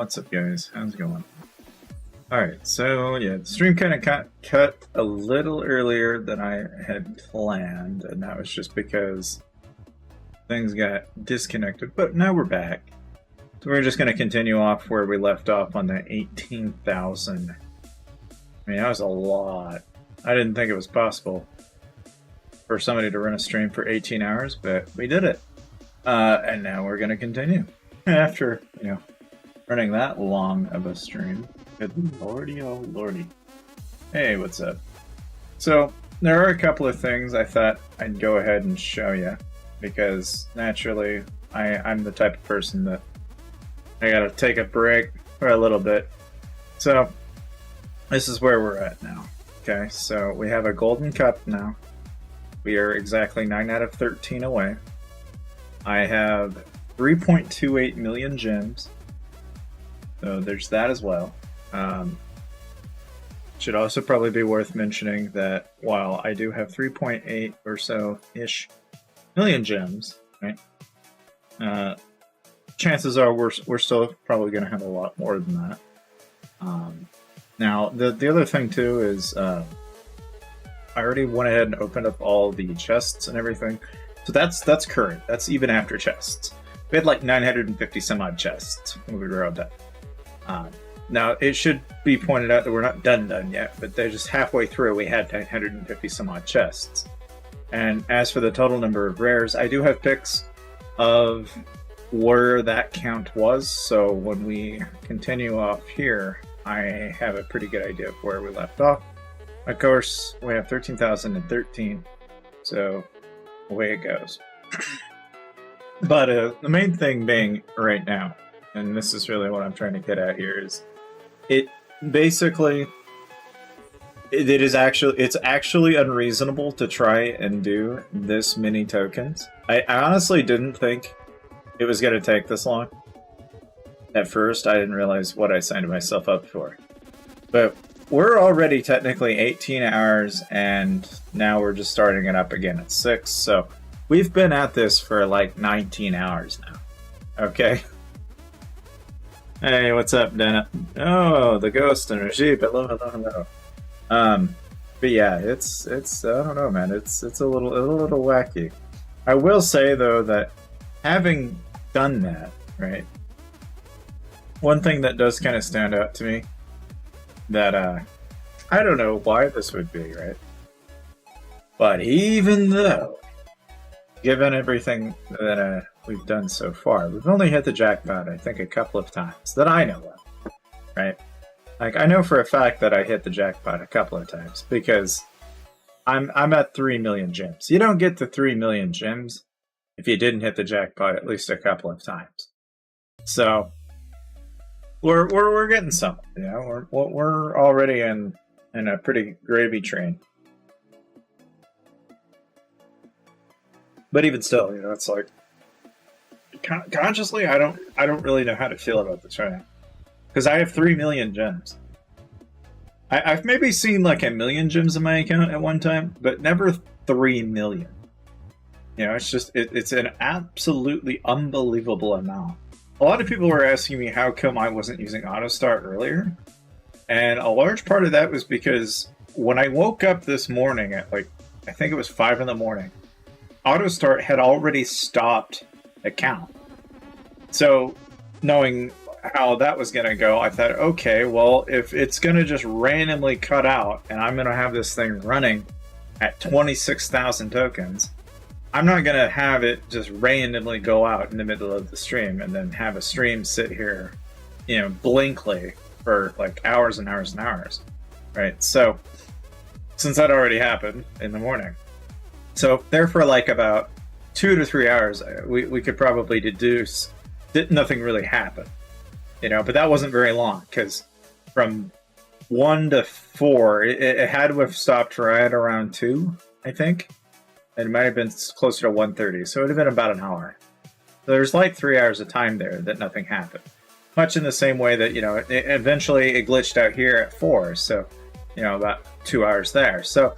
what's up guys? How's it going? Alright, so yeah, the stream kind of got cut a little earlier than I had planned, and that was just because things got disconnected, but now we're back. So we're just going to continue off where we left off on the 18,000. I mean, that was a lot. I didn't think it was possible for somebody to run a stream for 18 hours, but we did it. And now we're going to continue. After, running that long of a stream. Good lordy, oh lordy. Hey, what's up? So, there are a couple of things I thought I'd go ahead and show you, because naturally, I'm the type of person that I gotta take a break for a little bit. So, this is where we're at now. Okay, so we have a golden cup now. We are exactly 9 out of 13 away. I have 3.28 million gems. So there's that as well. Should also probably be worth mentioning that while I do have 3.8 or so-ish million gems, right? Chances are we're still probably going to have a lot more than that. Now, the other thing too is I already went ahead and opened up all the chests and everything. So that's current. That's even after chests. We had like 950 some odd chests when we were all done. Now, it should be pointed out that we're not done yet, but they're just halfway through. We had 950 some odd chests. And as for the total number of rares, I do have pics of where that count was. So when we continue off here, I have a pretty good idea of where we left off. Of course, we have 13,013. So away it goes. But the main thing being right now, and this is really what I'm trying to get at here, is it's actually unreasonable to try and do this many tokens. I honestly didn't think it was going to take this long. At first, I didn't realize what I signed myself up for. But we're already technically 18 hours, and now we're just starting it up again at 6, so we've been at this for like 19 hours now. Okay? Hey, what's up, Dana? Oh, the ghost and Rajib. Hello. But yeah, it's I don't know, man. It's a little wacky. I will say though that having done that, right? One thing that does kind of stand out to me that I don't know why this would be, right? But even though, given everything that we've done so far, we've only hit the jackpot, I think, a couple of times that I know of, right? Like, I know for a fact that I hit the jackpot a couple of times because I'm at 3 million gems. You don't get to 3 million gems if you didn't hit the jackpot at least a couple of times. So we're getting something, we're already in a pretty gravy train. But even still, it's like, consciously, I don't really know how to feel about this right now, because I have 3 million gems. I've maybe seen like 1 million gems in my account at one time, but never 3 million. It's just it's an absolutely unbelievable amount. A lot of people were asking me how come I wasn't using auto start earlier, and a large part of that was because when I woke up this morning at I think it was 5 in the morning, auto start had already stopped the count. So knowing how that was going to go, I thought, okay, well, if it's going to just randomly cut out and I'm going to have this thing running at 26,000 tokens, I'm not going to have it just randomly go out in the middle of the stream and then have a stream sit here, blankly for like hours and hours and hours, right? So since that already happened in the morning, so there for like about 2 to 3 hours, we could probably deduce that nothing really happened, but that wasn't very long, because from 1 to 4, it had to have stopped right around 2, I think. It might have been closer to 1:30, so it would have been about an hour. So there's like 3 hours of time there that nothing happened. Much in the same way that, eventually it glitched out here at 4, so, about 2 hours there. So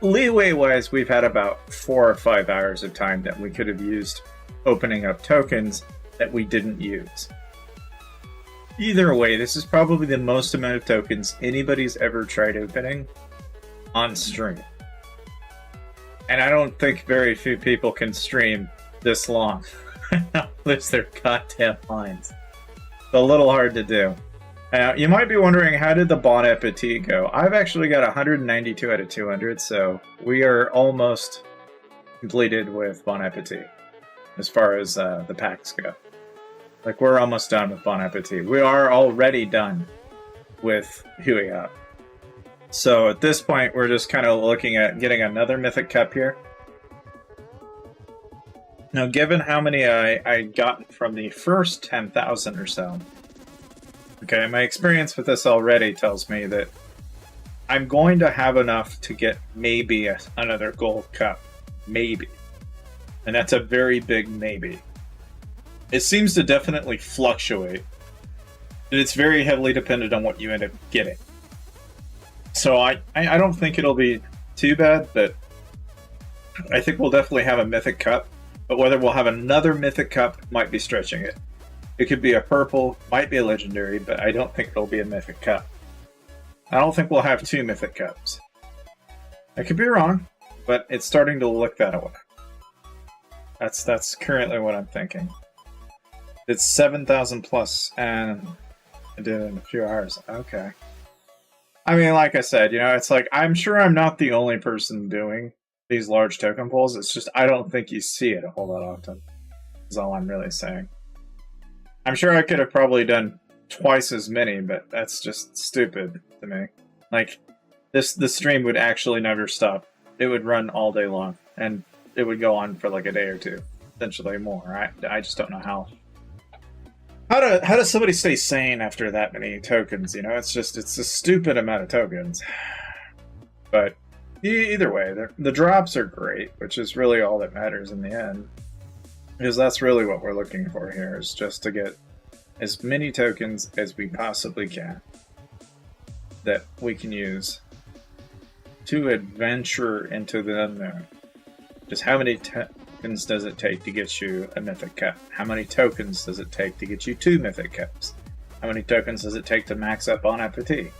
leeway-wise, we've had about 4 or 5 hours of time that we could have used opening up tokens that we didn't use. Either way, this is probably the most amount of tokens anybody's ever tried opening on stream. And I don't think very few people can stream this long. Lose their goddamn minds. It's a little hard to do. You might be wondering, how did the Bon Appetit go? I've actually got 192 out of 200, so we are almost completed with Bon Appetit as far as the packs go. Like, we're almost done with Bon Appetit. We are already done with Hui Up. So at this point, we're just kind of looking at getting another Mythic Cup here. Now, given how many I got from the first 10,000 or so, okay, my experience with this already tells me that I'm going to have enough to get maybe another gold cup. Maybe. And that's a very big maybe. It seems to definitely fluctuate. And it's very heavily dependent on what you end up getting. So I don't think it'll be too bad, but I think we'll definitely have a Mythic Cup. But whether we'll have another Mythic Cup might be stretching it. It could be a purple, might be a legendary, but I don't think it'll be a Mythic Cup. I don't think we'll have 2 Mythic Cups. I could be wrong, but it's starting to look that way. That's currently what I'm thinking. It's 7,000 plus, and I did it in a few hours. Okay. I mean, like I said, you know, it's like, I'm sure I'm not the only person doing these large token pulls. It's just, I don't think you see it a whole lot often, is all I'm really saying. I'm sure I could have probably done twice as many, but that's just stupid to me. Like, the stream would actually never stop. It would run all day long, and it would go on for like a day or two, potentially more. I just don't know how. How does somebody stay sane after that many tokens? You know, it's a stupid amount of tokens. But either way, the drops are great, which is really all that matters in the end. Because that's really what we're looking for here, is just to get as many tokens as we possibly can that we can use to adventure into the unknown. Just how many tokens does it take to get you a Mythic Cup? How many tokens does it take to get you 2 Mythic Cups? How many tokens does it take to max up on Appetit?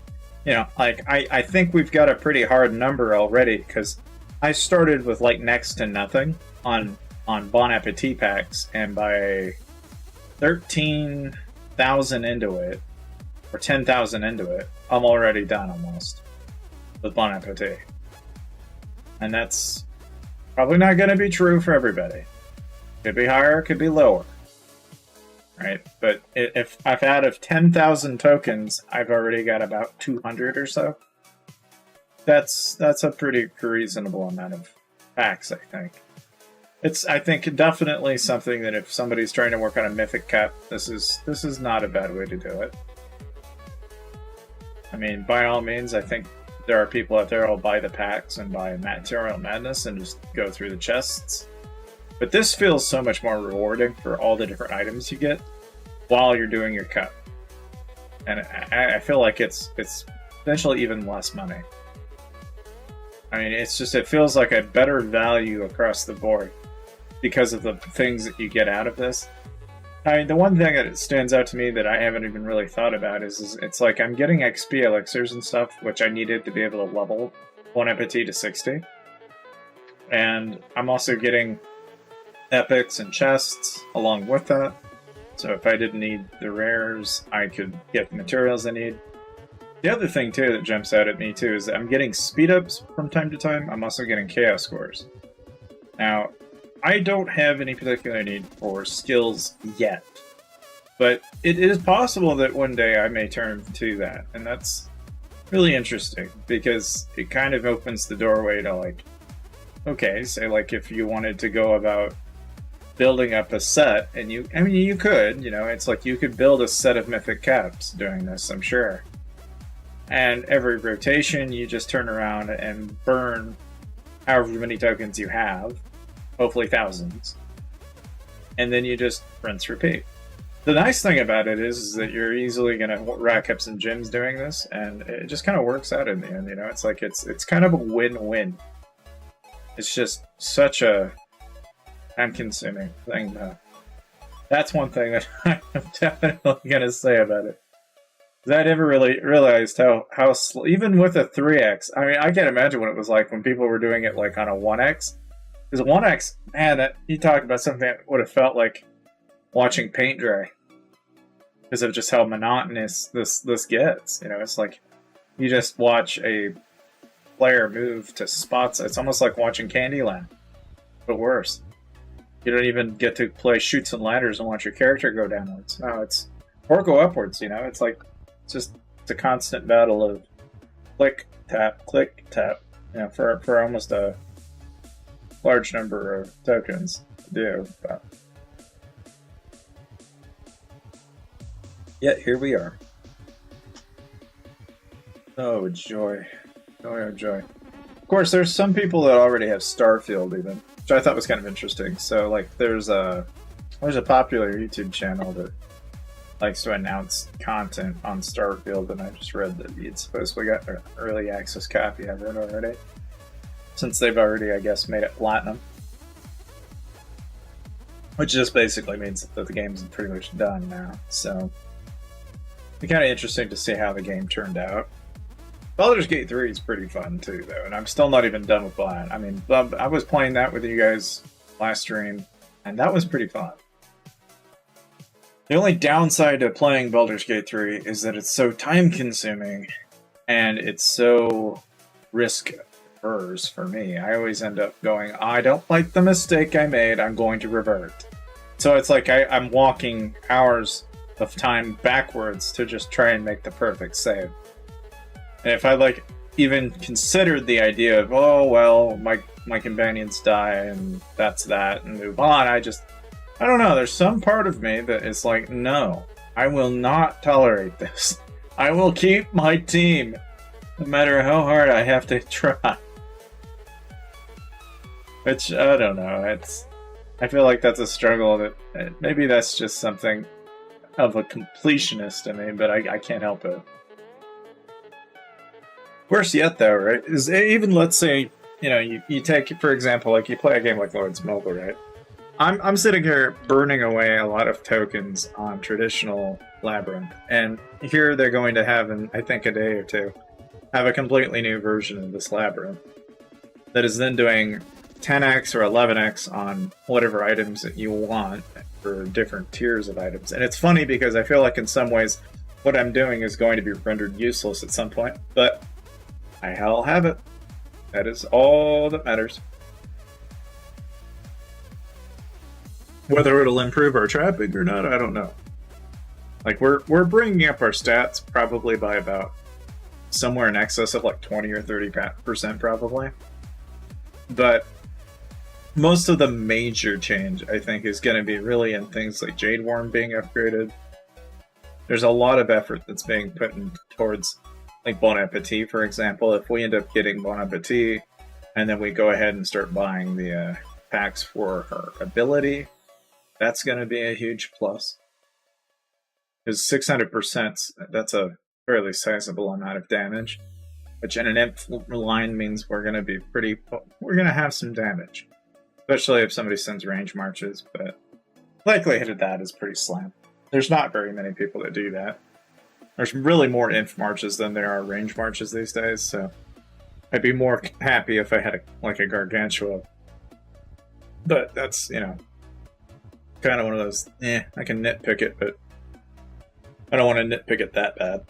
You know, like, I think we've got a pretty hard number already, because I started with like next to nothing on Bon Appetit packs, and by 13,000 into it, or 10,000 into it, I'm already done almost with Bon Appetit. And that's probably not going to be true for everybody. Could be higher, could be lower. Right? But if out of 10,000 tokens, I've already got about 200 or so. That's a pretty reasonable amount of packs, I think. It's, I think, definitely something that if somebody's trying to work on a Mythic Cup, this is not a bad way to do it. I mean, by all means, I think there are people out there who'll buy the packs and buy Material Madness and just go through the chests. But this feels so much more rewarding for all the different items you get while you're doing your cup. And I feel like it's potentially even less money. I mean, it feels like a better value across the board because of the things that you get out of this. I mean, the one thing that stands out to me that I haven't even really thought about is it's like I'm getting XP elixirs and stuff, which I needed to be able to level Bon Appetit to 60. And I'm also getting epics and chests along with that. So if I didn't need the rares, I could get the materials I need. The other thing, too, that jumps out at me, too, is that I'm getting speed-ups from time to time. I'm also getting chaos scores. Now, I don't have any particular need for skills yet. But it is possible that one day I may turn to that. And that's really interesting, because it kind of opens the doorway to, like, okay, say, like, if you wanted to go about building up a set, and you could, you know, it's like you could build a set of Mythic Caps doing this, I'm sure. And every rotation, you just turn around and burn however many tokens you have, hopefully thousands, and then you just rinse, repeat. The nice thing about it is that you're easily going to rack up some gems doing this, and it just kind of works out in the end, you know? It's like, it's kind of a win-win. It's just such a time-consuming thing. That's one thing that I'm definitely going to say about it. I never really realized how even with a 3x. I mean, I can't imagine what it was like when people were doing it like on a 1x. Because a 1x, man, that you talk about something that would have felt like watching paint dry. Because of just how monotonous this gets. You know, it's like you just watch a player move to spots. It's almost like watching Candyland, but worse. You don't even get to play shoots and ladders and watch your character go downwards. No, it's or go upwards. You know, it's like it's a constant battle of click tap. You know, for almost a large number of tokens to do. But yet here we are. Oh joy, oh joy. Of course, there's some people that already have Starfield even, which I thought was kind of interesting. So like, there's a popular YouTube channel that likes to announce content on Starfield, and I just read that you'd supposedly got an early access copy of it already, since they've already, I guess, made it platinum. Which just basically means that the game's pretty much done now. So it'd be kind of interesting to see how the game turned out. Baldur's Gate 3 is pretty fun too, though, and I'm still not even done with that. I mean, I was playing that with you guys last stream, and that was pretty fun. The only downside to playing Baldur's Gate 3 is that it's so time-consuming, and it's so risk-averse for me. I always end up going, I don't like the mistake I made, I'm going to revert. So it's like I'm walking hours of time backwards to just try and make the perfect save. And if I like even considered the idea of, oh well, my companions die and that's that and move on, I don't know, there's some part of me that is like, no, I will not tolerate this. I will keep my team, no matter how hard I have to try. Which, I don't know, I feel like that's a struggle that, maybe that's just something of a completionist in me, but I can't help it. Worse yet, though, right, is even, let's say, you know, you take, for example, like you play a game like Lords Mobile, right? I'm sitting here burning away a lot of tokens on traditional Labyrinth, and here they're going to have, in I think a day or two, have a completely new version of this Labyrinth that is then doing 10x or 11x on whatever items that you want for different tiers of items. And it's funny because I feel like in some ways what I'm doing is going to be rendered useless at some point, but I'll have it. That is all that matters. Whether it'll improve our traffic or not, I don't know. Like, we're bringing up our stats probably by about somewhere in excess of like 20 or 30% probably. But most of the major change, I think, is going to be really in things like Jade Worm being upgraded. There's a lot of effort that's being put in towards, like, Bon Appetit, for example. If we end up getting Bon Appetit, and then we go ahead and start buying the packs for her ability, that's going to be a huge plus. Because 600%, that's a fairly sizable amount of damage, which in an imp line means we're going to have some damage. Especially if somebody sends range marches, but likelihood of that is pretty slim. There's not very many people that do that. There's really more inf marches than there are range marches these days, so I'd be more happy if I had a Gargantua. But that's, you know, kind of one of those, I can nitpick it, but I don't want to nitpick it that bad.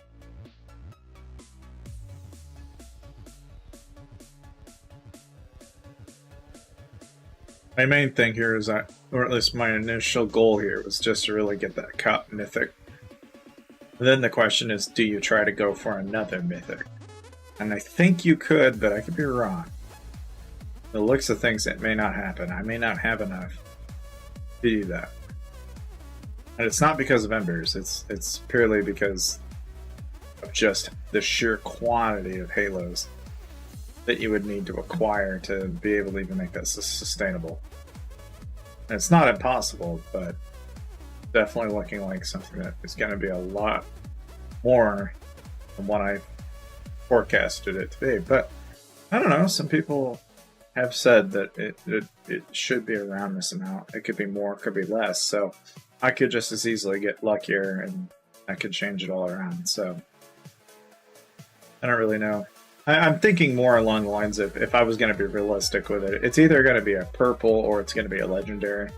My main thing here is or at least my initial goal here, was just to really get that Cop Mythic. And then the question is, do you try to go for another Mythic? And I think you could, but I could be wrong. The looks of things, it may not happen. I may not have enough to do that. And it's not because of Embers, it's purely because of just the sheer quantity of Halos that you would need to acquire to be able to even make that sustainable. And it's not impossible, but definitely looking like something that is going to be a lot more than what I forecasted it to be. But I don't know, some people have said that it should be around this amount. It could be more, it could be less, so I could just as easily get luckier and that could change it all around. So I don't really know. I'm thinking more along the lines of, if I was going to be realistic with it, it's either going to be a purple or it's going to be a legendary.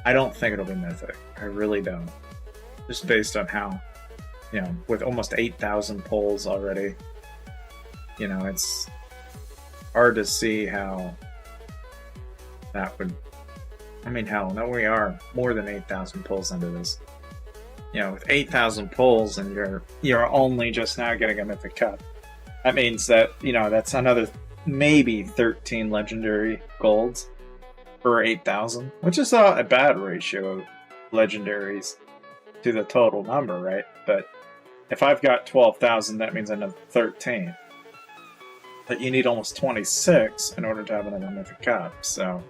I don't think it'll be mythic. I really don't. Just based on how, you know, with almost 8,000 pulls already, you know, it's hard to see how that would... I mean, hell, no, we are more than 8,000 pulls into this. You know, with 8,000 pulls and you're only just now getting a mythic cup. That means that, you know, that's another maybe 13 legendary golds per 8,000, which is not a bad ratio of legendaries to the total number, right? But if I've got 12,000, that means another 13. But you need almost 26 in order to have another mythic cup, so...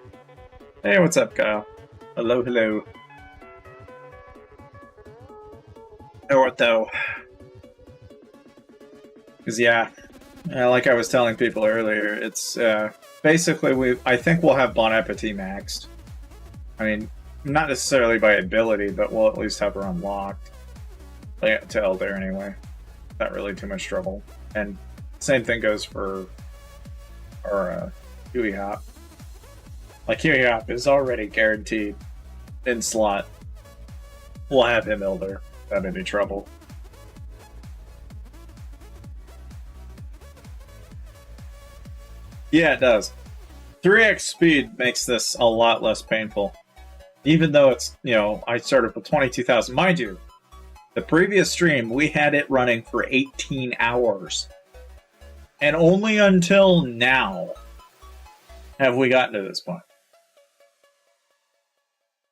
Hey, what's up, Kyle? Hello, hello. Ortho. Because, yeah, like I was telling people earlier, it's basically, I think we'll have Bon Appetit maxed. I mean, not necessarily by ability, but we'll at least have her unlocked. To Elder, anyway. Not really too much trouble. And same thing goes for our Huey Hop. Like, Huey Hop is already guaranteed in slot. We'll have him Elder without any trouble. Yeah, it does. 3x speed makes this a lot less painful. Even though it's, you know, I started with 22,000. Mind you, the previous stream, we had it running for 18 hours. And only until now have we gotten to this point.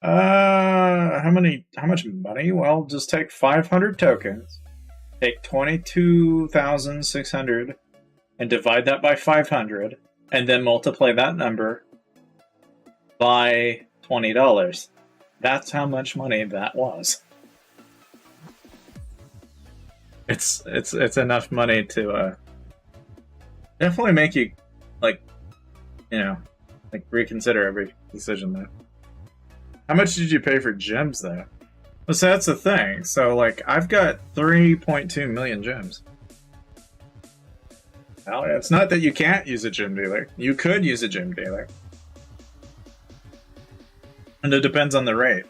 How much money? Well, just take 500 tokens, take 22,600 and divide that by 500, and then multiply that number by $20. That's how much money that was. It's enough money to definitely make you, like, you know, like, reconsider every decision there. How much did you pay for gems, though? Well, so that's the thing. So, like, I've got 3.2 million gems. Well, it's not that you can't use a gem dealer. You could use a gem dealer. And it depends on the rate.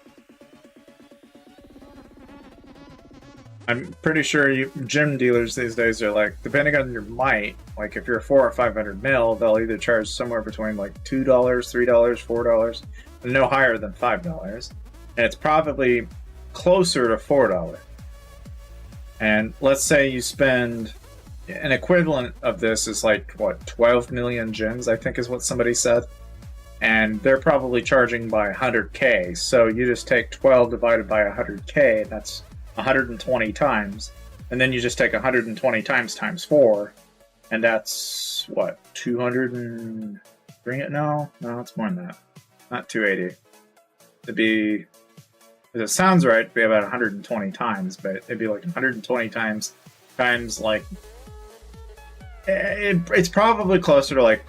I'm pretty sure gem dealers these days are like, depending on your might, like if you're 400 or 500 mil, they'll either charge somewhere between like $2, $3, $4, and no higher than $5. And it's probably closer to $4. And let's say you spend an equivalent of this is like, what, 12 million gems, I think is what somebody said. And they're probably charging by 100K. So you just take 12 divided by 100K, and that's 120 times. And then you just take 120 times 4. And that's, what, 203? No, it's more than that. Not 280. It'd be, if it sounds right, it'd be about 120 times, but it'd be like 120 times like, it's probably closer to like,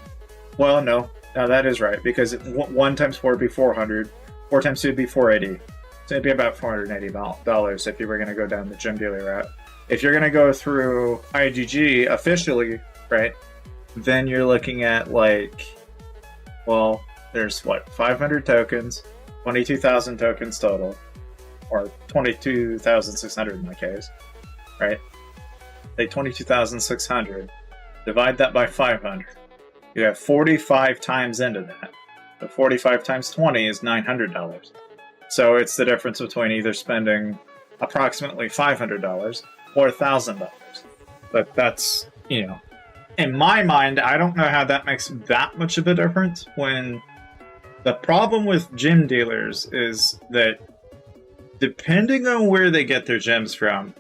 well, no, that is right, because 1 times 4 would be 400, 4 times 2 would be 480, so it'd be about $480 if you were going to go down the gem dealer route. If you're going to go through IGG officially, right, then you're looking at like, well, there's what, 500 tokens, 22,000 tokens total, or 22,600 in my case, right? Take 22,600, divide that by 500. You have 45 times into that. So 45 times 20 is $900. So it's the difference between either spending approximately $500 or $1,000. But that's, you know, in my mind, I don't know how that makes that much of a difference, when the problem with gem dealers is that depending on where they get their gems from,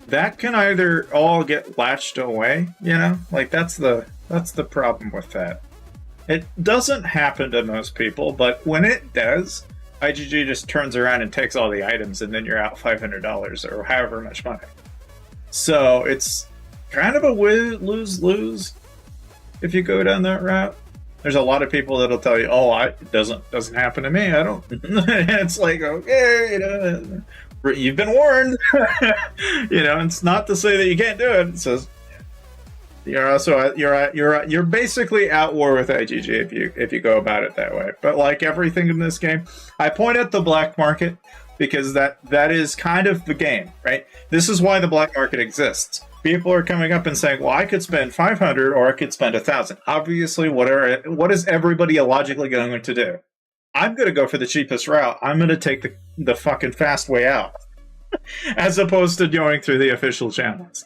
that can either all get latched away, you know? Like, that's the problem with that. It doesn't happen to most people, but when it does, IGG just turns around and takes all the items, and then you're out $500 or however much money. So it's kind of a lose-lose if you go down that route. There's a lot of people that'll tell you, "Oh, it doesn't happen to me. I don't." It's like, okay, You've been warned. You know, it's not to say that you can't do it. It says you're also you're basically at war with IGG if you go about it that way. But like everything in this game, I point at the black market because that is kind of the game, right? This is why the black market exists. People are coming up and saying, well, I could spend 500 or I could spend 1,000. Obviously, what is everybody illogically going to do? I'm going to go for the cheapest route. I'm going to take the fucking fast way out as opposed to going through the official channels.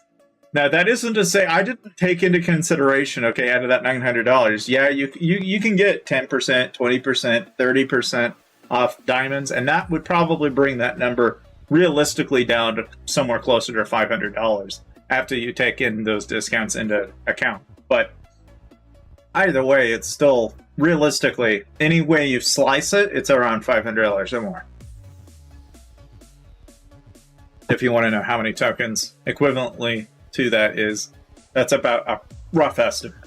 Now, that isn't to say I didn't take into consideration, okay, out of that $900, yeah, you can get 10%, 20%, 30% off diamonds, and that would probably bring that number realistically down to somewhere closer to $500 after you take in those discounts into account. But either way, it's still realistically, any way you slice it, it's around $500 or more. If you want to know how many tokens equivalently to that is, that's about a rough estimate.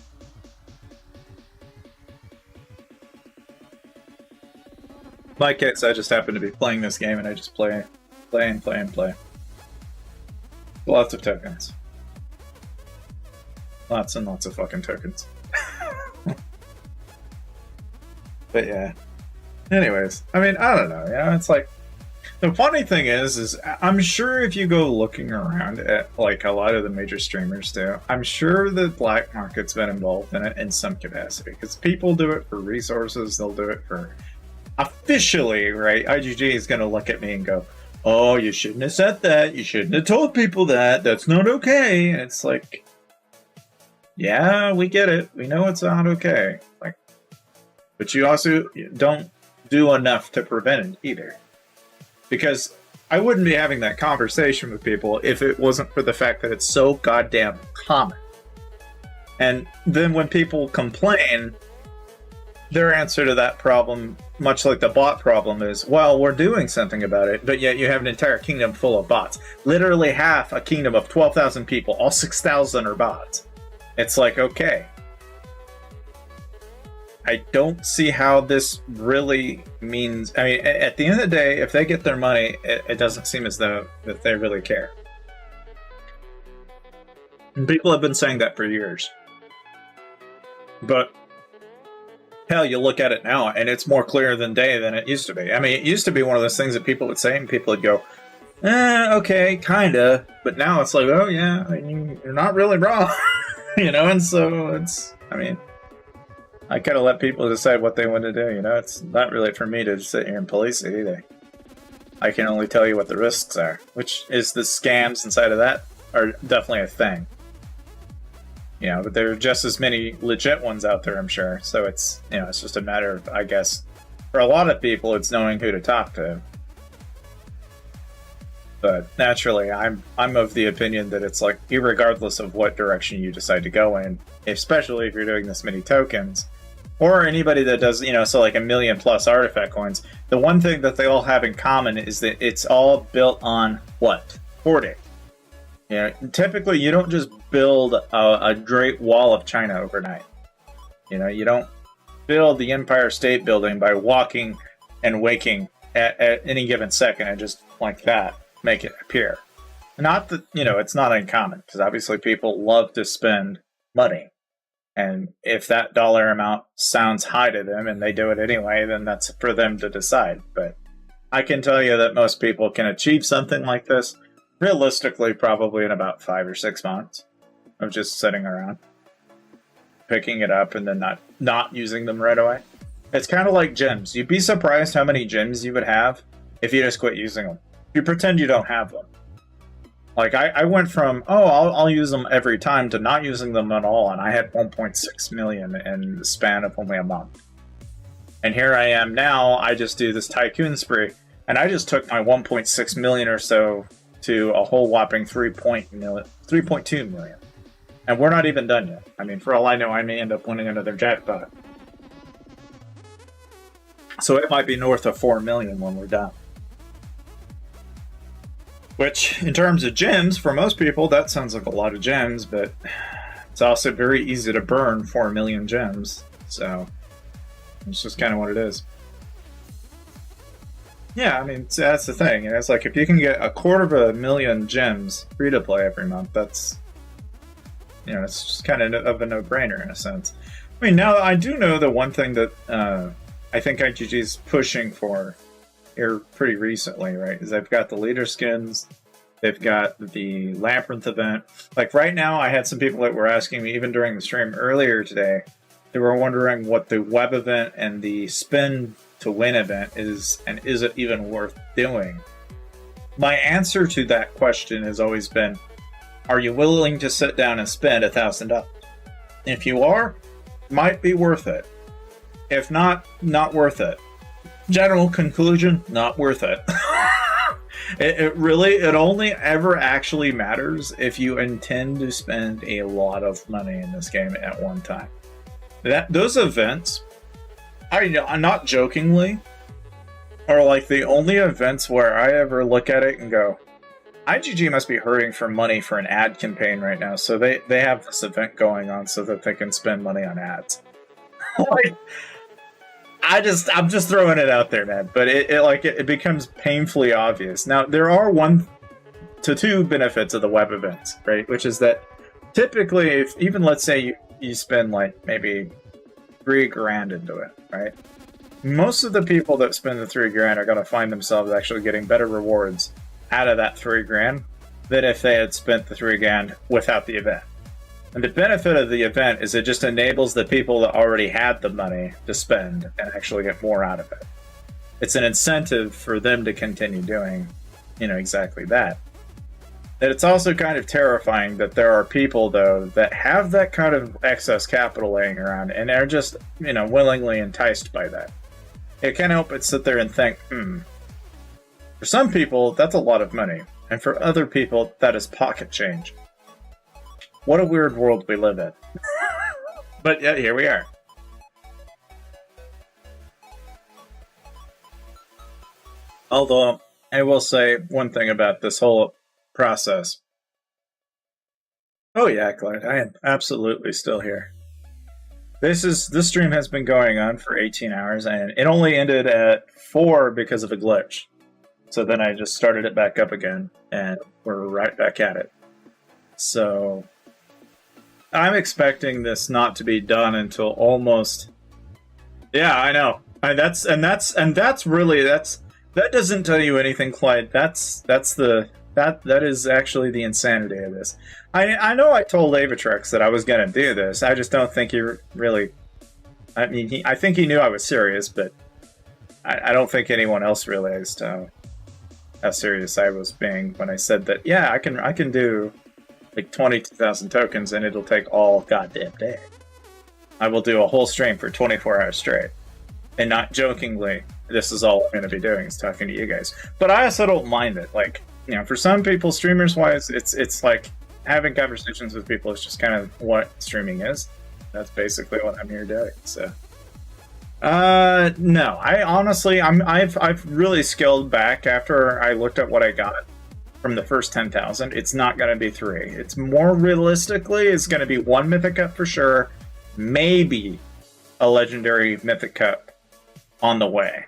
In my case, I just happen to be playing this game and I just play. Lots of tokens. Lots and lots of fucking tokens. But yeah. Anyways, I mean, I don't know. You know, it's like, the funny thing is I'm sure if you go looking around at like a lot of the major streamers do, I'm sure the black market's been involved in it in some capacity because people do it for resources. They'll do it for officially, right? IGG is going to look at me and go, oh, you shouldn't have said that. You shouldn't have told people that. That's not okay. And it's like, yeah, we get it. We know it's not okay. Like, but you also don't do enough to prevent it either. Because I wouldn't be having that conversation with people if it wasn't for the fact that it's so goddamn common. And then when people complain, their answer to that problem, much like the bot problem, is, well, we're doing something about it, but yet you have an entire kingdom full of bots. Literally half a kingdom of 12,000 people, all 6,000 are bots. It's like, okay. I don't see how this really means... I mean, at the end of the day, if they get their money, it doesn't seem as though that they really care. And people have been saying that for years. But, hell, you look at it now, and it's more clear than day than it used to be. I mean, it used to be one of those things that people would say, and people would go, okay, kinda. But now it's like, oh, yeah, I mean, you're not really wrong. You know, and so it's... I mean... I kind of let people decide what they want to do, you know? It's not really for me to sit here and police it either. I can only tell you what the risks are, which is the scams inside of that are definitely a thing. You know, but there are just as many legit ones out there, I'm sure. So it's, you know, it's just a matter of, I guess, for a lot of people, it's knowing who to talk to. But naturally, I'm of the opinion that it's like, irregardless of what direction you decide to go in, especially if you're doing this many tokens, or anybody that does, you know, so like 1 million plus artifact coins, the one thing that they all have in common is that it's all built on what? Hoarding. You know, typically you don't just build a Great Wall of China overnight. You know, you don't build the Empire State Building by walking and waking at any given second and just like that make it appear. Not that, you know, it's not uncommon, because obviously people love to spend money. And if that dollar amount sounds high to them and they do it anyway, then that's for them to decide. But I can tell you that most people can achieve something like this realistically probably in about 5 or 6 months of just sitting around, picking it up and then not using them right away. It's kind of like gyms. You'd be surprised how many gyms you would have if you just quit using them. You pretend you don't have them. Like, I went from, I'll use them every time to not using them at all, and I had 1.6 million in the span of only a month. And here I am now, I just do this tycoon spree, and I just took my 1.6 million or so to a whole whopping 3.2 million. And we're not even done yet. I mean, for all I know, I may end up winning another jackpot. So it might be north of 4 million when we're done. Which, in terms of gems, for most people, that sounds like a lot of gems, but it's also very easy to burn 4 million gems. So, it's just kind of what it is. Yeah, I mean, so that's the thing. You know, it's like if you can get 250,000 gems free to play every month, that's, you know, it's just kind of a no-brainer in a sense. I mean, now I do know the one thing that I think IGG is pushing for here pretty recently, right? Is they've got the leader skins, they've got the Labyrinth event. Like right now, I had some people that were asking me, even during the stream earlier today, they were wondering what the web event and the spin to win event is, and is it even worth doing? My answer to that question has always been, are you willing to sit down and spend $1,000? If you are, might be worth it. If not, not worth it. General conclusion, not worth it. It only ever actually matters if you intend to spend a lot of money in this game at one time. Those events, I'm not jokingly, are like the only events where I ever look at it and go, IGG must be hurting for money for an ad campaign right now, so they have this event going on so that they can spend money on ads. Like, I'm just throwing it out there, man. But it becomes painfully obvious. Now, there are 1 to 2 benefits of the web events, right? Which is that typically, if even let's say you spend like maybe $3,000 into it, right? Most of the people that spend the $3,000 are going to find themselves actually getting better rewards out of that $3,000 than if they had spent the $3,000 without the event. And the benefit of the event is it just enables the people that already had the money to spend and actually get more out of it. It's an incentive for them to continue doing, you know, exactly that. And it's also kind of terrifying that there are people, though, that have that kind of excess capital laying around and are just, you know, willingly enticed by that. It can't help but sit there and think, for some people, that's a lot of money. And for other people, that is pocket change. What a weird world we live in. But yeah, here we are. Although, I will say one thing about this whole process. Oh yeah, Clyde, I am absolutely still here. This stream has been going on for 18 hours, and it only ended at 4 because of a glitch. So then I just started it back up again, and we're right back at it. So I'm expecting this not to be done until almost. Yeah, I know. That doesn't tell you anything, Clyde. That is actually the insanity of this. I know I told Avatrex that I was going to do this. I just don't think he really. I mean, I think he knew I was serious, but I don't think anyone else realized how serious I was being when I said that. Yeah, I can do like 22,000 tokens, and it'll take all goddamn day. I will do a whole stream for 24 hours straight, and not jokingly. This is all I'm going to be doing is talking to you guys. But I also don't mind it. Like, you know, for some people, streamers-wise, it's like having conversations with people is just kind of what streaming is. That's basically what I'm here doing. So, no, I honestly, I've really scaled back after I looked at what I got from the first 10,000. It's not going to be 3. It's more realistically, it's going to be 1 Mythic Cup for sure, maybe a Legendary Mythic Cup on the way.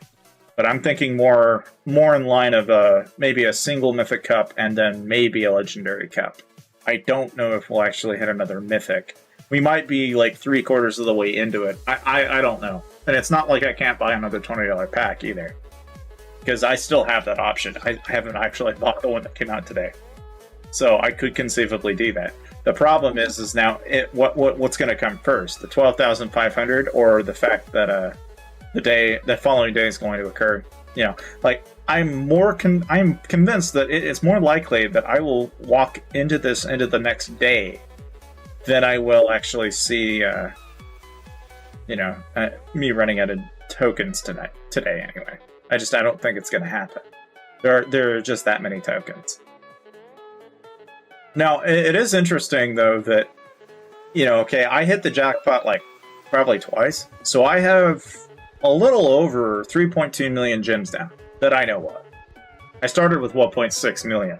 But I'm thinking more in line of maybe a single Mythic Cup and then maybe a Legendary Cup. I don't know if we'll actually hit another Mythic. We might be like 3/4 of the way into it. I don't know. And it's not like I can't buy another $20 pack either, because I still have that option. I haven't actually bought the one that came out today, so I could conceivably do that. The problem is now what's going to come first, the 12,500 or the fact that the following day is going to occur. You know, like I'm convinced that it's more likely that I will walk into the next day than I will actually see me running out of tokens today anyway. I don't think it's going to happen. There are just that many tokens. Now, it is interesting, though, that, you know, okay, I hit the jackpot, like, probably twice. So I have a little over 3.2 million gems now that I know of. I started with 1.6 million.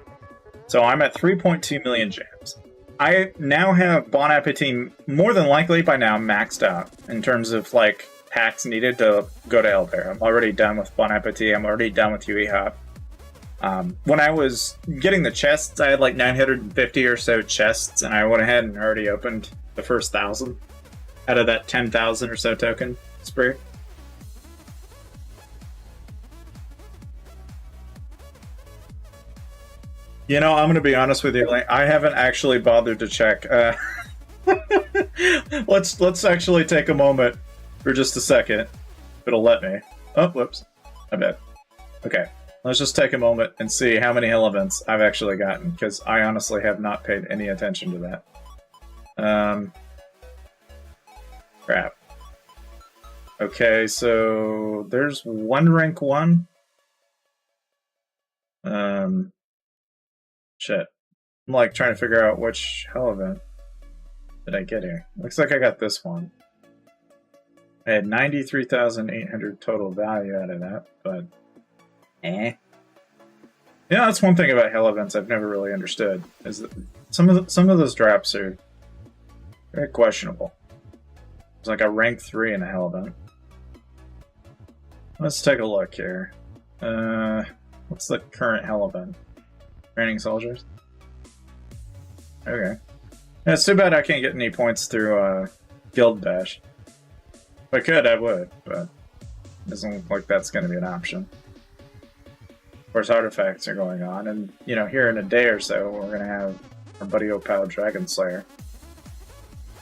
So I'm at 3.2 million gems. I now have Bon Appetit more than likely by now maxed out in terms of, like, packs needed to go to Elder. I'm already done with Bon Appetit. I'm already done with UE Hop. When I was getting the chests, I had like 950 or so chests, and I went ahead and already opened the first 1,000 out of that 10,000 or so token spree. You know, I'm going to be honest with you. Like, I haven't actually bothered to check. Let's actually take a moment for just a second. If it'll let me. Oh, whoops. I bet. Okay. Let's just take a moment and see how many hell events I've actually gotten, because I honestly have not paid any attention to that. Crap. Okay, so there's one rank 1. Shit. I'm like trying to figure out which hell event did I get here. Looks like I got this one. I had 93,800 total value out of that, but yeah, that's one thing about hell events I've never really understood, is that some of those drops are very questionable. It's like a rank 3 in a hell event. Let's take a look here. What's the current hell event? Training soldiers? Okay. Yeah, it's too bad I can't get any points through Guild Dash. If I could, I would, but it doesn't look like that's going to be an option. Of course, artifacts are going on, and, you know, here in a day or so, we're going to have our buddy Opal Dragon Slayer.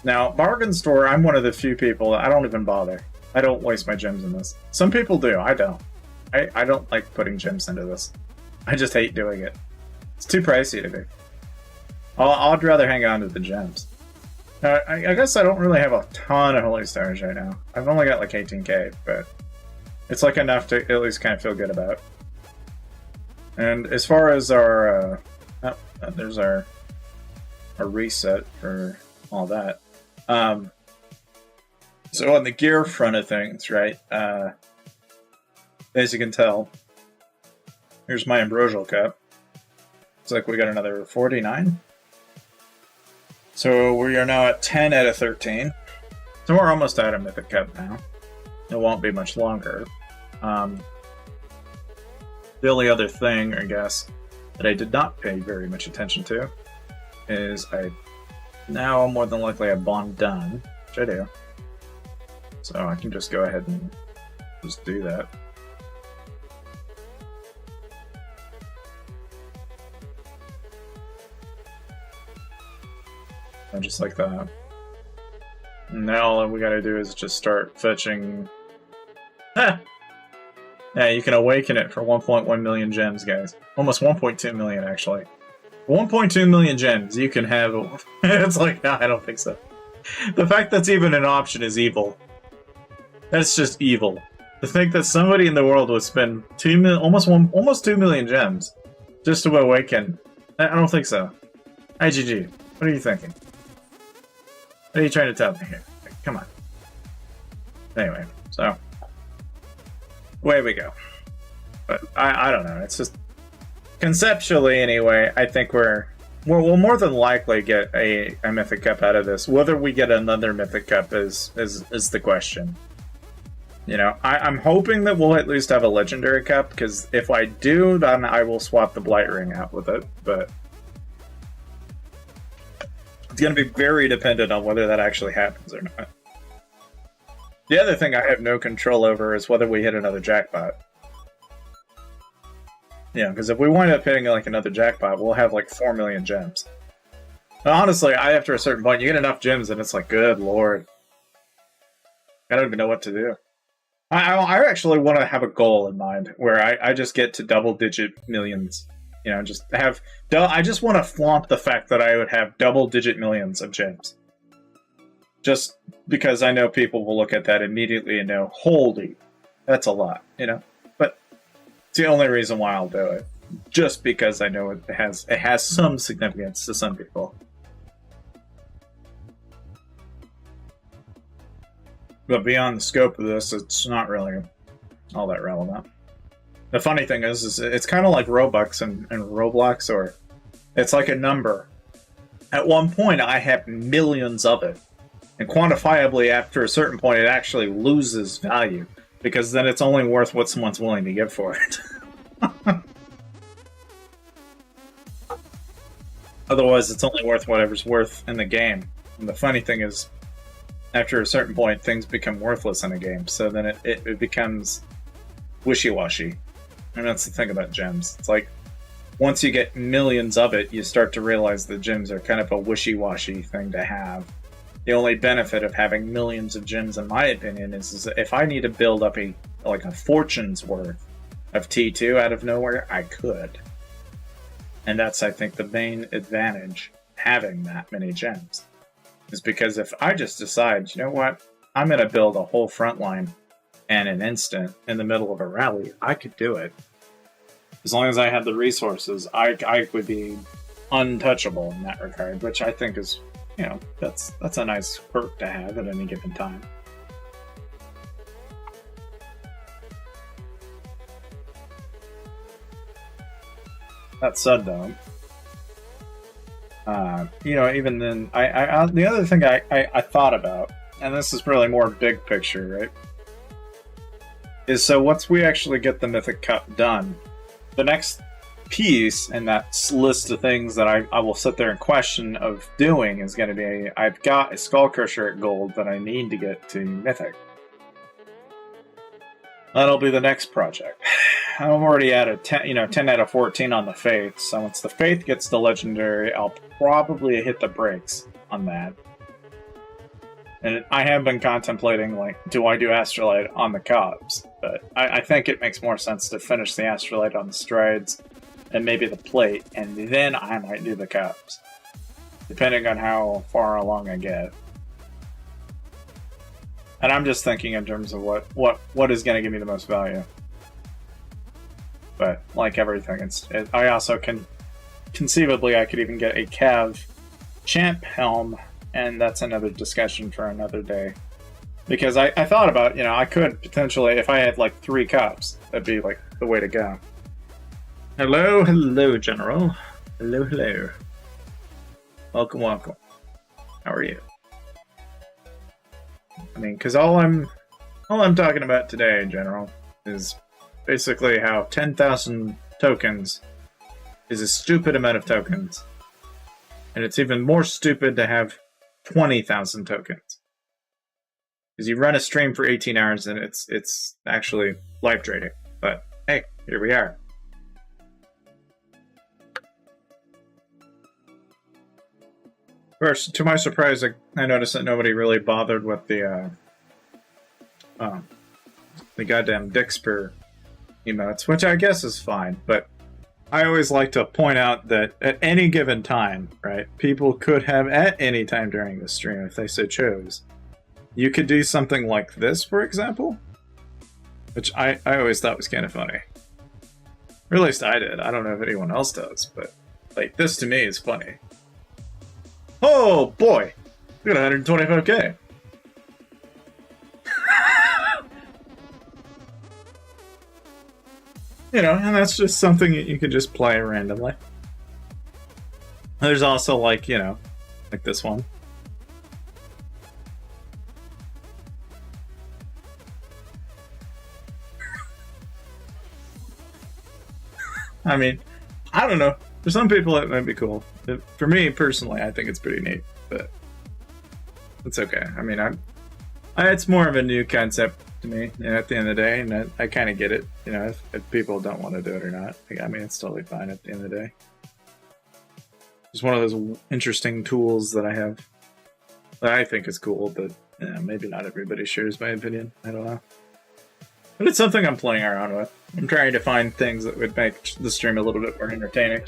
Now, Bargain Store, I'm one of the few people that I don't even bother. I don't waste my gems in this. Some people do, I don't. I don't like putting gems into this. I just hate doing it. It's too pricey to be. I'd rather hang on to the gems. I guess I don't really have a ton of Holy Stars right now. I've only got like 18k, but it's like enough to at least kind of feel good about. And as far as our... there's our reset for all that. So on the gear front of things, right, as you can tell, here's my Ambrosial Cup. Looks like we got another 49. So we are now at 10 out of 13. So we're almost out of Mythic Cup now. It won't be much longer. The only other thing, I guess, that I did not pay very much attention to is I now more than likely have Bond done, which I do. So I can just go ahead and just do that. And just like that. And now all we gotta do is just start fetching... Ah! Yeah, you can awaken it for 1.1 million gems, guys. Almost 1.2 million, actually. 1.2 million gems, you can have... It's like, no, I don't think so. The fact that's even an option is evil. That's just evil. To think that somebody in the world would spend almost 2 million gems just to awaken. I don't think so. IGG, what are you thinking? What are you trying to tell me here? Come on. Anyway, so away we go. But I don't know. It's just conceptually, anyway. I think we'll more than likely get a Mythic Cup out of this. Whether we get another Mythic Cup is the question. You know, I'm hoping that we'll at least have a Legendary Cup, because if I do, then I will swap the Blight Ring out with it. But it's going to be very dependent on whether that actually happens or not. The other thing I have no control over is whether we hit another jackpot. Yeah, because if we wind up hitting like another jackpot, we'll have like 4 million gems. Now, honestly, after a certain point, you get enough gems and it's like, good lord. I don't even know what to do. I actually want to have a goal in mind where I just get to double-digit millions. You know, just have... I just want to flaunt the fact that I would have double-digit millions of gems. Just because I know people will look at that immediately and know, holy, that's a lot, you know? But it's the only reason why I'll do it. Just because I know it has some significance to some people. But beyond the scope of this, it's not really all that relevant. The funny thing is it's kind of like Robux and Roblox, or it's like a number. At one point, I had millions of it. And quantifiably, after a certain point, it actually loses value, because then it's only worth what someone's willing to give for it. Otherwise, it's only worth whatever's worth in the game. And the funny thing is, after a certain point, things become worthless in a game, so then it becomes wishy-washy. And that's the thing about gems. It's like, once you get millions of it, you start to realize that gems are kind of a wishy-washy thing to have. The only benefit of having millions of gems, in my opinion, is if I need to build up a fortune's worth of T2 out of nowhere, I could. And that's, I think, the main advantage having that many gems. Is because if I just decide, you know what, I'm going to build a whole front line in an instant in the middle of a rally, I could do it. As long as I had the resources, I would be untouchable in that regard, which I think is, you know, that's a nice perk to have at any given time. That said, though, you know, even then, the other thing I thought about, and this is really more big picture, right, is so once we actually get the Mythic Cup done, the next piece in that list of things that I will sit there and question of doing is going to be, I've got a Skull Crusher at gold that I need to get to Mythic. That'll be the next project. I'm already at a 10 out of 14 on the Faith, so once the Faith gets to Legendary, I'll probably hit the brakes on that. And I have been contemplating, like, do I do Astrolite on the Cubs? But I think it makes more sense to finish the Astrolite on the Strides and maybe the Plate, and then I might do the Cubs, depending on how far along I get. And I'm just thinking in terms of what is going to give me the most value. But like everything, I also can conceivably I could even get a Cav Champ Helm, and that's another discussion for another day. Because I thought about, you know, I could potentially, if I had like 3 cups, that'd be like the way to go. Hello, General. Hello. Welcome. How are you? I mean, because all I'm talking about today, General, is basically how 10,000 tokens is a stupid amount of tokens, and it's even more stupid to have 20,000 tokens. Because you run a stream for 18 hours and it's actually life draining. But hey, here we are. First, to my surprise, I noticed that nobody really bothered with the goddamn Dixper emotes, which I guess is fine, but I always like to point out that at any given time, right, people could have at any time during the stream, if they so chose, you could do something like this, for example, which I always thought was kind of funny. Or at least I did. I don't know if anyone else does, but like this to me is funny. Oh boy, we got 125k. You know, and that's just something that you could just play randomly. There's also like, you know, like this one. I mean, I don't know. For some people, it might be cool. For me, personally, I think it's pretty neat, but it's okay. I mean, it's more of a new concept to me, you know, at the end of the day, and I kind of get it, you know, if people don't want to do it or not. I mean, it's totally fine at the end of the day. It's one of those interesting tools that I have that I think is cool, but you know, maybe not everybody shares my opinion. I don't know. But it's something I'm playing around with. I'm trying to find things that would make the stream a little bit more entertaining.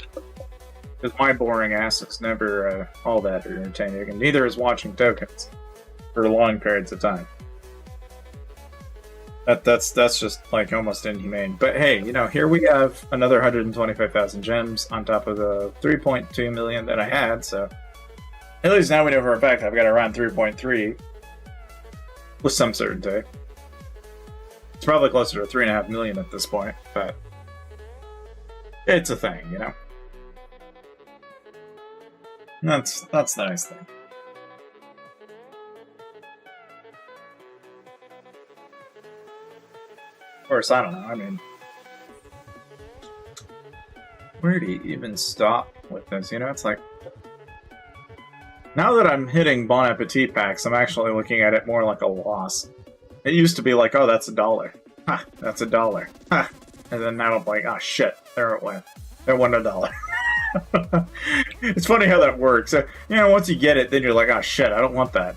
Because my boring ass is never all that entertaining, and neither is watching tokens for long periods of time. That's just like almost inhumane. But hey, you know, here we have another 125,000 gems on top of the 3.2 million that I had, so at least now we know for a fact I've got around 3.3 with some certainty. It's probably closer to 3.5 million at this point, but it's a thing, you know? That's the nice thing. Of course, I don't know. I mean, where do you even stop with this? You know, it's like, now that I'm hitting Bon Appetit packs, I'm actually looking at it more like a loss. It used to be like, oh, that's $1. Ha, that's $1. Ha. And then now I'm like, oh shit, there it went. It won $1. It's funny how that works. You know, once you get it, then you're like, oh shit, I don't want that.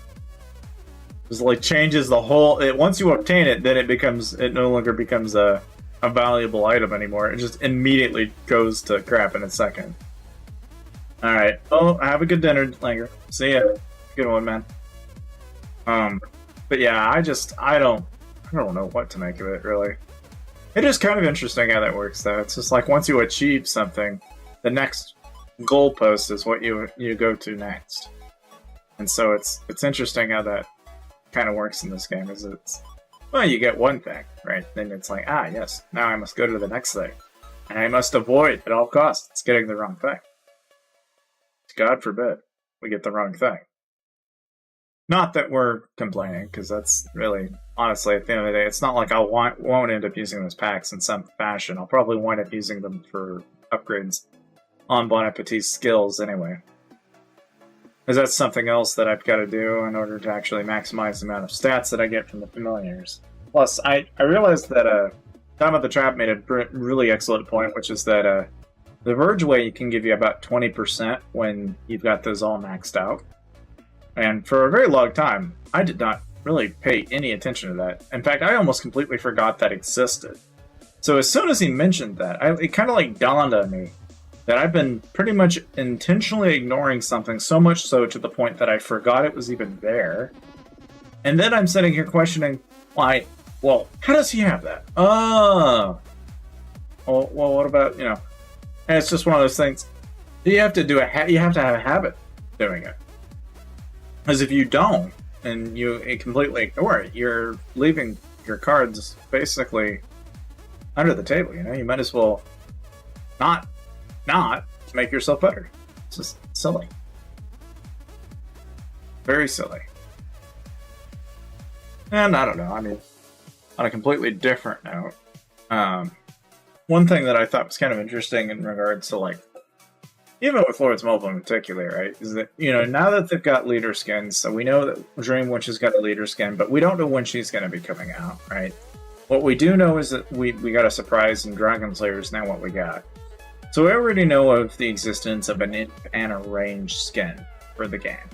It like changes the whole. Once you obtain it, then it no longer becomes a valuable item anymore. It just immediately goes to crap in a second. All right. Oh, have a good dinner, Langer. See ya. Good one, man. But yeah, I don't know what to make of it really. It is kind of interesting how that works, though. It's just like once you achieve something, the next goalpost is what you go to next. And so it's interesting how that kind of works in this game. Is it's, well, you get one thing, right? Then it's like, ah, yes, now I must go to the next thing. And I must avoid at all costs getting the wrong thing. God forbid we get the wrong thing. Not that we're complaining, because that's really, honestly, at the end of the day, it's not like I won't end up using those packs in some fashion. I'll probably wind up using them for upgrades on Bon Appetit's skills anyway. Because that's something else that I've got to do in order to actually maximize the amount of stats that I get from the familiars. Plus, I realized that Time of the Trap made a really excellent point, which is that the Verge Way can give you about 20% when you've got those all maxed out. And for a very long time, I did not really pay any attention to that. In fact, I almost completely forgot that existed. So as soon as he mentioned that, it kind of like dawned on me that I've been pretty much intentionally ignoring something, so much so to the point that I forgot it was even there. And then I'm sitting here questioning, why? Well, how does he have that? Oh. Well, what about, you know? And it's just one of those things. You have to you have to have a habit doing it. Because if you don't, and you completely ignore it, you're leaving your cards basically under the table. You know, you might as well not make yourself better. It's just silly, very silly. And I don't know. I mean, on a completely different note, one thing that I thought was kind of interesting in regards to like, even with Lord's Mobile in particular, right, is that, you know, now that they've got leader skins, so we know that Dream Witch has got a leader skin, but we don't know when she's going to be coming out, right? What we do know is that we got a surprise in Dragon Slayer is now what we got. So we already know of the existence of an imp and a ranged skin for the game.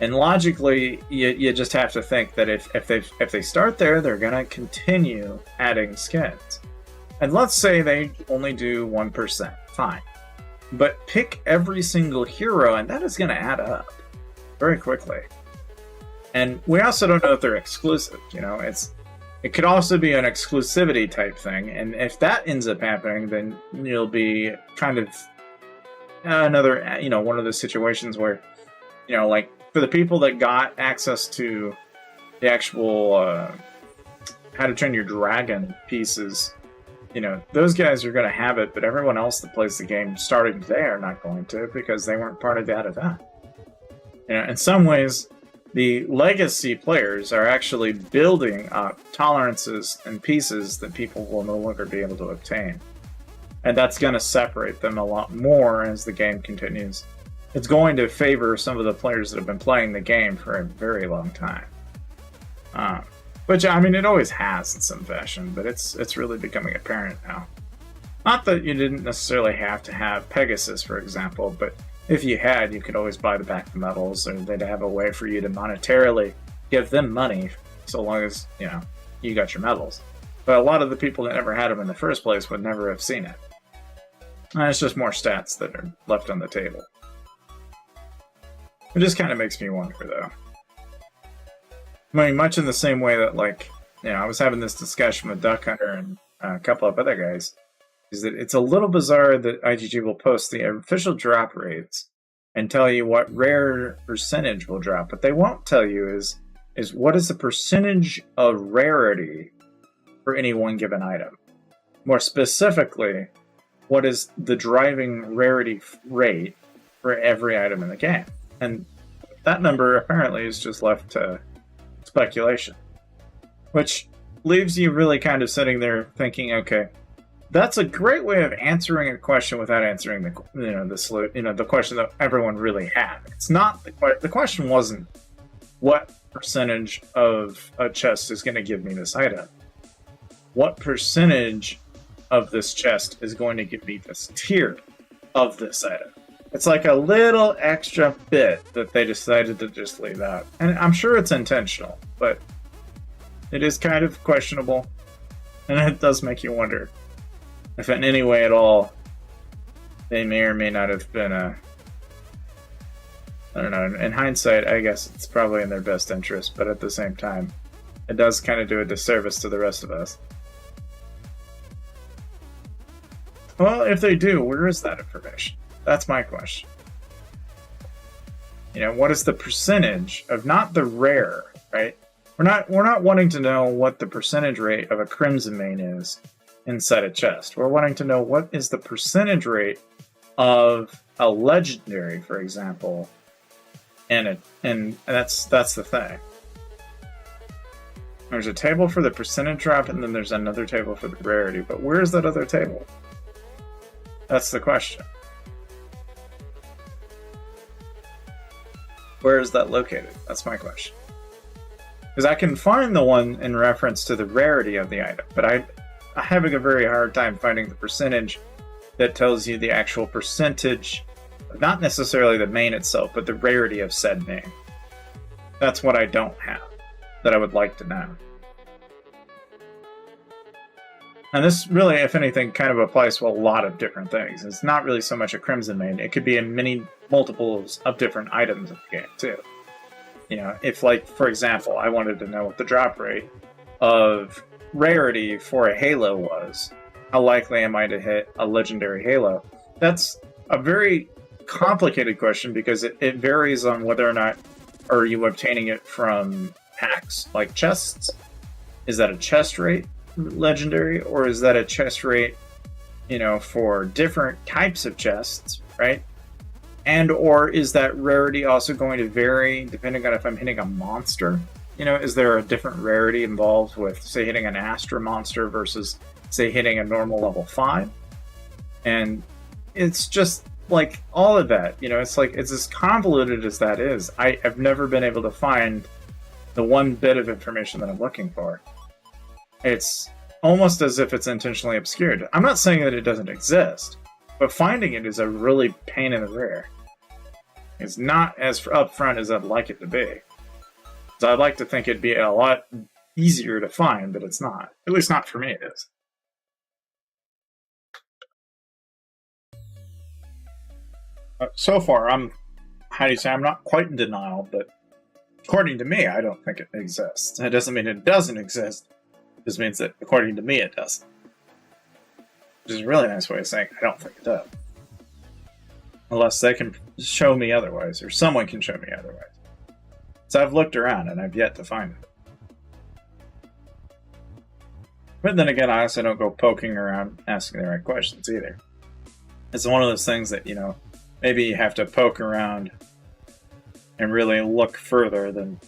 And logically, you just have to think that if they start there, they're going to continue adding skins. And let's say they only do 1%, fine. But pick every single hero, and that is going to add up very quickly. And we also don't know if they're exclusive. You know, it could also be an exclusivity type thing. And if that ends up happening, then you'll be kind of another, you know, one of those situations where, you know, like for the people that got access to the actual How to Train Your Dragon pieces, you know, those guys are going to have it, but everyone else that plays the game starting today are not going to, because they weren't part of that event. You know, in some ways, the legacy players are actually building up tolerances and pieces that people will no longer be able to obtain. And that's going to separate them a lot more as the game continues. It's going to favor some of the players that have been playing the game for a very long time. Which, I mean, it always has in some fashion, but it's really becoming apparent now. Not that you didn't necessarily have to have Pegasus, for example, but if you had, you could always buy the back of medals, or they'd have a way for you to monetarily give them money, so long as, you know, you got your medals. But a lot of the people that never had them in the first place would never have seen it. And it's just more stats that are left on the table. It just kind of makes me wonder, though. I mean, much in the same way that, like, you know, I was having this discussion with Duck Hunter and a couple of other guys, is that it's a little bizarre that IGG will post the official drop rates and tell you what rare percentage will drop. What they won't tell you is what is the percentage of rarity for any one given item. More specifically, what is the driving rarity rate for every item in the game. And that number apparently is just left to speculation. Which, leaves you really kind of sitting there thinking, okay, that's a great way of answering a question without answering the question that everyone really had. It's not the question wasn't what percentage of a chest is going to give me this item. What percentage of this chest is going to give me this tier of this item? It's like a little extra bit that they decided to just leave out. And I'm sure it's intentional, but it is kind of questionable. And it does make you wonder if in any way at all they may or may not have been I don't know. In hindsight, I guess it's probably in their best interest, but at the same time, it does kind of do a disservice to the rest of us. Well, if they do, where is that information? That's my question. What is the percentage of not the rare, right? We're not wanting to know what the percentage rate of a crimson main is inside a chest. We're wanting to know what is the percentage rate of a legendary, for example, and that's the thing. There's a table for the percentage drop, and then there's another table for the rarity. But where's that other table? That's the question. Where is that located? That's my question. Because I can find the one in reference to the rarity of the item, but I'm having a very hard time finding the percentage that tells you the actual percentage, not necessarily the main itself, but the rarity of said main. That's what I don't have, that I would like to know. And this really, if anything, kind of applies to a lot of different things. It's not really so much a crimson main. It could be in many multiples of different items in the game, too. If, like, for example, I wanted to know what the drop rate of rarity for a Halo was, how likely am I to hit a legendary Halo? That's a very complicated question because it varies on whether or not are you obtaining it from packs, like chests. Is that a chest rate legendary, or is that a chest rate, for different types of chests, right? And or is that rarity also going to vary depending on if I'm hitting a monster? Is there a different rarity involved with, say, hitting an Astra monster versus, say, hitting a normal level 5? And it's just like all of that, it's like, it's as convoluted as that is. I've never been able to find the one bit of information that I'm looking for. It's almost as if it's intentionally obscured. I'm not saying that it doesn't exist, but finding it is a really pain in the rear. It's not as upfront as I'd like it to be. So I'd like to think it'd be a lot easier to find, but it's not. At least not for me, it is. So far, I'm not quite in denial, but according to me, I don't think it exists. It doesn't mean it doesn't exist. It just means that, according to me, it doesn't. Which is a really nice way of saying I don't think it does. Unless they can show me otherwise, or someone can show me otherwise. So I've looked around, and I've yet to find it. But then again, I also don't go poking around asking the right questions either. It's one of those things that, maybe you have to poke around and really look further than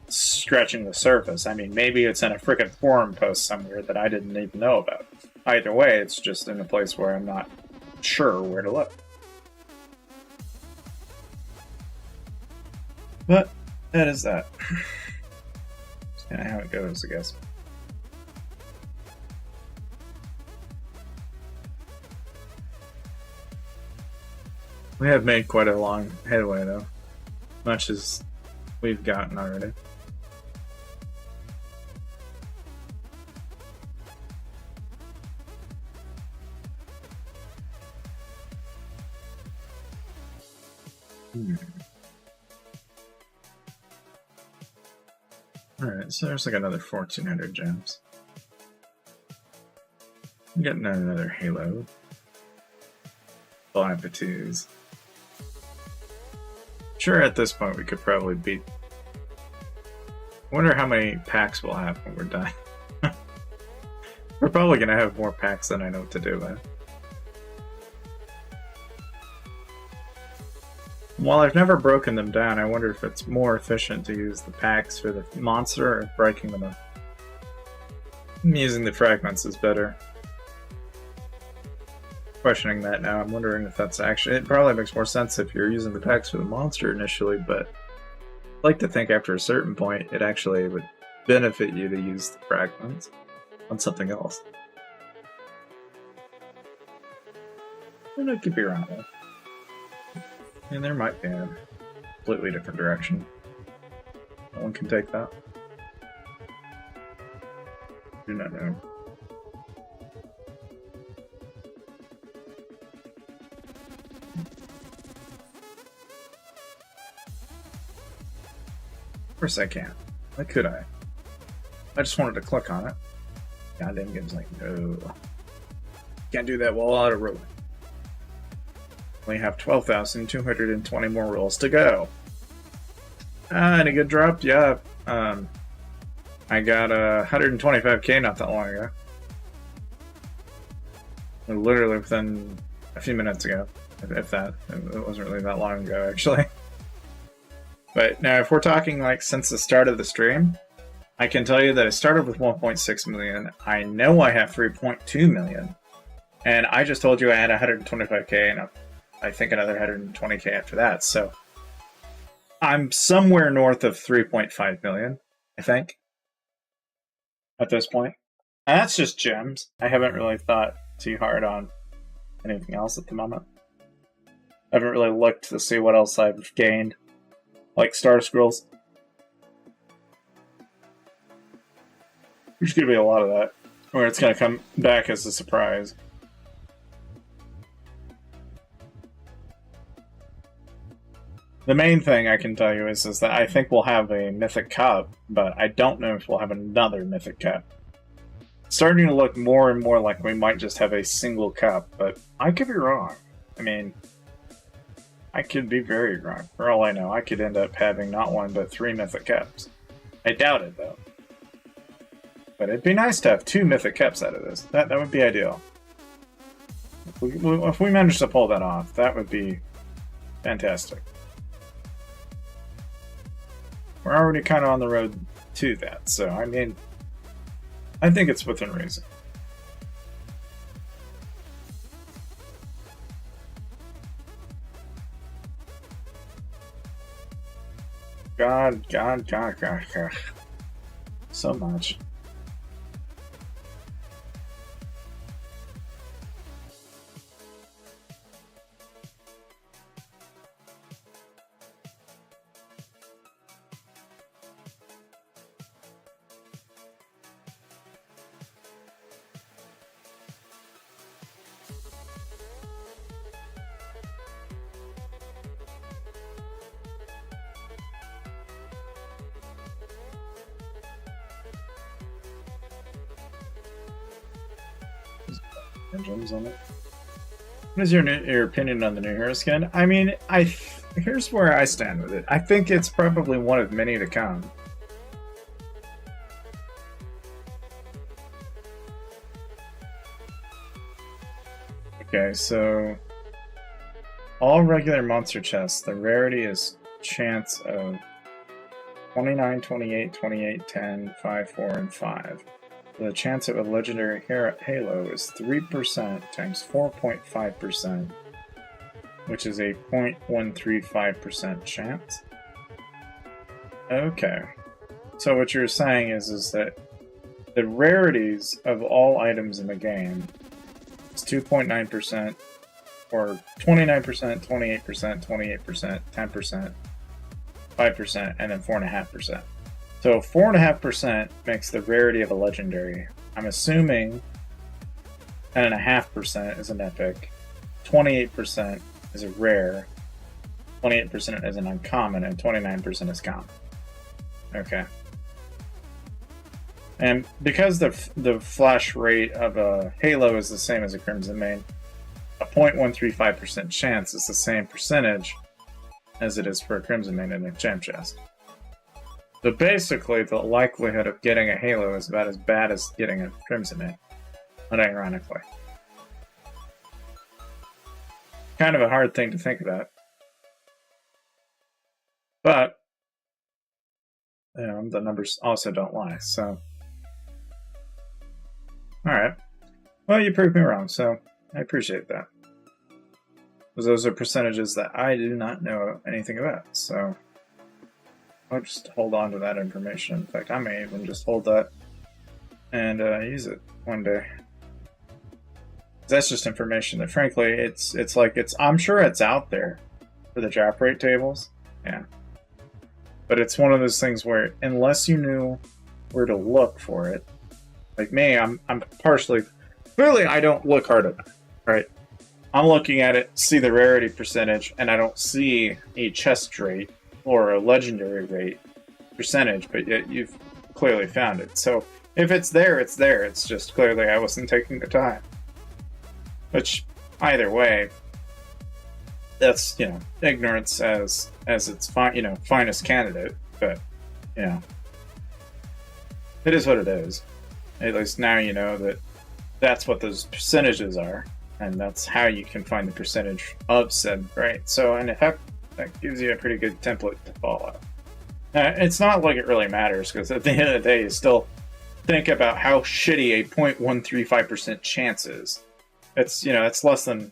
stretching the surface. I mean, maybe it's in a frickin' forum post somewhere that I didn't even know about. Either way, it's just in a place where I'm not sure where to look. But that is that. It's kind of how it goes, I guess. We have made quite a long headway, though. Much as we've gotten already. Alright, so there's like another 1,400 gems. I'm getting another Halo. Appetit. Sure, at this point we could probably beat... I wonder how many packs we'll have when we're done. We're probably going to have more packs than I know what to do with. While I've never broken them down, I wonder if it's more efficient to use the packs for the monster or breaking them up. Using the fragments is better. Questioning that now, I'm wondering if that's actually... It probably makes more sense if you're using the packs for the monster initially, but I'd like to think after a certain point it actually would benefit you to use the fragments on something else. And I could be wrong. And there might be a completely different direction. No one can take that. Do not know. Of course I can. Why could I? I just wanted to click on it. Goddamn game's like, no. Can't do that while auto rolling. We have 12,220 more rolls to go. And a good drop? Yeah. I got 125k not that long ago. Literally within a few minutes ago. If that. It wasn't really that long ago, actually. But now, if we're talking like since the start of the stream, I can tell you that I started with 1.6 million. I know I have 3.2 million. And I just told you I had 125k and I think another 120k after that. So I'm somewhere north of 3.5 million, I think, at this point. And that's just gems. I haven't really thought too hard on anything else at the moment. I haven't really looked to see what else I've gained, like Star Scrolls. There's going to be a lot of that, where it's going to come back as a surprise. The main thing I can tell you is that I think we'll have a Mythic Cup, but I don't know if we'll have another Mythic Cup. It's starting to look more and more like we might just have a single cup, but I could be wrong. I mean, I could be very wrong. For all I know, I could end up having not one, but 3 Mythic Cups. I doubt it, though. But it'd be nice to have 2 Mythic Cups out of this. That would be ideal. If we manage to pull that off, that would be fantastic. We're already kind of on the road to that, so I mean, I think it's within reason. God. So much. On it. What is your opinion on the new hero skin? I mean, here's where I stand with it. I think it's probably one of many to come. Okay, so all regular monster chests, the rarity is chance of 29, 28, 28, 10, 5, 4, and 5. The chance of a legendary halo is 3% times 4.5%, which is a 0.135% chance. Okay. So what you're saying is that the rarities of all items in the game is 2.9%, or 29%, 28%, 28%, 10%, 5%, and then 4.5%. So 4.5% makes the rarity of a legendary. I'm assuming 10.5% is an epic, 28% is a rare, 28% is an uncommon, and 29% is common. Okay. And because the flash rate of a Halo is the same as a Crimson Main, a 0.135% chance is the same percentage as it is for a Crimson Main in a gem chest. So basically, the likelihood of getting a Halo is about as bad as getting a Crimson Main, unironically. Kind of a hard thing to think about. But, you know, the numbers also don't lie, so Alright. Well, you proved me wrong, so I appreciate that. Because those are percentages that I do not know anything about, so I'll just hold on to that information. In fact, I may even just hold that and use it one day. That's just information that, frankly, it's I'm sure it's out there for the drop rate tables, yeah. But it's one of those things where unless you knew where to look for it, like me, I'm partially, clearly I don't look hard at it, right? I'm looking at it, see the rarity percentage, and I don't see a chest rate or a legendary rate percentage, but yet you've clearly found it. So if it's there, it's there. It's just clearly I wasn't taking the time. Which, either way, that's, you know, ignorance as its finest candidate. But, you know, it is what it is. At least now you know that that's what those percentages are, and that's how you can find the percentage of said rate. So, and that gives you a pretty good template to follow. It's not like it really matters, because at the end of the day, you still think about how shitty a 0.135% chance is. It's, you know, it's less than,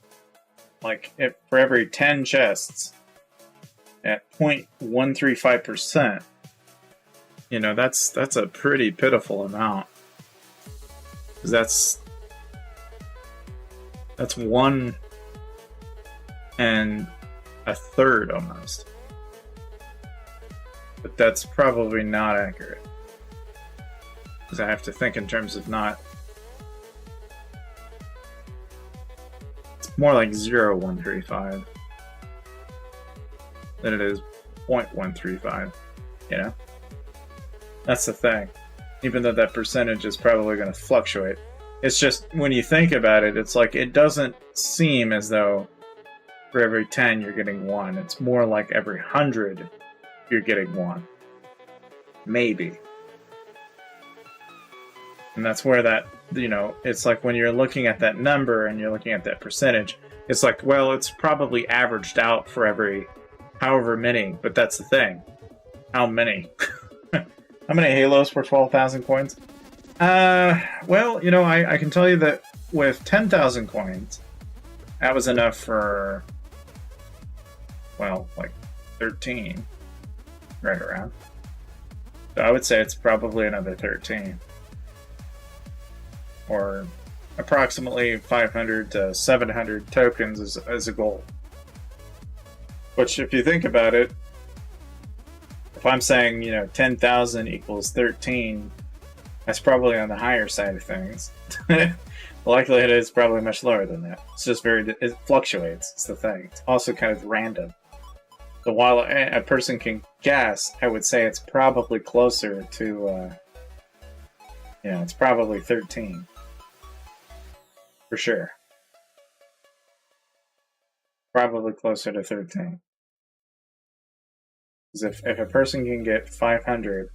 like, for every 10 chests at 0.135%, you know, that's a pretty pitiful amount. Because that's 1 1/3 almost. But that's probably not accurate. Because I have to think in terms of not... It's more like 0.135 than it is 0.135, you know? That's the thing. Even though that percentage is probably going to fluctuate. It's just, when you think about it, it's like, it doesn't seem as though for every 10 you're getting 1. It's more like every 100 you're getting 1. Maybe. And that's where that, you know, it's like when you're looking at that number and you're looking at that percentage, it's like, well, it's probably averaged out for every however many, but that's the thing. How many? How many Halos for 12,000 coins? Well, you know, I can tell you that with 10,000 coins, that was enough for, well, like 13, right around. So I would say it's probably another 13. Or approximately 500 to 700 tokens as a goal. Which, if you think about it, if I'm saying, you know, 10,000 equals 13, that's probably on the higher side of things. The likelihood is probably much lower than that. It's just it fluctuates. It's the thing. It's also kind of random. So while a person can guess, I would say it's probably closer to, it's probably 13. For sure. Probably closer to 13. Because if a person can get 500,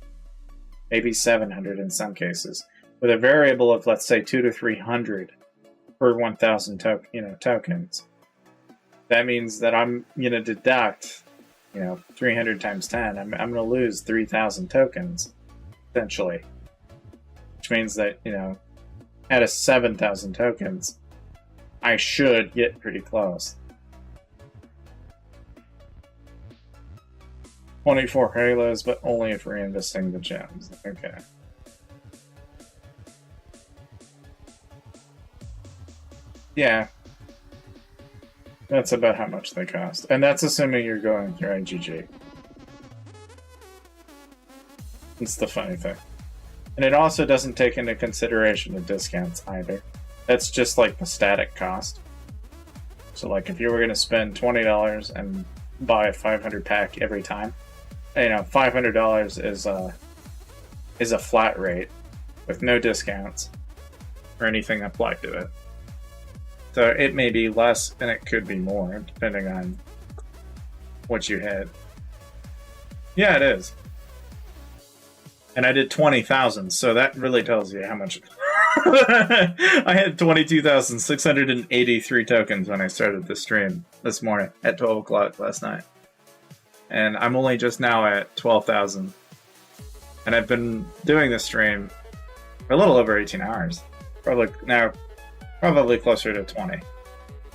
maybe 700 in some cases, with a variable of, let's say, 200 to 300 per 1,000 tokens, that means that I'm going to deduct, 300 times 10. I'm going to lose 3,000 tokens, essentially. Which means that, out of 7,000 tokens, I should get pretty close. 24 halos, but only if reinvesting the gems. Okay. Yeah. That's about how much they cost. And that's assuming you're going through IGG. It's the funny thing. And it also doesn't take into consideration the discounts either. That's just like the static cost. So like if you were going to spend $20 and buy a 500 pack every time, $500 is a flat rate with no discounts or anything applied to it. So it may be less and it could be more depending on what you had. Yeah, it is. And I did 20,000, so that really tells you how much. I had 22,683 tokens when I started the stream this morning at 12 o'clock last night. And I'm only just now at 12,000. And I've been doing this stream for a little over 18 hours. Probably closer to 20.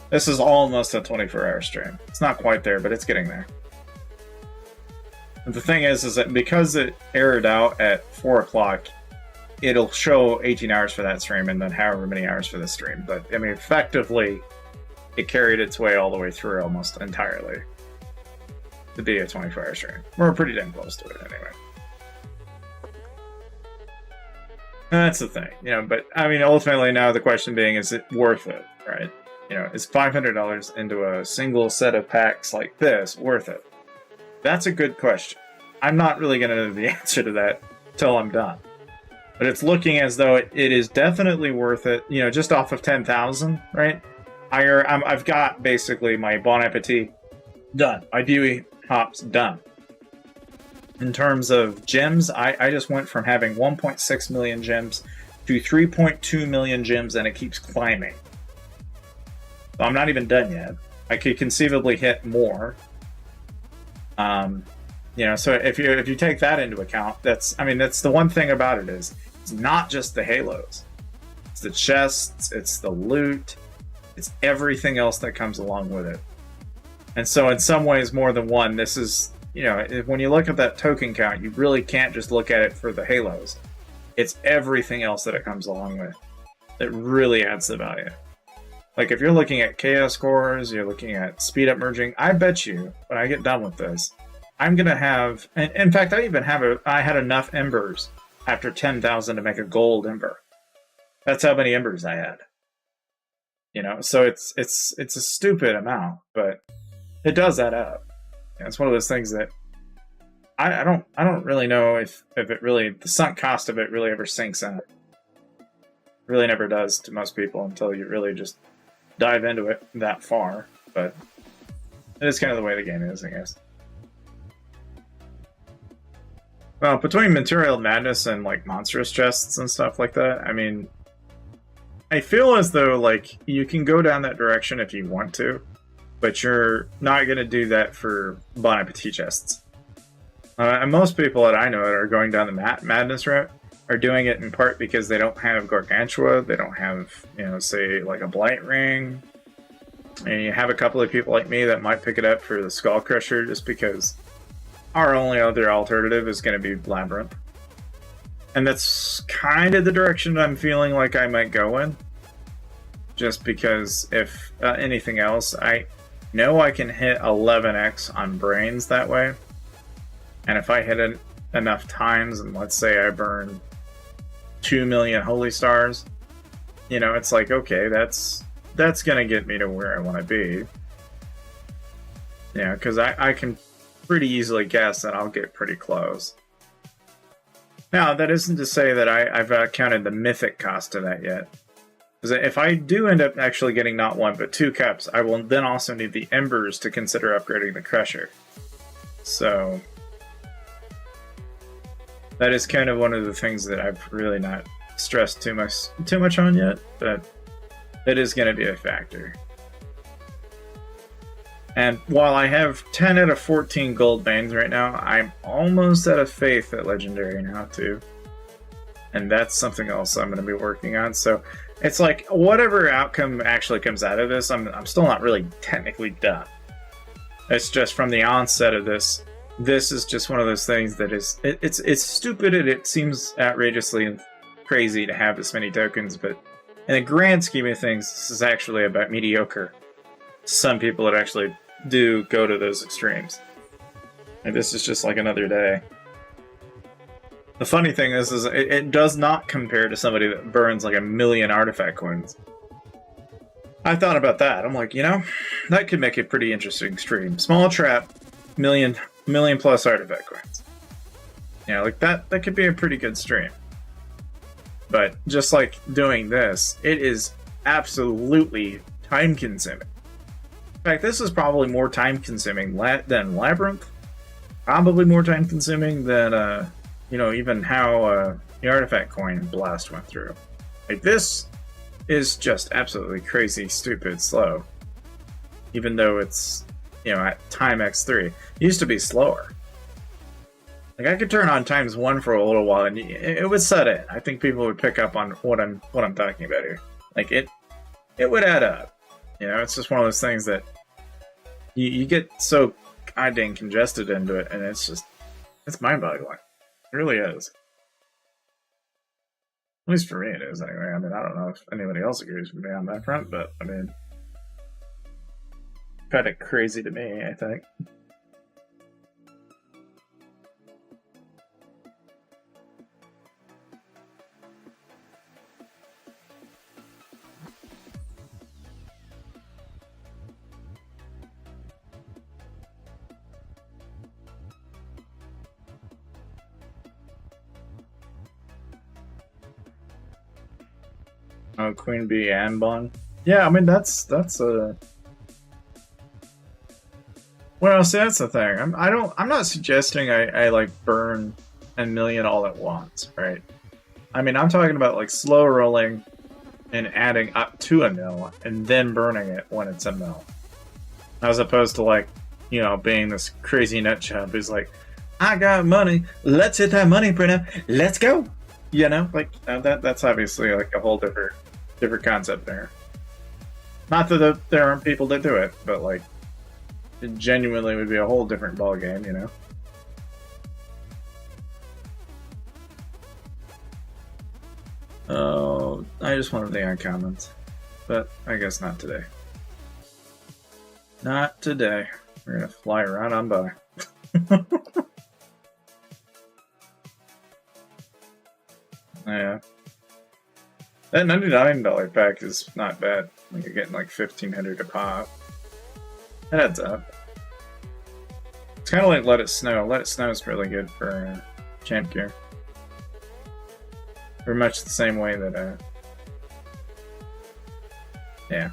This is almost a 24-hour stream. It's not quite there, but it's getting there. And the thing is that because it aired out at 4 o'clock, it'll show 18 hours for that stream and then however many hours for this stream. But, I mean, effectively, it carried its way all the way through almost entirely to be a 24-hour stream. We're pretty damn close to it anyway. That's the thing, but I mean, ultimately now the question being, is it worth it, right? Is $500 into a single set of packs like this worth it? That's a good question. I'm not really going to know the answer to that till I'm done. But it's looking as though it is definitely worth it, just off of 10,000, right? I've got basically my Bon Appetit done. My Dewey Hops done. In terms of gems, I just went from having 1.6 million gems to 3.2 million gems, and it keeps climbing. So I'm not even done yet. I could conceivably hit more. So if you take that into account, that's the one thing about it is it's not just the halos. It's the chests, it's the loot, it's everything else that comes along with it. And so in some ways more than one, this is, when you look at that token count, you really can't just look at it for the halos. It's everything else that it comes along with that really adds the value. Like if you're looking at chaos cores, you're looking at speed up merging, I bet you when I get done with this, I'm going to have, and in fact, I had enough embers after 10,000 to make a gold ember. That's how many embers I had. So it's a stupid amount, but it does add up. It's one of those things that I don't really know if it really, the sunk cost of it really ever sinks in. It really never does to most people until you really just dive into it that far. But it is kind of the way the game is, I guess. Well, between Material Madness and like monstrous chests and stuff like that, I mean, I feel as though like you can go down that direction if you want to, but you're not going to do that for Bon Appetit chests. And most people that I know that are going down the madness route are doing it in part because they don't have Gargantua, they don't have, say, like a Blight Ring. And you have a couple of people like me that might pick it up for the Skull Crusher just because our only other alternative is going to be Labyrinth. And that's kind of the direction I'm feeling like I might go in. Just because if anything else, I know I can hit 11x on Brains that way. And if I hit it enough times, and let's say I burn 2 million Holy Stars, it's like, okay, that's going to get me to where I want to be. Because I can pretty easily guess that I'll get pretty close. Now, that isn't to say that I've counted the mythic cost of that yet. Because if I do end up actually getting not 1 but 2 cups, I will then also need the embers to consider upgrading the Crusher. So that is kind of one of the things that I've really not stressed too much on yet, but it is going to be a factor. And while I have 10 out of 14 gold veins right now, I'm almost out of faith at Legendary now too. And that's something else I'm going to be working on. So it's like, whatever outcome actually comes out of this, I'm still not really technically done. It's just from the onset of this is just one of those things that is, it's stupid and it seems outrageously crazy to have this many tokens, but in the grand scheme of things, this is actually about mediocre. Some people that actually do go to those extremes. And this is just like another day. The funny thing is it does not compare to somebody that burns like 1 million artifact coins. I thought about that. I'm like, that could make a pretty interesting stream. Small trap, million plus artifact coins. Like that could be a pretty good stream. But just like doing this, it is absolutely time consuming. In fact, this is probably more time consuming than Labyrinth. Probably more time consuming than, even how the artifact coin blast went through. Like, this is just absolutely crazy, stupid, slow. Even though it's, at time x3. It used to be slower. Like I could turn on ×1 for a little while, and it would set in. I think people would pick up on what I'm talking about here. Like it would add up. You know, it's just one of those things that you get so goddamn congested into it, and it's mind-boggling. It really is. At least for me, it is anyway. I mean, I don't know if anybody else agrees with me on that front, but I mean, kind of crazy to me, I think. Oh, Queen Bee and Bond. Yeah, I mean that's a. Well, see, that's the thing. I'm not suggesting I like burn a million all at once, right? I mean, I'm talking about like slow rolling and adding up to a mil and then burning it when it's a mil, as opposed to like, you know, being this crazy nut job who's like, I got money, let's hit that money printer, let's go. You know, like that's obviously like a whole different concept there. Not that there aren't people that do it, but like it genuinely would be a whole different ball game, you know. Oh, I just wanted the uncommons, but I guess not today. Not today. We're gonna fly right on by. Yeah. That $99 pack is not bad. Like you're getting like 1,500 a pop. That adds up. It's kind of like Let It Snow. Let It Snow is really good for champ gear. Very much the same way that, yeah.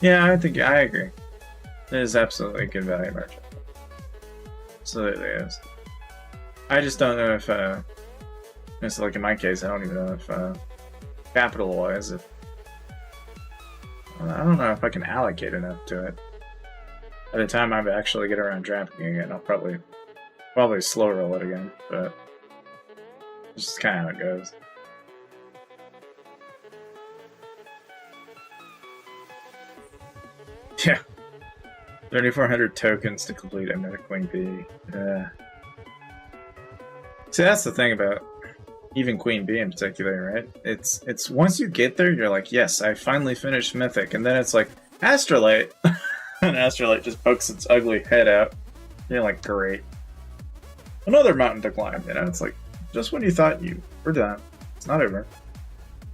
Yeah, I think, I agree. It is absolutely a good value merchant. Absolutely is. I just don't know if, it's like in my case, I don't even know if, capital-wise, if I don't know if I can allocate enough to it. By the time I actually get around drafting again, I'll probably slow roll it again, but it's just kind of how it goes. Yeah. 3,400 tokens to complete another Queen Bee. Yeah. See, that's the thing about even Queen Bee in particular, right? It's once you get there, you're like, yes, I finally finished Mythic, and then it's like, Astrolite! And Astrolite just pokes its ugly head out. You're like, great. Another mountain to climb, you know? It's like, just when you thought you were done, it's not over.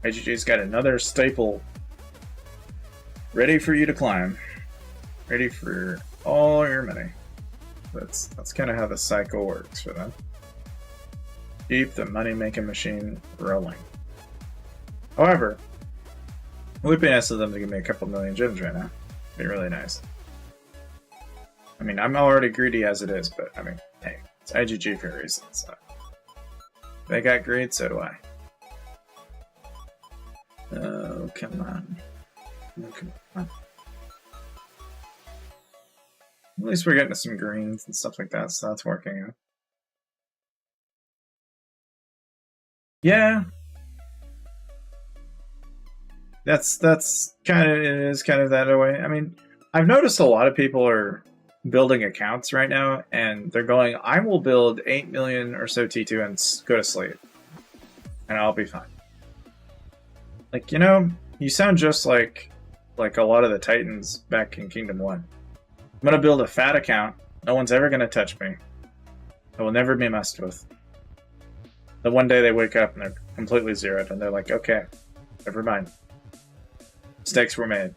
IGG's got another staple ready for you to climb. Ready for all your money. That's kind of how the cycle works for them. Keep the money-making machine rolling. However, it would be nice of them to give me a couple million gems right now. It'd be really nice. I mean, I'm already greedy as it is, but I mean, hey, it's IGG for a reason, so. They got greed, so do I. Oh, come on. Oh, come on. At least we're getting some greens and stuff like that, so that's working out. Yeah. That's kind of, it is kind of that way. I mean, I've noticed a lot of people are building accounts right now, and they're going, I will build 8 million or so T2 and go to sleep. And I'll be fine. Like, you know, you sound just like a lot of the Titans back in Kingdom 1. I'm going to build a fat account. No one's ever going to touch me. I will never be messed with. The one day they wake up and they're completely zeroed, and they're like, okay, never mind. Mistakes were made.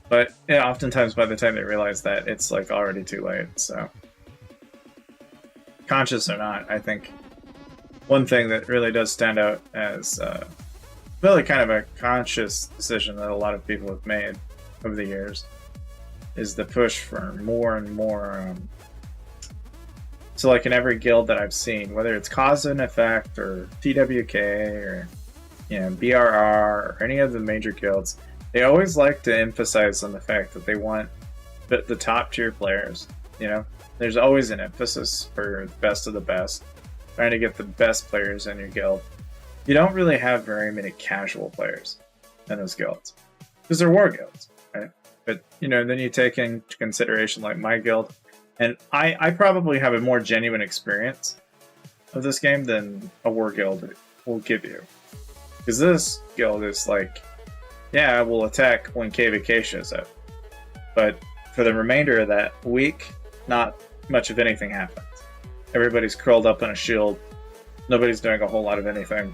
But yeah, oftentimes by the time they realize that, it's like already too late, so. Conscious or not, I think one thing that really does stand out as really kind of a conscious decision that a lot of people have made over the years is the push for more and more. So like in every guild that I've seen, whether it's Cause and Effect or TWK or, you know, BRR or any of the major guilds, they always like to emphasize on the fact that they want the top tier players, you know? There's always an emphasis for the best of the best, trying to get the best players in your guild. You don't really have very many casual players in those guilds because they're war guilds, right? But then you take into consideration like my guild, and I probably have a more genuine experience of this game than a war guild will give you, because this guild is like, yeah, we'll attack when KVK shows up, but for the remainder of that week, not much of anything happens. Everybody's curled up in a shield. Nobody's doing a whole lot of anything.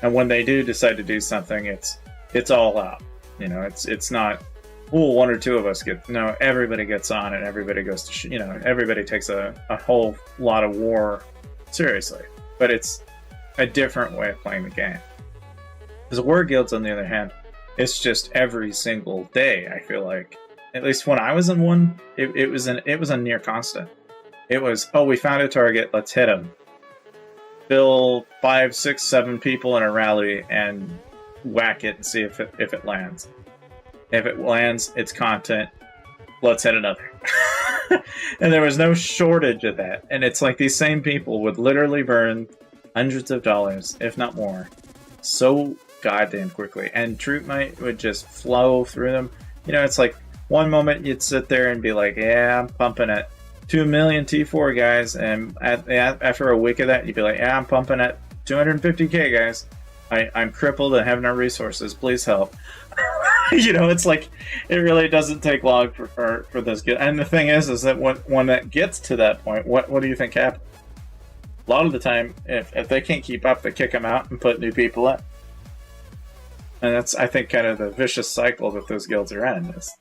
And when they do decide to do something, it's all out. It's not, one or two of us get. No, everybody gets on and everybody goes to, everybody takes a whole lot of war seriously. But it's a different way of playing the game. Because war guilds, on the other hand, it's just every single day, I feel like. At least when I was in one, it was a near constant. It was, we found a target, let's hit him. Bill 5, 6, 7 people in a rally and whack it and see if it lands. If it lands, it's content. Let's hit another. And there was no shortage of that. And it's like these same people would literally burn hundreds of dollars, if not more, so goddamn quickly. And troop might would just flow through them. It's like one moment you'd sit there and be like, yeah, I'm pumping at 2 million T4 guys, and after a week of that, you'd be like, yeah, I'm pumping at 250k guys. I'm crippled and have no resources. Please help. It's like, it really doesn't take long for this. And the thing is that when that gets to that point, what do you think happens? A lot of the time, if they can't keep up, they kick them out and put new people in. And that's, I think, kind of the vicious cycle that those guilds are in. Is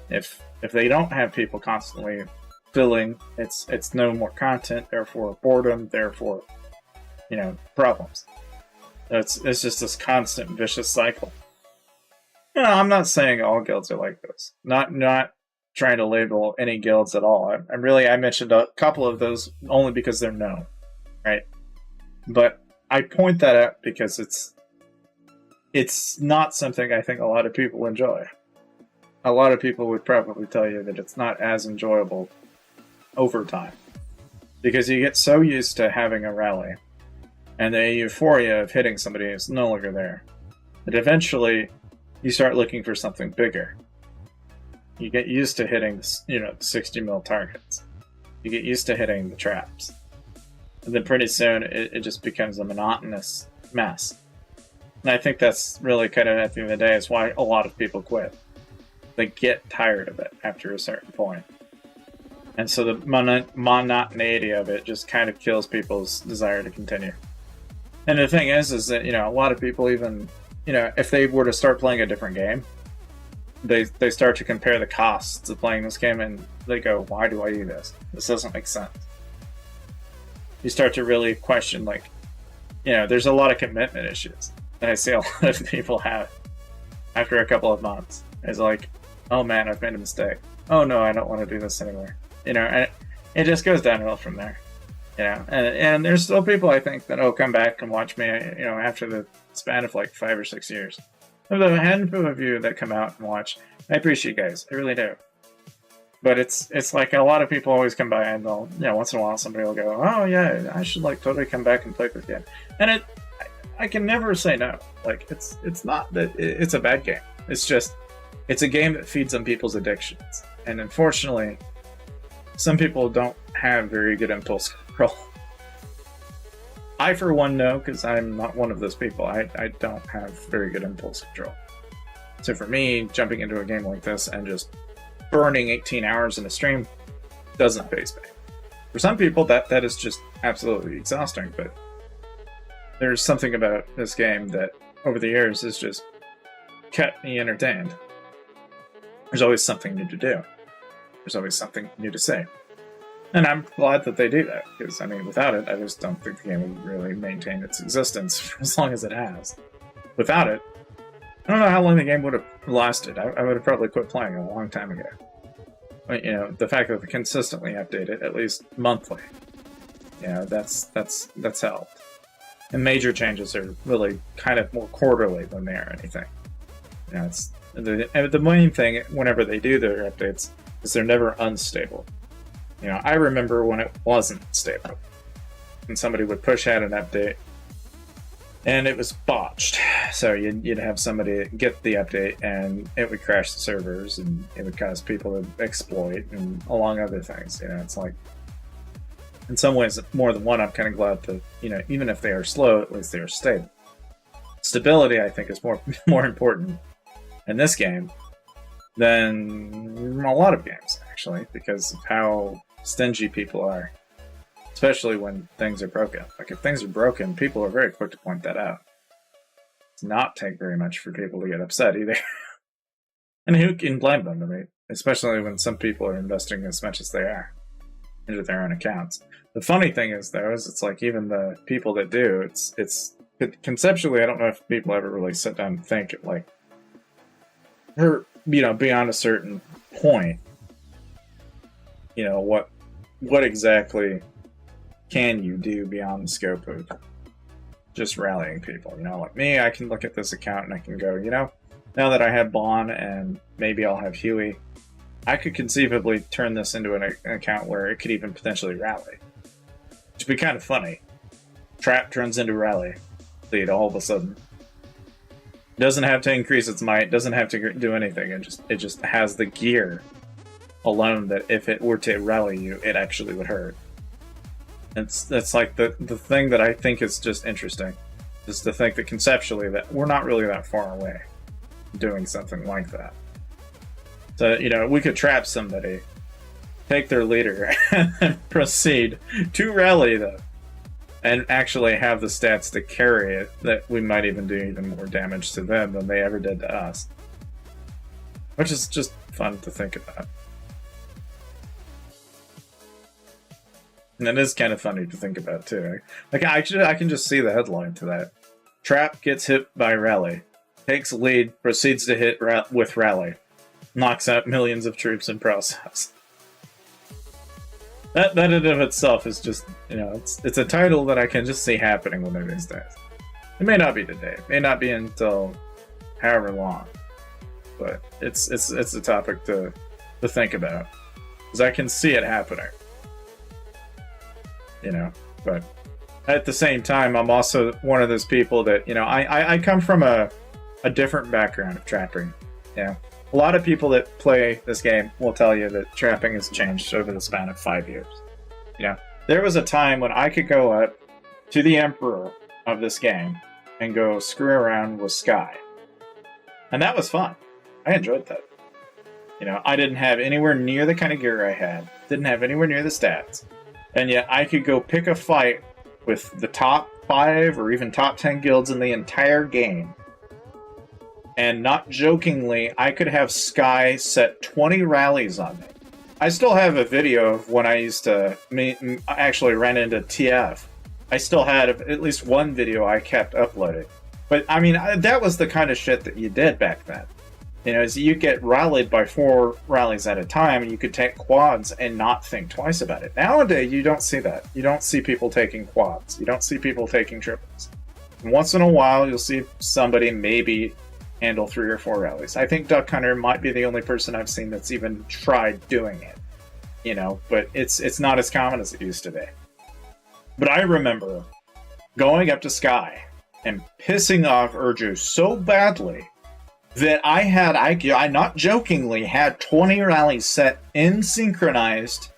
if they don't have people constantly filling, it's no more content, therefore boredom, therefore problems. It's just this constant vicious cycle. I'm not saying all guilds are like this. Not trying to label any guilds at all. I mentioned a couple of those only because they're known, right? But I point that out because it's not something I think a lot of people enjoy. A lot of people would probably tell you that it's not as enjoyable over time, because you get so used to having a rally and the euphoria of hitting somebody is no longer there, that eventually you start looking for something bigger. You get used to hitting 60 mil targets. You get used to hitting the traps, and then pretty soon it just becomes a monotonous mess. And I think that's really kind of, at the end of the day, is why a lot of people quit. They get tired of it after a certain point. And so the monotony of it just kind of kills people's desire to continue. And the thing is that, a lot of people even, if they were to start playing a different game, they start to compare the costs of playing this game and they go, why do I do this? This doesn't make sense. You start to really question, like, there's a lot of commitment issues that I see a lot of people have after a couple of months. It's like, oh man, I've made a mistake. Oh no, I don't want to do this anymore. And it just goes downhill from there. And there's still people, I think, that come back and watch me, after the span of like 5 or 6 years. There's a handful of you that come out and watch. I appreciate you guys. I really do. But it's like a lot of people always come by and they'll, once in a while somebody will go, oh yeah, I should like totally come back and play this game. And I can never say no. Like, it's not that it's a bad game. It's just, it's a game that feeds on people's addictions. And unfortunately, some people don't have very good impulse control. I, for one, know, because I'm not one of those people. I don't have very good impulse control. So for me, jumping into a game like this and just burning 18 hours in a stream doesn't faze me. For some people, that is just absolutely exhausting, but there's something about this game that, over the years, has just kept me entertained. There's always something new to do. There's always something new to say. And I'm glad that they do that, because, without it, I just don't think the game would really maintain its existence for as long as it has. Without it, I don't know how long the game would have lasted. I would have probably quit playing a long time ago. But, the fact that they consistently update it, at least monthly, that's helped. And major changes are really kind of more quarterly than they are anything. It's the main thing whenever they do their updates is they're never unstable. You know, I remember when it wasn't stable, and somebody would push out an update, and it was botched. So you'd have somebody get the update, and it would crash the servers, and it would cause people to exploit, and along other things. You know, it's like, in some ways, more than one, I'm kind of glad that, you know, even if they are slow, at least they are stable. Stability, I think, is more important in this game than a lot of games, actually, because of how stingy people are, especially when things are broken. Like, if things are broken, people are very quick to point that out. It does not take very much for people to get upset either. And who can blame them? I mean, especially when some people are investing as much as they are into their own accounts. The funny thing is, though, is it's like, even the people that do, it's conceptually, I don't know if people ever really sit down and think, like, or, you know, beyond a certain point, you know, what exactly can you do beyond the scope of just rallying people? You know, like me, I can look at this account and I can go, you know, now that I have Bon and maybe I'll have Huey, I could conceivably turn this into an account where it could even potentially rally. Which would be kind of funny. Trap turns into rally lead all of a sudden. Doesn't have to increase its might, doesn't have to do anything, it just has the gear alone that if it were to rally you, it actually would hurt. That's like the thing that I think is just interesting, is to think that conceptually that we're not really that far away from doing something like that. So, you know, we could trap somebody, take their leader, and then proceed to rally them, and actually have the stats to carry it, that we might even do even more damage to them than they ever did to us. Which is just fun to think about. And it is kind of funny to think about, too. Like, I can just see the headline to that. Trap gets hit by rally. Takes lead, proceeds to hit with rally. Knocks out millions of troops in process. That in and of itself is just, you know, it's a title that I can just see happening one of these days. It may not be today. It may not be until however long. But it's a topic to think about. Because I can see it happening. You know, but at the same time, I'm also one of those people that, you know, I come from a different background of trapping. You know, a lot of people that play this game will tell you that trapping has changed over the span of 5 years. You know, there was a time when I could go up to the Emperor of this game and go screw around with Sky. And that was fun. I enjoyed that. You know, I didn't have anywhere near the kind of gear I had, didn't have anywhere near the stats. And yet I could go pick a fight with the top 5 or even top 10 guilds in the entire game. And not jokingly, I could have Sky set 20 rallies on me. I still have a video of when I used to actually ran into TF. I still had at least one video I kept uploading. But, I mean, that was the kind of shit that you did back then. You know, is you get rallied by 4 rallies at a time, and you could take quads and not think twice about it. Nowadays, you don't see that. You don't see people taking quads. You don't see people taking triples. And once in a while, you'll see somebody maybe handle 3 or 4 rallies. I think Duck Hunter might be the only person I've seen that's even tried doing it. You know, but it's not as common as it used to be. But I remember going up to Sky and pissing off Urju so badly that I not jokingly had 20 rallies set in synchronized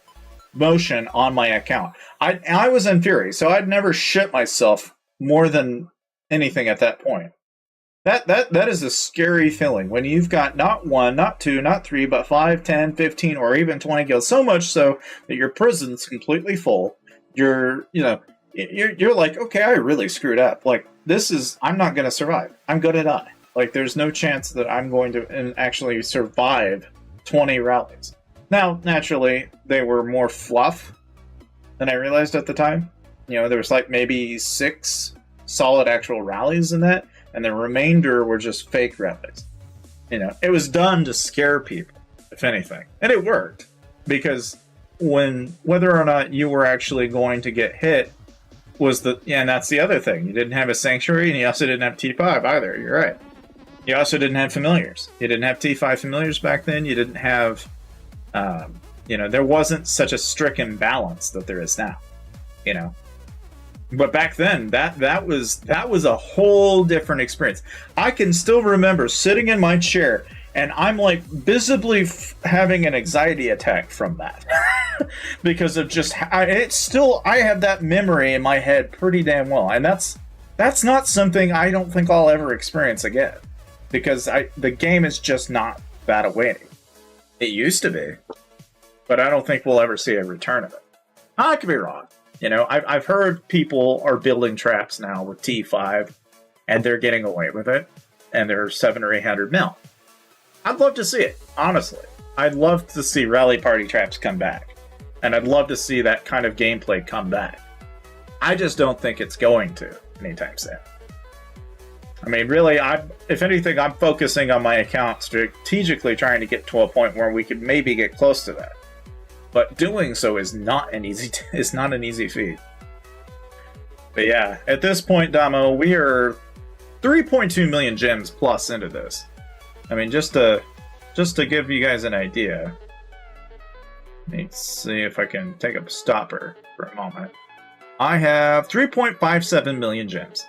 motion on my account. I was in fury, so I'd never shit myself more than anything at that point. That is a scary feeling when you've got not 1, not 2, not 3, but 5, 10, 15, or even 20 guilds. So much so that your prison's completely full. You're like, okay, I really screwed up. Like, I'm not going to survive. I'm going to die. Like, there's no chance that I'm going to actually survive 20 rallies. Now, naturally, they were more fluff than I realized at the time. You know, there was like maybe 6 solid actual rallies in that, and the remainder were just fake rallies. You know, it was done to scare people, if anything. And it worked, because whether or not you were actually going to get hit and that's the other thing. You didn't have a Sanctuary, and you also didn't have T5 either. You're right. You also didn't have familiars. You didn't have T5 familiars back then. You didn't have You know, there wasn't such a stricken balance that there is now. You know, but back then, that was a whole different experience. I can still remember sitting in my chair, and I'm like visibly having an anxiety attack from that because of just I have that memory in my head pretty damn well, and that's not something I don't think I'll ever experience again, because the game is just not that awaiting. It used to be, but I don't think we'll ever see a return of it. I could be wrong. You know, I've heard people are building traps now with T5, and they're getting away with it, and they're 700 or 800 mil. I'd love to see it, honestly. I'd love to see rally party traps come back, and I'd love to see that kind of gameplay come back. I just don't think it's going to anytime soon. I mean, really, if anything, I'm focusing on my account strategically, trying to get to a point where we could maybe get close to that. But doing so is not an easy feat. But yeah, at this point, Damo, we are 3.2 million gems plus into this. I mean, just to give you guys an idea. Let's see if I can take a stopper for a moment. I have 3.57 million gems.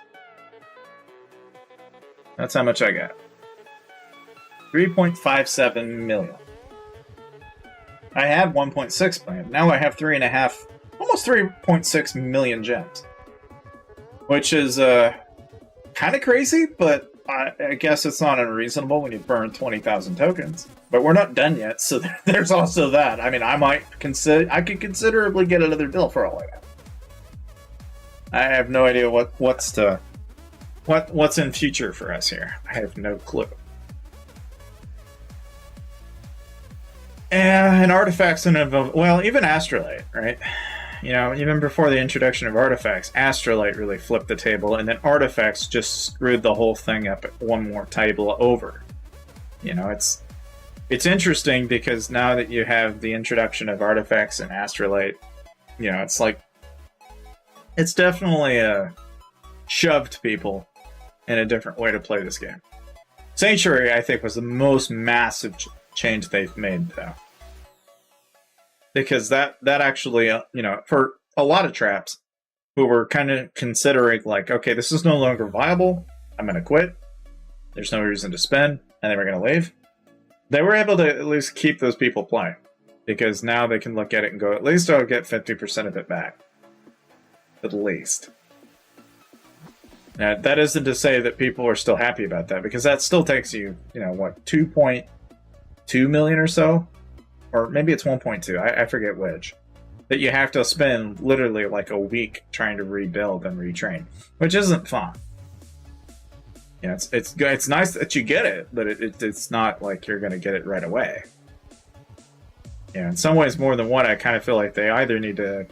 That's how much I got. 3.57 million. I had 1.6 million. Now I have 3.5, almost 3.6 million gems. Which is kind of crazy, but I guess it's not unreasonable when you burn 20,000 tokens. But we're not done yet, so there's also that. I mean, I could considerably get another bill for all I know. I have no idea what's in future for us here. I have no clue. And artifacts even Astrolite, right? You know, even before the introduction of artifacts, Astrolite really flipped the table, and then artifacts just screwed the whole thing up one more table over. You know, it's interesting because now that you have the introduction of artifacts and Astrolite, you know, it's definitely shoved people in a different way to play this game. Sanctuary, I think, was the most massive change they've made, though, because that actually, you know, for a lot of traps who were kind of considering like, okay, this is no longer viable, I'm going to quit, there's no reason to spend, and they were going to leave, they were able to at least keep those people playing, because now they can look at it and go, at least I'll get 50% of it back, at least. Now, that isn't to say that people are still happy about that, because that still takes you, you know, what, 2.2 million or so? Or maybe it's 1.2, I forget which. That you have to spend literally like a week trying to rebuild and retrain, which isn't fun. You know, it's nice that you get it, but it's not like you're going to get it right away. You know, in some ways, more than one, I kind of feel like they either need to...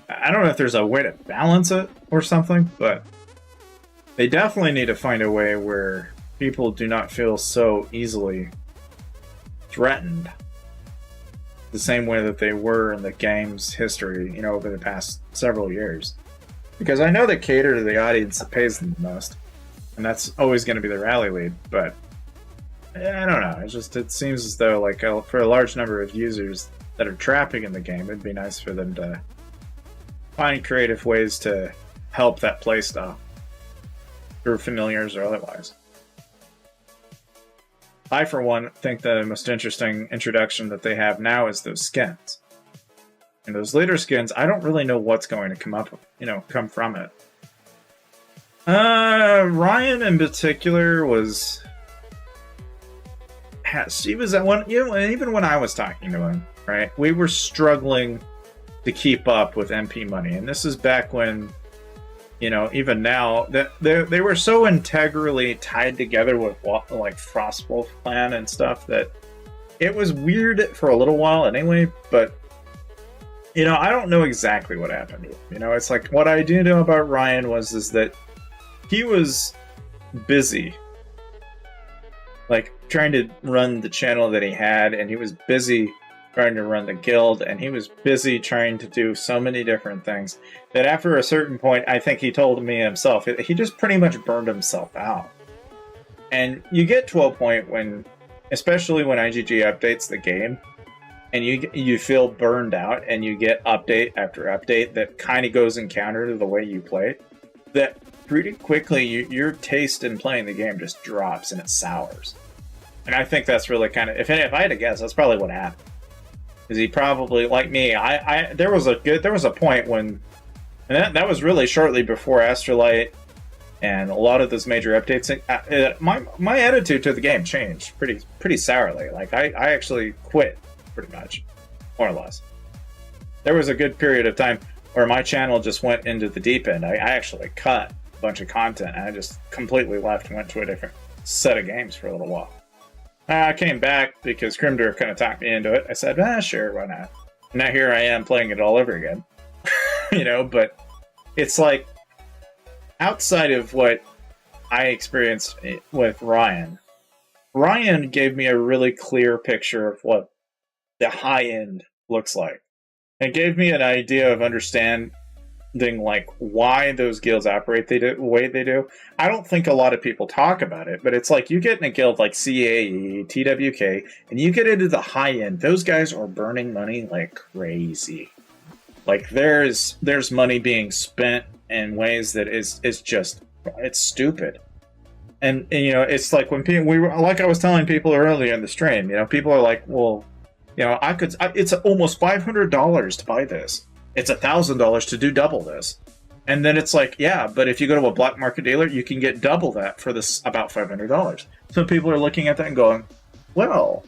I don't know if there's a way to balance it or something, but they definitely need to find a way where people do not feel so easily threatened the same way that they were in the game's history, you know, over the past several years. Because I know they cater to the audience that pays them the most, and that's always going to be the rally lead, but I don't know. It seems as though, like, for a large number of users that are trapping in the game, it'd be nice for them to find creative ways to help that playstyle through familiars or otherwise. I, for one, think the most interesting introduction that they have now is those skins. And those leader skins, I don't really know what's going to come from it. Ryan in particular she was at one, you know, even when I was talking to him, right? We were struggling to keep up with MP money, and this is back when, you know, even now that they were so integrally tied together with like Frostwolf Clan and stuff that it was weird for a little while anyway. But you know, I don't know exactly what happened. You know, it's like what I do know about Ryan is that he was busy, like trying to run the channel that he had, and he was busy trying to run the guild, and he was busy trying to do so many different things that after a certain point, I think he told me himself, he just pretty much burned himself out. And you get to a point when, especially when IGG updates the game, and you feel burned out, and you get update after update that kind of goes in counter to the way you play, that pretty quickly your taste in playing the game just drops and it sours. And I think that's really kind of, if I had to guess, that's probably what happened. Is he probably, like me, there was a point when, and that was really shortly before Astrolight and a lot of those major updates. My attitude to the game changed pretty sourly. Like I actually quit, pretty much, more or less. There was a good period of time where my channel just went into the deep end. I actually cut a bunch of content, and I just completely left and went to a different set of games for a little while. I came back because Grimder kind of talked me into it. I said, sure, why not? And now here I am playing it all over again. But it's like, outside of what I experienced with Ryan gave me a really clear picture of what the high end looks like. It gave me an idea of understanding like why those guilds operate the way they do. I don't think a lot of people talk about it, but it's like you get in a guild like CAE, TWK, and you get into the high end. Those guys are burning money like crazy. Like there's money being spent in ways that is just, it's stupid. And it's like when people, like I was telling people earlier in the stream, people are like, well, it's almost $500 to buy this. It's $1,000 to do double this. And then it's like, yeah, but if you go to a black market dealer, you can get double that for this, about $500. So people are looking at that and going, well,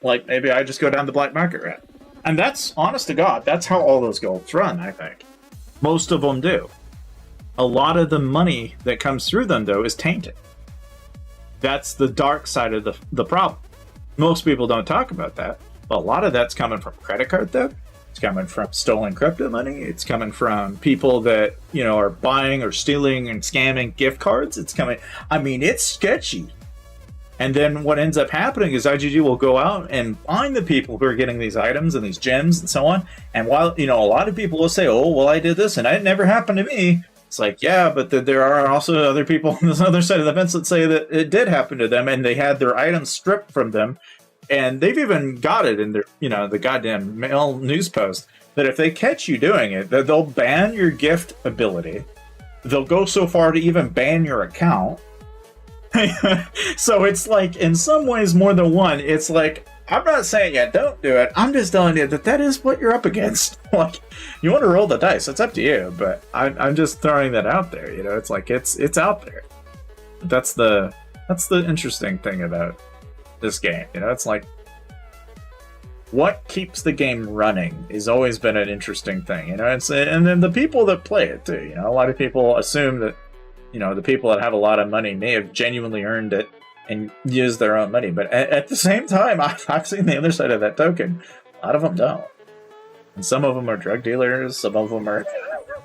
like maybe I just go down the black market route. And that's, honest to God, that's how all those guilds run, I think. Most of them do. A lot of the money that comes through them, though, is tainted. That's the dark side of the problem. Most people don't talk about that, but a lot of that's coming from credit card theft. It's coming from stolen crypto money. It's coming from people that, are buying or stealing and scamming gift cards. It's sketchy. And then what ends up happening is IGG will go out and find the people who are getting these items and these gems and so on. And while, a lot of people will say, oh, well, I did this and it never happened to me. It's like, yeah, but there are also other people on this other side of the fence that say that it did happen to them and they had their items stripped from them. And they've even got it in their, the goddamn mail news post that if they catch you doing it, that they'll ban your gift ability. They'll go so far to even ban your account. So it's like, in some ways more than one, it's like, I'm not saying don't do it. I'm just telling you that is what you're up against. Like, you want to roll the dice, it's up to you. But I'm just throwing that out there. It's like, it's out there. That's the interesting thing about this game. It's like, what keeps the game running has always been an interesting thing. And then the people that play it too. A lot of people assume that the people that have a lot of money may have genuinely earned it and used their own money, but at the same time, I've seen the other side of that token. A lot of them don't, and some of them are drug dealers. Some of them are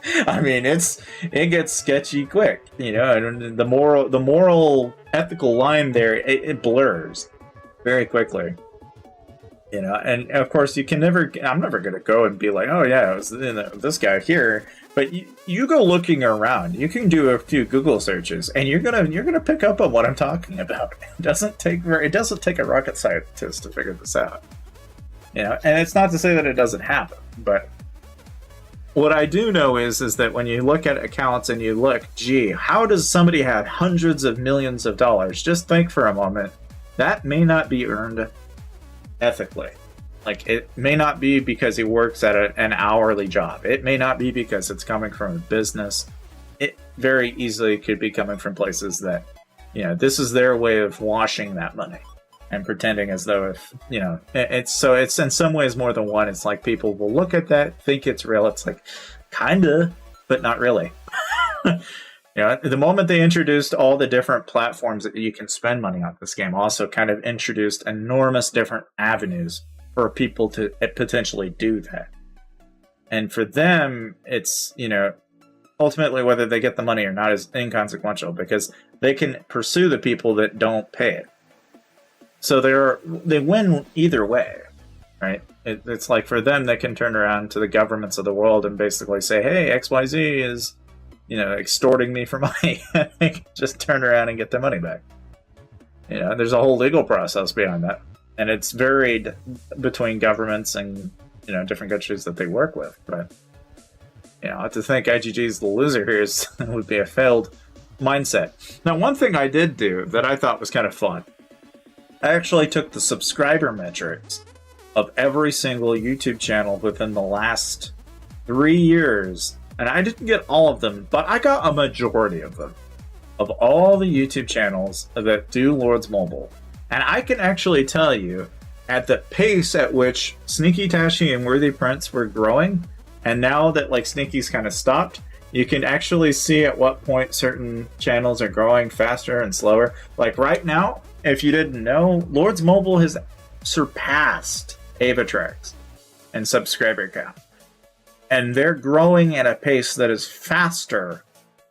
it gets sketchy quick. And the moral ethical line there, it blurs very quickly. And of course I'm never going to go and be like, oh yeah, it was this guy here. But you go looking around. You can do a few Google searches, and you're gonna pick up on what I'm talking about. It doesn't take a rocket scientist to figure this out. And it's not to say that it doesn't happen, but what I do know is that when you look at accounts and you look, gee, how does somebody have hundreds of millions of dollars? Just think for a moment. That may not be earned ethically. Like, it may not be because he works at an hourly job. It may not be because it's coming from a business. It very easily could be coming from places that, this is their way of washing that money and pretending as though it's in some ways more than one. It's like people will look at that, think it's real. It's like, kinda, but not really. The moment they introduced all the different platforms that you can spend money on, this game also kind of introduced enormous different avenues for people to potentially do that. And for them, it's, ultimately whether they get the money or not is inconsequential, because they can pursue the people that don't pay it. So they win either way, right? It's like, for them, they can turn around to the governments of the world and basically say, hey, XYZ is, extorting me for money. They can just turn around and get their money back. There's a whole legal process behind that. and it's varied between governments and different countries that they work with. But to think IGG is the loser here would be a failed mindset. Now, one thing I did do that I thought was kind of fun, I actually took the subscriber metrics of every single YouTube channel within the last 3 years, and I didn't get all of them, but I got a majority of them, of all the YouTube channels that do Lords Mobile. And I can actually tell you, at the pace at which Sneaky Tashi and Worthy Prince were growing, and now that like Sneaky's kind of stopped, you can actually see at what point certain channels are growing faster and slower. Like right now, if you didn't know, Lords Mobile has surpassed Avatrax and subscriber count. And they're growing at a pace that is faster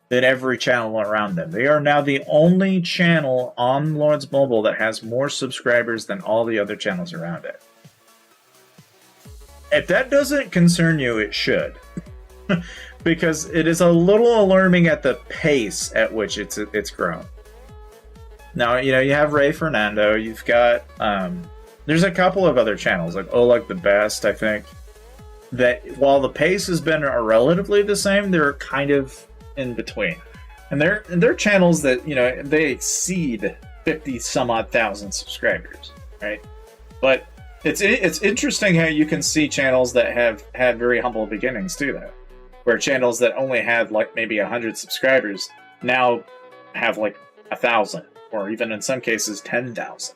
than every channel around them. They are now the only channel on Lords Mobile that has more subscribers than all the other channels around it. If that doesn't concern you, it should. Because it is a little alarming at the pace at which it's grown. Now, you have Ray Fernando, you've got, there's a couple of other channels, like Oleg the Best, I think, that while the pace has been relatively the same, they're kind of in between. And they're channels that, they exceed 50 some odd thousand subscribers, right? But it's interesting how you can see channels that have had very humble beginnings too, though. Where channels that only had like maybe 100 subscribers now have like 1,000, or even in some cases 10,000.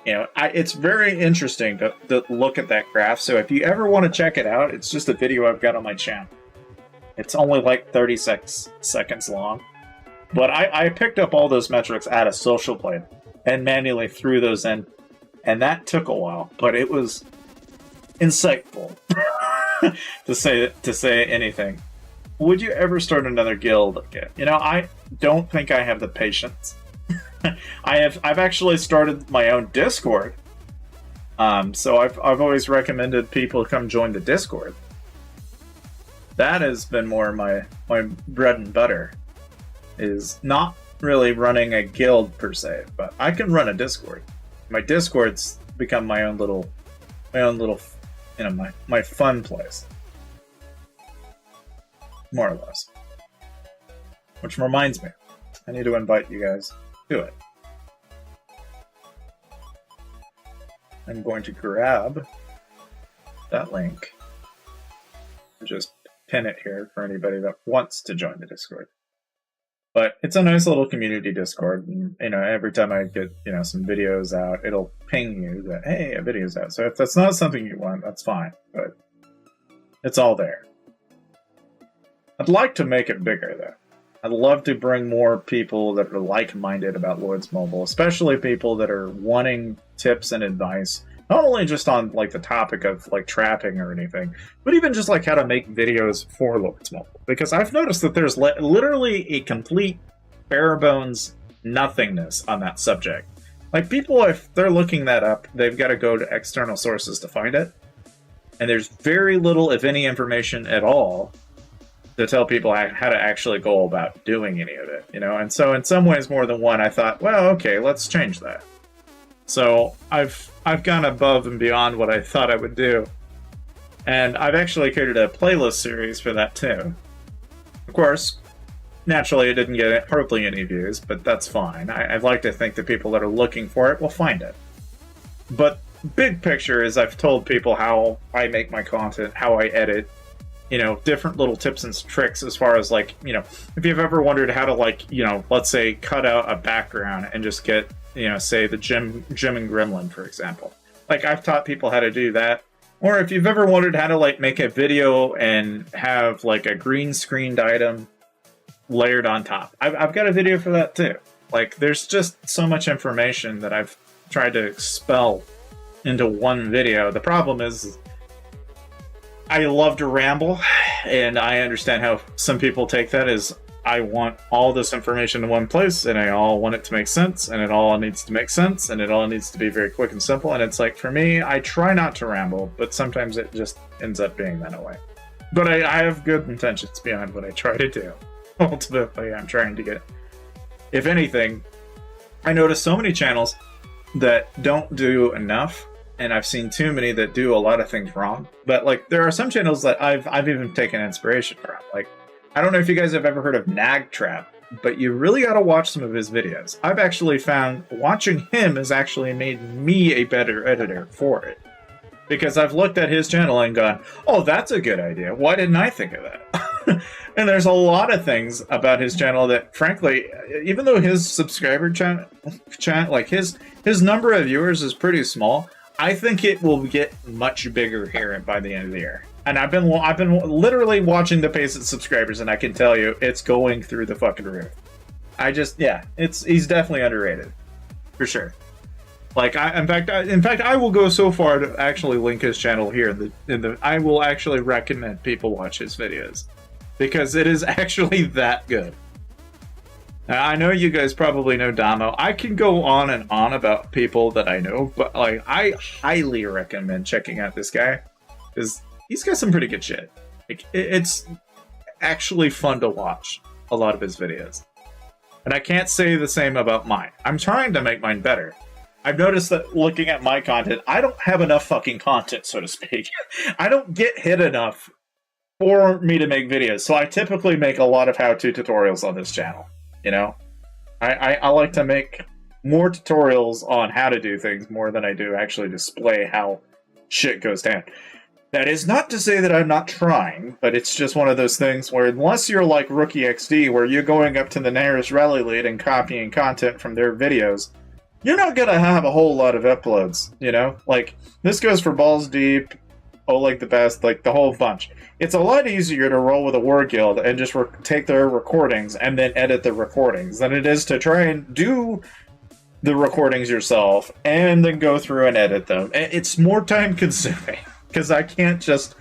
It's very interesting to look at that graph. So if you ever want to check it out, it's just a video I've got on my channel. It's only like 36 seconds long. But I picked up all those metrics out of Social Blade and manually threw those in. And that took a while, but it was insightful to say anything. Would you ever start another guild again? I don't think I have the patience. I've actually started my own Discord. So I've always recommended people come join the Discord. That has been more my bread and butter. Is not really running a guild per se, but I can run a Discord. My Discord's become my own little my fun place. More or less. Which reminds me, I need to invite you guys to it. I'm going to grab that link and just pin it here for anybody that wants to join the Discord. But it's a nice little community Discord, and every time I get some videos out, it'll ping you that hey, a video's out. So if that's not something you want, that's fine, but it's all there. I'd like to make it bigger though. I'd love to bring more people that are like-minded about Lords Mobile, especially people that are wanting tips and advice, not only just on like the topic of like trapping or anything, but even just like how to make videos for Lords Mobile. Because I've noticed that there's literally a complete bare bones nothingness on that subject. Like people, if they're looking that up, they've got to go to external sources to find it. And there's very little, if any, information at all to tell people how to actually go about doing any of it, And so in some ways, more than one, I thought, well, okay, let's change that. So I've gone above and beyond what I thought I would do. And I've actually created a playlist series for that too. Of course, naturally it didn't get hardly any views, but that's fine. I'd like to think the people that are looking for it will find it. But big picture is I've told people how I make my content, how I edit, different little tips and tricks as far as like, if you've ever wondered how to like, let's say cut out a background and just get, say the Jim and Gremlin, for example. Like I've taught people how to do that. Or if you've ever wondered how to like make a video and have like a green screened item layered on top. I've got a video for that too. Like there's just so much information that I've tried to expel into one video. The problem is I love to ramble, and I understand how some people take that as I want all this information in one place, and I all want it to make sense, and it all needs to make sense, and it all needs to be very quick and simple. And it's like, for me, I try not to ramble, but sometimes it just ends up being that way. But I have good intentions behind what I try to do. Ultimately, I'm trying to get, if anything, I notice so many channels that don't do enough, and I've seen too many that do a lot of things wrong. But like, there are some channels that I've even taken inspiration from. Like, I don't know if you guys have ever heard of Nag Trap, but you really got to watch some of his videos. I've actually found watching him has actually made me a better editor for it. Because I've looked at his channel and gone, oh, that's a good idea. Why didn't I think of that? And there's a lot of things about his channel that, frankly, even though his subscriber like his number of viewers is pretty small, I think it will get much bigger here by the end of the year. And I've been literally watching the pace of subscribers, and I can tell you it's going through the fucking roof. He's definitely underrated, for sure. Like, in fact, I will go so far to actually link his channel here. I will actually recommend people watch his videos because it is actually that good. Now, I know you guys probably know Damo. I can go on and on about people that I know, but like, I highly recommend checking out this guy because he's got some pretty good shit. Like, it's actually fun to watch a lot of his videos, and I can't say the same about mine. I'm trying to make mine better. I've noticed that looking at my content, I don't have enough fucking content, so to speak. I don't get hit enough for me to make videos, so I typically make a lot of how-to tutorials on this channel, you know? I like to make more tutorials on how to do things more than I do actually display how shit goes down. That is not to say that I'm not trying, but it's just one of those things where unless you're like Rookie XD, where you're going up to the nearest rally lead and copying content from their videos, you're not gonna have a whole lot of uploads, you know? Like, this goes for Balls Deep, Oleg the Best, like, the whole bunch. It's a lot easier to roll with a War Guild and just take their recordings and then edit the recordings than it is to try and do the recordings yourself and then go through and edit them. It's more time-consuming, because I can't just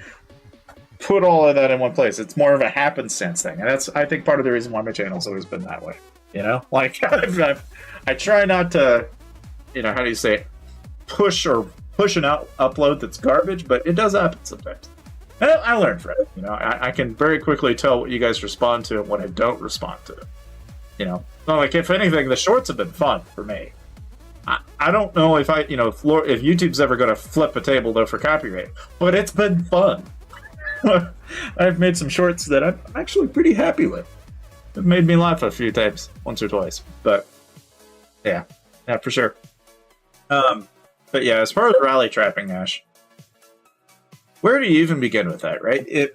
put all of that in one place. It's more of a happenstance thing, and that's, I think, part of the reason why my channel's always been that way, you know? Like, I try not to, you know, how do you say it, push an upload that's garbage, but it does happen sometimes. And I learned from it, you know. I can very quickly tell what you guys respond to and what I don't respond to, you know. So, like, if anything, the shorts have been fun for me. I don't know if if YouTube's ever going to flip a table, though, for copyright, but it's been fun. I've made some shorts that I'm actually pretty happy with. It made me laugh a few times, once or twice, but yeah, for sure. But yeah, as far as rally trapping, Ash, where do you even begin with that, right?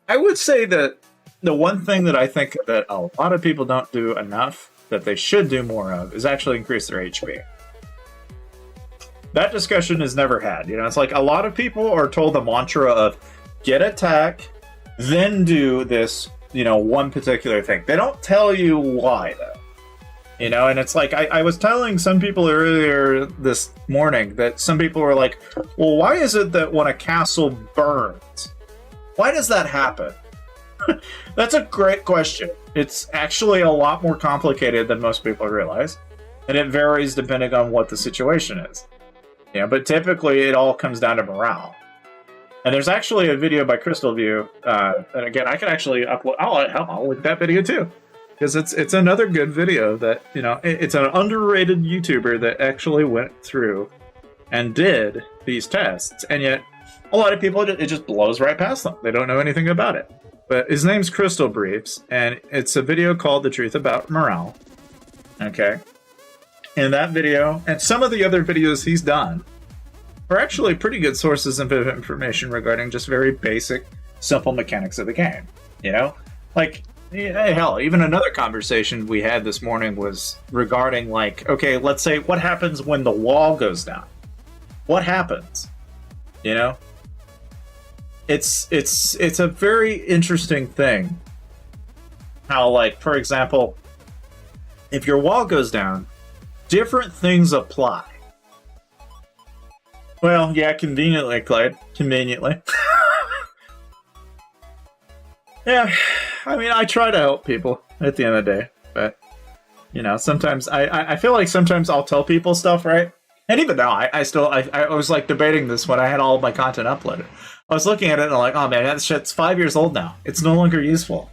I would say that the one thing that I think that a lot of people don't do enough, that they should do more of, is actually increase their HP. That discussion is never had. You know, it's like a lot of people are told the mantra of get attack, then do this, you know, one particular thing. They don't tell you why, though. You know, and it's like, I was telling some people earlier this morning that some people were like, well, why is it that when a castle burns, why does that happen? That's a great question. It's actually a lot more complicated than most people realize, and it varies depending on what the situation is. You know, but typically it all comes down to morale. And there's actually a video by Crystal View, and again, I can actually upload, I'll link that video too. Because it's another good video that, you know, it's an underrated YouTuber that actually went through and did these tests, and yet a lot of people, it just blows right past them. They don't know anything about it. But his name's Crystal Briefs, and it's a video called The Truth About Morale. Okay? And that video, and some of the other videos he's done, are actually pretty good sources of information regarding just very basic, simple mechanics of the game. You know? Like, hell, even another conversation we had this morning was regarding, like, okay, let's say, what happens when the wall goes down? What happens? You know? It's a very interesting thing. How, like, for example, if your wall goes down, different things apply. Well, yeah, conveniently, Clyde. Conveniently. Yeah, I mean, I try to help people at the end of the day, but, you know, sometimes I feel like sometimes I'll tell people stuff, right? And even now, I was like debating this when I had all of my content uploaded. I was looking at it and I'm like, oh man, that shit's 5 years old now. It's no longer useful.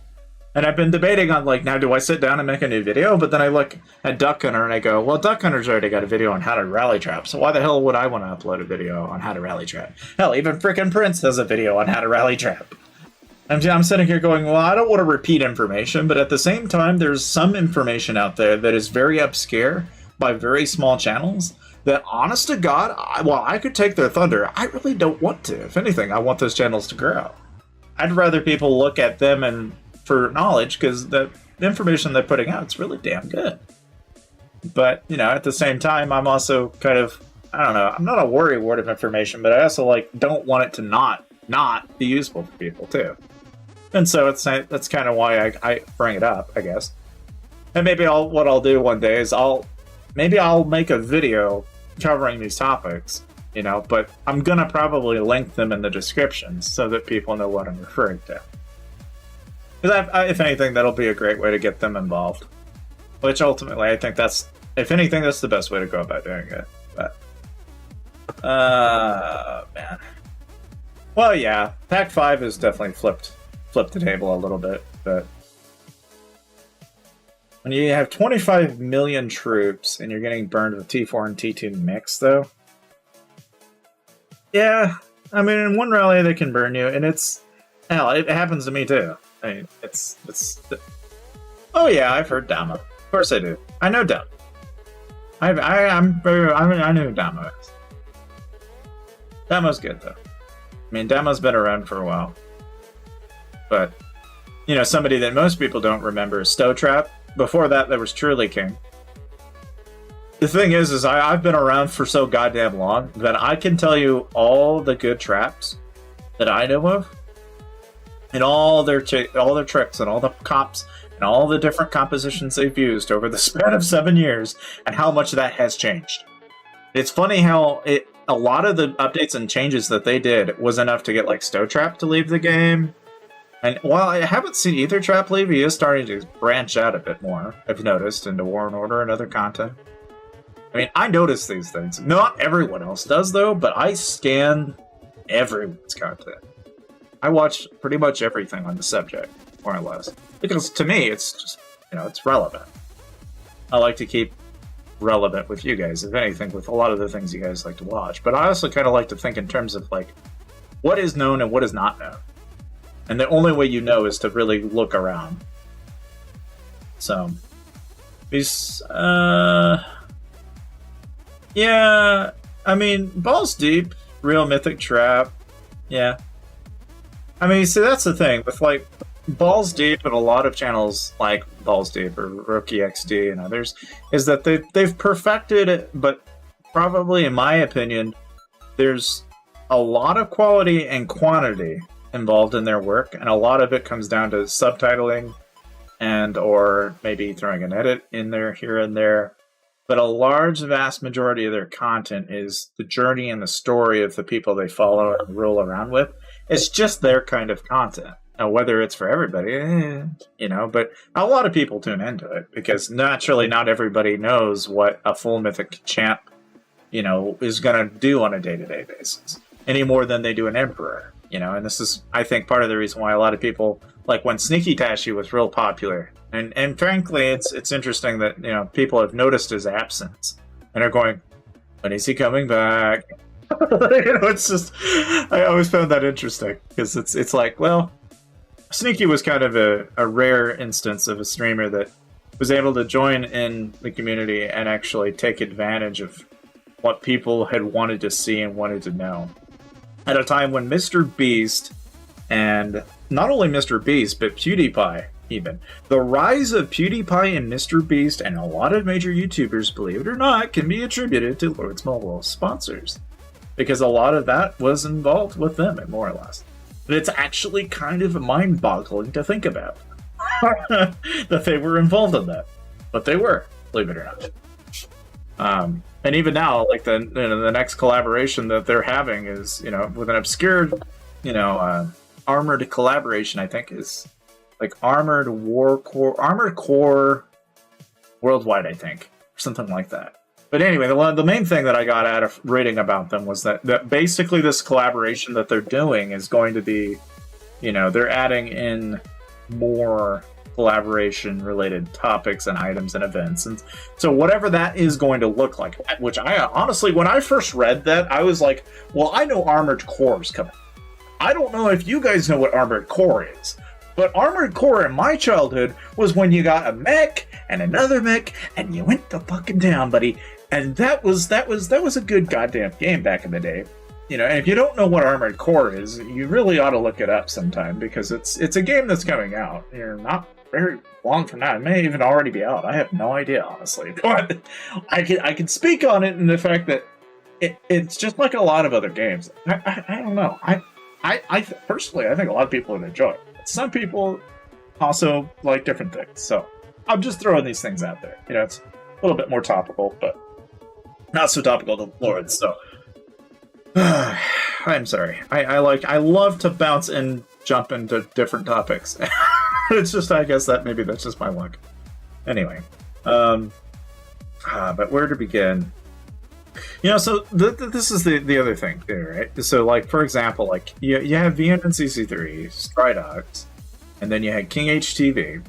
And I've been debating on, like, now do I sit down and make a new video? But then I look at Duck Hunter and I go, well, Duck Hunter's already got a video on how to rally trap, so why the hell would I want to upload a video on how to rally trap? Hell, even frickin' Prince has a video on how to rally trap. I'm sitting here going, well, I don't want to repeat information, but at the same time, there's some information out there that is very obscure by very small channels that, honest to God, while I could take their thunder, I really don't want to. If anything, I want those channels to grow. I'd rather people look at them and for knowledge, because the information they're putting out is really damn good. But, you know, at the same time, I'm also kind of, I don't know, I'm not a worrywart of information, but I also, like, don't want it to not be useful for people, too. And so that's kind of why I bring it up, I guess. And maybe what I'll do one day is I'll make a video covering these topics, you know, but I'm gonna probably link them in the description so that people know what I'm referring to. Because if anything, that'll be a great way to get them involved. Which ultimately, I think if anything, that's the best way to go about doing it. But, man. Well, yeah, Pack 5 has definitely flipped the table a little bit, but when you have 25 million troops and you're getting burned with T4 and T2 mix, though, yeah, I mean, in one rally they can burn you, and hell, it happens to me too. I mean, oh yeah, I've heard Dama. Of course I do. I know Dama. I know who Dama is. Dama's good though. I mean, Dama's been around for a while. But, you know, somebody that most people don't remember is Stowtrap. Before that, there was Truly King. The thing is I've been around for so goddamn long that I can tell you all the good traps that I know of, and all their tricks and all the comps and all the different compositions they've used over the span of 7 years, and how much that has changed. It's funny how a lot of the updates and changes that they did was enough to get, like, Stowtrap to leave the game. And while I haven't seen either trap leave, he is starting to branch out a bit more, I've noticed, into War and Order and other content. I mean, I notice these things. Not everyone else does, though, but I scan everyone's content. I watch pretty much everything on the subject, more or less. Because to me, it's just, you know, it's relevant. I like to keep relevant with you guys, if anything, with a lot of the things you guys like to watch. But I also kind of like to think in terms of, like, what is known and what is not known. And the only way you know is to really look around. So, these, yeah, I mean, Balls Deep, Real Mythic Trap, yeah. I mean, see, that's the thing, with, like, Balls Deep and a lot of channels like Balls Deep or Rookie XD and others, is that they've perfected it, but probably, in my opinion, there's a lot of quality and quantity involved in their work, and a lot of it comes down to subtitling and or maybe throwing an edit in there here and there. But a vast majority of their content is the journey and the story of the people they follow and roll around with. It's just their kind of content. Now, whether it's for everybody, you know, but a lot of people tune into it because naturally not everybody knows what a full mythic champ, you know, is going to do on a day-to-day basis any more than they do an emperor. You know, and this is, I think, part of the reason why a lot of people, like when Sneaky Tashi was real popular. And frankly, it's interesting that, you know, people have noticed his absence and are going, when is he coming back? You know, it's just, I always found that interesting because it's like, well, Sneaky was kind of a rare instance of a streamer that was able to join in the community and actually take advantage of what people had wanted to see and wanted to know. At a time when Mr. Beast, and not only Mr. Beast, but PewDiePie, even. The rise of PewDiePie and Mr. Beast and a lot of major YouTubers, believe it or not, can be attributed to Lord's Mobile sponsors. Because a lot of that was involved with them, more or less. But it's actually kind of mind-boggling to think about. That they were involved in that. But they were, believe it or not. And even now, like the next collaboration that they're having is, you know, with an obscure, you know, armored collaboration. I think is like Armored Core Worldwide. I think, or something like that. But anyway, the main thing that I got out of reading about them was that basically this collaboration that they're doing is going to be, you know, they're adding in more collaboration related topics and items and events. And so whatever that is going to look like, which I honestly, when I first read that, I was like, well, I know Armored Core is coming. I don't know if you guys know what Armored Core is, but Armored Core in my childhood was when you got a mech and another mech and you went to fucking town, buddy. And that was a good goddamn game back in the day. You know, and if you don't know what Armored Core is, you really ought to look it up sometime, because it's a game that's coming out. You're not very long from now. It may even already be out. I have no idea, honestly. But I can speak on it in the fact that it's just like a lot of other games. I don't know. Personally, I think a lot of people would enjoy it. Some people also like different things. So I'm just throwing these things out there. You know, it's a little bit more topical, but not so topical to Lords. So I'm sorry. I love to bounce and jump into different topics. It's just, I guess that's just my luck. Anyway, but where to begin? You know, so this is the other thing there, right? So, like, for example, like, you have VNCC3, Stridox, and then you had King HTV,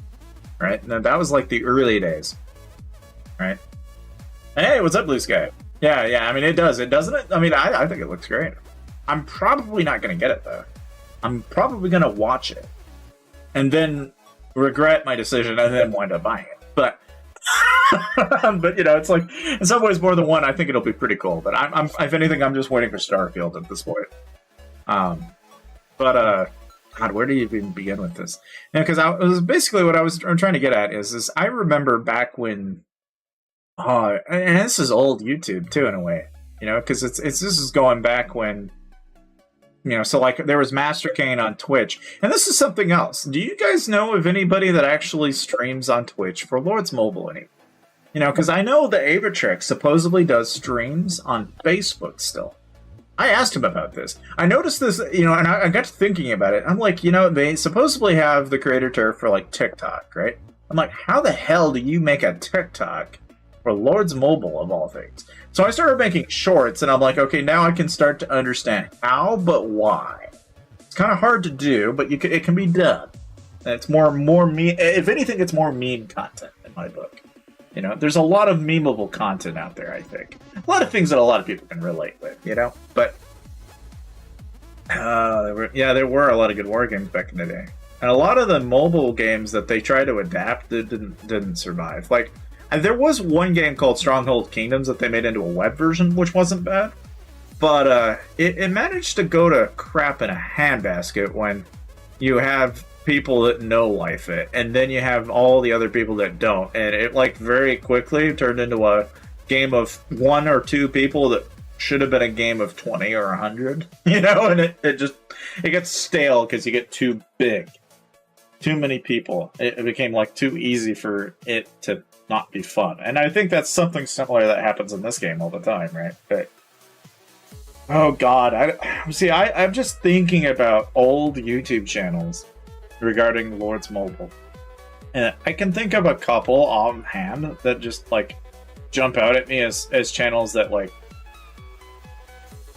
right? Now, that was, like, the early days, right? Hey, what's up, Blue Sky? Yeah, I mean, it does. It doesn't it? I mean, I think it looks great. I'm probably not going to get it, though. I'm probably going to watch it, and then regret my decision, and then wind up buying it. But but, you know, it's like, in some ways more than one, I think it'll be pretty cool. But I'm if anything, I'm just waiting for Starfield at this point. God, where do you even begin with this? Because it was basically what I'm trying to get at is I remember back when, and this is old YouTube too, in a way, you know, because this is going back when, you know, so like there was Master Kane on Twitch, and this is something else. Do you guys know of anybody that actually streams on Twitch for Lords Mobile? You know, because I know the Avitrix supposedly does streams on Facebook still. I asked him about this. I noticed this, you know, and I got to thinking about it. I'm like, you know, they supposedly have the creator turf for like TikTok, right? I'm like, how the hell do you make a TikTok for Lords Mobile of all things? So I started making shorts, and I'm like, okay, now I can start to understand how, but why. It's kind of hard to do, but it can be done. And it's more meme. If anything, it's more meme content in my book. You know, there's a lot of memeable content out there, I think. A lot of things that a lot of people can relate with, you know? But, there were a lot of good war games back in the day. And a lot of the mobile games that they tried to adapt didn't survive. Like, there was one game called Stronghold Kingdoms that they made into a web version, which wasn't bad. But it managed to go to crap in a handbasket when you have people that know life it, and then you have all the other people that don't, and it like very quickly turned into a game of one or two people that should have been a game of 20 or 100, you know, and it gets stale because you get too big, too many people. It became like too easy for it to not be fun, and I think that's something similar that happens in this game all the time, right? But oh god, I'm just thinking about old YouTube channels regarding Lords Mobile, and I can think of a couple on hand that just like jump out at me as channels that like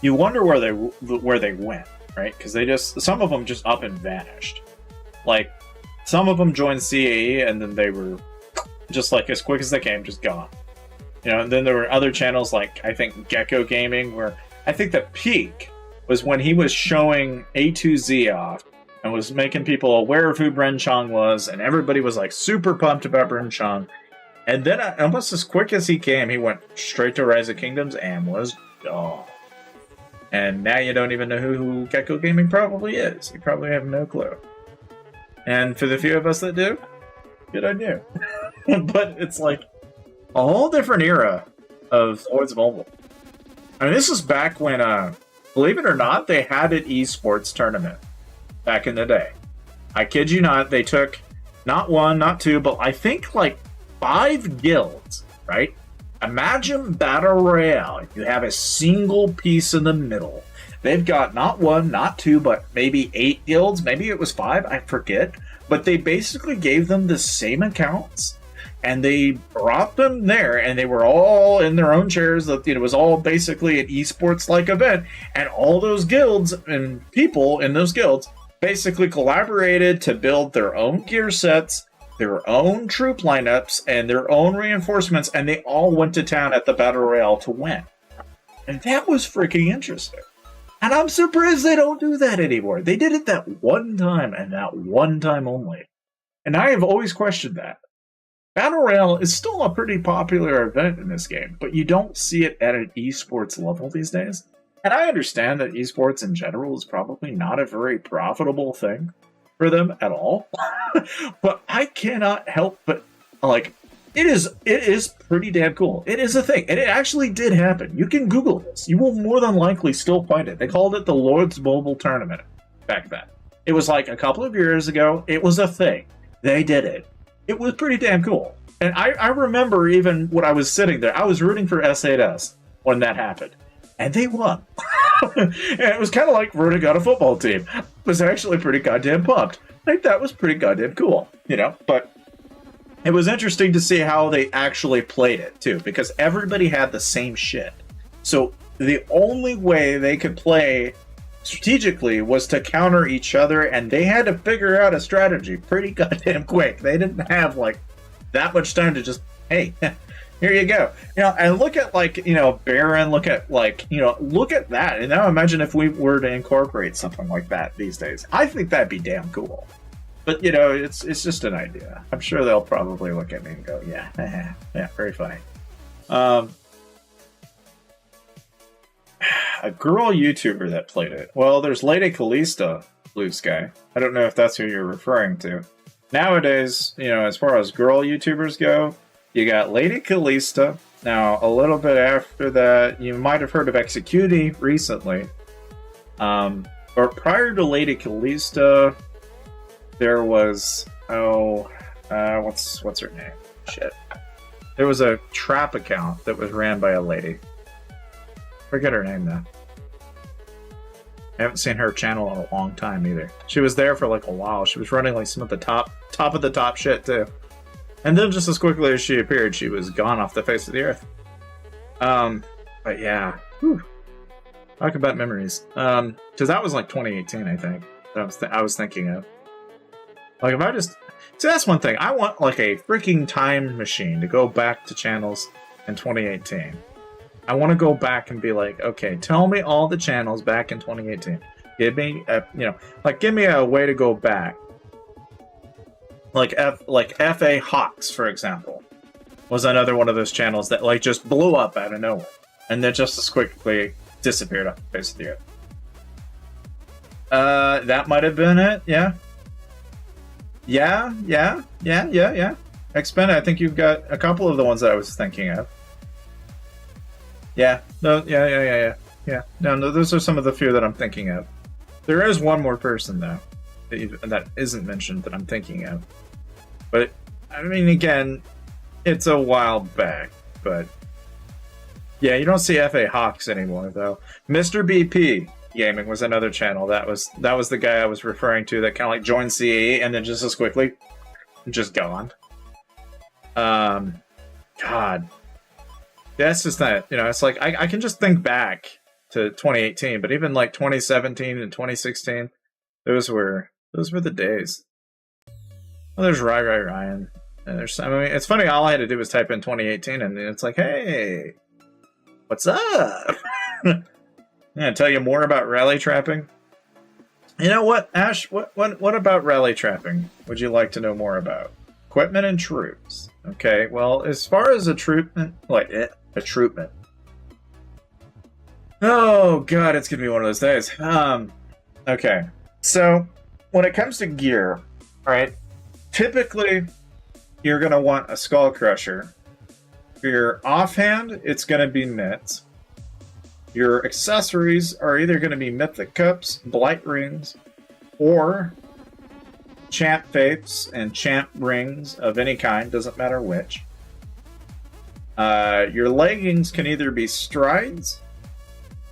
you wonder where they went, right? Because some of them just up and vanished. Like some of them joined CAE and then they were just like as quick as they came, just gone. You know, and then there were other channels like I think Gecko Gaming, where I think the peak was when he was showing A2Z off and was making people aware of who Bren Chong was, and everybody was like super pumped about Bren Chong. And then almost as quick as he came, he went straight to Rise of Kingdoms and was gone. And now you don't even know who Gecko Gaming probably is. You probably have no clue. And for the few of us that do, good on you. But it's like a whole different era of Lords Mobile. I mean, this is back when, believe it or not, they had an esports tournament. Back in the day. I kid you not, they took not one, not two, but I think like 5 guilds, right? Imagine Battle Royale. You have a single piece in the middle. They've got not one, not two, but maybe 8 guilds. Maybe it was 5, I forget. But they basically gave them the same accounts, and they brought them there, and they were all in their own chairs. It was all basically an esports-like event, and all those guilds and people in those guilds basically collaborated to build their own gear sets their own troop lineups and their own reinforcements, and they all went to town at the Battle Royale to win. And that was freaking interesting. And I'm surprised they don't do that anymore. They did it that one time, and that one time only. And I have always questioned that. Battle Royale is still a pretty popular event in this game, but you don't see it at an esports level these days. And I understand that esports in general is probably not a very profitable thing for them at all. But I cannot help but, like, it is pretty damn cool. It is a thing. And it actually did happen. You can Google this. You will more than likely still find it. They called it the Lord's Mobile Tournament back then. It was like a couple of years ago. It was a thing. They did it. It was pretty damn cool. And I remember even when I was sitting there, I was rooting for S8S when that happened. And they won. And it was kind of like rooting on a football team. I was actually pretty goddamn pumped. Like, that was pretty goddamn cool, you know? But it was interesting to see how they actually played it, too, because everybody had the same shit. So the only way they could play strategically was to counter each other, and they had to figure out a strategy pretty goddamn quick. They didn't have, like, that much time to just, hey, here you go. You know, and look at, like, you know, Baron, look at, like, you know, look at that. And now imagine if we were to incorporate something like that these days. I think that'd be damn cool. But, you know, it's just an idea. I'm sure they'll probably look at me and go, yeah, yeah, very funny. A girl YouTuber that played it. Well, there's Lady Kalista, Blue Sky. I don't know if that's who you're referring to. Nowadays, you know, as far as girl YouTubers go, you got Lady Kalista. Now, a little bit after that, you might have heard of Executi recently. Or prior to Lady Kalista, there was, what's her name? Shit. There was a trap account that was ran by a lady. Forget her name now. I haven't seen her channel in a long time either. She was there for like a while. She was running like some of the top of the top shit too. And then just as quickly as she appeared, she was gone off the face of the earth. But yeah. Whew. Talk about memories. Because that was like 2018, I think. I was thinking of. Like if I just... See, that's one thing. I want like a freaking time machine to go back to channels in 2018. I want to go back and be like, okay, tell me all the channels back in 2018. Give me, give me a way to go back. Like F.A. Hawks, for example, was another one of those channels that like just blew up out of nowhere, and then just as quickly disappeared off the face of the earth. That might have been it. Yeah. Expend. I think you've got a couple of the ones that I was thinking of. Yeah. No. Yeah. No. Those are some of the few that I'm thinking of. There is one more person though that isn't mentioned that I'm thinking of. But I mean, again, it's a while back. But yeah, you don't see F.A. Hawks anymore though. Mr. BP Gaming was another channel. That was the guy I was referring to that kind of like joined CAE and then just as quickly just gone. God. That's just that, you know, it's like, I can just think back to 2018, but even like 2017 and 2016, those were the days. Well, there's Ryan. And it's funny, all I had to do was type in 2018 and it's like, hey, what's up? I'm gonna tell you more about rally trapping. You know what, Ash, what about rally trapping would you like to know more about? Equipment and troops. Okay, well, as far as a troopment, oh god, it's gonna be one of those days. Okay, so when it comes to gear, right, typically you're gonna want a skull crusher. For your offhand, it's gonna be mitts. Your accessories are either gonna be mythic cups, blight rings, or champ faiths and champ rings of any kind, doesn't matter which. Your leggings can either be strides,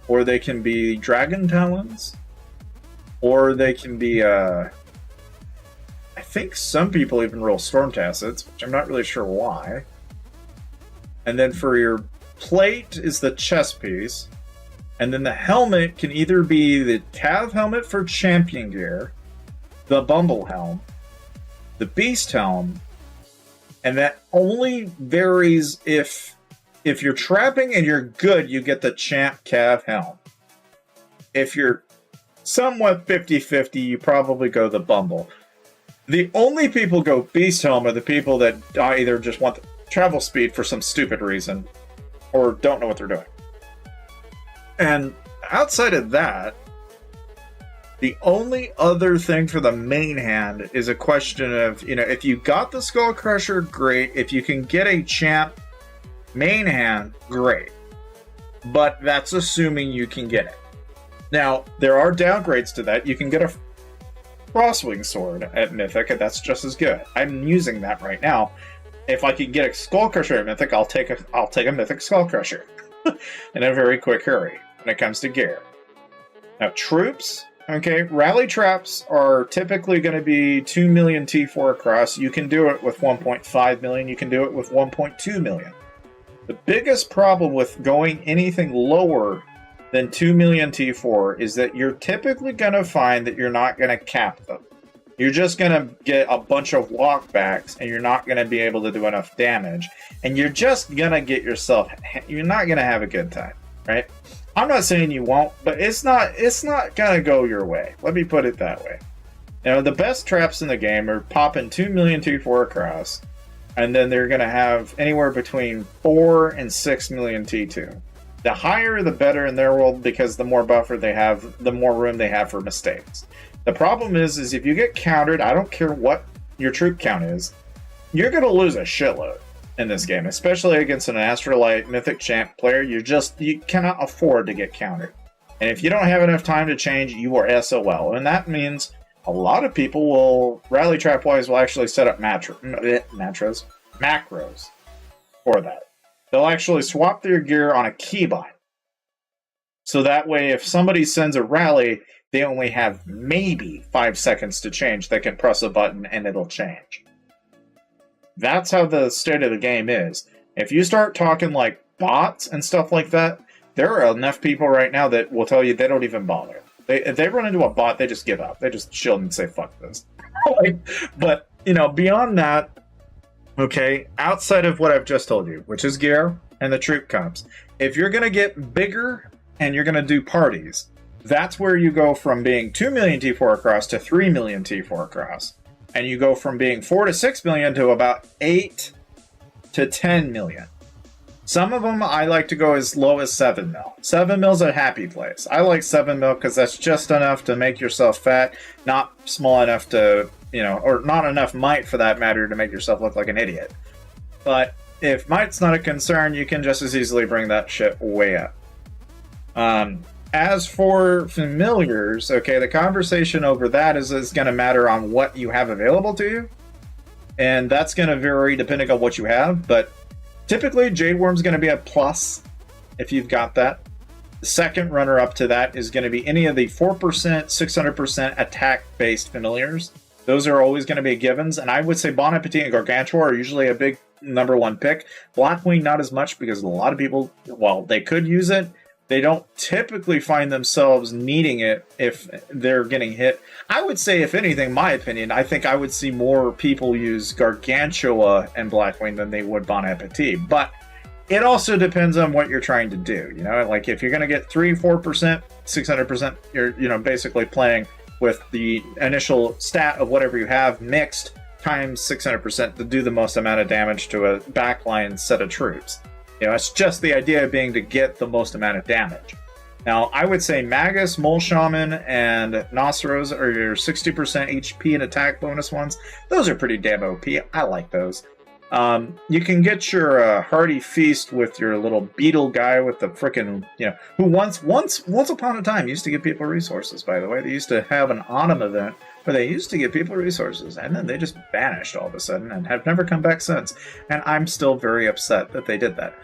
or they can be dragon talons, or they can be, I think some people even roll storm tassets, which I'm not really sure why. And then for your plate is the chest piece, and then the helmet can either be the Cav helmet for champion gear, the Bumble helm, the Beast helm, And that only varies if you're trapping and you're good, you get the champ cav helm. If you're somewhat 50-50, you probably go the bumble. The only people go beast helm are the people that either just want the travel speed for some stupid reason or don't know what they're doing. And outside of that, the only other thing for the main hand is a question of, if you got the Skull Crusher, great. If you can get a champ main hand, great. But that's assuming you can get it. Now, there are downgrades to that. You can get a Crosswing Sword at Mythic, and that's just as good. I'm using that right now. If I can get a Skull Crusher at Mythic, I'll take a Mythic Skull Crusher in a very quick hurry when it comes to gear. Now, troops, okay, rally traps are typically going to be 2 million T4 across. You can do it with 1.5 million. You can do it with 1.2 million. The biggest problem with going anything lower than 2 million T4 is that you're typically going to find that you're not going to cap them. You're just going to get a bunch of walkbacks and you're not going to be able to do enough damage. And you're just going to get yourself, you're not going to have a good time, right? I'm not saying you won't, but it's not going to go your way. Let me put it that way. The best traps in the game are popping 2 million T4 across, and then they're going to have anywhere between 4 and 6 million T2. The higher, the better in their world, because the more buffer they have, the more room they have for mistakes. The problem is if you get countered, I don't care what your troop count is, you're going to lose a shitload in this game, especially against an Astrolite Mythic Champ player. You cannot afford to get countered. And if you don't have enough time to change, you are SOL. And that means a lot of people will, rally trap-wise, will actually set up macros for that. They'll actually swap their gear on a keybind. So that way, if somebody sends a rally, they only have maybe 5 seconds to change. They can press a button and it'll change. That's how the state of the game is. If you start talking like bots and stuff like that, there are enough people right now that will tell you they don't even bother. If they run into a bot, they just give up. They just chill and say, fuck this. But, beyond that, okay, outside of what I've just told you, which is gear and the troop comps, if you're going to get bigger and you're going to do parties, that's where you go from being 2 million T4 across to 3 million T4 across. And you go from being 4 to 6 million to about 8 to 10 million. Some of them I like to go as low as 7 mil. 7 mil's a happy place. I like 7 mil because that's just enough to make yourself fat, not small enough to, or not enough might for that matter to make yourself look like an idiot. But if might's not a concern, you can just as easily bring that shit way up. As for familiars, okay, the conversation over that is going to matter on what you have available to you. And that's going to vary depending on what you have. But typically, Jade Worm's going to be a plus if you've got that. The second runner-up to that is going to be any of the 4%, 600% attack-based familiars. Those are always going to be givens. And I would say Bon Appetit and Gargantua are usually a big number one pick. Blackwing, not as much, because a lot of people, while they could use it, they don't typically find themselves needing it if they're getting hit. I would say, if anything, my opinion, I think I would see more people use Gargantua and Blackwing than they would Bon Appetit. But it also depends on what you're trying to do. Like if you're going to get 3, 4%, 600%, you're, basically playing with the initial stat of whatever you have mixed times 600% to do the most amount of damage to a backline set of troops. It's just the idea being to get the most amount of damage. Now, I would say Magus, Mole Shaman, and Nostros are your 60% HP and attack bonus ones. Those are pretty damn OP. I like those. You can get your Hearty Feast with your little beetle guy with the frickin', who once upon a time used to give people resources, by the way. They used to have an autumn event where they used to give people resources, and then they just vanished all of a sudden and have never come back since. And I'm still very upset that they did that.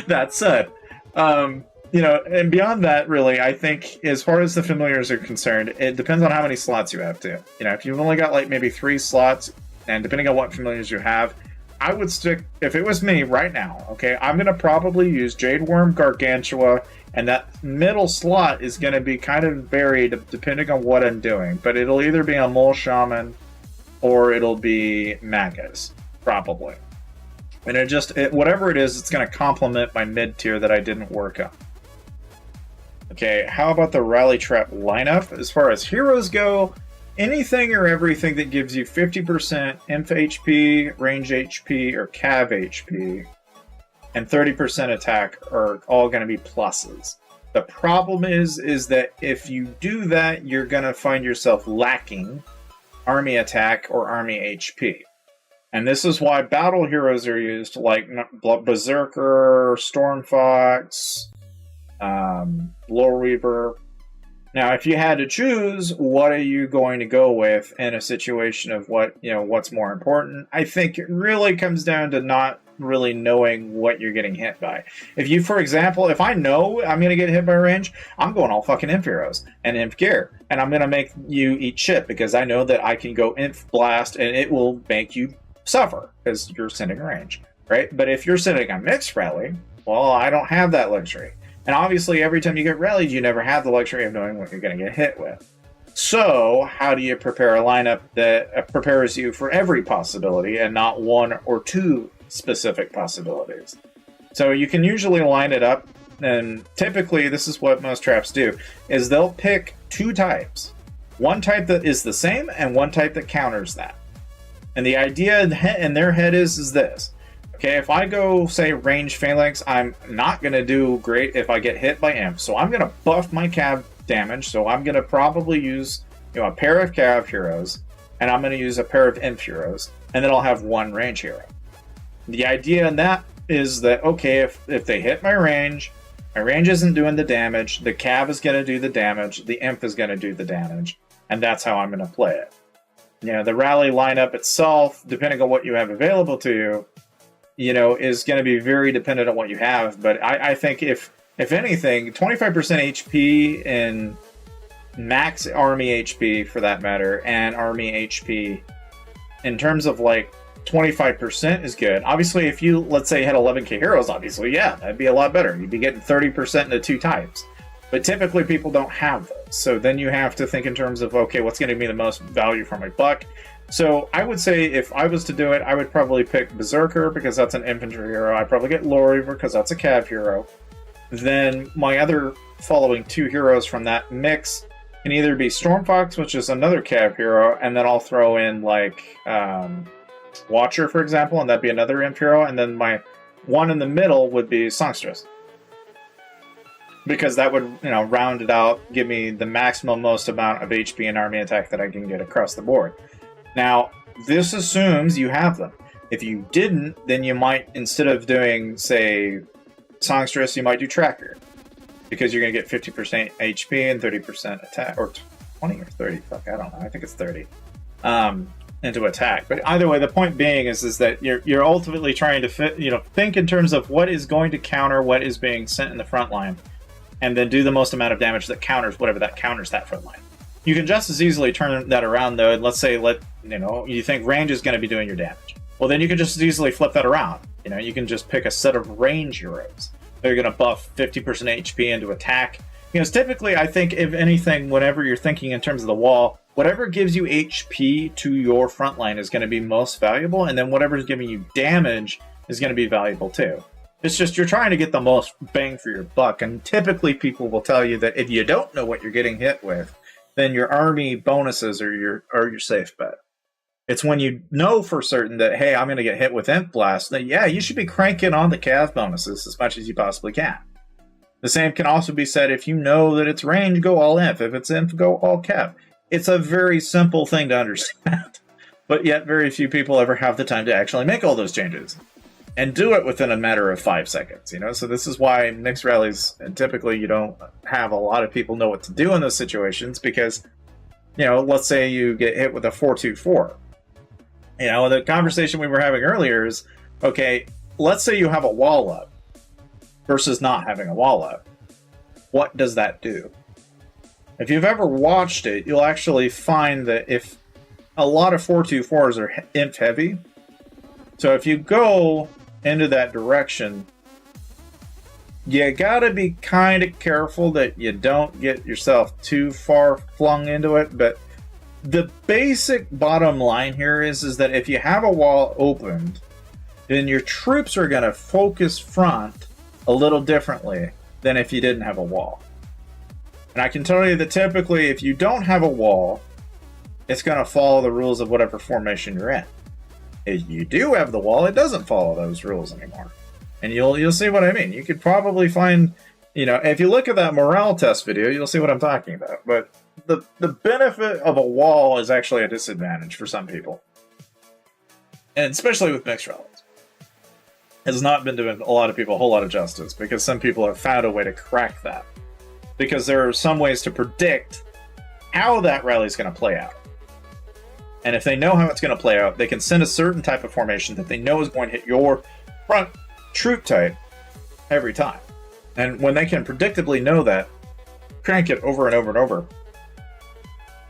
That said, and beyond that, really, I think as far as the familiars are concerned, it depends on how many slots you have to. If you've only got like maybe 3 slots, and depending on what familiars you have, I would stick, if it was me right now, okay, I'm going to probably use Jade Worm, Gargantua, and that middle slot is going to be kind of varied depending on what I'm doing. But it'll either be a Mole Shaman or it'll be Magus. probably. And whatever it is, it's going to complement my mid tier that I didn't work on. Okay, how about the rally trap lineup? As far as heroes go, anything or everything that gives you 50% inf HP, range HP, or cav HP, and 30% attack are all going to be pluses. The problem is that if you do that, you're going to find yourself lacking army attack or army HP. And this is why battle heroes are used, like Berserker, Stormfox, Lore Reaver. Now, if you had to choose, what are you going to go with in a situation of what's more important? I think it really comes down to not really knowing what you're getting hit by. If you, for example, if I know I'm going to get hit by range, I'm going all fucking Inf Heroes and Inf Gear. And I'm going to make you eat shit because I know that I can go Inf Blast and it will make you suffer because you're sending range, right? But if you're sending a mixed rally, well, I don't have that luxury. And obviously, every time you get rallied, you never have the luxury of knowing what you're going to get hit with. So, how do you prepare a lineup that prepares you for every possibility and not one or two specific possibilities? So you can usually line it up, and typically this is what most traps do, is they'll pick two types. One type that is the same and one type that counters that. And the idea in their head is this. Okay, if I go, say, range phalanx, I'm not going to do great if I get hit by imp. So I'm going to buff my cav damage. So I'm going to probably use a pair of cav heroes, and I'm going to use a pair of imp heroes, and then I'll have one range hero. The idea in that is that, okay, if they hit my range isn't doing the damage, the cav is going to do the damage, the imp is going to do the damage, and that's how I'm going to play it. The rally lineup itself, depending on what you have available to you, is going to be very dependent on what you have. But I think if anything, 25% HP in max army HP for that matter, and army HP in terms of 25% is good. Obviously, if you, let's say, had 11k heroes, obviously, yeah, that'd be a lot better. You'd be getting 30% into two types. But typically, people don't have those. So then you have to think in terms of, okay, what's going to be the most value for my buck? So I would say if I was to do it, I would probably pick Berserker because that's an infantry hero. I'd probably get Lore Reaver because that's a cav hero. Then my other following two heroes from that mix can either be Stormfox, which is another cav hero, and then I'll throw in Watcher, for example, and that'd be another imp hero. And then my one in the middle would be Songstress, because that would round it out, give me the maximum most amount of HP and army attack that I can get across the board. Now, this assumes you have them. If you didn't, then you might, instead of doing, say, Songstress, you might do Tracker, because you're going to get 50% HP and 30% attack, or 20 or 30, fuck, I don't know, I think it's 30, into attack. But either way, the point being is that you're ultimately trying to think in terms of what is going to counter what is being sent in the front line, and then do the most amount of damage that counters whatever that counters that front line. You can just as easily turn that around, though, and let's say you think range is going to be doing your damage. Well, then you can just as easily flip that around. You can just pick a set of range heroes. They're going to buff 50% HP into attack. Typically, I think, if anything, whenever you're thinking in terms of the wall, whatever gives you HP to your front line is going to be most valuable, and then whatever is giving you damage is going to be valuable too. It's just you're trying to get the most bang for your buck, and typically people will tell you that if you don't know what you're getting hit with, then your army bonuses are your safe bet. It's when you know for certain that, hey, I'm going to get hit with Imp Blast, then yeah, you should be cranking on the cav bonuses as much as you possibly can. The same can also be said if you know that it's range, go all Imp. If it's Imp, go all cav. It's a very simple thing to understand, but yet very few people ever have the time to actually make all those changes and do it within a matter of 5 seconds. So this is why mixed rallies, and typically you don't have a lot of people know what to do in those situations, because let's say you get hit with a 4-2-4. The conversation we were having earlier is, okay, let's say you have a wall up versus not having a wall up. What does that do? If you've ever watched it, you'll actually find that if a lot of 4-2-4s are imp heavy, so if you go into that direction, you gotta be kind of careful that you don't get yourself too far flung into it. But the basic bottom line here is that if you have a wall opened, then your troops are going to focus front a little differently than if you didn't have a wall. And I can tell you that typically if you don't have a wall, it's going to follow the rules of whatever formation you're in. If you do have the wall, it doesn't follow those rules anymore. And you'll see what I mean. You could probably find, if you look at that morale test video, you'll see what I'm talking about. But the benefit of a wall is actually a disadvantage for some people. And especially with mixed rallies. Has not been doing a lot of people a whole lot of justice, because some people have found a way to crack that. Because there are some ways to predict how that rally is going to play out. And if they know how it's going to play out, they can send a certain type of formation that they know is going to hit your front troop type every time. And when they can predictably know that, crank it over and over and over.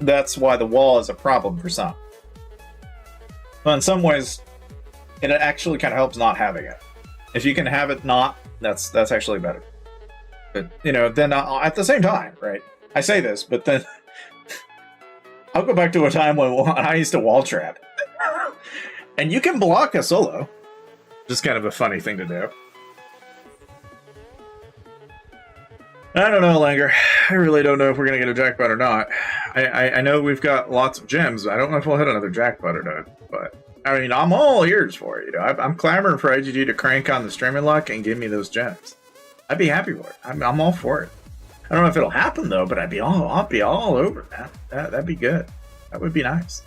That's why the wall is a problem for some. But in some ways, it actually kind of helps not having it. If you can have it not, that's actually better. But, then at the same time, right? I say this, but then I'll go back to a time when I used to wall trap. And you can block a solo. Just kind of a funny thing to do. I don't know, Langer. I really don't know if we're going to get a jackpot or not. I know we've got lots of gems. I don't know if we'll hit another jackpot or not. But, I mean, I'm all ears for it. I'm clamoring for IGG to crank on the streaming luck and give me those gems. I'd be happy for it. I'm all for it. I don't know if it'll happen though, but I'll be all over, man. That'd be good. That would be nice.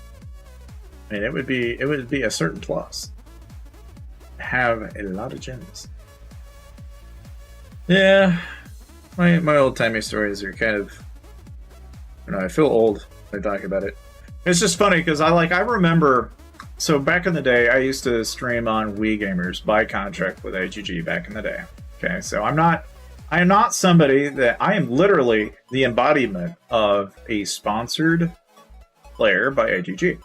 I mean, it would be a certain plus. Have a lot of gems. Yeah, my old timey stories are kind of, I feel old when I talk about it. It's just funny because I remember. So back in the day, I used to stream on Wii Gamers by contract with IGG back in the day. Okay, so I am not somebody that I am literally the embodiment of a sponsored player by IGG.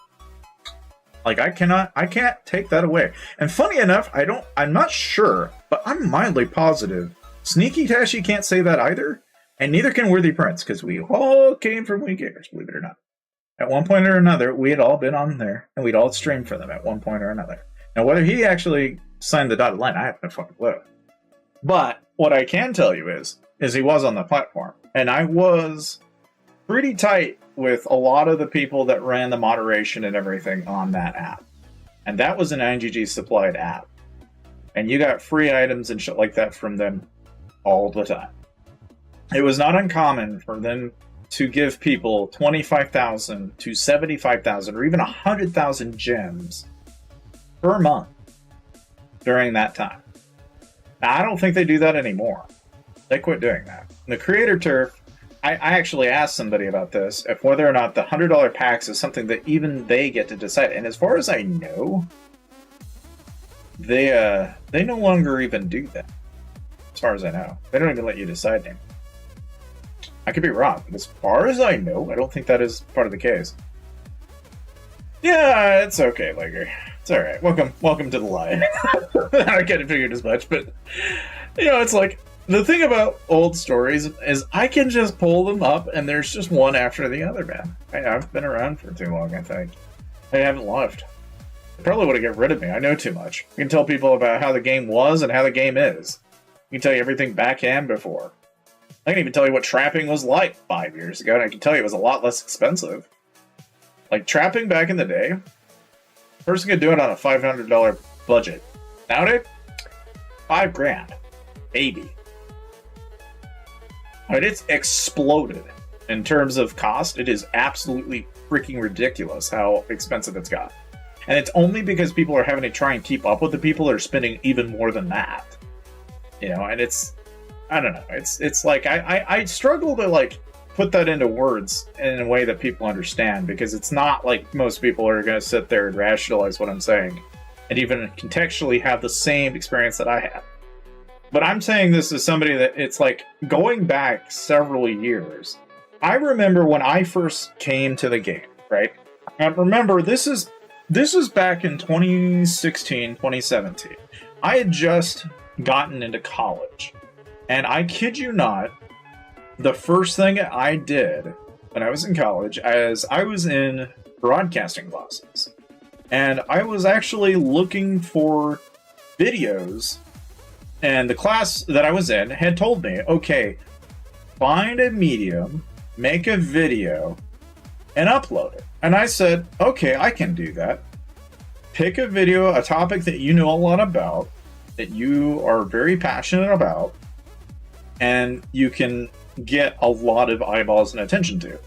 Like I can't take that away. And funny enough, I'm not sure, but I'm mildly positive Sneaky Tashi can't say that either, and neither can Worthy Prince, because we all came from Wii Gamers, believe it or not. At one point or another, we had all been on there, and we'd all streamed for them at one point or another. Now, whether he actually signed the dotted line, I have no fucking clue. But what I can tell you is he was on the platform, and I was pretty tight with a lot of the people that ran the moderation and everything on that app. And that was an IGG supplied app. And you got free items and shit like that from them all the time. It was not uncommon for them to give people 25,000 to 75,000 or even 100,000 gems per month during that time. Now, I don't think they do that anymore. They quit doing that. The creator turf, I actually asked somebody about this, if whether or not the $100 packs is something that even they get to decide. And as far as I know, they no longer even do that. As far as I know. They don't even let you decide anymore. I could be wrong, but as far as I know, I don't think that is part of the case. Yeah, it's okay, Lager. It's alright. Welcome to the line. I kind of figured as much, but it's like the thing about old stories is I can just pull them up and there's just one after the other, man. I've been around for too long, I think. I haven't left. They probably would have get rid of me. I know too much. I can tell people about how the game was and how the game is. I can tell you everything backhand before. I can even tell you what trapping was like 5 years ago, and I can tell you it was a lot less expensive. Like, trapping back in the day, a person could do it on a $500 budget. Nowadays, $5,000. Maybe. I mean, it's exploded in terms of cost. It is absolutely freaking ridiculous how expensive it's got. And it's only because people are having to try and keep up with the people that are spending even more than that. And it's... I don't know. It's like I struggle to put that into words in a way that people understand, because it's not like most people are going to sit there and rationalize what I'm saying and even contextually have the same experience that I had. But I'm saying this as somebody that it's like going back several years. I remember when I first came to the game, right? And remember, this is back in 2016, 2017. I had just gotten into college. And I kid you not, the first thing I did when I was in college, as I was in broadcasting classes. And I was actually looking for videos, and the class that I was in had told me, okay, find a medium, make a video, and upload it. And I said, okay, I can do that. Pick a video, a topic that you know a lot about, that you are very passionate about, and you can get a lot of eyeballs and attention to.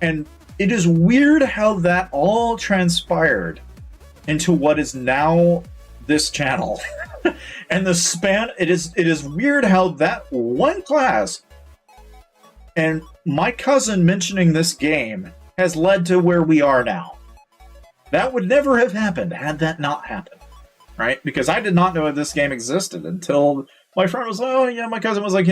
And it is weird how that all transpired into what is now this channel. And the span, it is weird how that one class and my cousin mentioning this game has led to where we are now. That would never have happened had that not happened, right? Because I did not know this game existed until my friend was like, oh yeah, my cousin was like,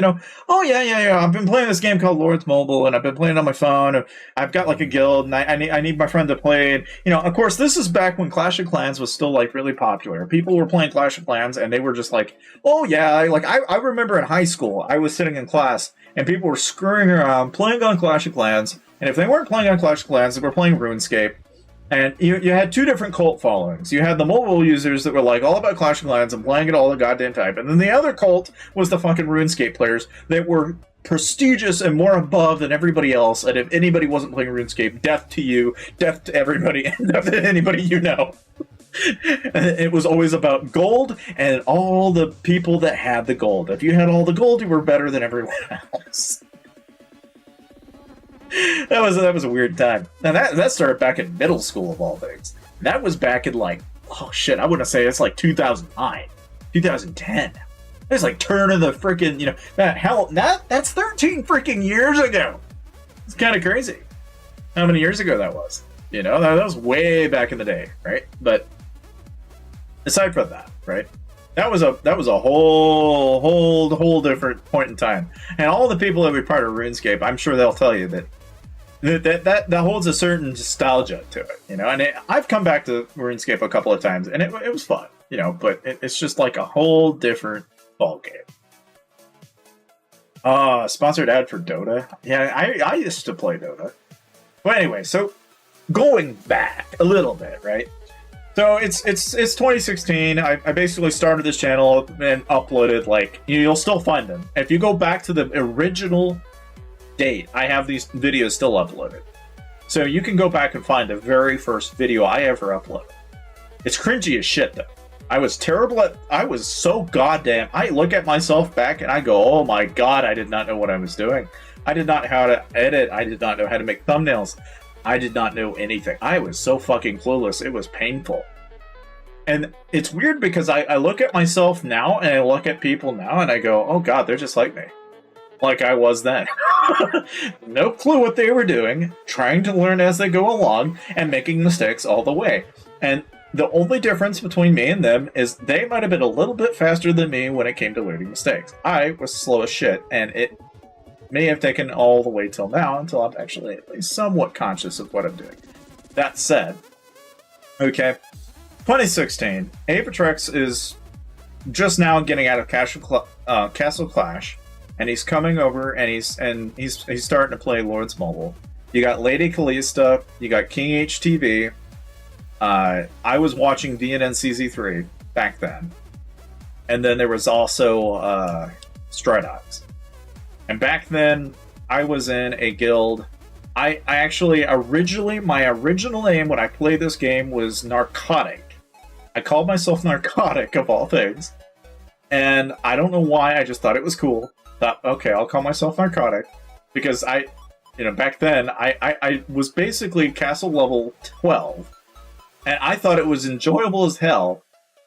oh yeah, I've been playing this game called Lords Mobile, and I've been playing it on my phone, and I've got like a guild, and I need my friend to play it. Of course, this is back when Clash of Clans was still like really popular. People were playing Clash of Clans, and they were just like, oh yeah, like I remember in high school, I was sitting in class, and people were screwing around playing on Clash of Clans, and if they weren't playing on Clash of Clans, they were playing RuneScape. And you had two different cult followings. You had the mobile users that were like all about Clash of Clans and playing it all the goddamn time. And then the other cult was the fucking RuneScape players that were prestigious and more above than everybody else. And if anybody wasn't playing RuneScape, death to you, death to everybody, death to anybody you know. And it was always about gold and all the people that had the gold. If you had all the gold, you were better than everyone else. That was a weird time. Now that started back in middle school of all things. That was back in like, oh shit, I wouldn't say it's like 2009, 2010. It was like turn of the freaking, that's 13 freaking years ago. It's kind of crazy how many years ago that was. That was way back in the day, right? But aside from that, right? That was a whole different point in time. And all the people that were part of RuneScape, I'm sure they'll tell you that holds a certain nostalgia to it, And I've come back to RuneScape a couple of times, and it was fun, But it's just like a whole different ball game. Sponsored ad for Dota. Yeah, I used to play Dota. But anyway, so going back a little bit, right? So it's 2016. I basically started this channel and uploaded, like, you'll still find them. If you go back to the original date, I have these videos still uploaded. So you can go back and find the very first video I ever uploaded. It's cringy as shit, though. I was terrible I was so goddamn, I look at myself back and I go, oh my god, I did not know what I was doing. I did not know how to edit. I did not know how to make thumbnails. I did not know anything. I was so fucking clueless. It was painful. And it's weird because I look at myself now and I look at people now and I go, oh god, they're just like me. Like I was then. No clue what they were doing, trying to learn as they go along and making mistakes all the way. And the only difference between me and them is they might have been a little bit faster than me when it came to learning mistakes. I was slow as shit, and it may have taken all the way till now until I'm actually at least somewhat conscious of what I'm doing. That said, okay, 2016, Apetrix is just now getting out of Castle Clash, and he's coming over and he's starting to play Lords Mobile. You got Lady Kalista, you got King HTV. I was watching DNNCZ3 back then, and then there was also Stridox. And back then, I was in a guild. I actually originally, my original name when I played this game was Narcotic. I called myself Narcotic of all things, and I don't know why. I just thought it was cool. Thought, okay, I'll call myself Narcotic because back then I was basically castle level 12, and I thought it was enjoyable as hell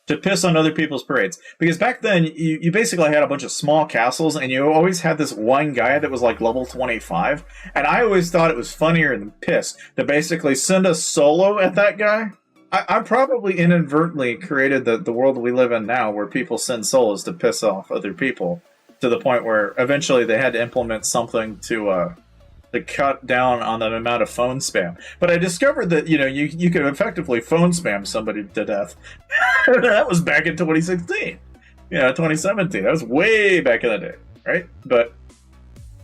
to piss on other people's parades. Because back then, you basically had a bunch of small castles, and you always had this one guy that was like level 25. And I always thought it was funnier than piss to basically send a solo at that guy. I probably inadvertently created the world we live in now, where people send solos to piss off other people, to the point where eventually they had to implement something to cut down on the amount of phone spam. But I discovered that, you could effectively phone spam somebody to death. That was back in 2016. 2017. That was way back in the day, right? But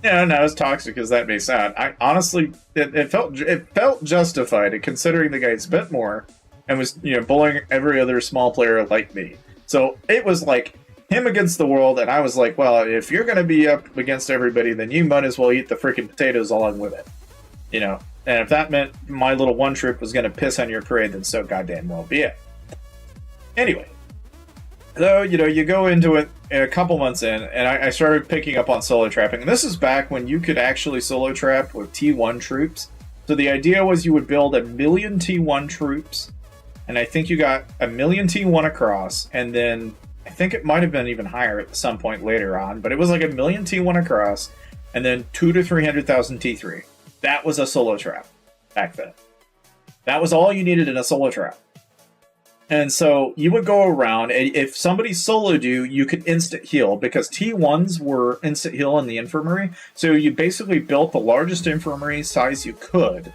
Yeah, no, as toxic as that may sound, I honestly, it felt justified considering the guy spent more and was bullying every other small player like me. So it was like him against the world, and I was like, well, if you're gonna be up against everybody, then you might as well eat the freaking potatoes along with it, And if that meant my little one troop was gonna piss on your parade, then so goddamn well be it. Anyway, so you go into it a couple months in, and I started picking up on solo trapping. And this is back when you could actually solo trap with T1 troops. So the idea was you would build 1,000,000 T1 troops, and I think you got 1,000,000 T1 across, and then I think it might have been even higher at some point later on, but it was like 1,000,000 T1 across, and then 200,000 to 300,000 T3. That was a solo trap back then. That was all you needed in a solo trap. And so you would go around, and if somebody soloed you, you could instant heal, because T1s were instant heal in the infirmary. So you basically built the largest infirmary size you could,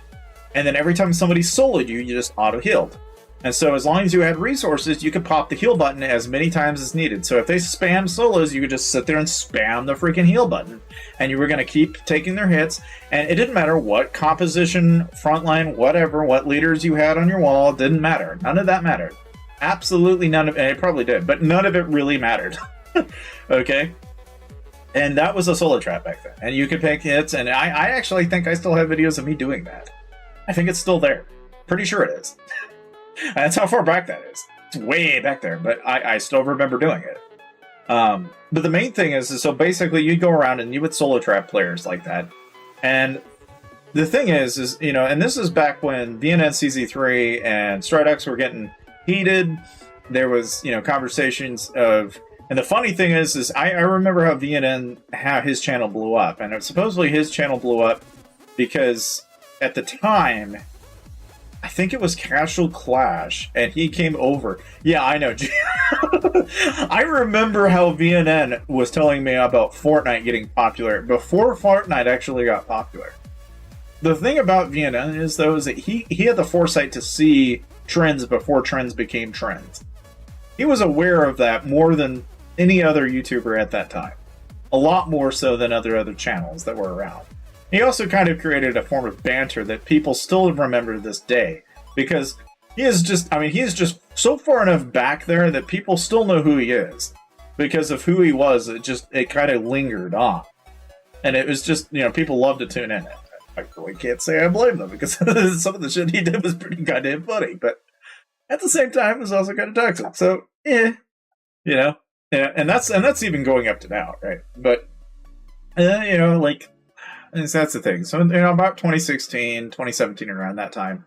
and then every time somebody soloed you, you just auto-healed. And so as long as you had resources, you could pop the heal button as many times as needed. So if they spam solos, you could just sit there and spam the freaking heal button, and you were going to keep taking their hits. And it didn't matter what composition, frontline, whatever, what leaders you had on your wall, it didn't matter. None of that mattered. Absolutely none of it. And it probably did, but none of it really mattered. Okay? And that was a solo trap back then. And you could pick hits, and I actually think I still have videos of me doing that. I think it's still there. Pretty sure it is. That's how far back that is. It's way back there, but I still remember doing it. But the main thing is so basically you'd go around and you would solo trap players like that. And the thing is and this is back when VNN CZ3 and Stridex were getting heated. There was, conversations of, and the funny thing is I remember how VNN, how his channel blew up, and supposedly his channel blew up because at the time, I think it was Casual Clash, and he came over. Yeah, I know. I remember how VNN was telling me about Fortnite getting popular before Fortnite actually got popular. The thing about VNN is, though, is that he had the foresight to see trends before trends became trends. He was aware of that more than any other YouTuber at that time. A lot more so than other channels that were around. He also kind of created a form of banter that people still remember to this day. Because he is just so far enough back there that people still know who he is. Because of who he was, it kind of lingered on. And it was just, people loved to tune in. I really can't say I blame them, because some of the shit he did was pretty goddamn funny, but at the same time, it was also kind of toxic. So, and that's even going up to now, right? But, that's the thing. So, about 2016, 2017, around that time,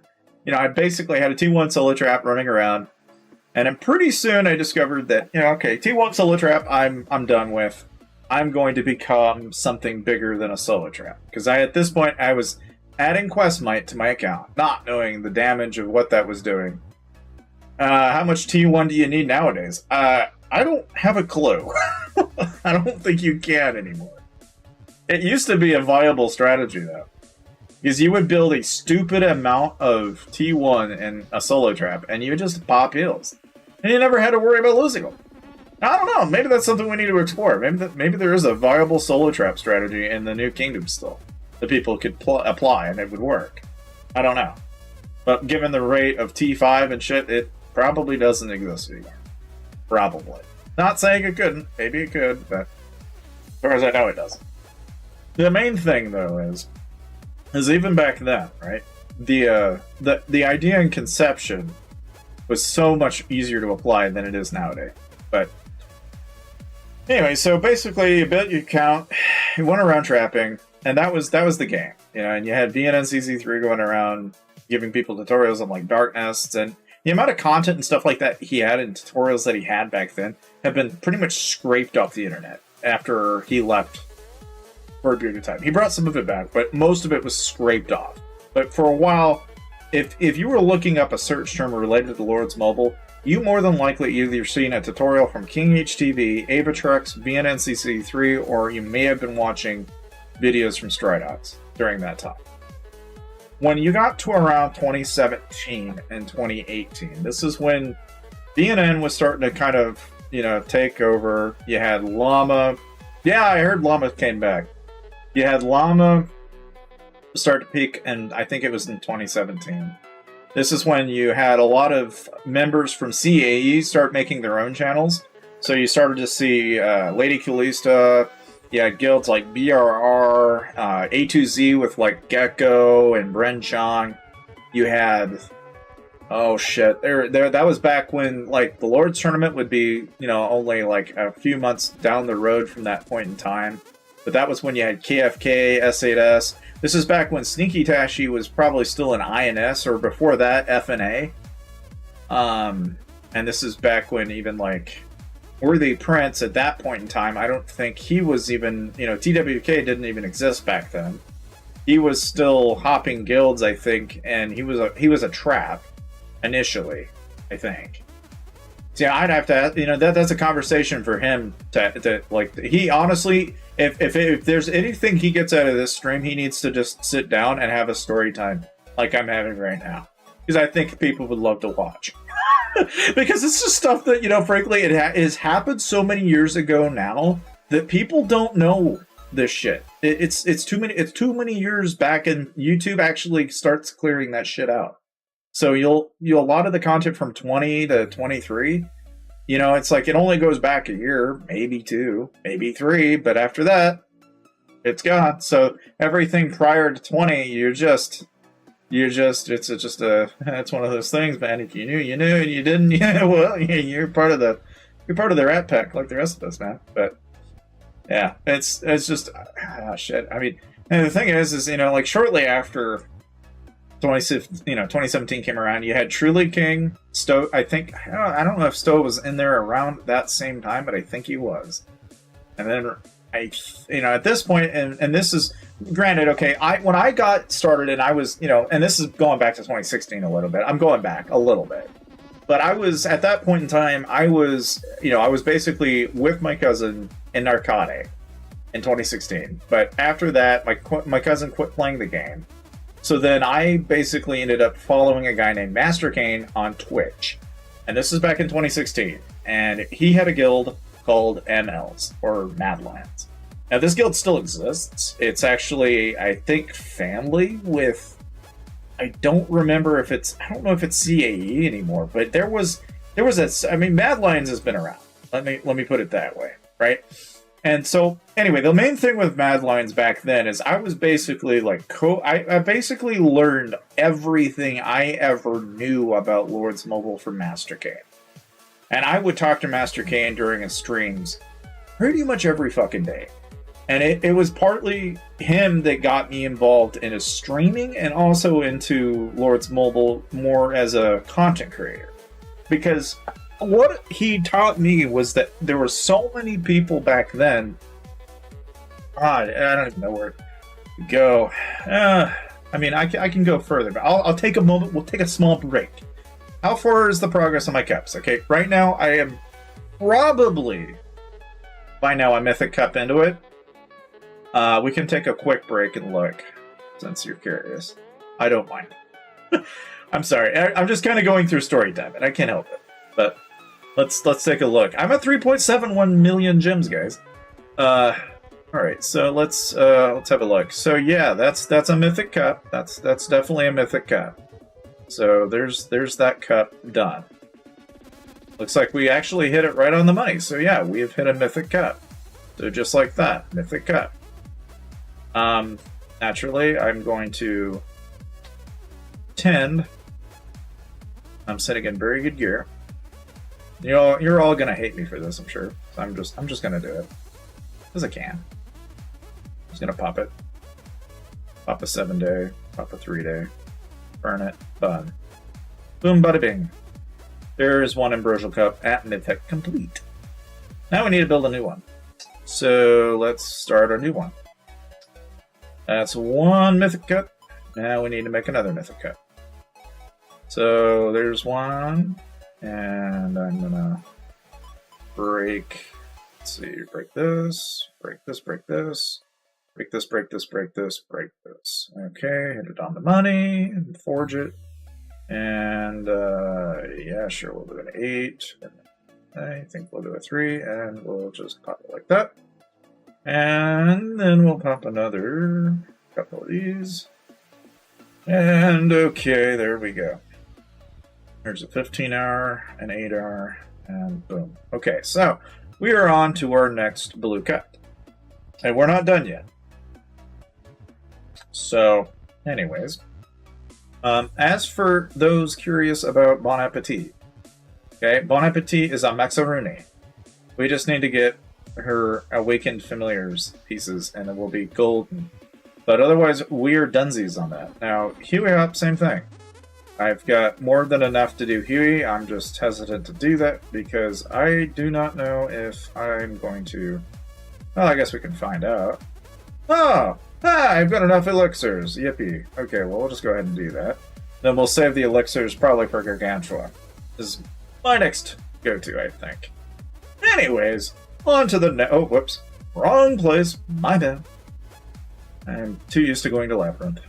I basically had a T1 solo trap running around, and then pretty soon I discovered that, okay, T1 solo trap, I'm done with. I'm going to become something bigger than a solo trap. Because at this point, I was adding Questmite to my account, not knowing the damage of what that was doing. How much T1 do you need nowadays? I don't have a clue. I don't think you can anymore. It used to be a viable strategy, though. Because you would build a stupid amount of T1 in a solo trap, and you would just pop heals. And you never had to worry about losing them. I don't know. Maybe that's something we need to explore. Maybe there is a viable solo trap strategy in the New Kingdom still that people could apply and it would work. I don't know. But given the rate of T5 and shit, it probably doesn't exist anymore. Probably. Not saying it couldn't. Maybe it could, but as far as I know, it doesn't. The main thing, though, is even back then, right? The idea and conception was so much easier to apply than it is nowadays. But anyway, so basically you built your account, you went around trapping, and that was the game. And you had VNNCC3 going around giving people tutorials on like dark nests, and the amount of content and stuff like that he had and tutorials that he had back then have been pretty much scraped off the internet after he left for a period of time. He brought some of it back, but most of it was scraped off. But for a while, if you were looking up a search term related to Lords Mobile, you more than likely either seen a tutorial from King HTV, Avatrex, VNNCC3, or you may have been watching videos from Stridox during that time. When you got to around 2017 and 2018, this is when VNN was starting to kind of, take over. You had Llama. Yeah, I heard Llama came back. You had llama start to peak, and I think it was in 2017. This is when you had a lot of members from CAE start making their own channels. So you started to see Lady Calista. You had guilds like BRR, A2Z with like Gecko and Bren Chong. You had, oh shit, that was back when like the Lord's Tournament would be, you know, only like a few months down the road from that point in time. But that was when you had KFK, S8S. This is back when Sneaky Tashi was probably still an INS, or before that, FNA. And this is back when even like Worthy Prince at that point in time, I don't think he was even, you know, TWK didn't even exist back then. He was still hopping guilds, I think, and he was a trap initially, I think. So yeah, I'd have to, you know, that's a conversation for him to like. He honestly, if there's anything he gets out of this stream, he needs to just sit down and have a story time like I'm having right now, because I think people would love to watch. Because it's just stuff that, you know, frankly, it has happened so many years ago now that people don't know this shit. It's too many years back, and YouTube actually starts clearing that shit out. So you'll a lot of the content from 20 to 23, you know, it's like it only goes back a year, maybe 2, maybe 3, but after that, it's gone. So everything prior to 20, it's one of those things, man. If you knew, you knew, and you didn't, yeah, well, you're part of the rat pack like the rest of us, man. But yeah, it's just shit. I mean, and the thing is, you know, like shortly after 2017 came around, you had Truly King, Stowe. I think I don't know if Stowe was in there around that same time, but I think he was. And then at this point, and this is granted, okay, when I got started, and I was, you know, and this is going back to 2016 a little bit. I'm going back a little bit, but I was at that point in time, I was basically with my cousin in Narcotic in 2016. But after that, my cousin quit playing the game. So then I basically ended up following a guy named Master Kane on Twitch. And this is back in 2016. And he had a guild called MLs, or Mad Lions. Now, this guild still exists. It's actually, I think, family with... I don't know if it's CAE anymore, but there was Mad Lions has been around. Let me put it that way, right? And so, anyway, the main thing with Mad Lions back then is I was basically like, I basically learned everything I ever knew about Lords Mobile from Master Kane. And I would talk to Master Kane during his streams pretty much every fucking day. And it was partly him that got me involved in his streaming and also into Lords Mobile more as a content creator. Because what he taught me was that there were so many people back then. I don't even know where to go. I mean, I can go further, but I'll take a moment. We'll take a small break. How far is the progress on my cups? Okay, right now I am probably by now a Mythic Cup into it. We can take a quick break and look, since you're curious. I don't mind. I'm sorry. I'm just kind of going through story time, and I can't help it. But let's take a look. I'm at 3.71 million gems, guys. All right, so let's have a look. So yeah, that's a Mythic Cup. That's definitely a Mythic Cup. So there's that cup done. Looks like we actually hit it right on the money. So yeah, we have hit a Mythic Cup. So just like that, Mythic Cup. Naturally, I'm going to tend. I'm sitting in very good gear. You know, you're all gonna hate me for this, I'm sure. So I'm just gonna do it because I can. I'm just gonna pop it. Pop a 7-day. Pop a 3-day. Burn it. Done. Boom, bada bing. There's one Ambrosial Cup at Mythic complete. Now we need to build a new one. So let's start a new one. That's one Mythic Cup. Now we need to make another Mythic Cup. So there's one. And I'm gonna break. Let's see, break this, break this, break this, break this, break this, break this, break this. Okay, hit it on the money and forge it. And yeah, sure, we'll do an 8. I think we'll do a 3, and we'll just pop it like that. And then we'll pop another couple of these. And okay, there we go. There's a 15-hour, an 8-hour, and boom. Okay, so we are on to our next blue cut. And we're not done yet. So, anyways. As for those curious about Bon Appetit, okay, Bon Appetit is a Maxaruni. We just need to get her Awakened Familiars pieces, and it will be golden. But otherwise, we are dunsies on that. Now, Huey Up, same thing. I've got more than enough to do Huey. I'm just hesitant to do that because I do not know if I'm going to... Well, I guess we can find out. I've got enough elixirs. Yippee. Okay, well, we'll just go ahead and do that. Then we'll save the elixirs probably for Gargantua. This is my next go-to, I think. Anyways, on to the... Oh, whoops. Wrong place. My bad. I'm too used to going to Labyrinth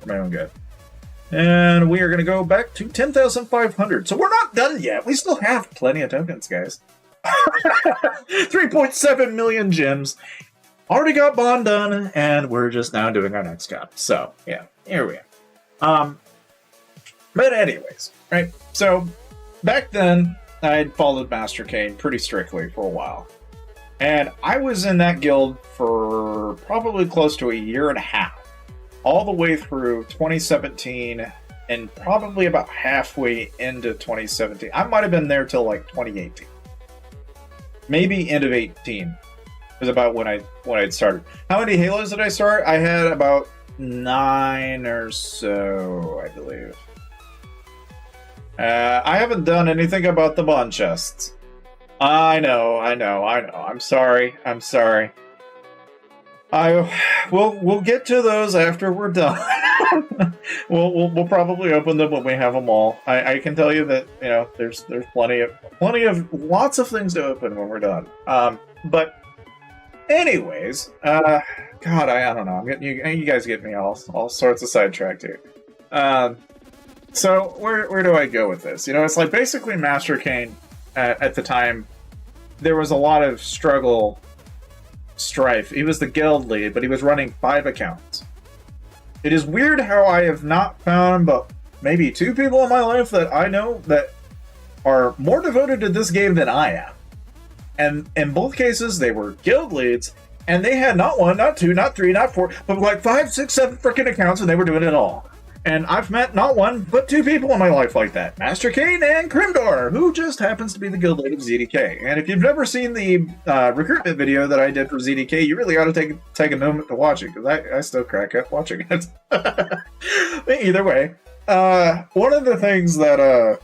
for my own good. And we are going to go back to 10,500. So we're not done yet. We still have plenty of tokens, guys. 3.7 million gems. Already got Bond done, and we're just now doing our next job. So, yeah, here we are. But anyways, right? So, back then, I had followed Master Kane pretty strictly for a while. And I was in that guild for probably close to a year and a half. All the way through 2017 and probably about halfway into 2017. I might have been there till like 2018. Maybe end of 18 was about when I'd started. How many Halos did I start? I had about 9 or so, I believe. I haven't done anything about the bond chests. I know. I'm sorry. We'll get to those after we're done. we'll probably open them when we have them all. I can tell you that there's plenty of lots of things to open when we're done. But anyways, God, I don't know. I'm getting you guys get me all sorts of sidetracked here. So where do I go with this? It's like basically Master Kane at the time. There was a lot of strife. He was the guild lead, but he was running 5 accounts. It is weird how I have not found but maybe 2 people in my life that I know that are more devoted to this game than I am. And in both cases, they were guild leads, and they had not 1, not 2, not 3, not 4, but like 5, 6, 7 freaking accounts, and they were doing it all. And I've met not 1, but 2 people in my life like that. Master Kane and Crimdor, who just happens to be the guild lead of ZDK. And if you've never seen the recruitment video that I did for ZDK, you really ought to take a moment to watch it, because I still crack up watching it. Either way, one of the things that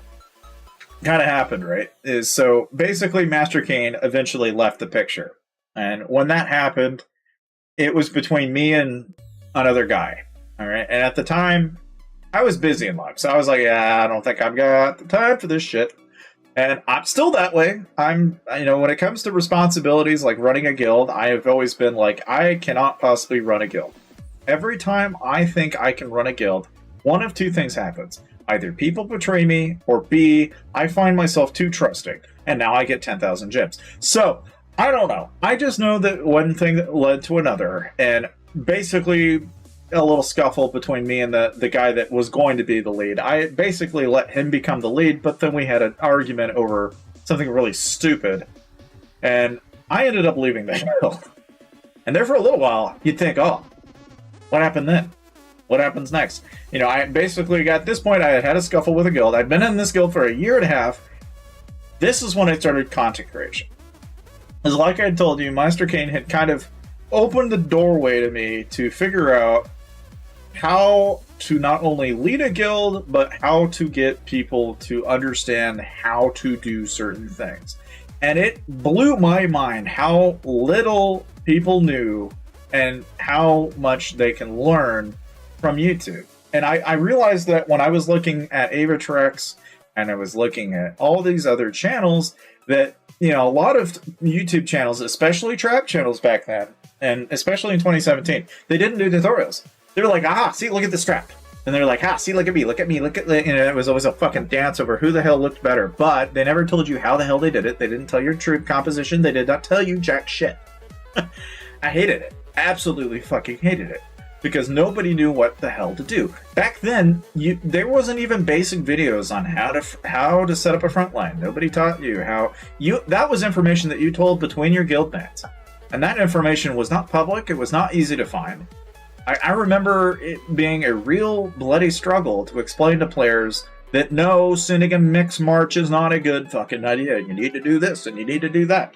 kind of happened, right, is so basically Master Kane eventually left the picture. And when that happened, it was between me and another guy. All right, and at the time, I was busy in life, so I was like, yeah, I don't think I've got the time for this shit. And I'm still that way. When it comes to responsibilities like running a guild, I have always been like, I cannot possibly run a guild. Every time I think I can run a guild, one of 2 things happens. Either people betray me, or B, I find myself too trusting, and now I get 10,000 gems. So, I don't know. I just know that one thing that led to another, and basically a little scuffle between me and the guy that was going to be the lead. I basically let him become the lead, but then we had an argument over something really stupid, and I ended up leaving the guild. And there for a little while, you'd think, oh, what happened then? What happens next? I basically got this point, I had a scuffle with a guild. I'd been in this guild for a year and a half. This is when I started content creation. Because like I told you, Master Kane had kind of opened the doorway to me to figure out how to not only lead a guild, but how to get people to understand how to do certain things. And it blew my mind how little people knew and how much they can learn from YouTube. And I realized that when I was looking at Avatrex and I was looking at all these other channels, that a lot of YouTube channels, especially trap channels back then, and especially in 2017, they didn't do tutorials. They were like, see, look at this trap. And they're like, see, look at me. It was always a fucking dance over who the hell looked better. But they never told you how the hell they did it. They didn't tell your troop composition. They did not tell you jack shit. I hated it. Absolutely fucking hated it. Because nobody knew what the hell to do. Back then, there wasn't even basic videos on how to set up a front line. Nobody taught you how. That was information that you told between your guild mates. And that information was not public. It was not easy to find. I remember it being a real bloody struggle to explain to players that no, sending a mixed march is not a good fucking idea. You need to do this and you need to do that.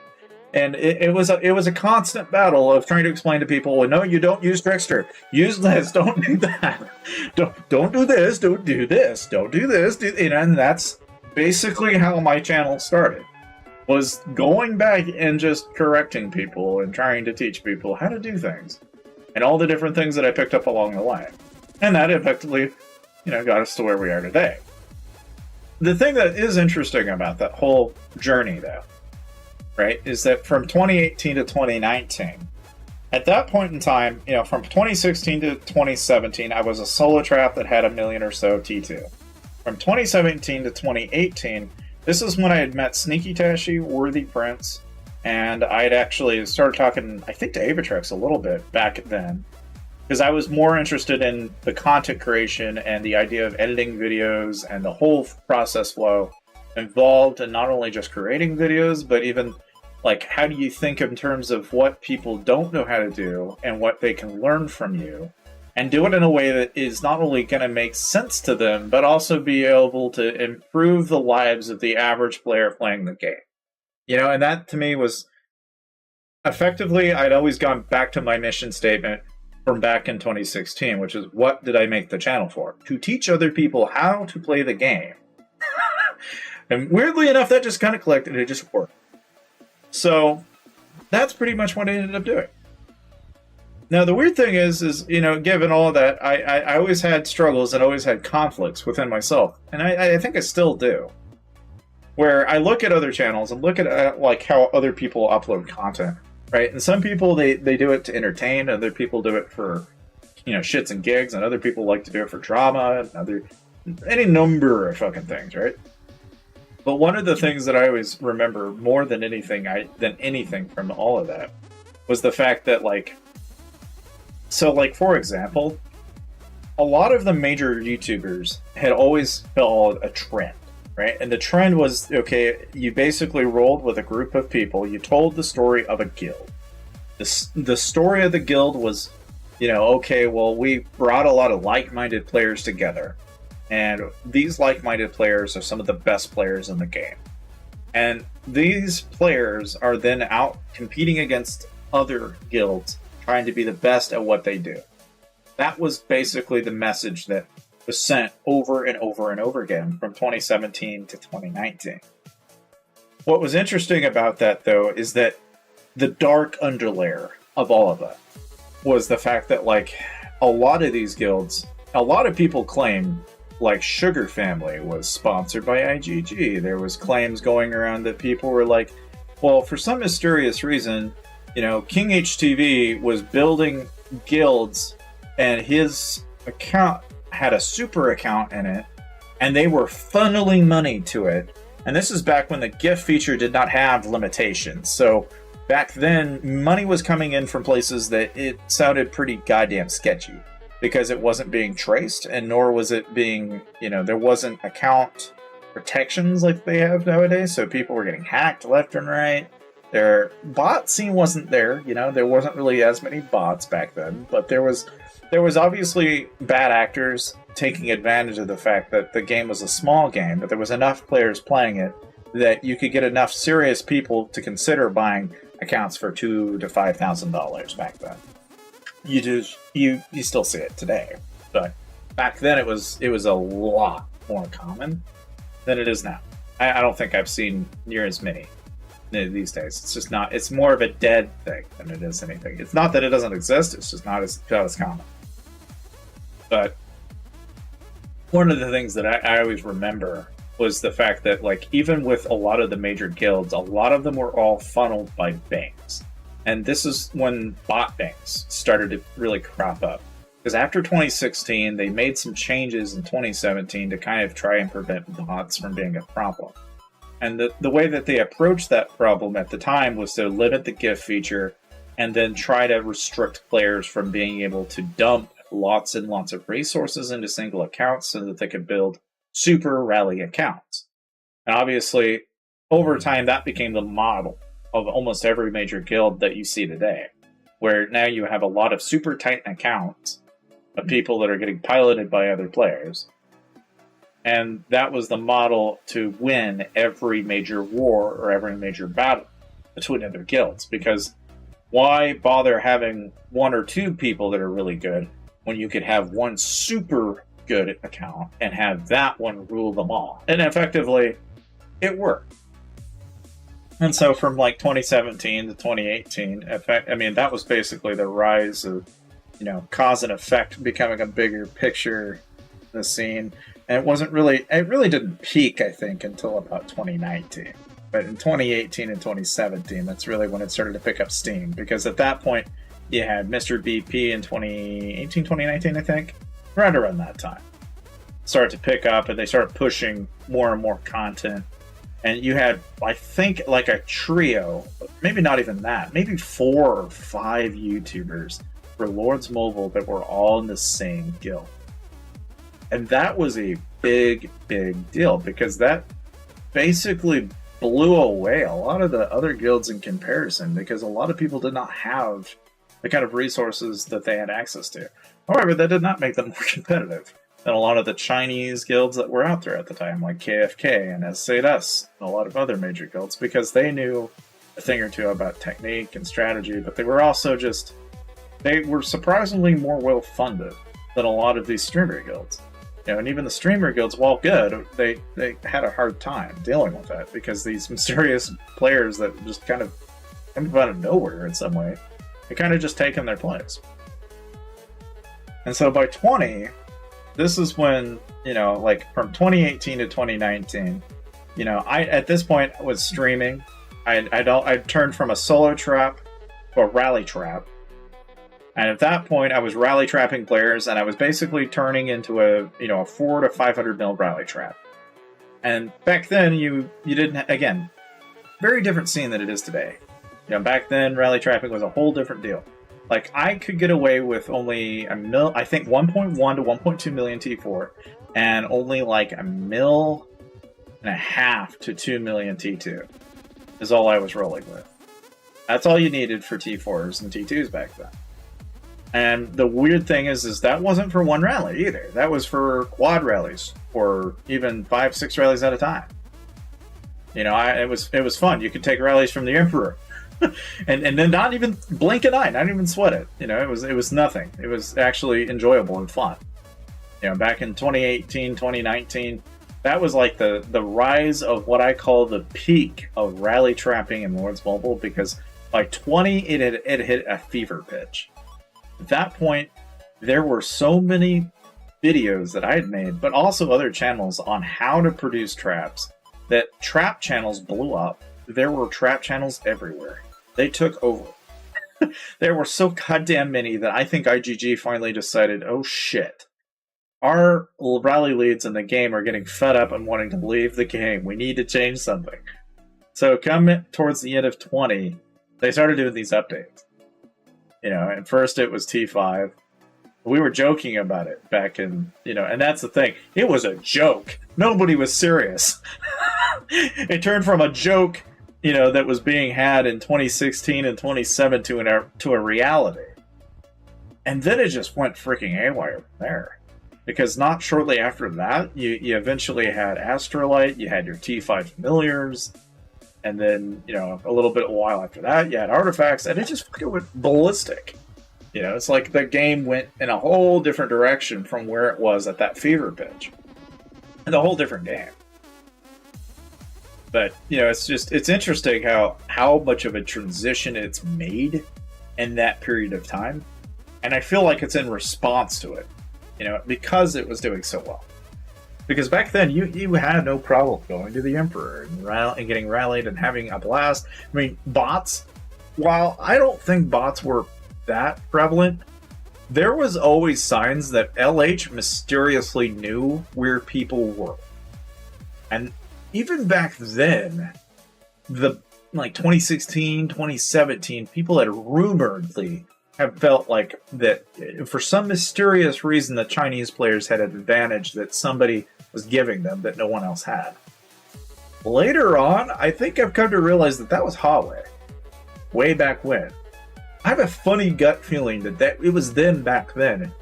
And it was a constant battle of trying to explain to people, well, no, you don't use Trickster. Use this, don't do that. Don't do this, don't do this, don't do this. And that's basically how my channel started. Was going back and just correcting people and trying to teach people how to do things. And all the different things that I picked up along the way. And that effectively, got us to where we are today. The thing that is interesting about that whole journey, though, right, is that from 2018 to 2019, at that point in time, from 2016 to 2017, I was a solo trap that had 1 million or so T2. From 2017 to 2018, this is when I had met Sneaky Tashi, Worthy Prince, and I'd actually started talking, I think, to Avatrex a little bit back then, because I was more interested in the content creation and the idea of editing videos and the whole process flow involved in not only just creating videos, but even like how do you think in terms of what people don't know how to do and what they can learn from you, and do it in a way that is not only going to make sense to them, but also be able to improve the lives of the average player playing the game. And that to me was effectively, I'd always gone back to my mission statement from back in 2016, which is, what did I make the channel for? To teach other people how to play the game. And weirdly enough, that just kind of clicked and it just worked. So that's pretty much what I ended up doing. Now, the weird thing is given all of that, I always had struggles and always had conflicts within myself. And I think I still do. Where I look at other channels and look at like how other people upload content, right? And some people, they do it to entertain. Other people do it for, shits and gigs. And other people like to do it for drama. And any number of fucking things, right? But one of the things that I always remember more than anything from all of that was the fact that, for example, a lot of the major YouTubers had always followed a trend, right? And the trend was, okay, you basically rolled with a group of people, you told the story of a guild. The story of the guild was, okay, well, we brought a lot of like-minded players together. And these like-minded players are some of the best players in the game. And these players are then out competing against other guilds, trying to be the best at what they do. That was basically the message that was sent over and over and over again from 2017 to 2019. What was interesting about that, though, is that the dark underlayer of all of that was the fact that, a lot of these guilds, a lot of people claim Sugar Family was sponsored by IGG. There was claims going around that people were like, well, for some mysterious reason, King HTV was building guilds and his account had a super account in it and they were funneling money to it. And this is back when the gift feature did not have limitations. So back then, money was coming in from places that it sounded pretty goddamn sketchy, because it wasn't being traced, and nor was it being, there wasn't account protections like they have nowadays, so people were getting hacked left and right. Their bot scene wasn't there, there wasn't really as many bots back then, but there was obviously bad actors taking advantage of the fact that the game was a small game, but there was enough players playing it that you could get enough serious people to consider buying accounts for $2,000 to $5,000 back then. You still see it today, but back then it was a lot more common than it is now. I don't think I've seen near as many these days. It's just not. It's more of a dead thing than it is anything. It's not that it doesn't exist. It's just not as common. But one of the things that I always remember was the fact that even with a lot of the major guilds, a lot of them were all funneled by banks. And this is when bot banks started to really crop up. Because after 2016, they made some changes in 2017 to kind of try and prevent bots from being a problem. And the way that they approached that problem at the time was to limit the gift feature and then try to restrict players from being able to dump lots and lots of resources into single accounts so that they could build super rally accounts. And obviously, over time, that became the model of almost every major guild that you see today, where now you have a lot of super tight accounts of people that are getting piloted by other players. And that was the model to win every major war or every major battle between other guilds. Because why bother having one or two people that are really good when you could have one super good account and have that one rule them all? And effectively, it worked. And so from like 2017 to 2018, that was basically the rise of, cause and effect becoming a bigger picture in the scene. And it really didn't peak, I think, until about 2019. But in 2018 and 2017, that's really when it started to pick up steam. Because at that point, you had Mr. BP in 2018, 2019, I think. Right around that time. Started to pick up, and they started pushing more and more content. And you had, I think, like a trio, maybe not even that, maybe 4 or 5 YouTubers for Lords Mobile that were all in the same guild. And that was a big, big deal, because that basically blew away a lot of the other guilds in comparison, because a lot of people did not have the kind of resources that they had access to. However, that did not make them more competitive than a lot of the Chinese guilds that were out there at the time, like KFK and S8S, and a lot of other major guilds, because they knew a thing or two about technique and strategy, but they were also they were surprisingly more well-funded than a lot of these streamer guilds. And even the streamer guilds, while good, they had a hard time dealing with that, because these mysterious players that just kind of come out of nowhere in some way, they kind of just taken their place. And so by 20, this is when, from 2018 to 2019, I at this point was streaming. I turned from a solo trap to a rally trap. And at that point, I was rally trapping players, and I was basically turning into a 4 to 500 mil rally trap. And back then, you didn't, again, very different scene than it is today. Back then, rally trapping was a whole different deal. Like, I could get away with only I think 1.1 to 1.2 million T4, and only like 1.5 mil to 2 million T2 is all I was rolling with. That's all you needed for T4s and T2s back then. And the weird thing is that wasn't for one rally either. That was for quad rallies, or even 5-6 rallies at a time. It was fun. You could take rallies from the Emperor, and then not even blink an eye, not even sweat it. It was nothing. It was actually enjoyable and fun. Back in 2018, 2019, that was like the rise of what I call the peak of rally trapping in Lords Mobile, because by 20 it hit a fever pitch. At that point, there were so many videos that I had made, but also other channels, on how to produce traps, that trap channels blew up. There were trap channels everywhere. They took over. There were so goddamn many that I think IGG finally decided, oh shit, our rally leads in the game are getting fed up and wanting to leave the game. We need to change something. So come towards the end of 20, they started doing these updates. At first it was T5. We were joking about it back in, and that's the thing. It was a joke. Nobody was serious. It turned from a joke, that was being had in 2016 and 2017 to a reality. And then it just went freaking haywire from there. Because not shortly after that, you eventually had Astrolite, you had your T5 familiars, and then, a little bit of a while after that, you had artifacts, and it just fucking went ballistic. It's like the game went in a whole different direction from where it was at that fever pitch. And a whole different game. But, it's interesting how much of a transition it's made in that period of time. And I feel like it's in response to it, because it was doing so well. Because back then, you had no problem going to the Emperor and getting rallied and having a blast. I mean, bots, while I don't think bots were that prevalent, there was always signs that LH mysteriously knew where people were. And even back then, the like 2016, 2017, people had rumoredly have felt like that for some mysterious reason the Chinese players had an advantage that somebody was giving them that no one else had. Later on, I think I've come to realize that that was Huawei. Way back when. I have a funny gut feeling that it was them back then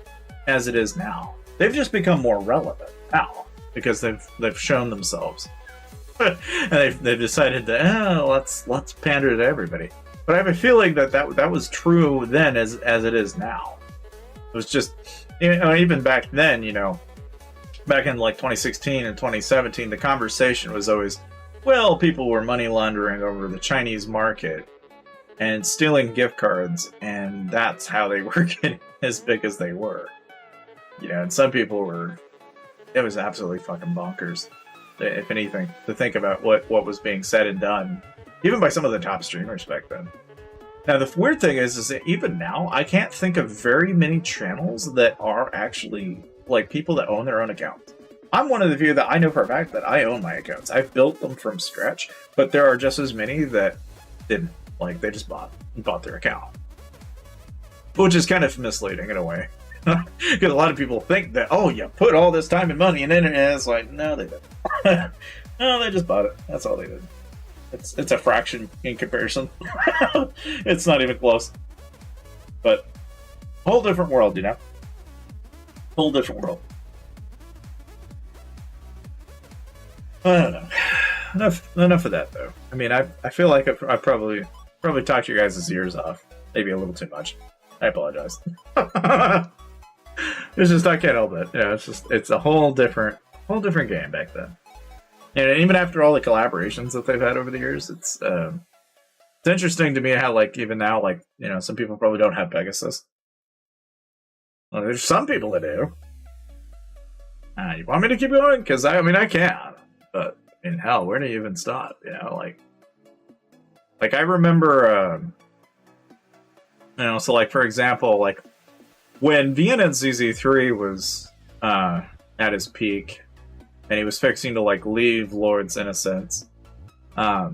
as it is now. They've just become more relevant now because they've shown themselves. And they've decided that let's pander to everybody. But I have a feeling that was true then as it is now. It was just, even back then, back in like 2016 and 2017, the conversation was always, well, people were money laundering over the Chinese market and stealing gift cards, and that's how they were getting as big as they were. And some people it was absolutely fucking bonkers, if anything, to think about what was being said and done, even by some of the top streamers back then. Now, the weird thing is that even now, I can't think of very many channels that are actually, like, people that own their own accounts. I'm one of the few that I know for a fact that I own my accounts. I've built them from scratch, but there are just as many that didn't. Like, they just bought their account. Which is kind of misleading in a way. Because a lot of people think that, oh, you put all this time and money in it, and it's like, no, they didn't. No, they just bought it. That's all they did. It's a fraction in comparison. It's not even close. But, whole different world, Whole different world. I don't know. Enough of that, though. I mean, I feel like I probably talked your guys' ears off. Maybe a little too much. I apologize. It's just, I can't help it. It's a whole different game back then. And even after all the collaborations that they've had over the years, it's interesting to me how, like, even now, like, some people probably don't have Pegasus. Well, there's some people that do. You want me to keep going? Because I can, but hell, where do you even stop? Like I remember, so like for example, like when VNNZZ3 was at his peak, and he was fixing to like leave Lord's Innocence, I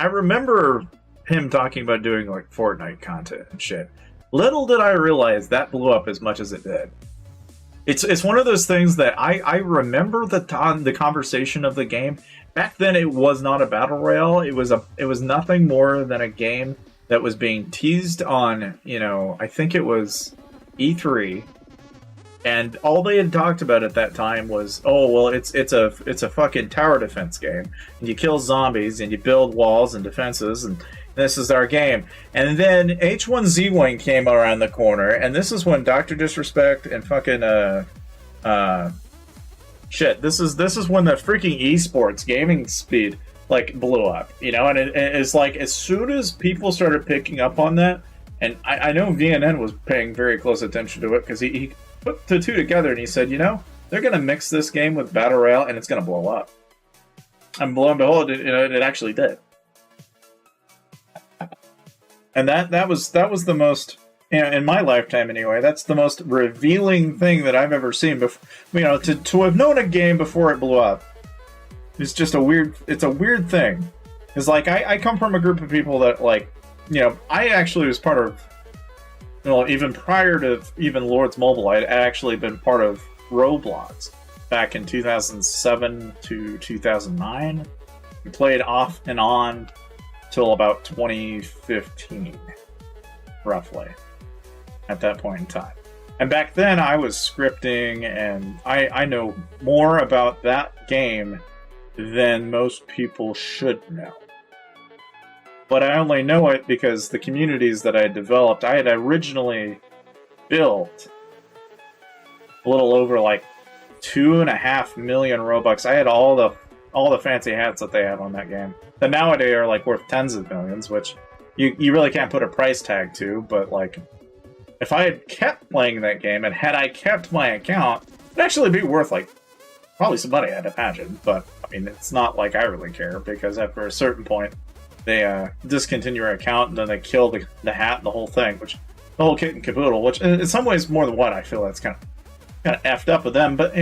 remember him talking about doing like Fortnite content and shit. Little did I realize that blew up as much as it did. It's one of those things that I remember the conversation of the game. Back then, it was not a battle royale. It was nothing more than a game that was being teased on, I think it was E3, and all they had talked about at that time was, oh well, it's a fucking tower defense game, and you kill zombies and you build walls and defenses, and this is our game. And then H1Z1 came around the corner, and this is when Dr. Disrespect and fucking This is when the freaking esports gaming speed like blew up, and it's like as soon as people started picking up on that, and I know VNN was paying very close attention to it because he put the two together and he said, they're gonna mix this game with battle royale and it's gonna blow up. And lo and behold, it actually did. And that was the most, in my lifetime anyway, that's the most revealing thing that I've ever seen. To have known a game before it blew up is just a weird thing. It's like, I come from a group of people that, like, I actually was part of, even prior to even Lord's Mobile, I'd actually been part of Roblox back in 2007 to 2009. We played off and on till about 2015, roughly, at that point in time. And back then, I was scripting, and I know more about that game than most people should know. But I only know it because the communities that I had developed, I had originally built a little over like 2.5 million Robux. I had all the fancy hats that they have on that game that nowadays are like worth tens of millions, which you really can't put a price tag to. But like, if I had kept playing that game and had I kept my account, it'd actually be worth like probably some money, I'd imagine. But I mean, it's not like I really care, because after a certain point, they discontinue your account and then they kill the hat and the whole thing, which the whole kit and caboodle. Which in some ways more than one, I feel that's kind of effed up with them. But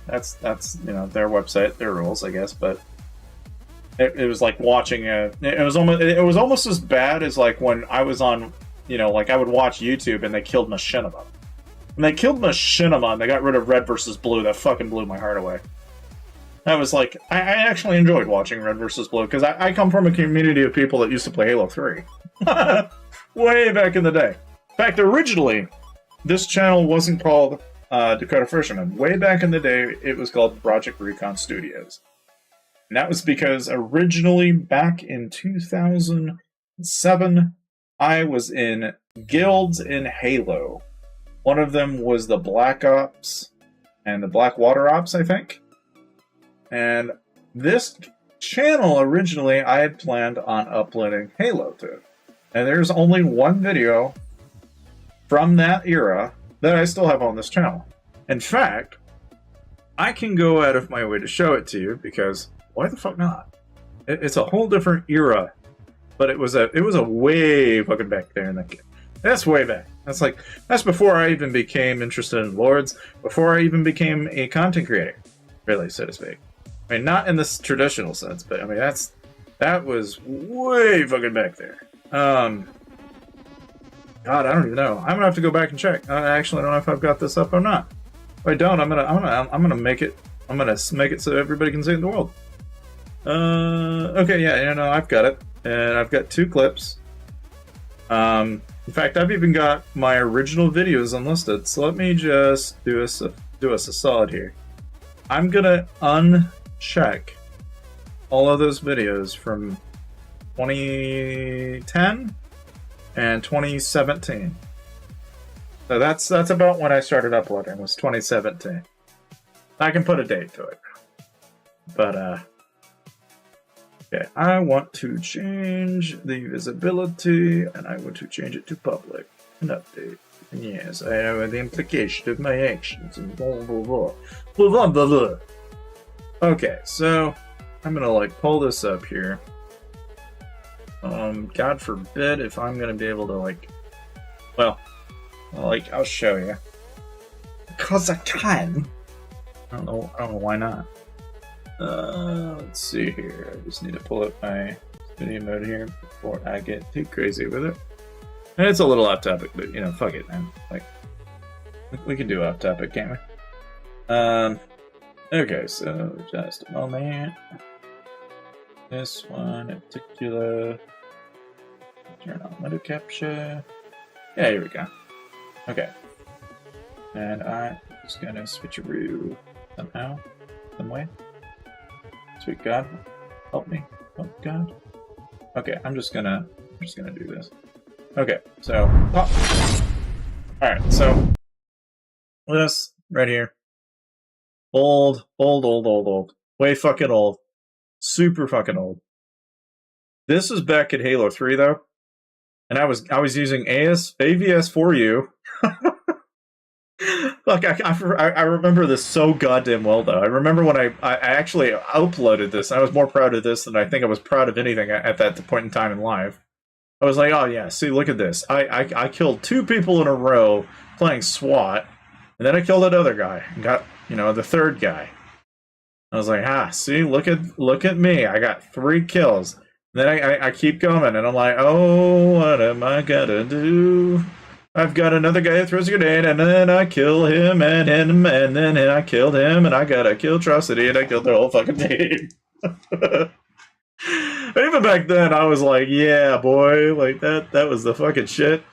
that's their website, their rules, I guess. But It was like watching it was almost as bad as like when I was on, you know, like I would watch YouTube and they killed Machinima. When they killed Machinima and they got rid of Red versus Blue, that fucking blew my heart away. That was like, I actually enjoyed watching Red versus Blue, because I come from a community of people that used to play Halo 3. Way back in the day. In fact, originally, this channel wasn't called Dakota Fisherman. Way back in the day, it was called Project Recon Studios. And that was because originally, back in 2007, I was in guilds in Halo. One of them was the Black Ops and the Blackwater Ops, I think. And this channel, originally, I had planned on uploading Halo to. And there's only one video from that era that I still have on this channel. In fact, I can go out of my way to show it to you, because why the fuck not? It's a whole different era, but it was a way fucking back there in the. That's way back. That's before I even became interested in Lords, before I even became a content creator, really, so to speak. I mean, not in this traditional sense, but I mean that was way fucking back there. God, I don't even know. I'm gonna have to go back and check. I actually don't know if I've got this up or not. If I don't, I'm gonna make it. I'm gonna make it so everybody can see it in the world. Okay, yeah, I've got it, and I've got 2 clips. In fact, I've even got my original videos unlisted. So let me just do us a solid here. I'm gonna uncheck all of those videos from 2010 and 2017. So that's about when I started uploading, was 2017. I can put a date to it. But okay, I want to change the visibility, and I want to change it to public and update. Yes, I have the implication of my actions and blah blah blah. Blah blah blah blah. Okay, so I'm gonna like pull this up here. God forbid if I'm gonna be able to like, well, like I'll show you, because I can. I don't know why not. Let's see here. I just need to pull up my video mode here before I get too crazy with it. And it's a little off topic, but fuck it, man. Like, we can do off topic, can't we? Okay, so just a moment. This one in particular. Turn on window capture. Yeah, here we go. Okay. And I'm just gonna switcheroo somehow, some way. Sweet God, help me. Oh God. Okay, I'm just gonna do this. Okay, so pop. Alright, so this right here. Old. Way fucking old. Super fucking old. This was back at Halo 3 though. And I was using AVS4U. Look, I remember this so goddamn well, though. I remember when I actually uploaded this. I was more proud of this than I think I was proud of anything at that point in time in life. I was like, oh yeah, see, look at this. I killed 2 people in a row playing SWAT, and then I killed that other guy and got, the 3rd guy. I was like, see, look at me. I got 3 kills. And then I keep going, and I'm like, oh, what am I gonna do? I've got another guy that throws a grenade, and then I kill him, and then I killed him, and I got a kill atrocity, and I killed their whole fucking team. Even back then, I was like, yeah, boy, like that was the fucking shit.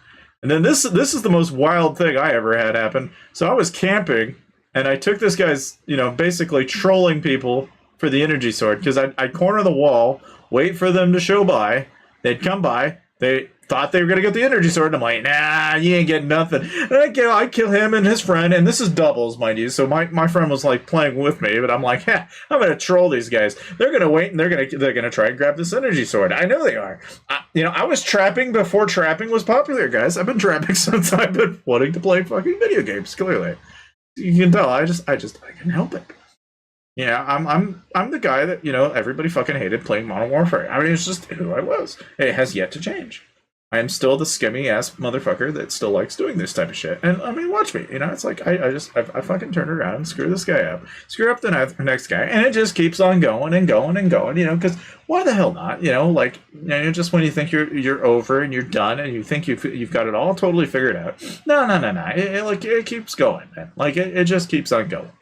And then this is the most wild thing I ever had happen. So I was camping, and I took this guy's, basically trolling people for the energy sword, because I'd corner the wall, wait for them to show by, they'd come by, they thought they were gonna get the energy sword, and I'm like, nah, you ain't getting nothing. And I kill him and his friend, and this is doubles, mind you. So my friend was like playing with me, but I'm like, I'm gonna troll these guys. They're gonna wait and they're gonna try and grab this energy sword. I know they are. I was trapping before trapping was popular, guys. I've been trapping since I've been wanting to play fucking video games. Clearly, you can tell. I couldn't help it. Yeah, I'm the guy that everybody fucking hated playing Modern Warfare. I mean, it's just who I was. It has yet to change. I am still the skimmy ass motherfucker that still likes doing this type of shit. And I mean, watch me. You know, it's like I fucking turn around and screw this guy up, screw up the next guy, and it just keeps on going and going and going. You know, because why the hell not? You know, like just when you think you're over and you're done and you think you've got it all totally figured out. No. It keeps going, man. Like it just keeps on going.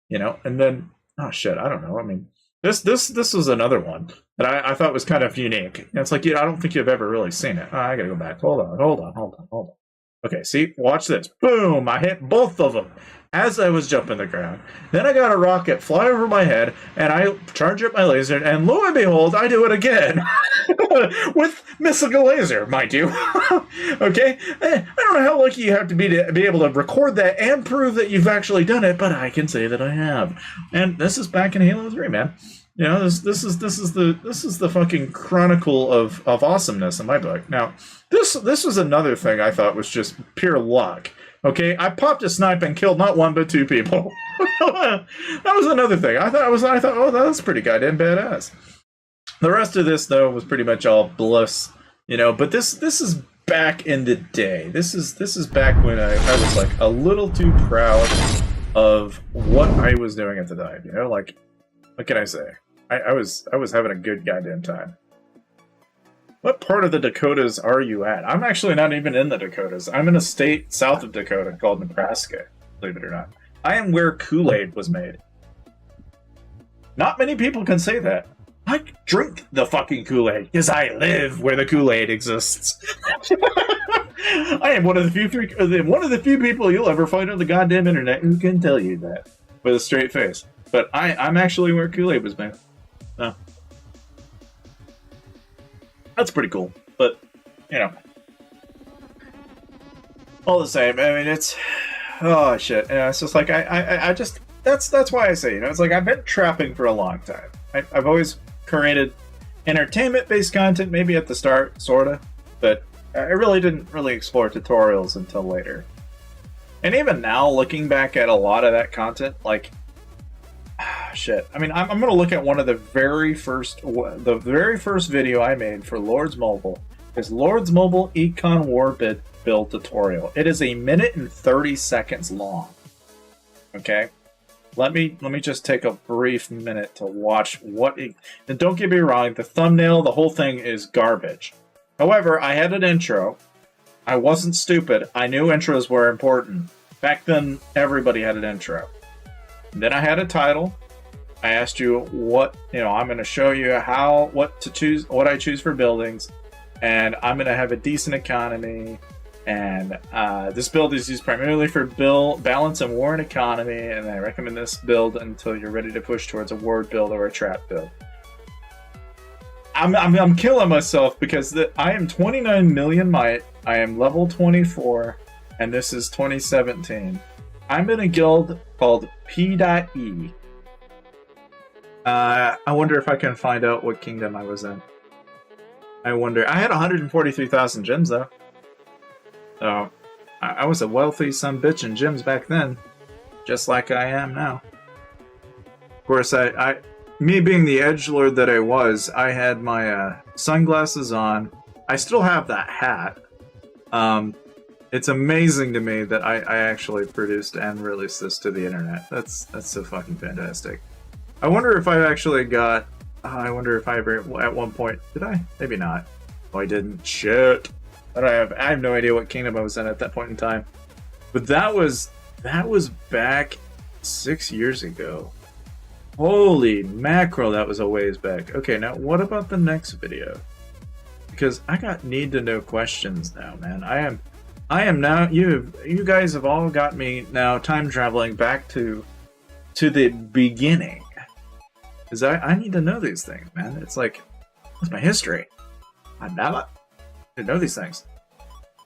You know, and then oh shit, I don't know. I mean, this was another one that I thought was kind of unique. And it's like, I don't think you've ever really seen it. Oh, I gotta go back. Hold on. Okay, see, watch this. Boom! I hit both of them as I was jumping the ground. Then I got a rocket fly over my head, and I charge up my laser, and lo and behold, I do it again. With missing a laser, mind you. Okay? I don't know how lucky you have to be able to record that and prove that you've actually done it, but I can say that I have. And this is back in Halo 3, man. You know, this is the fucking chronicle of awesomeness in my book. Now, this was another thing I thought was just pure luck. Okay, I popped a snipe and killed not one but two people. That was another thing. I thought, oh, that's pretty goddamn badass. The rest of this though was pretty much all bliss, you know. But this is back in the day. This is back when I was like a little too proud of what I was doing at the time. You know, like what can I say? I was having a good goddamn time. What part of the Dakotas are you at? I'm actually not even in the Dakotas. I'm in a state south of Dakota called Nebraska, believe it or not. I am where Kool-Aid was made. Not many people can say that. I drink the fucking Kool-Aid because I live where the Kool-Aid exists. I am one of the few people you'll ever find on the goddamn internet who can tell you that with a straight face. But I'm actually where Kool-Aid was made. Oh. That's pretty cool, but, you know. All the same, I mean, it's... Oh, shit. Yeah, it's just like, I just... That's why I say, you know, it's like I've been trapping for a long time. I've always created entertainment-based content, maybe at the start, sorta, but I really didn't really explore tutorials until later. And even now, looking back at a lot of that content, like... Shit. I mean, I'm going to look at one of the very first video I made for Lords Mobile is Lords Mobile Econ War build tutorial. It is 1 minute and 30 seconds long. Okay? Let me just take a brief minute to watch what it... And don't get me wrong, the thumbnail, the whole thing is garbage. However, I had an intro. I wasn't stupid. I knew intros were important. Back then, everybody had an intro. Then I had a title. I asked you what, you know, I'm going to show you what I choose for buildings, and I'm going to have a decent economy, and this build is used primarily for balance and war and economy, and I recommend this build until you're ready to push towards a ward build or a trap build. I'm killing myself because I am 29 million might, I am level 24, and this is 2017. I'm in a guild called P.E. I wonder if I can find out what kingdom I was in. I wonder. I had 143,000 gems, though. So, I was a wealthy sumbitch in gems back then. Just like I am now. Of course, me being the edgelord that I was, I had my sunglasses on. I still have that hat. It's amazing to me that I actually produced and released this to the internet. That's so fucking fantastic. I wonder if I actually got... I wonder if I ever... At one point... Did I? Maybe not. Oh, I didn't. Shit. I have no idea what kingdom I was in at that point in time. But that was back 6 years ago. Holy mackerel, that was a ways back. Okay, now what about the next video? Because I got need-to-know questions now, man. I am now... You guys have all got me now time traveling back to the beginning. Because I need to know these things, man. It's like, it's my history. I know these things.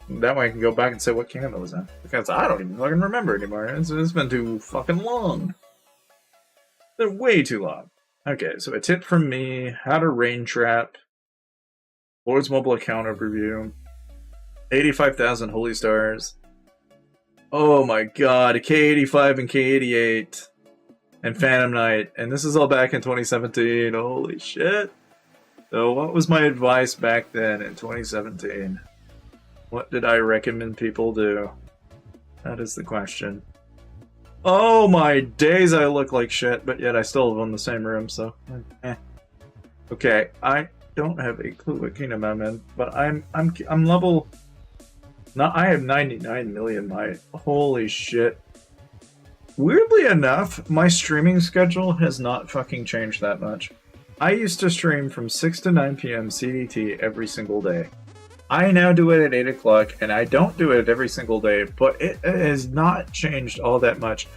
That way I can go back and say what kingdom it was in. Because I don't even fucking remember anymore. It's been too fucking long. They're way too long. Okay, so a tip from me, how to rain trap, Lord's Mobile account overview, 85,000 holy stars. Oh my god, K85 and K88. And Phantom Knight, and this is all back in 2017. Holy shit. So what was my advice back then in 2017? What did I recommend people do? That is the question. Oh my days, I look like shit, but yet I still live in the same room, so Okay, I don't have a clue what kingdom I'm in, but I'm level. No, I have 99 million. My holy shit. Weirdly enough, my streaming schedule has not fucking changed that much. I used to stream from 6 to 9 p.m. CDT every single day. I now do it at 8 o'clock, and I don't do it every single day, but it has not changed all that much.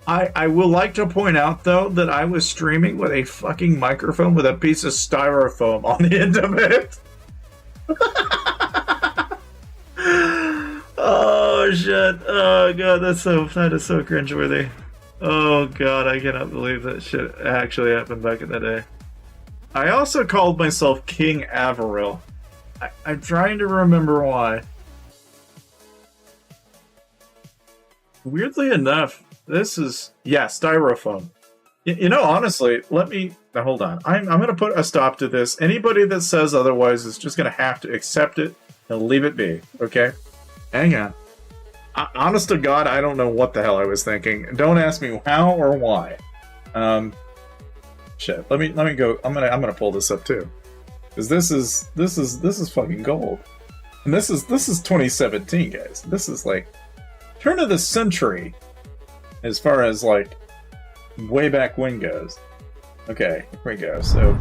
I will like to point out, though, that I was streaming with a fucking microphone with a piece of styrofoam on the end of it. Oh, shit. Oh, God, that is so cringeworthy. Oh, God, I cannot believe that shit actually happened back in the day. I also called myself King Averill. I'm trying to remember why. Weirdly enough, this is... Yeah, styrofoam. You know, honestly, let me... Now, hold on. I'm going to put a stop to this. Anybody that says otherwise is just going to have to accept it and leave it be, okay? Hang on. Honest to God, I don't know what the hell I was thinking. Don't ask me how or why. Shit. Let me go. I'm gonna pull this up too, because this is fucking gold, and this is 2017, guys. This is like turn of the century, as far as like way back when goes. Okay, here we go. So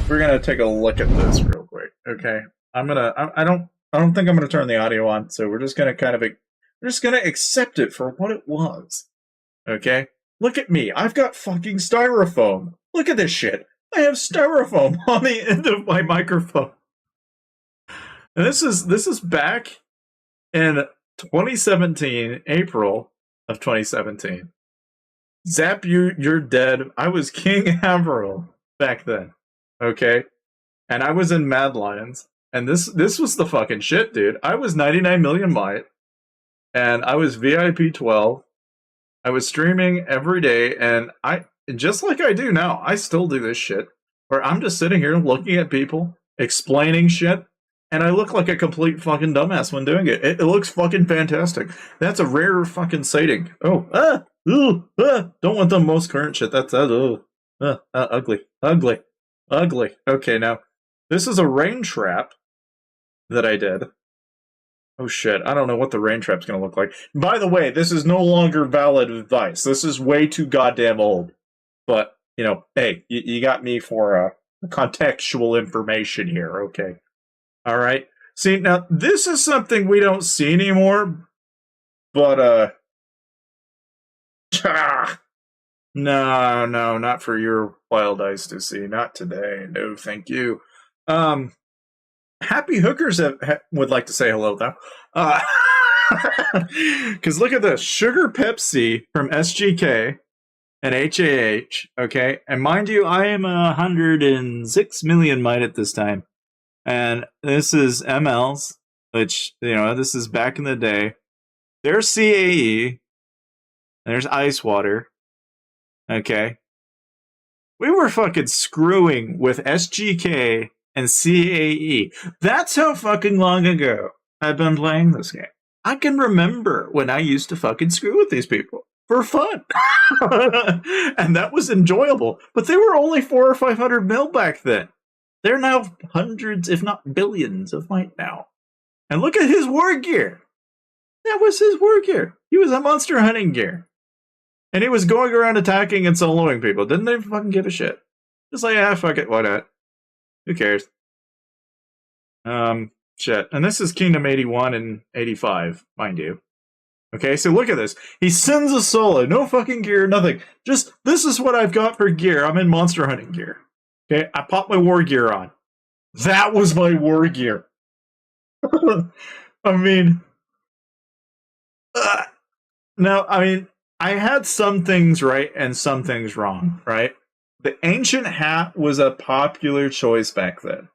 we're gonna take a look at this real quick. Okay, I don't think I'm gonna turn the audio on, so we're just gonna we're just gonna accept it for what it was. Okay? Look at me. I've got fucking styrofoam. Look at this shit. I have styrofoam on the end of my microphone. And this is back in 2017, April of 2017. Zap you, you're dead. I was King Averill back then. Okay? And I was in Mad Lions. And this was the fucking shit, dude. I was 99 million might. And I was VIP 12. I was streaming every day, and just like I do now, I still do this shit, where I'm just sitting here looking at people, explaining shit, and I look like a complete fucking dumbass when doing it. It looks fucking fantastic. That's a rare fucking sighting. Oh, don't want the most current shit. That's ugly. Okay, now, this is a rain trap that I did. Oh shit, I don't know what the rain trap's gonna look like. By the way, this is no longer valid advice. This is way too goddamn old. But, you know, hey, you got me for contextual information here, okay? Alright? See, now, this is something we don't see anymore, but, no, not for your wild eyes to see. Not today. No, thank you. Happy Hookers would like to say hello, though. Because look at this. Sugar Pepsi from SGK and HAH, okay? And mind you, I am 106 million might at this time. And this is MLs, which, you know, this is back in the day. There's CAE. There's Ice Water. Okay? We were fucking screwing with SGK and CAE. That's how fucking long ago I've been playing this game. I can remember when I used to fucking screw with these people for fun. And that was enjoyable. But they were only 400 or 500 mil back then. They're now hundreds, if not billions of might now. And look at his war gear. That was his war gear. He was a monster hunting gear. And he was going around attacking and soloing people. Didn't they fucking give a shit? Just like, fuck it, why not? Who cares? Shit. And this is Kingdom 81 and 85, mind you. Okay, so look at this. He sends a solo. No fucking gear, nothing. Just, this is what I've got for gear. I'm in monster hunting gear. Okay, I popped my war gear on. That was my war gear. I mean... now, I mean, I had some things right and some things wrong, right? The ancient hat was a popular choice back then.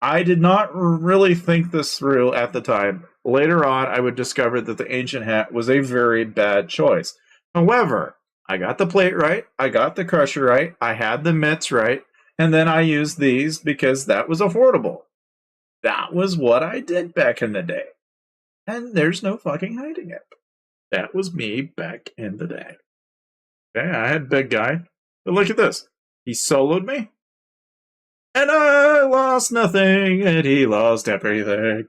I did not really think this through at the time. Later on, I would discover that the ancient hat was a very bad choice. However, I got the plate right, I got the crusher right, I had the mitts right, and then I used these because that was affordable. That was what I did back in the day. And there's no fucking hiding it. That was me back in the day. Okay, I had big guy. But look at this. He soloed me. And I lost nothing, and he lost everything.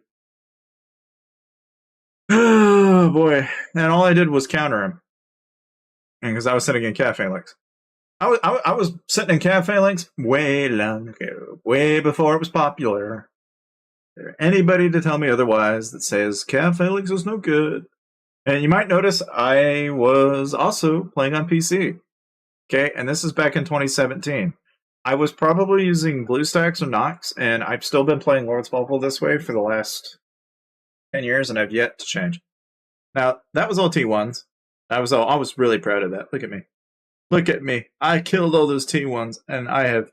Oh, boy. And all I did was counter him. Because I was sitting in Cafe Links. I was sitting in Cafe Links way long ago, way before it was popular. Is there anybody to tell me otherwise that says Cafe Links was no good? And you might notice I was also playing on PC. Okay, and this is back in 2017. I was probably using BlueStacks or Nox, and I've still been playing Lord's Bauble this way for the last 10 years, and I've yet to change. Now, that was all T1s. I was really proud of that. Look at me. Look at me. I killed all those T1s, and I have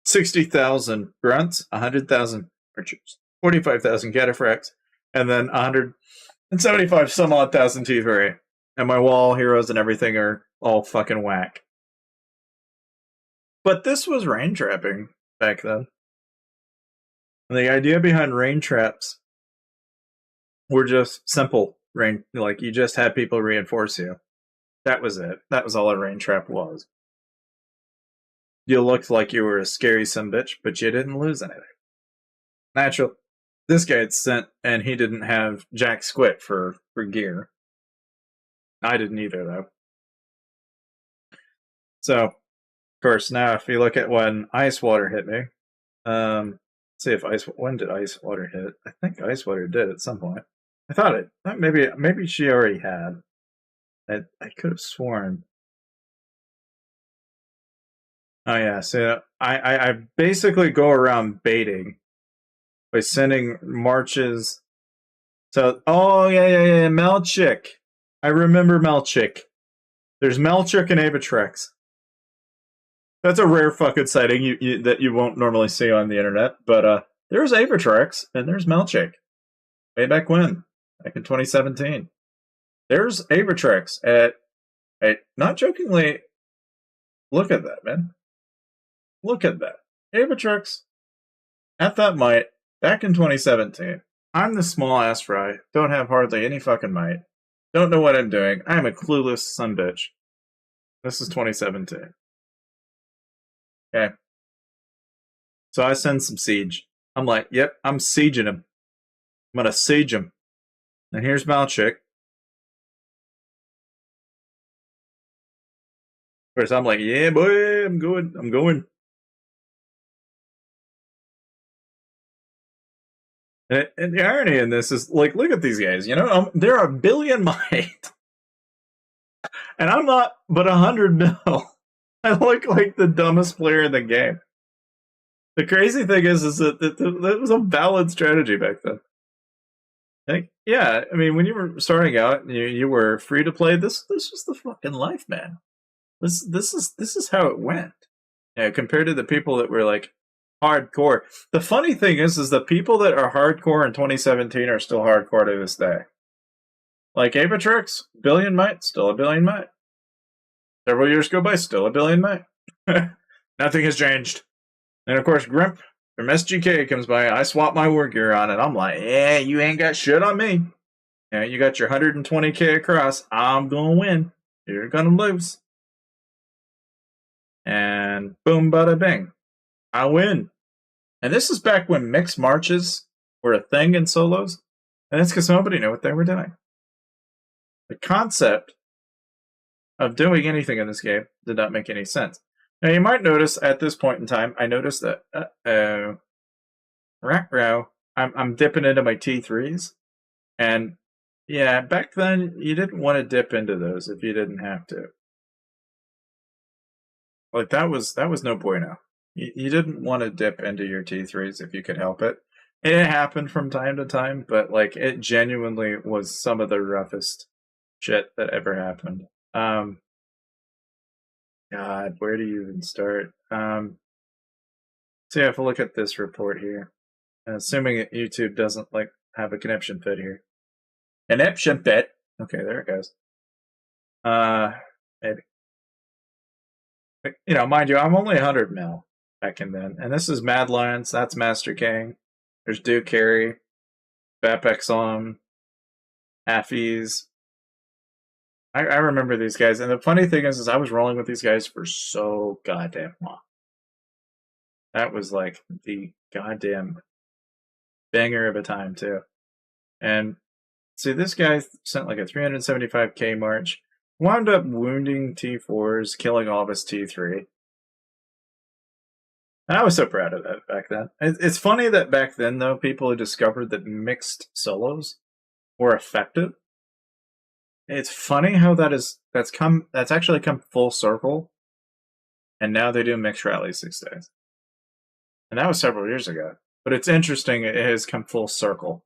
60,000 grunts, 100,000 archers, 45,000 cataphracts, and then 175 some odd thousand T3. And my wall heroes and everything are all fucking whack. But this was rain trapping back then. And the idea behind rain traps were just simple rain, like you just had people reinforce you. That was it. That was all a rain trap was. You looked like you were a scary sumbitch, but you didn't lose anything. Natural. This guy had sent, and he didn't have jack squit for gear. I didn't either, though. So, of course, now if you look at when ice water hit me, let's see if when did ice water hit? I think ice water did at some point. I thought it. Maybe she already had. I could have sworn. Oh yeah, so I basically go around baiting by sending marches. So yeah, Melchik. I remember Melchik. There's Melchik and Avatrex. That's a rare fucking sighting that you won't normally see on the internet. But there's Avatrex and there's Melchik. Way back when, back in 2017. There's Avatrex at not jokingly. Look at that, man. Look at that. Avatrex at that might back in 2017. I'm the small ass fry. Don't have hardly any fucking might. Don't know what I'm doing. I'm a clueless sumbitch. This is 2017. Okay. So I send some siege. I'm like, yep, I'm sieging him. I'm gonna siege him. And here's Malchik. Of course, I'm like, yeah, boy, I'm going. And the irony in this is, like, look at these guys. You know, they're a billion might, and I'm not but 100 mil. I look like the dumbest player in the game. The crazy thing is that that was a valid strategy back then. Yeah, I mean, when you were starting out, you were free to play. This was the fucking life, man. This is how it went. Yeah, compared to the people that were like hardcore. The funny thing is the people that are hardcore in 2017 are still hardcore to this day. Like Avatrex, billion might, still a billion might. Several years go by, still a billion might. Nothing has changed. And of course, Grimp from SGK comes by. I swap my war gear on, and I'm like, yeah, you ain't got shit on me. Yeah, you got your 120k across. I'm gonna win. You're gonna lose. And boom, bada bing. I win. And this is back when mixed marches were a thing in solos. And it's because nobody knew what they were doing. The concept of doing anything in this game did not make any sense. Now, you might notice at this point in time, I noticed that, I'm dipping into my T3s. And, yeah, back then, you didn't want to dip into those if you didn't have to. Like, that was no bueno. You didn't want to dip into your T3s if you could help it. It happened from time to time, but, like, it genuinely was some of the roughest shit that ever happened. God, where do you even start? So you have to look at this report here. Assuming that YouTube doesn't like have a conniption fit here. Conniption fit. Okay, there it goes. Maybe. But, you know, mind you, I'm only 100 mil back in then. And this is Mad Lions. That's Master King. There's Duke Carry. Bapexon, Halfies. I remember these guys, and the funny thing is I was rolling with these guys for so goddamn long. That was like the goddamn banger of a time too. And see, this guy sent like a 375k march, wound up wounding T4s, killing all of his T3. And I was so proud of that back then. It's funny that back then, though, people had discovered that mixed solos were effective. It's funny how that's actually come full circle, and now they do mixed rallies 6 days. And that was several years ago. But it's interesting; it has come full circle.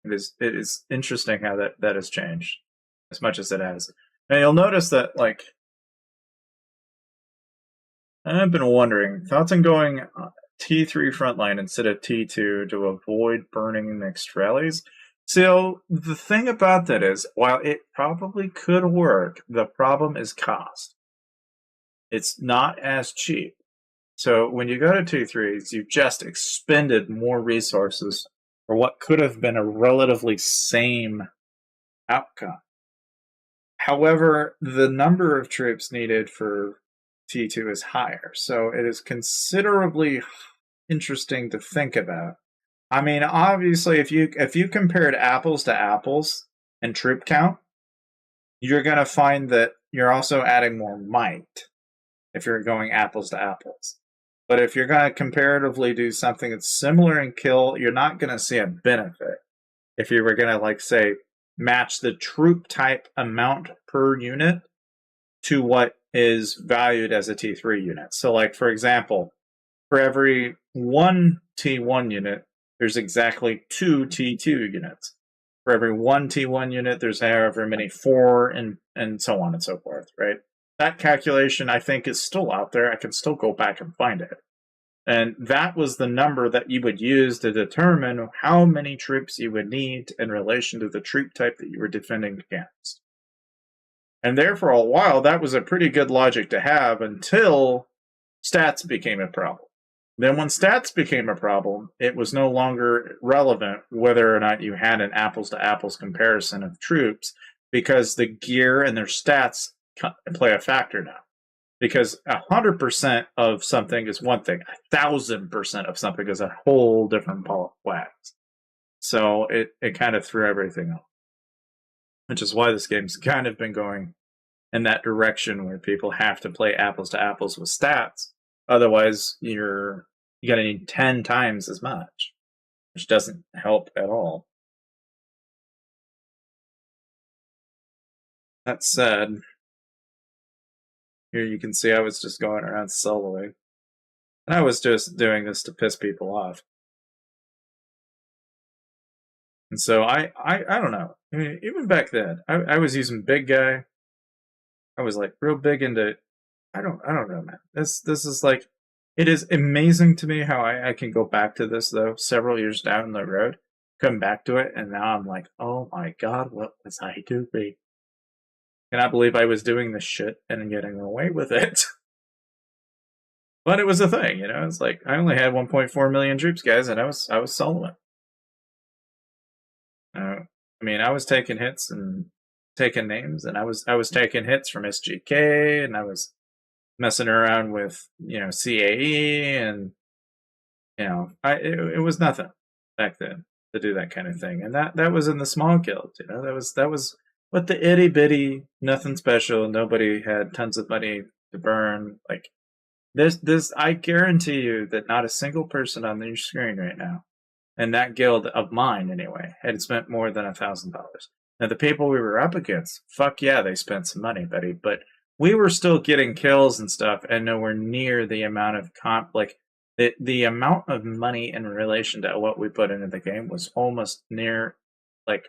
It is interesting how that has changed as much as it has. And you'll notice that, like, I've been wondering, thoughts on going T3 frontline instead of T2 to avoid burning mixed rallies? So the thing about that is, while it probably could work, the problem is cost. It's not as cheap. So when you go to T3s, you've just expended more resources for what could have been a relatively same outcome. However, the number of troops needed for T2 is higher, so it is considerably interesting to think about. I mean, obviously, if you compared apples to apples and troop count, you're going to find that you're also adding more might if you're going apples to apples. But if you're going to comparatively do something that's similar in kill, you're not going to see a benefit. If you were going to, like, say, match the troop type amount per unit to what is valued as a T3 unit. So, like, for example, for every one T1 unit, there's exactly 2 T2 units. For every one T1 unit, there's however many 4, and so on and so forth, right? That calculation, I think, is still out there. I can still go back and find it. And that was the number that you would use to determine how many troops you would need in relation to the troop type that you were defending against. And there for a while, that was a pretty good logic to have until stats became a problem. Then when stats became a problem, it was no longer relevant whether or not you had an apples-to-apples comparison of troops, because the gear and their stats play a factor now. Because 100% of something is one thing, 1,000% of something is a whole different ball of wax. So it kind of threw everything off. Which is why this game's kind of been going in that direction where people have to play apples to apples with stats. Otherwise, you're going to need 10 times as much, which doesn't help at all. That said, here you can see I was just going around soloing. And I was just doing this to piss people off. And so I don't know. I mean, even back then, I was using big guy. I was like real big into. I don't know, man. This is like, it is amazing to me how I can go back to this though several years down the road, come back to it, and now I'm like, oh my god, what was I doing? Cannot believe I was doing this shit and getting away with it. But it was a thing, you know. It's like I only had 1.4 million troops, guys, and I was soloing. I mean, I was taking hits and taking names, and I was taking hits from SGK, and I was messing around with, you know, CAE, and you know, it was nothing back then to do that kind of thing, and that was in the small guild, you know. That was what the itty bitty, nothing special. Nobody had tons of money to burn. Like this, I guarantee you that not a single person on your screen right now, and that guild of mine anyway, had spent more than $1,000. Now the people we were up against, fuck yeah, they spent some money, buddy, but we were still getting kills and stuff, and nowhere near the amount of like the amount of money in relation to what we put into the game was almost near like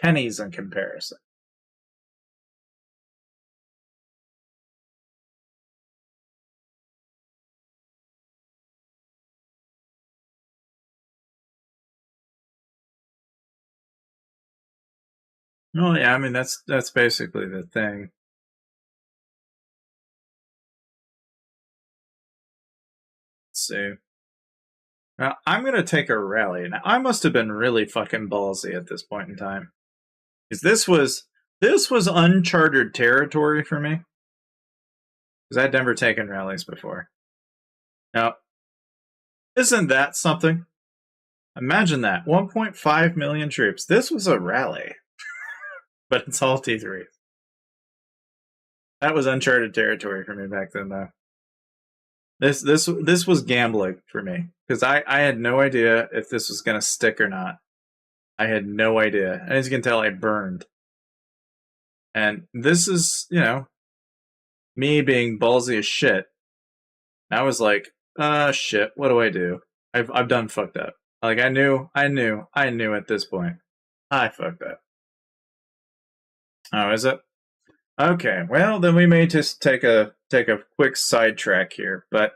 pennies in comparison. Oh yeah, I mean that's basically the thing. Let's see. Now, I'm going to take a rally. Now, I must have been really fucking ballsy at this point in time. Because this was uncharted territory for me. Because I'd never taken rallies before. Now, isn't that something? Imagine that. 1.5 million troops. This was a rally. But it's all T3. That was uncharted territory for me back then, though. This was gambling for me. Because I had no idea if this was going to stick or not. I had no idea. And as you can tell, I burned. And this is, you know, me being ballsy as shit. I was like, shit, what do I do? I've done fucked up. Like, I knew at this point. I fucked up. Oh, is it? Okay, well, then we may just take a quick sidetrack here, but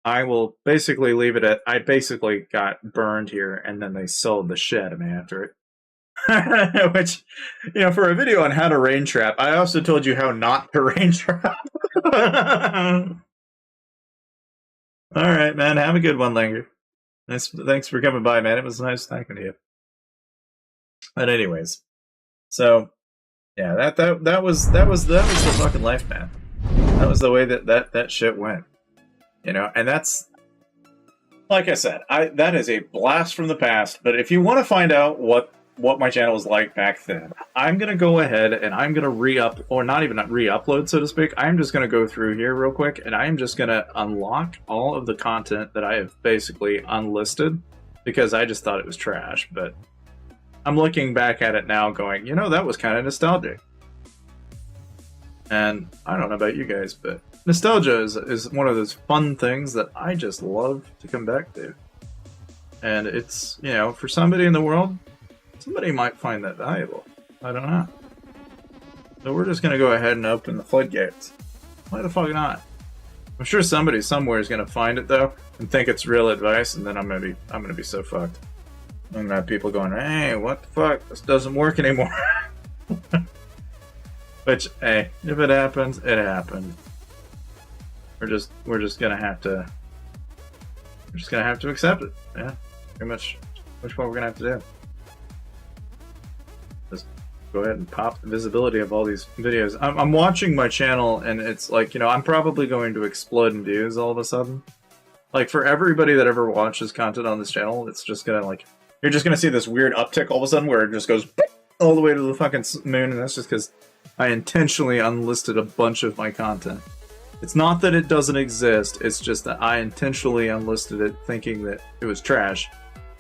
I will basically leave it at, I basically got burned here, and then they sold the shit out of me after it. Which, you know, for a video on how to rain trap, I also told you how not to rain trap. Alright, man, have a good one, Langer. Thanks for coming by, man. It was nice talking to you. But anyways, so yeah, that was the fucking life, man. That was the way that shit went. You know, and that's, like I said, that is a blast from the past. But if you want to find out what my channel was like back then, I'm gonna go ahead and I'm gonna re-upload, so to speak. I'm just gonna go through here real quick, and I'm just gonna unlock all of the content that I have basically unlisted because I just thought it was trash. But I'm looking back at it now, going, you know, that was kind of nostalgic. And I don't know about you guys, but nostalgia is one of those fun things that I just love to come back to. And it's, you know, for somebody in the world, somebody might find that valuable. I don't know. So we're just going to go ahead and open the floodgates. Why the fuck not? I'm sure somebody somewhere is going to find it, though, and think it's real advice, and then I'm going to be so fucked. I'm going to have people going, hey, what the fuck? This doesn't work anymore. Which, hey, if it happens, it happened. We're just gonna have to accept it. Yeah, pretty much what we're gonna have to do. Just go ahead and pop the visibility of all these videos. I'm watching my channel, and it's like, you know, I'm probably going to explode in views all of a sudden. Like, for everybody that ever watches content on this channel, it's just gonna, like, you're just gonna see this weird uptick all of a sudden where it just goes all the way to the fucking moon, and that's just because I intentionally unlisted a bunch of my content. It's not that it doesn't exist, it's just that I intentionally unlisted it thinking that it was trash.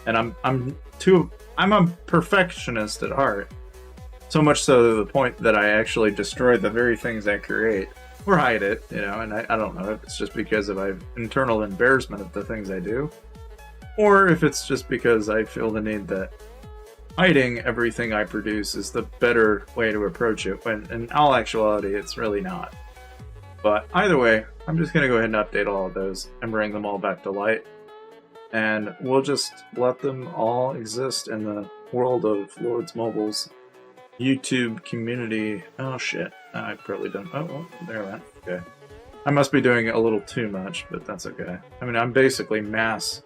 And I'm a perfectionist at heart. So much so to the point that I actually destroy the very things I create. Or hide it, you know, and I don't know if it's just because of my internal embarrassment of the things I do. Or if it's just because I feel the need that hiding everything I produce is the better way to approach it, when in all actuality it's really not. But either way, I'm just going to go ahead and update all of those and bring them all back to light. And we'll just let them all exist in the world of Lords Mobile's YouTube community. Oh shit, I probably don't. Oh, well, there I went. Okay. I must be doing a little too much, but that's okay. I mean, I'm basically mass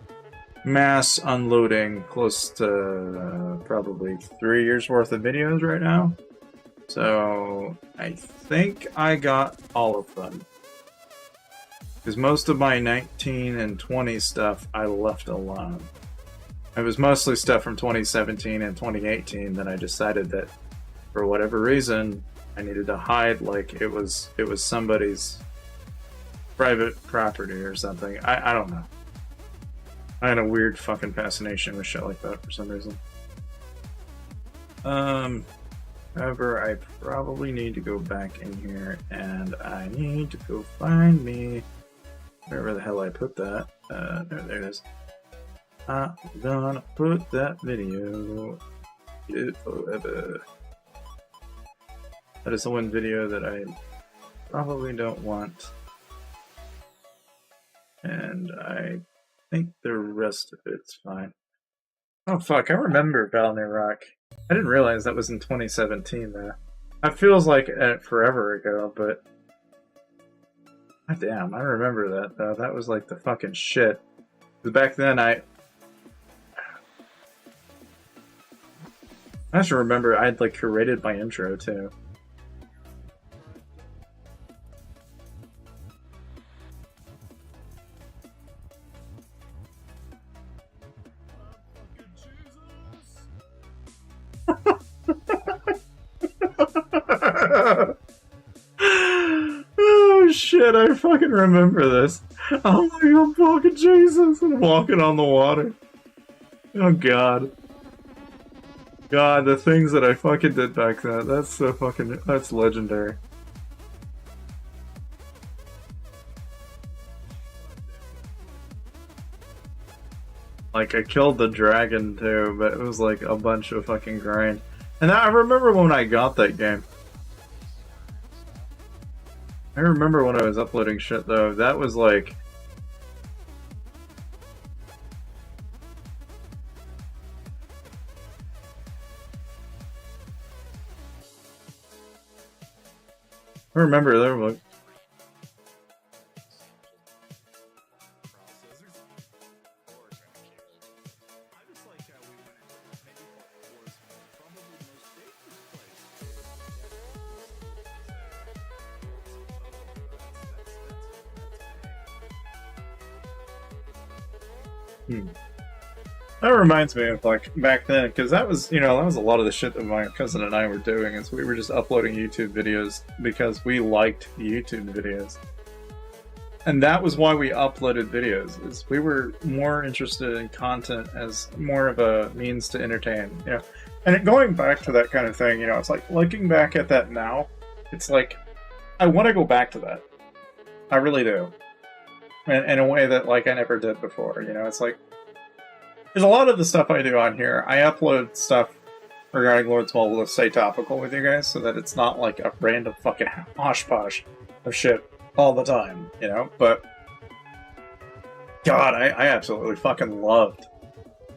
unloading close to probably 3 years worth of videos right now. So I think I got all of them. Because most of my 19 and 20 stuff I left alone. It was mostly stuff from 2017 and 2018 that I decided that for whatever reason I needed to hide, like it was somebody's private property or something. I don't know. I had a weird fucking fascination with shit like that for some reason. However, I probably need to go back in here, and I need to go find me wherever the hell I put that. There it is. I'm gonna put that video. That is the one video that I probably don't want, and I think the rest of it's fine. Oh fuck, I remember Valnir Rock. I didn't realize that was in 2017 though. That feels like forever ago, but god damn, I remember that though. That was like the fucking shit. Because back then I I just remember I had like curated my intro too. Oh shit, I fucking remember this. Oh my god, fucking Jesus, I'm walking on the water. Oh god. God, the things that I fucking did back then, that's so fucking, that's legendary. Like, I killed the dragon too, but it was like a bunch of fucking grind. And I remember when I got that game. I remember when I was uploading shit though, that was like... I remember there was... That reminds me of like back then, because that was, you know, that was a lot of the shit that my cousin and I were doing, is we were just uploading YouTube videos because we liked YouTube videos. And that was why we uploaded videos, is we were more interested in content as more of a means to entertain, you know. And going back to that kind of thing, you know, it's like looking back at that now, it's like, I want to go back to that. I really do. In a way that like I never did before, you know, it's like, there's a lot of the stuff I do on here. I upload stuff regarding Lord's Mobile to stay topical with you guys, so that it's not like a random fucking hosh-posh of shit all the time, you know? But, God, I absolutely fucking loved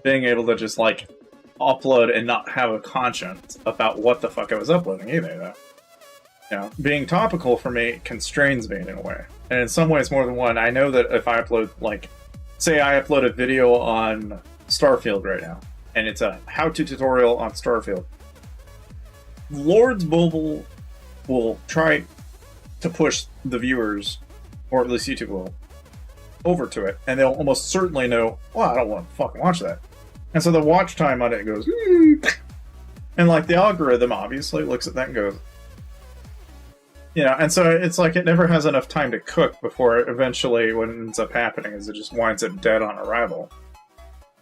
being able to just, like, upload and not have a conscience about what the fuck I was uploading either, though. You know, being topical for me constrains me in a way. And in some ways more than one. I know that if I upload, like, say I upload a video on Starfield right now, and it's a how-to tutorial on Starfield, Lord's Mobile will try to push the viewers, or at least YouTube will, over to it, and they'll almost certainly know, well, I don't want to fucking watch that. And so the watch time on it goes, and like the algorithm obviously looks at that and goes, you know, and so it's like it never has enough time to cook before eventually what ends up happening is it just winds up dead on arrival.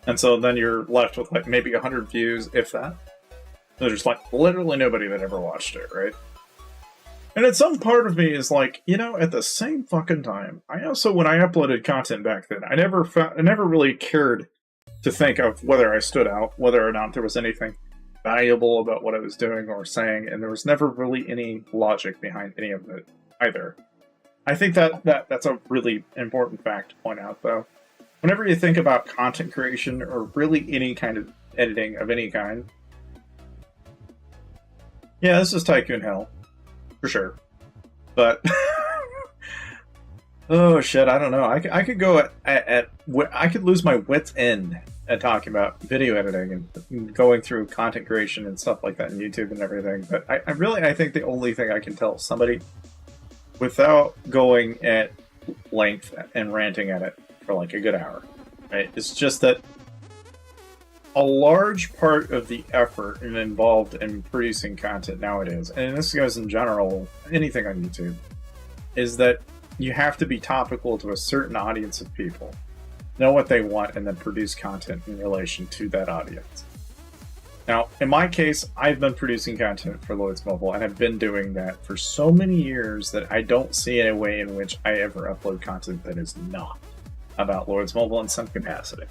And so then you're left with like maybe 100 views, if that. There's just like literally nobody that ever watched it, right? And at some part of me is like, you know, at the same fucking time, I also, when I uploaded content back then, I never really cared to think of whether I stood out, whether or not there was anything valuable about what I was doing or saying, and there was never really any logic behind any of it either. I think that's a really important fact to point out, though. Whenever you think about content creation, or really any kind of editing of any kind, yeah, this is tycoon hell, for sure. But, oh shit, I don't know. I could go I could lose my wit's end at talking about video editing and going through content creation and stuff like that in YouTube and everything. But I think the only thing I can tell somebody without going at length and ranting at it for like a good hour, right? It's just that a large part of the effort involved in producing content nowadays, and this goes in general, anything on YouTube, is that you have to be topical to a certain audience of people, know what they want, and then produce content in relation to that audience. Now, in my case, I've been producing content for Lord's Mobile, and I've been doing that for so many years that I don't see any way in which I ever upload content that is not about Lord's Mobile in some capacity.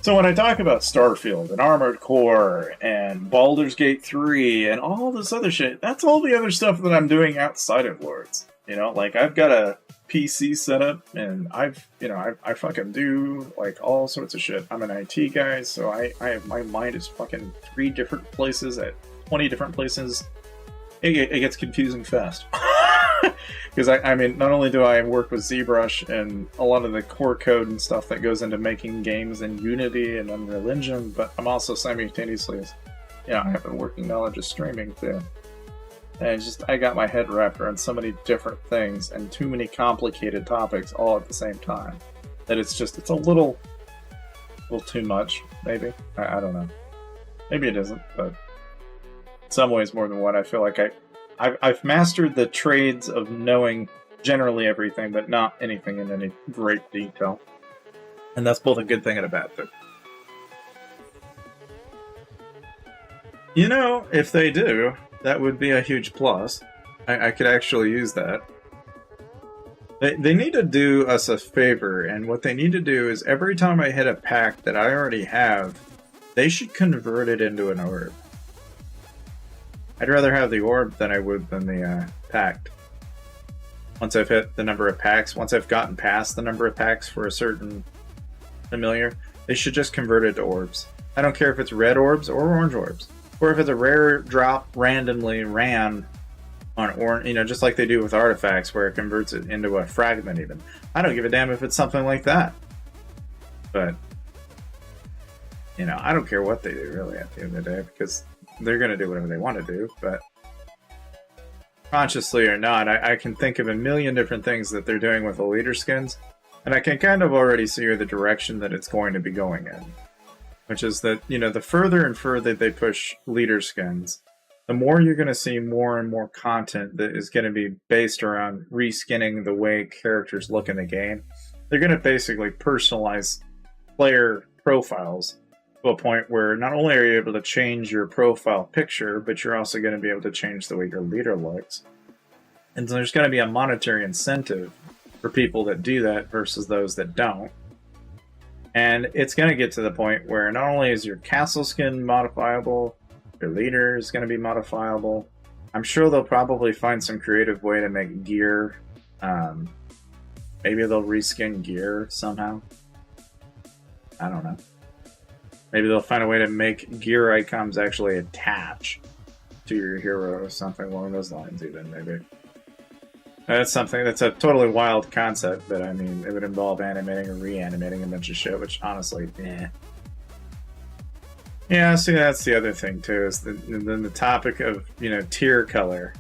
So when I talk about Starfield and Armored Core and Baldur's Gate 3 and all this other shit, that's all the other stuff that I'm doing outside of Lords. You know, like I've got a PC setup and I fucking do like all sorts of shit. I'm an IT guy, so I have, my mind is fucking 3 different places at 20 different places. It gets confusing fast. Because I mean, not only do I work with ZBrush and a lot of the core code and stuff that goes into making games in Unity and Unreal Engine, but I'm also simultaneously I have a working knowledge of streaming too. And I got my head wrapped around so many different things and too many complicated topics all at the same time that it's a little too much, maybe. I don't know. Maybe it isn't, but in some ways more than one. I feel like I've mastered the trades of knowing generally everything, but not anything in any great detail. And that's both a good thing and a bad thing. If they do, that would be a huge plus. I could actually use that. They need to do us a favor, and what they need to do is every time I hit a pack that I already have, they should convert it into an orb. I'd rather have the orb than I would than the pact. Once I've hit the number of packs, once I've gotten past the number of packs for a certain familiar, they should just convert it to orbs. I don't care if it's red orbs or orange orbs. Or if it's a rare drop randomly ran on orange, just like they do with artifacts where it converts it into a fragment even. I don't give a damn if it's something like that. But, I don't care what they do really at the end of the day because they're going to do whatever they want to do. But consciously or not, I can think of a million different things that they're doing with the leader skins. And I can kind of already see the direction that it's going to be going in. Which is that, the further and further they push leader skins, the more you're going to see more and more content that is going to be based around reskinning the way characters look in the game. They're going to basically personalize player profiles to a point where not only are you able to change your profile picture, but you're also going to be able to change the way your leader looks. And so there's going to be a monetary incentive for people that do that versus those that don't. And it's going to get to the point where not only is your castle skin modifiable, your leader is going to be modifiable. I'm sure they'll probably find some creative way to make gear. Maybe they'll reskin gear somehow. I don't know. Maybe they'll find a way to make gear icons actually attach to your hero or something along those lines even, maybe. That's a totally wild concept, but I mean, it would involve animating or reanimating a bunch of shit, which honestly, Yeah, see, that's the other thing too, is then the topic of, tier color.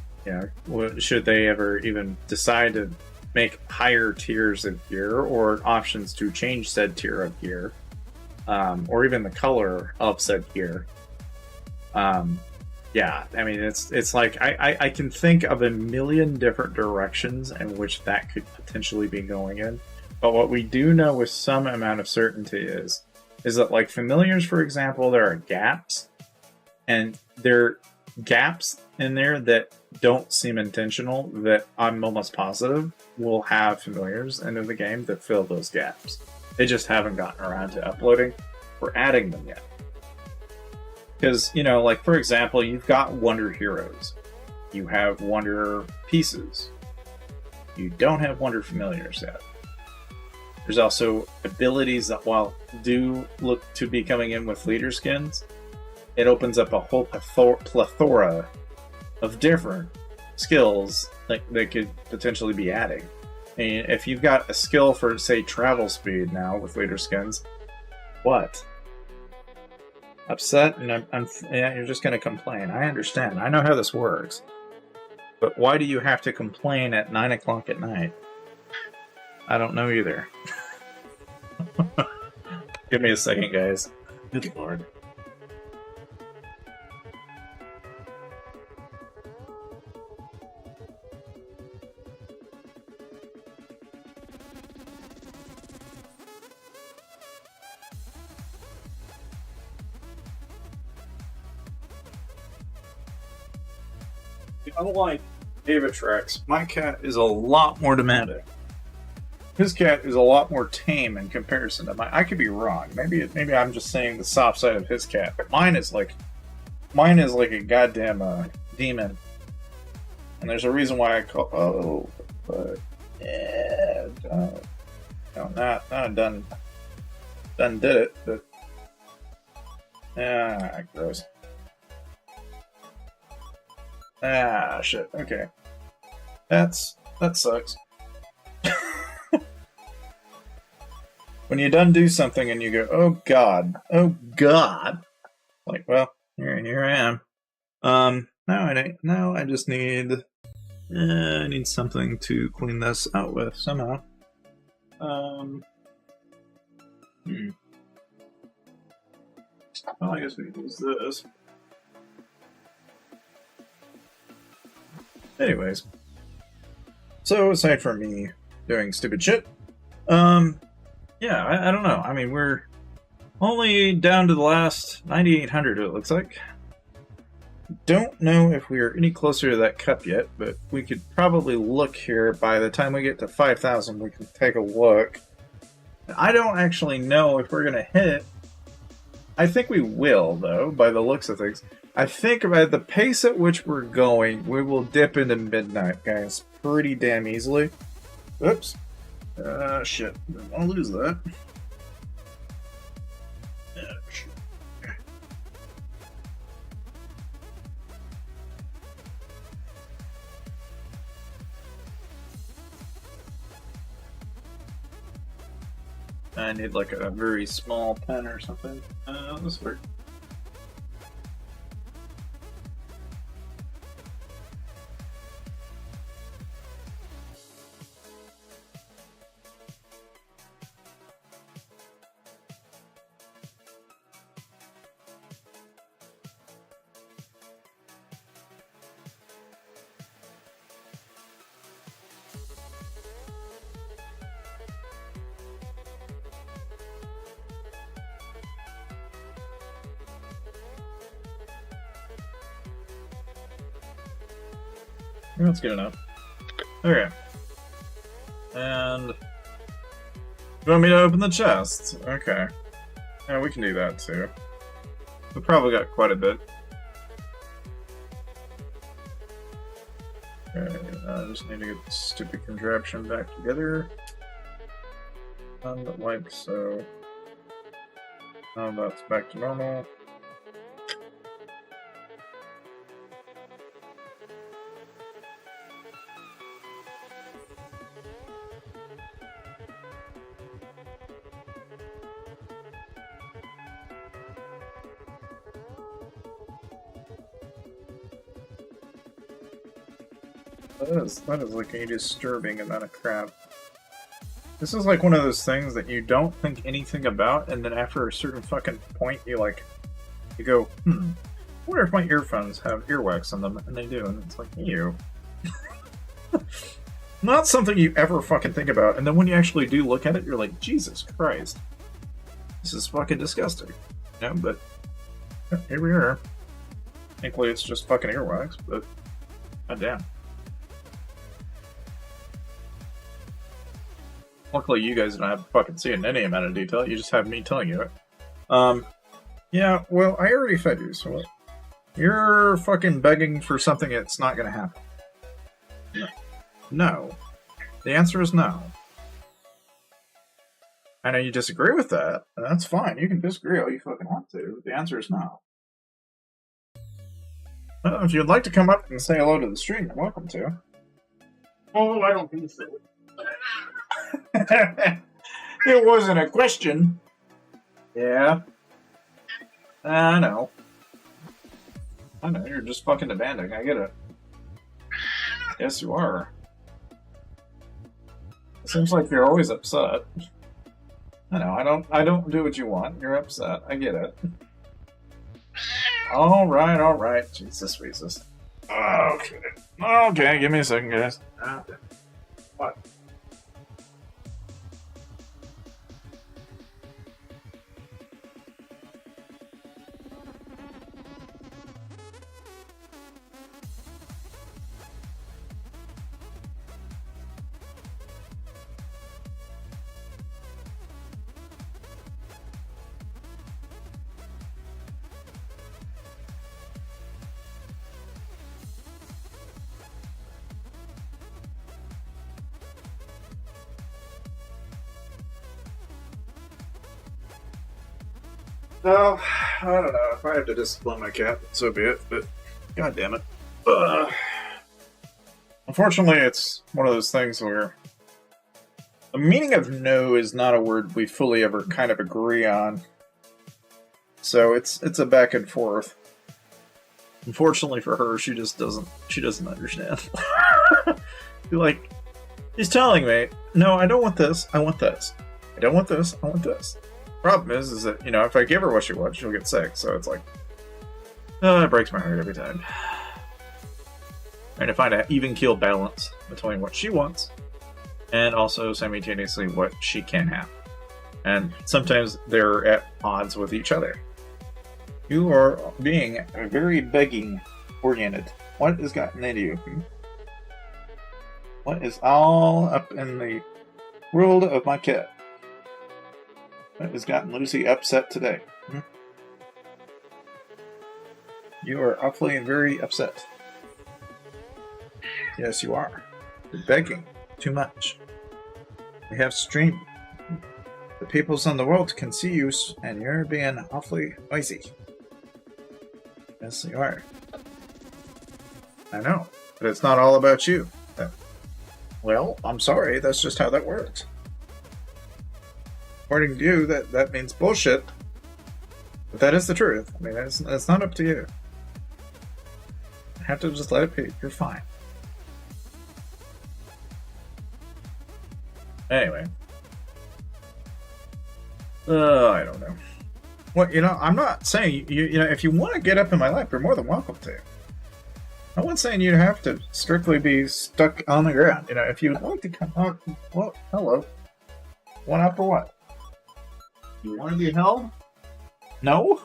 Should they ever even decide to make higher tiers of gear or options to change said tier of gear, or even the color of said gear? Yeah, I mean, it's like I can think of a million different directions in which that could potentially be going in. But what we do know with some amount of certainty is that, like familiars, for example, there are gaps. And there are gaps in there that don't seem intentional that I'm almost positive will have familiars into the game that fill those gaps. They just haven't gotten around to uploading or adding them yet. Because, like, for example, you've got Wonder Heroes. You have Wonder Pieces. You don't have Wonder Familiars yet. There's also abilities that, while do look to be coming in with leader skins, it opens up a whole plethora of different skills that they could potentially be adding. I mean, if you've got a skill for, say, travel speed now with leader skins, what? Upset? And yeah, you're just going to complain. I understand. I know how this works. But why do you have to complain at 9 o'clock at night? I don't know either. Give me a second, guys. Good lord. Unlike David Trex, my cat is a lot more demanding. His cat is a lot more tame in comparison to mine. I could be wrong. Maybe I'm just saying the soft side of his cat, but mine is like a goddamn demon. And there's a reason why I call. Not done did it, but gross. Shit. Okay. That sucks. When you done do something and you go, oh god, like, well, Here I am. Now I just need I need something to clean this out with somehow. Well, I guess we can use this. Anyways, so aside from me doing stupid shit, yeah, I don't know. I mean, we're only down to the last 9,800, it looks like. Don't know if we are any closer to that cup yet, but we could probably look here. By the time we get to 5,000, we can take a look. I don't actually know if we're going to hit. I think we will, though, by the looks of things. I think by the pace at which we're going, we will dip into midnight, guys, pretty damn easily. Oops. Shit. I'll lose that. Shit. I need like a very small pen or something. This work. That's good enough. Okay. And you want me to open the chest? Okay. Yeah, we can do that too. We probably got quite a bit. Okay, I just need to get this stupid contraption back together. Like so. Now that's back to normal. That is like a disturbing amount of crap. This is like one of those things that you don't think anything about, and then after a certain fucking point, you go, I wonder if my earphones have earwax in them, and they do, and it's like, ew. Not something you ever fucking think about, and then when you actually do look at it, you're like, Jesus Christ. This is fucking disgusting. Yeah, but here we are. Thankfully, it's just fucking earwax, but goddamn. Luckily, you guys don't have to fucking see in any amount of detail. You just have me telling you it. Yeah, well, I already fed you, so you're fucking begging for something that's not gonna happen. No. The answer is no. I know you disagree with that, and that's fine. You can disagree all you fucking want to. The answer is no. Well, if you'd like to come up and say hello to the stream, you're welcome to. Oh, I don't think so. It wasn't a question. Yeah. I know. You're just fucking demanding. I get it. Yes, you are. It seems like you're always upset. I know. I don't do what you want. You're upset. I get it. All right. Jesus. Okay, give me a second, guys. What? Well, I don't know. If I have to discipline my cat, so be it, but god damn it. Unfortunately, it's one of those things where the meaning of no is not a word we fully ever kind of agree on. So it's a back and forth. Unfortunately for her, she doesn't understand. Like, he's telling me, no, I don't want this, I want this. I don't want this, I want this. Problem is that, you know, if I give her what she wants, she'll get sick. So it's like, it breaks my heart every time. Trying to find an even keel balance between what she wants and also simultaneously what she can have. And sometimes they're at odds with each other. You are being very begging oriented. What has gotten into you? What is all up in the world of my cat? What has gotten Lucy upset today? You are awfully and very upset. Yes, you are. You're begging too much. We have stream. The peoples in the world can see you, and you're being awfully noisy. Yes, you are. I know, but it's not all about you. Well, I'm sorry, that's just how that works. According to you, that means bullshit. But that is the truth. I mean, it's not up to you. You have to just let it be. You're fine. Anyway. I don't know. Well, you know, I'm not saying, you know, if you want to get up in my life, you're more than welcome to. No one's saying you have to strictly be stuck on the ground. You know, if you'd like to come up, well, hello. One up or what? You want to be held? No?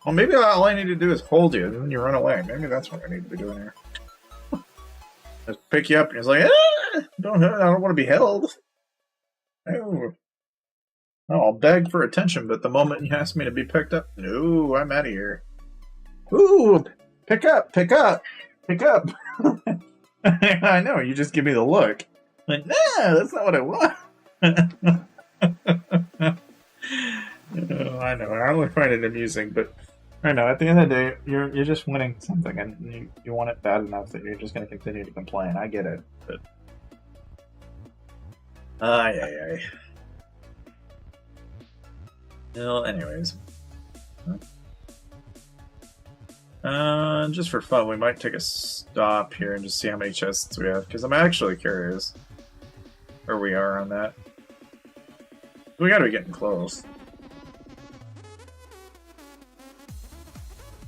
Well, maybe all I need to do is hold you, and then you run away. Maybe that's what I need to be doing here. Just pick you up, and he's like, I don't want to be held. No. No, I'll beg for attention, but the moment you ask me to be picked up, no, I'm out of here. Ooh, pick up, pick up, pick up. I know, you just give me the look. Like, nah, that's not what I want. Oh, I know, I only find it amusing, but I know, at the end of the day, you're just winning something, and you want it bad enough that you're just going to continue to complain. I get it, but... Ay. Well, anyways. Just for fun, we might take a stop here and just see how many chests we have, because I'm actually curious where we are on that. We gotta be getting close.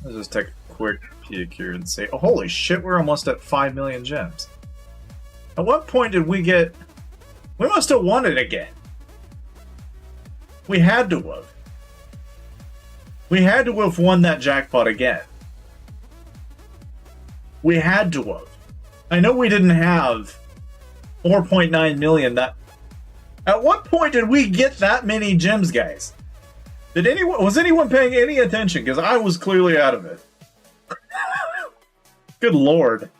Let's just take a quick peek here and see. Oh, holy shit, we're almost at 5 million gems. At what point did we get... We must have won it again. We had to have. We had to have won that jackpot again. We had to have. I know we didn't have 4.9 million. That. At what point did we get that many gems, guys? Was anyone paying any attention? Because I was clearly out of it. Good lord.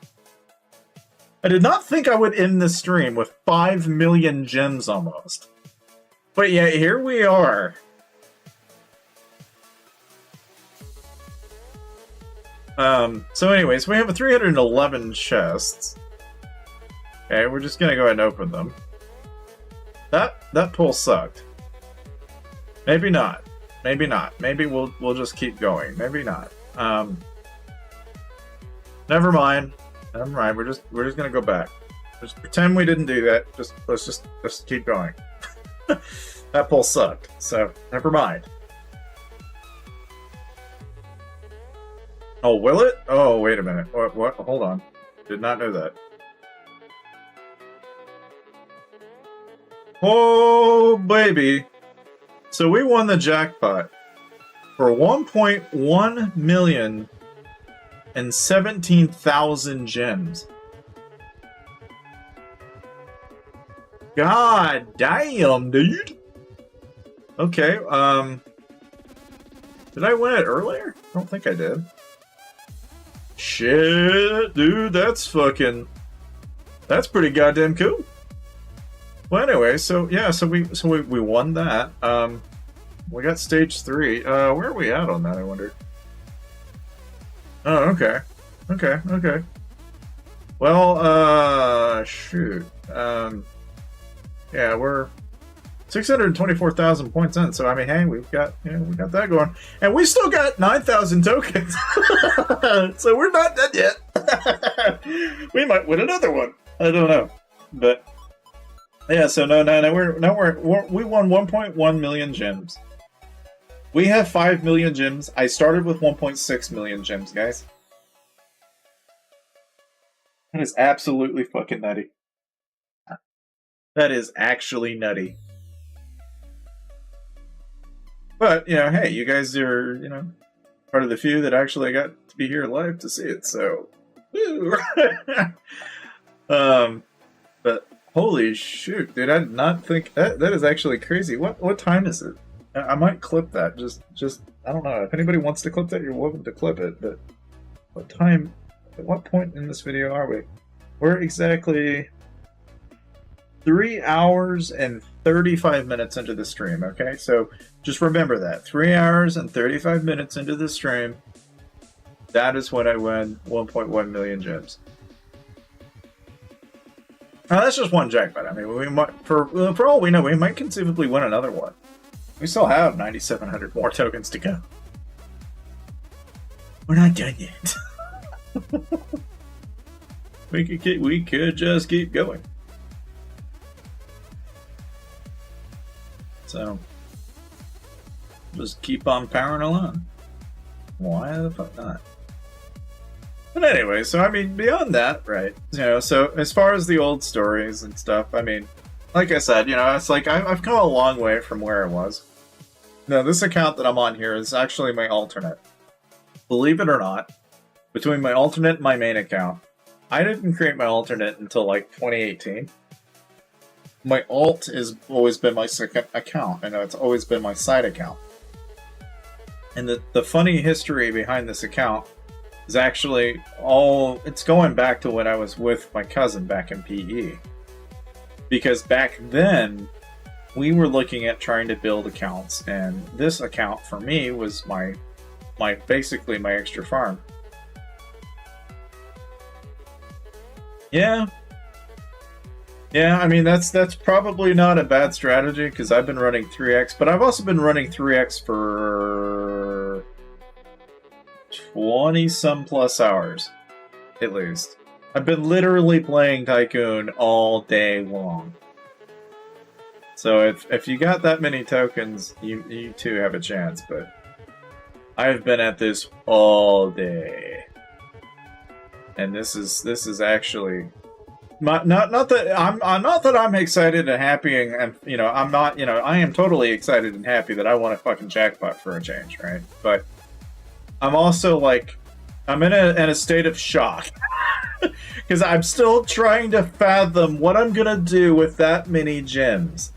I did not think I would end this stream with 5 million gems almost. But yeah, here we are. So anyways, we have 311 chests. Okay, we're just gonna go ahead and open them. That pull sucked. Maybe not. Maybe not. Maybe we'll just keep going. Maybe not. Never mind. Never mind. We're just gonna go back. Just pretend we didn't do that. Let's just keep going. That pull sucked. So never mind. Oh, will it? Oh, wait a minute. What? Hold on. Did not know that. Oh, baby. So we won the jackpot for 1.1 million and 17,000 gems. God damn, dude. Okay, did I win it earlier? I don't think I did. Shit, dude, that's pretty goddamn cool. Well, anyway, so yeah, so we won that. We got stage 3. Where are we at on that, I wonder? Oh, okay. Okay. Well, shoot. Yeah, we're 624,000 points in. So I mean, hey, we got that going, and we still got 9,000 tokens. So we're not done yet. We might win another one. I don't know, but yeah. So no, we won 1.1 million gems. We have 5 million gems. I started with 1.6 million gems, guys. That is absolutely fucking nutty. That is actually nutty. But, hey, you guys are, part of the few that actually got to be here live to see it, so... Woo! But, holy shoot, dude, I did not think... That is actually crazy. What time is it? I might clip that. Just I don't know. If anybody wants to clip that, you're welcome to clip it, but... What time... At what point in this video are we? We're exactly... 3 hours and 35 minutes into the stream, okay? So just remember that. 3 hours and 35 minutes into the stream, that is when I win 1.1 million gems. Now, that's just one jackpot. I mean, we might, for all we know, we might conceivably win another one. We still have 9,700 more tokens to go. We're not done yet. we could just keep going. So, just keep on powering along. Why the fuck not? But anyway, so I mean, beyond that, right? So as far as the old stories and stuff, I mean, like I said, it's like I've come a long way from where I was. Now, this account that I'm on here is actually my alternate. Believe it or not, between my alternate and my main account, I didn't create my alternate until like 2018. My alt has always been my second account, and it's always been my side account. And the funny history behind this account is actually it's going back to when I was with my cousin back in PE. Because back then, we were looking at trying to build accounts, and this account for me was my basically my extra farm. Yeah, I mean, that's probably not a bad strategy, because I've been running 3x, but I've also been running 3x for 20-some plus hours, at least. I've been literally playing Tycoon all day long. So if you got that many tokens, you too have a chance, but I've been at this all day. And this is actually... Not that I'm excited and happy and I'm not, I am totally excited and happy that I want a fucking jackpot for a change, right? But I'm also like, I'm in a state of shock because I'm still trying to fathom what I'm gonna do with that many gems.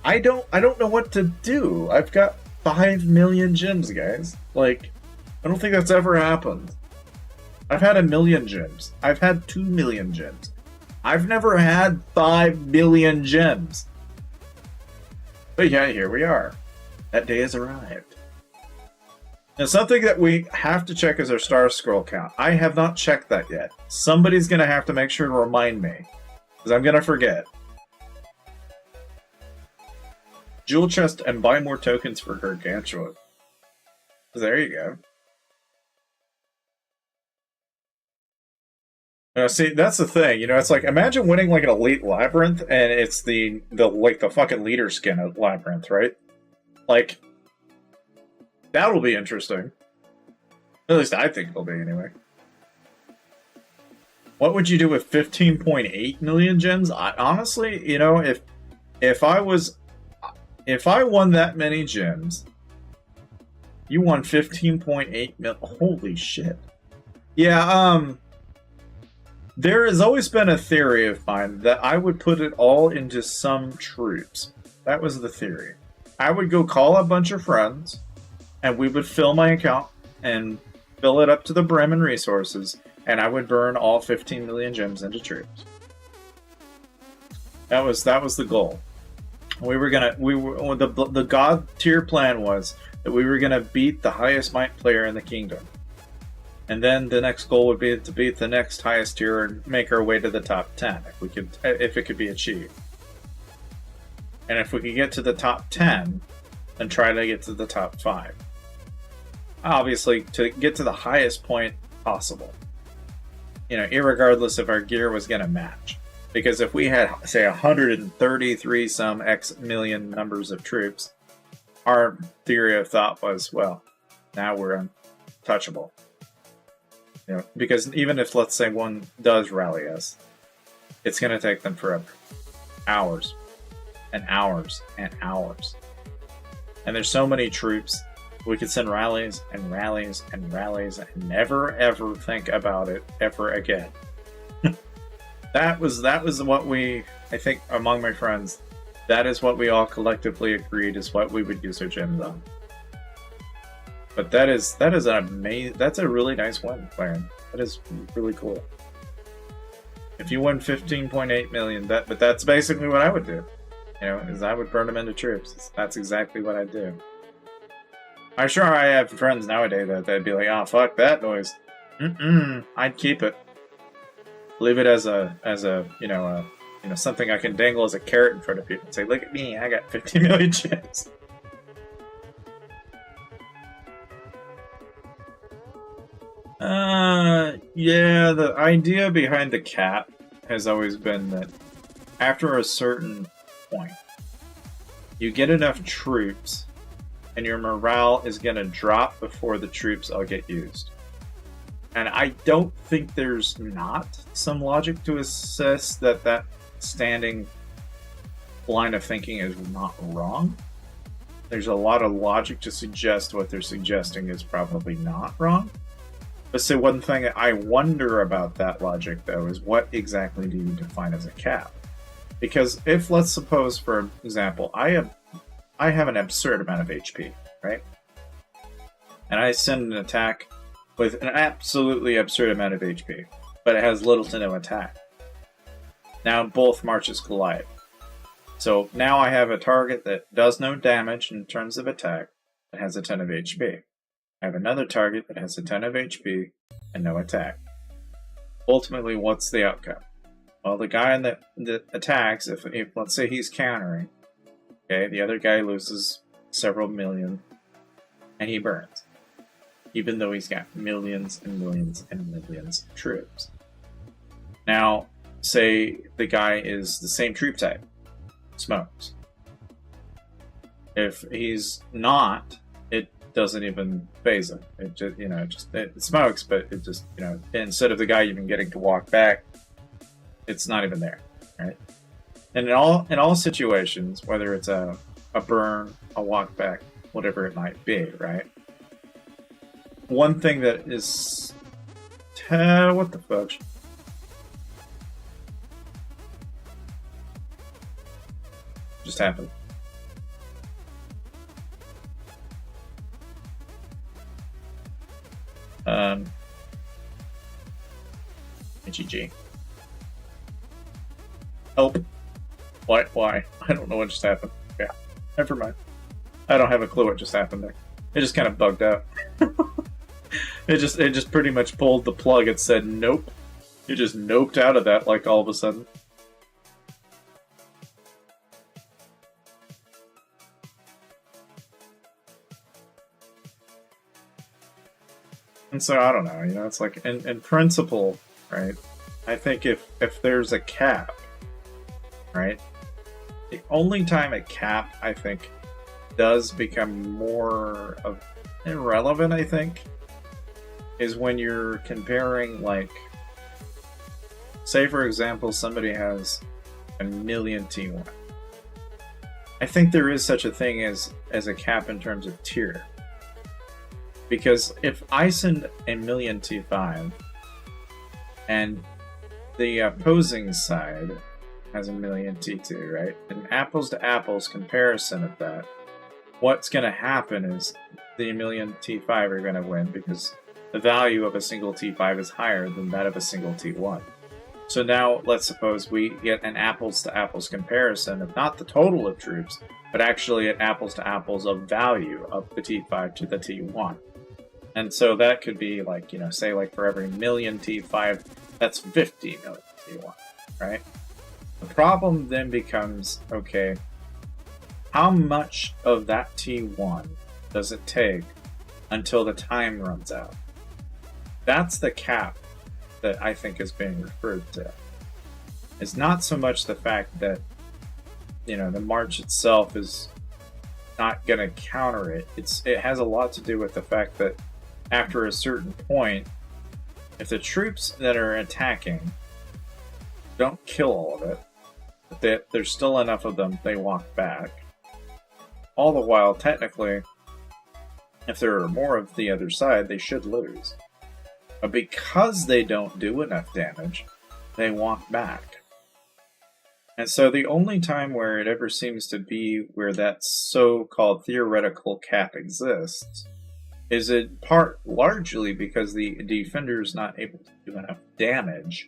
I don't know what to do. I've got 5 million gems, guys. Like, I don't think that's ever happened. I've had 1 million gems. I've had 2 million gems. I've never had 5 million gems. But yeah, here we are. That day has arrived. Now, something that we have to check is our star scroll count. I have not checked that yet. Somebody's going to have to make sure to remind me, because I'm going to forget. Jewel chest and buy more tokens for Gargantua. There you go. See, that's the thing, it's like, imagine winning like an elite labyrinth, and it's the fucking leader skin of labyrinth, right? Like, that'll be interesting. At least I think it'll be, anyway. What would you do with 15.8 million gems? Honestly, if I won that many gems, you won 15.8 mil. Holy shit. Yeah, there has always been a theory of mine that I would put it all into some troops. That was the theory. I would go call a bunch of friends, and we would fill my account and fill it up to the brim in resources, and I would burn all 15 million gems into troops. That was the goal. The god tier plan was that we were gonna beat the highest might player in the kingdom. And then the next goal would be to beat the next highest tier and make our way to the top 10 if it could be achieved. And if we could get to the top 10, then try to get to the top 5. Obviously, to get to the highest point possible. You know, irregardless if our gear was going to match. Because if we had, say, 133 some X million numbers of troops, our theory of thought was, well, now we're untouchable. You know, because even if, let's say, one does rally us, it's going to take them forever. Hours and hours and hours. And there's so many troops, we could send rallies and rallies and rallies and never ever think about it ever again. That was what we, I think, among my friends, that is what we all collectively agreed is what we would use our gems on. But that is an amazing, that's a really nice win, Clarence. That is really cool. If you win 15.8 million, but that's basically what I would do. You know, is I would burn them into troops. That's exactly what I'd do. I'm sure I have friends nowadays that they'd be like, "Oh, fuck that noise." I'd keep it. Leave it as a something I can dangle as a carrot in front of people and say, "Look at me, I got 50 million chips." Yeah, the idea behind the cap has always been that after a certain point, you get enough troops and your morale is going to drop before the troops all get used. And I don't think there's not some logic to assess that standing line of thinking is not wrong. There's a lot of logic to suggest what they're suggesting is probably not wrong. But so one thing I wonder about that logic, though, is what exactly do you define as a cap? Because if, let's suppose, for example, I have an absurd amount of HP, right? And I send an attack with an absolutely absurd amount of HP, but it has little to no attack. Now both marches collide. So now I have a target that does no damage in terms of attack, that has a ton of HP. I have another target that has a ton of HP and no attack. Ultimately, what's the outcome? Well, the guy that attacks, if let's say he's countering, okay, the other guy loses several million, and he burns. Even though he's got millions and millions and millions of troops. Now, say the guy is the same troop type, smokes. If he's not, it doesn't even phase him. It just, it smokes, but it just, instead of the guy even getting to walk back, it's not even there, right? And in all situations, whether it's a burn, a walk back, whatever it might be, right? One thing that is... what the fudge? Just happened. GG. Help. Why? I don't know what just happened. Yeah, never mind. I don't have a clue what just happened there. It just kind of bugged out. It just pretty much pulled the plug and said nope. It just noped out of that like all of a sudden. And so I don't know, it's like in principle, right? I think if there's a cap, right? The only time a cap, I think, does become more of irrelevant, I think, is when you're comparing, like, say for example, somebody has 1 million T1. I think there is such a thing as a cap in terms of tier. Because if I send 1 million T5 and the opposing side has 1 million T2, right? An apples to apples comparison of that, what's going to happen is the 1 million T5 are going to win because the value of a single T5 is higher than that of a single T1. So now let's suppose we get an apples to apples comparison of not the total of troops, but actually an apples to apples of value of the T5 to the T1. And so that could be like, say like for every 1 million T5, that's 50 million T1, right? The problem then becomes, okay, how much of that T1 does it take until the time runs out? That's the cap that I think is being referred to. It's not so much the fact that, you know, the march itself is not going to counter it. It has a lot to do with the fact that after a certain point, if the troops that are attacking don't kill all of it, but there's still enough of them, they walk back. All the while, technically, if there are more of the other side, they should lose. But because they don't do enough damage, they walk back. And so the only time where it ever seems to be where that so-called theoretical cap exists is in part largely because the defender is not able to do enough damage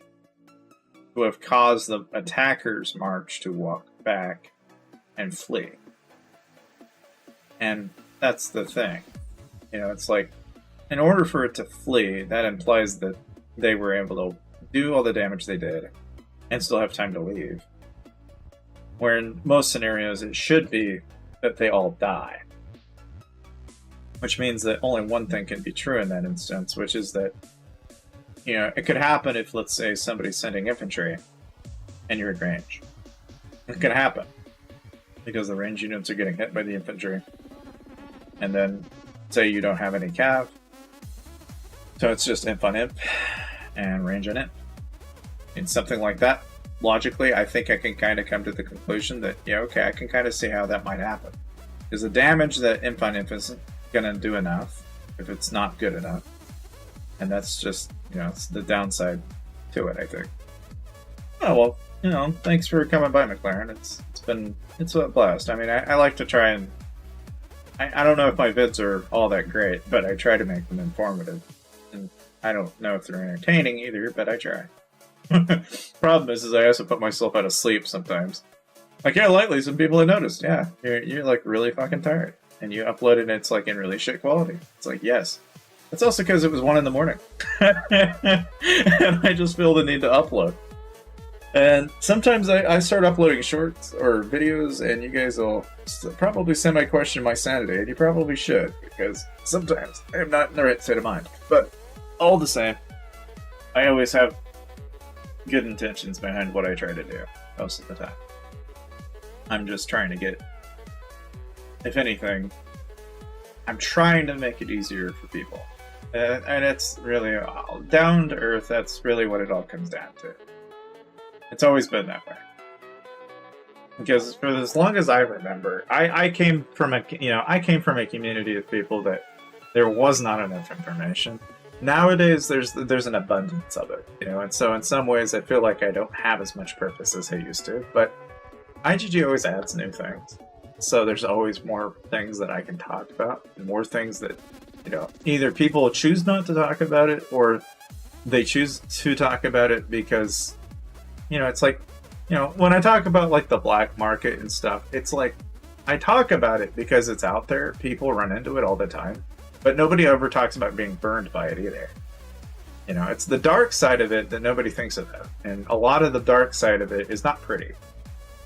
to have caused the attacker's march to walk back and flee. And that's the thing. You know, it's like, in order for it to flee, that implies that they were able to do all the damage they did and still have time to leave. Where in most scenarios, it should be that they all die. Which means that only one thing can be true in that instance, which is that, you know, it could happen if, let's say, somebody's sending infantry and you're at range. It could happen because the range units are getting hit by the infantry. And then, say you don't have any cav, so it's just imp on imp and range on imp. In something like that, logically, I think I can kind of come to the conclusion that, yeah, okay, I can kind of see how that might happen. Because the damage that imp on imp isn't going to do enough if it's not good enough. And that's just, you know, it's the downside to it, I think. Oh, well, you know, thanks for coming by, McLaren. It's a blast. I mean, I like to try and... I don't know if my vids are all that great, but I try to make them informative. And I don't know if they're entertaining either, but I try. Problem is I also put myself out of sleep sometimes. Like, yeah, lately some people have noticed, yeah, you're like really fucking tired. And you upload it and it's like in really shit quality. It's like, yes. It's also because it was 1 a.m. and I just feel the need to upload. And sometimes I start uploading shorts or videos and you guys will probably semi-question my sanity, and you probably should, because sometimes I'm not in the right state of mind. But all the same, I always have good intentions behind what I try to do most of the time. I'm just trying to get, if anything, I'm trying to make it easier for people. And it's really down to earth. That's really what it all comes down to. It's always been that way. Because for as long as I remember, I came from a community of people that there was not enough information. Nowadays, there's an abundance of it, you know, and so in some ways, I feel like I don't have as much purpose as I used to. But IGG always adds new things, so there's always more things that I can talk about, and more things that, you know, either people choose not to talk about it, or they choose to talk about it because, you know, it's like, you know, when I talk about like the black market and stuff, it's like I talk about it because it's out there. People run into it all the time, but nobody ever talks about being burned by it either. You know, it's the dark side of it that nobody thinks about, and a lot of the dark side of it is not pretty.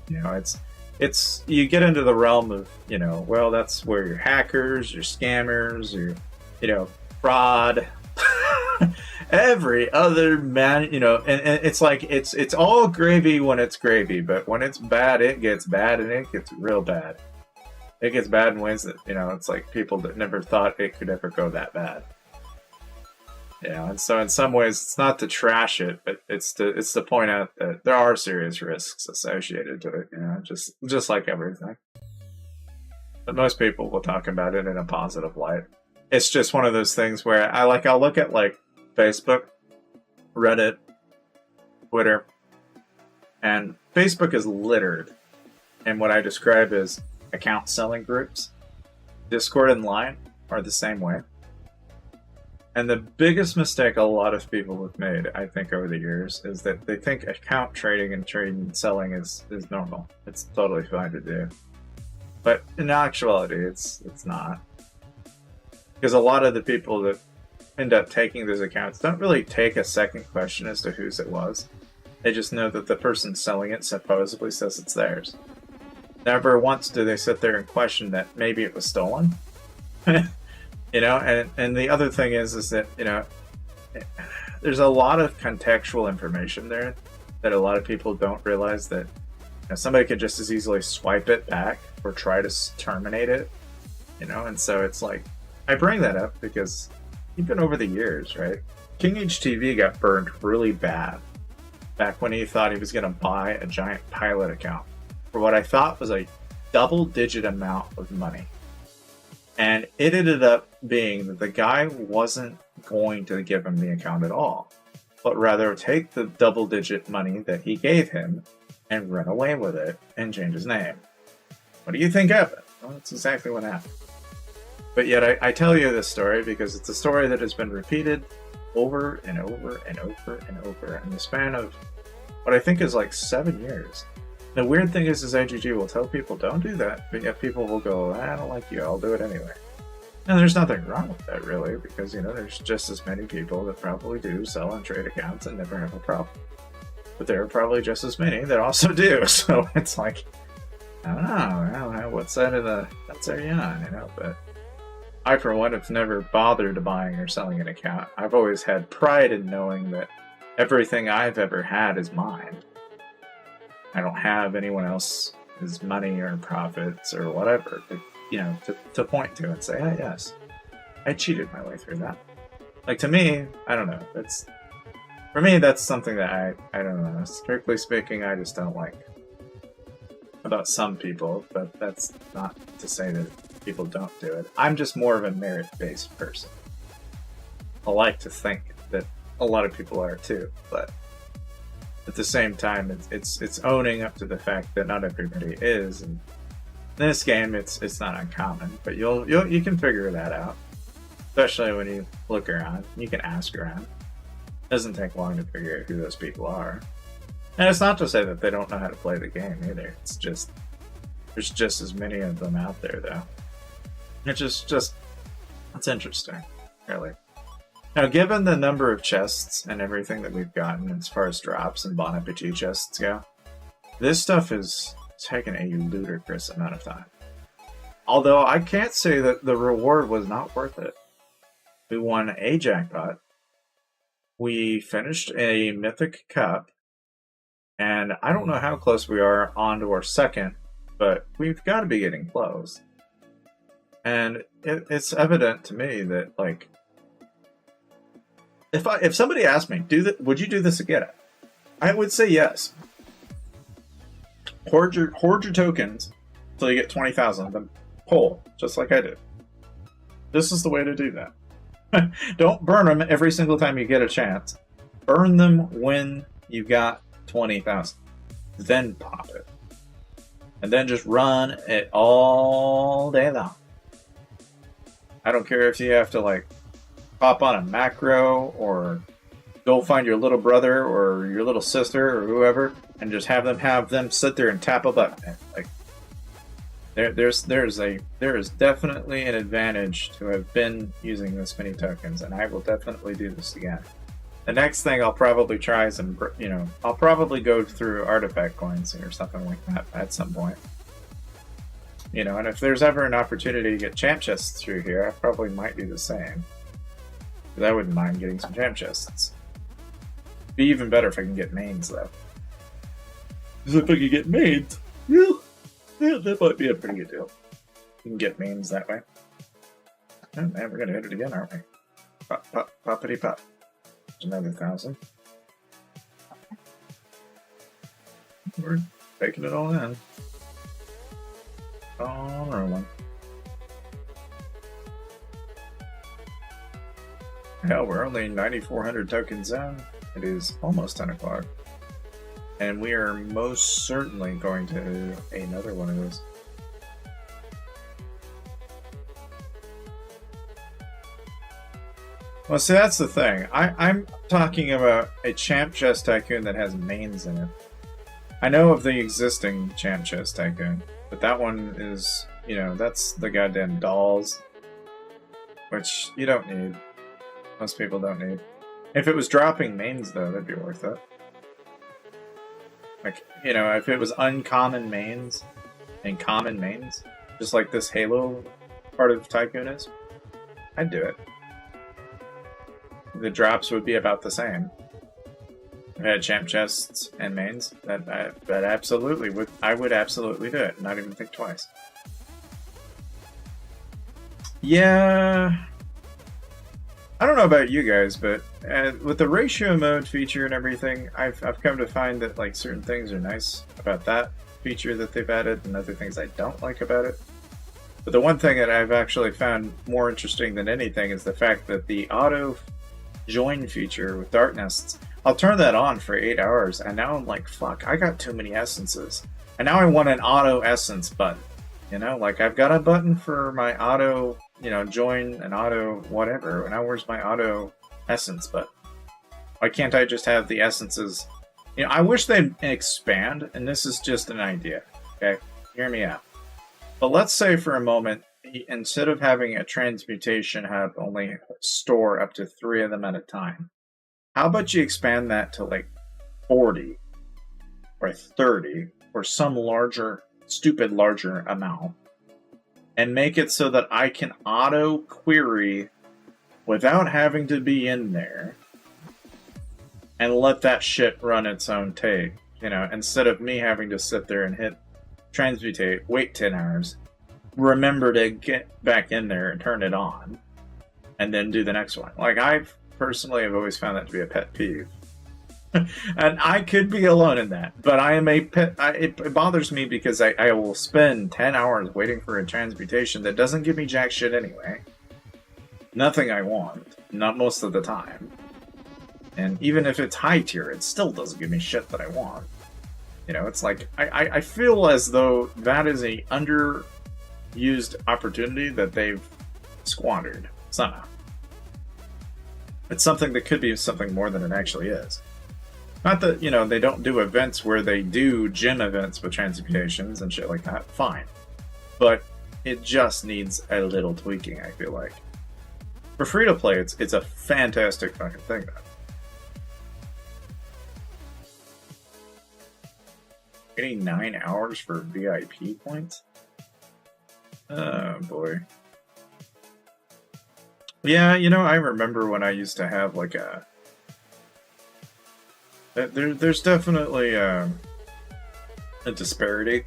You know, it's you get into the realm of, you know, well, that's where your hackers, your scammers, your, you know, fraud. Every other man, you know, and it's like it's all gravy when it's gravy, but when it's bad, it gets bad, and it gets real bad. It gets bad in ways that, you know, it's like people that never thought it could ever go that bad. You know, and so in some ways, it's not to trash it, but it's to point out that there are serious risks associated to it. You know, just like everything. But most people will talk about it in a positive light. It's just one of those things where I'll look at like Facebook, Reddit, Twitter, and Facebook is littered in what I describe as account selling groups. Discord and Line are the same way. And the biggest mistake a lot of people have made, I think, over the years, is that they think account trading and selling is normal. It's totally fine to do. But in actuality, it's not. Because a lot of the people that end up taking those accounts don't really take a second question as to whose it was. They just know that the person selling it supposedly says it's theirs. Never once do they sit there and question that maybe it was stolen. You know, and the other thing is that, you know, there's a lot of contextual information there that a lot of people don't realize that, you know, somebody could just as easily swipe it back or try to terminate it, you know. And so it's like, I bring that up because even over the years, right, King HTV got burned really bad back when he thought he was going to buy a giant pilot account for what I thought was a double-digit amount of money. And it ended up being that the guy wasn't going to give him the account at all, but rather take the double-digit money that he gave him and run away with it and change his name. What do you think happened? Well, that's exactly what happened. But yet I tell you this story because it's a story that has been repeated over and over and over and over in the span of what I think is like 7 years. The weird thing is IGG will tell people don't do that, but yet people will go, I don't like you, I'll do it anyway. And there's nothing wrong with that, really, because, you know, there's just as many people that probably do sell and trade accounts and never have a problem. But there are probably just as many that also do, so it's like, I don't know what side of the fence are you on, you know, but I, for one, have never bothered buying or selling an account. I've always had pride in knowing that everything I've ever had is mine. I don't have anyone else's money or profits or whatever to, you know, to point to and say, oh, yes, I cheated my way through that. Like, to me, I don't know. For me, that's something that I don't know. Strictly speaking, I just don't like about some people, but that's not to say that people don't do it. I'm just more of a merit-based person. I like to think that a lot of people are too, but at the same time, it's owning up to the fact that not everybody is. And in this game, it's not uncommon, but you can figure that out, especially when you look around. You can ask around. It doesn't take long to figure out who those people are. And it's not to say that they don't know how to play the game either. It's just there's just as many of them out there, though. It's just it's interesting, really. Now, given the number of chests and everything that we've gotten as far as drops and Bon Appetit chests go, this stuff has taken a ludicrous amount of time. Although I can't say that the reward was not worth it. We won a jackpot. We finished a mythic cup. And I don't know how close we are on to our second, but we've got to be getting close. And it's evident to me that, like, if somebody asked me, would you do this again? I would say yes. Hoard your tokens until you get 20,000. Then pull, just like I did. This is the way to do that. Don't burn them every single time you get a chance. Burn them when you got 20,000. Then pop it. And then just run it all day long. I don't care if you have to, like, pop on a macro or go find your little brother or your little sister or whoever and just have them sit there and tap a button. Like, there is definitely an advantage to have been using this many tokens, and I will definitely do this again. The next thing I'll probably try is I'll probably go through artifact coins or something like that at some point. You know, and if there's ever an opportunity to get champ chests through here, I probably might do the same. Because I wouldn't mind getting some champ chests. It'd be even better if I can get mains, though. Because if I could get mains, yeah, that might be a pretty good deal. You can get mains that way. Oh man, we're gonna hit it again, aren't we? Pop, pop, poppity pop. There's another 1,000. We're taking it all in. All rolling. Hell, we're only 9,400 tokens in. It is almost 10 o'clock. And we are most certainly going to do another one of those. Well, see, that's the thing. I'm talking about a champ chest tycoon that has mains in it. I know of the existing champ chest tycoon, but that one is, you know, that's the goddamn dolls, which you don't need. Most people don't need. If it was dropping mains, though, that'd be worth it. Like, you know, if it was uncommon mains, and common mains, just like this Halo part of Tycoon is, I'd do it. The drops would be about the same. If I had champ chests and mains, that absolutely would. I would absolutely do it. Not even think twice. Yeah, I don't know about you guys, but with the ratio mode feature and everything, I've come to find that like certain things are nice about that feature that they've added, and other things I don't like about it. But the one thing that I've actually found more interesting than anything is the fact that the auto join feature with Dark Nests, I'll turn that on for 8 hours, and now I'm like, fuck, I got too many essences. And now I want an auto essence button. You know, like I've got a button for my auto, you know, join and auto whatever. Now where's my auto essence button? Why can't I just have the essences? You know, I wish they'd expand, and this is just an idea, okay? Hear me out. But let's say for a moment, instead of having a transmutation hub only store up to 3 of them at a time, how about you expand that to like 40 or 30 or some larger, stupid larger amount, and make it so that I can auto query without having to be in there and let that shit run its own take, you know, instead of me having to sit there and hit transmutate, wait 10 hours, remember to get back in there and turn it on, and then do the next one. Like, I've personally have always found that to be a pet peeve. And I could be alone in that, but I am a pet. It bothers me because I will spend 10 hours waiting for a transmutation that doesn't give me jack shit anyway. Nothing I want, not most of the time. And even if it's high tier, it still doesn't give me shit that I want. You know, it's like, I feel as though that is a underused opportunity that they've squandered somehow. It's something that could be something more than it actually is. Not that, you know, they don't do events where they do gym events with transmutations and shit like that. Fine. But it just needs a little tweaking, I feel like. For free-to-play, it's a fantastic fucking thing, though. Getting 9 hours for VIP points? Oh, boy. Yeah, you know, I remember when I used to have, like, a... There's definitely a disparity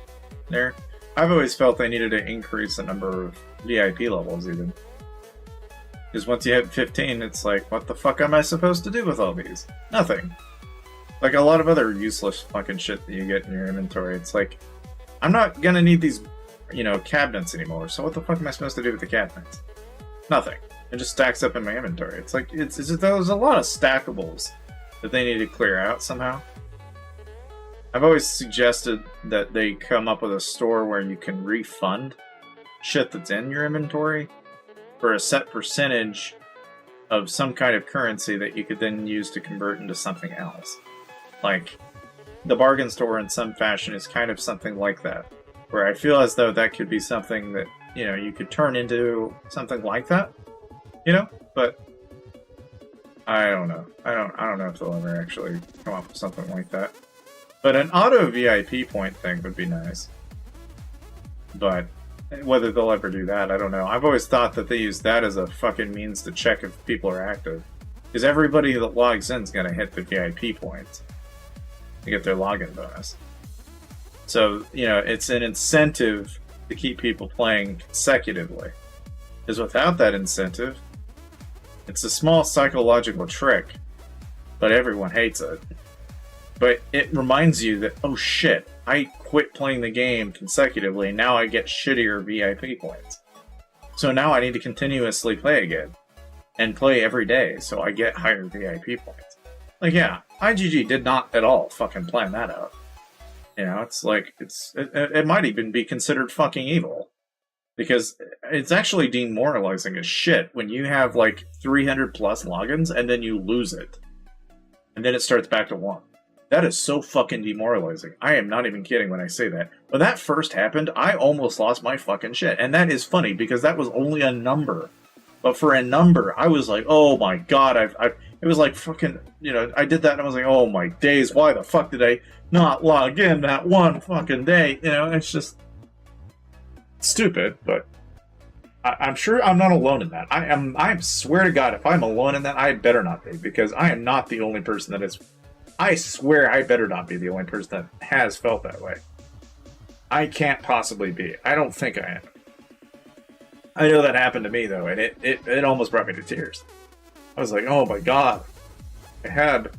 there. I've always felt they needed to increase the number of VIP levels, even. Because once you hit 15, it's like, what the fuck am I supposed to do with all these? Nothing. Like a lot of other useless fucking shit that you get in your inventory. It's like, I'm not gonna need these, you know, cabinets anymore, so what the fuck am I supposed to do with the cabinets? Nothing. It just stacks up in my inventory. It's like, there's a lot of stackables that they need to clear out somehow. I've always suggested that they come up with a store where you can refund shit that's in your inventory for a set percentage of some kind of currency that you could then use to convert into something else. Like, the bargain store in some fashion is kind of something like that, where I feel as though that could be something that, you know, you could turn into something like that, you know? But I don't know. I don't know if they'll ever actually come up with something like that. But an auto VIP point thing would be nice. But whether they'll ever do that, I don't know. I've always thought that they use that as a fucking means to check if people are active. Because everybody that logs in is going to hit the VIP points to get their login bonus. So, you know, it's an incentive to keep people playing consecutively. Because without that incentive, it's a small psychological trick, but everyone hates it. But it reminds you that, oh shit, I quit playing the game consecutively, and now I get shittier VIP points. So now I need to continuously play again, and play every day, so I get higher VIP points. Like, yeah, IGG did not at all fucking plan that out. You know, it's like, it might even be considered fucking evil. Because it's actually demoralizing as shit when you have like 300 plus logins and then you lose it. And then it starts back to 1. That is so fucking demoralizing. I am not even kidding when I say that. When that first happened, I almost lost my fucking shit. And that is funny because that was only a number. But for a number, I was like, oh my god, it was like fucking, you know, I did that and I was like, oh my days, why the fuck did I not log in that one fucking day? You know, it's just, stupid, but I'm sure I'm not alone in that. I swear to God, if I'm alone in that, I better not be, because I am not the only person that is. I swear I better not be the only person that has felt that way. I can't possibly be. I don't think I am. I know that happened to me, though, and it almost brought me to tears. I was like, oh my God. I had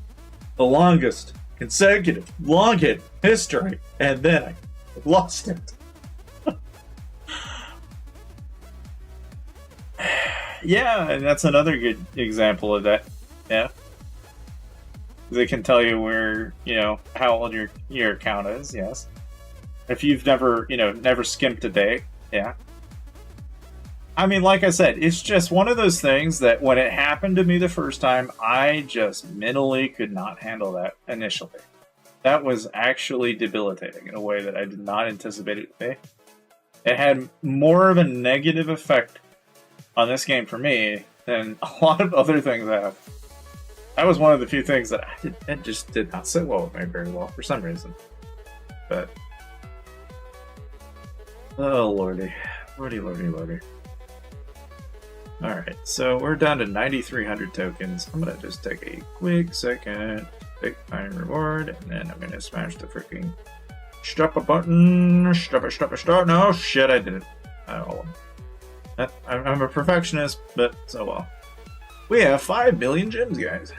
the longest consecutive long-hit history, and then I lost it. Yeah, and that's another good example of that. Yeah. They can tell you where, how old your account is, yes. If you've never skimped a day, yeah. I mean, like I said, it's just one of those things that when it happened to me the first time, I just mentally could not handle that initially. That was actually debilitating in a way that I did not anticipate it to be. It had more of a negative effect on this game for me than a lot of other things have. That was one of the few things that it just did not sit well with me very well for some reason. But oh lordy, lordy. Alright, so we're down to 9,300 tokens. I'm gonna just take a quick second, take my reward, and then I'm gonna smash the freaking stop a button. Stop it. No, shit, I didn't. Oh, I'm a perfectionist, but so well. We have 5 million gems, guys.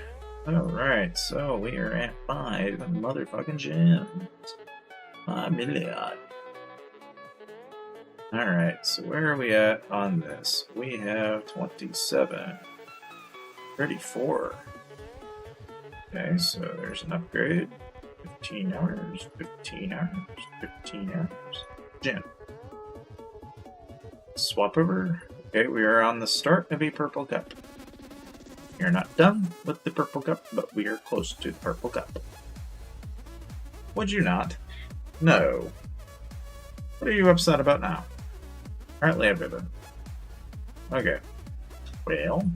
Alright, so we are at 5 motherfucking gems. 5 million. Alright, so where are we at on this? We have 27. 34. Okay, so there's an upgrade. 15 hours, 15 hours, 15 hours. Gem. Swap over. Okay, we are on the start of a purple cup. We are not done with the purple cup, but we are close to the purple cup. Would you not? No. What are you upset about now? Apparently everything. Okay. Well,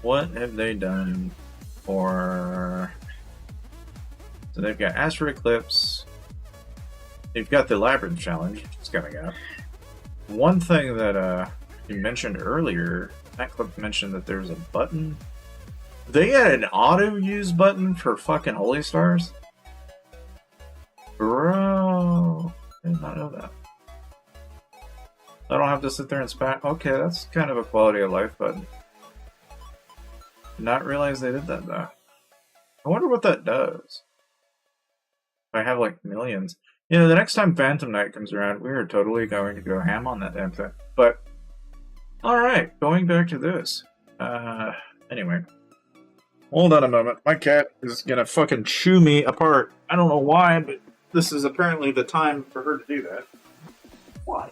what have they done for... So they've got Astro Eclipse. They've got the Labyrinth Challenge. It's coming up. One thing that you mentioned earlier, that clip mentioned that there's a button. They had an auto-use button for fucking Holy Stars? Bro, I did not know that. I don't have to sit there and spam. Okay, that's kind of a quality of life button. Did not realize they did that though. I wonder what that does. If I have like millions. The next time Phantom Knight comes around, we are totally going to go ham on that damn thing. But, alright, going back to this. Anyway. Hold on a moment. My cat is gonna fucking chew me apart. I don't know why, but this is apparently the time for her to do that. Why?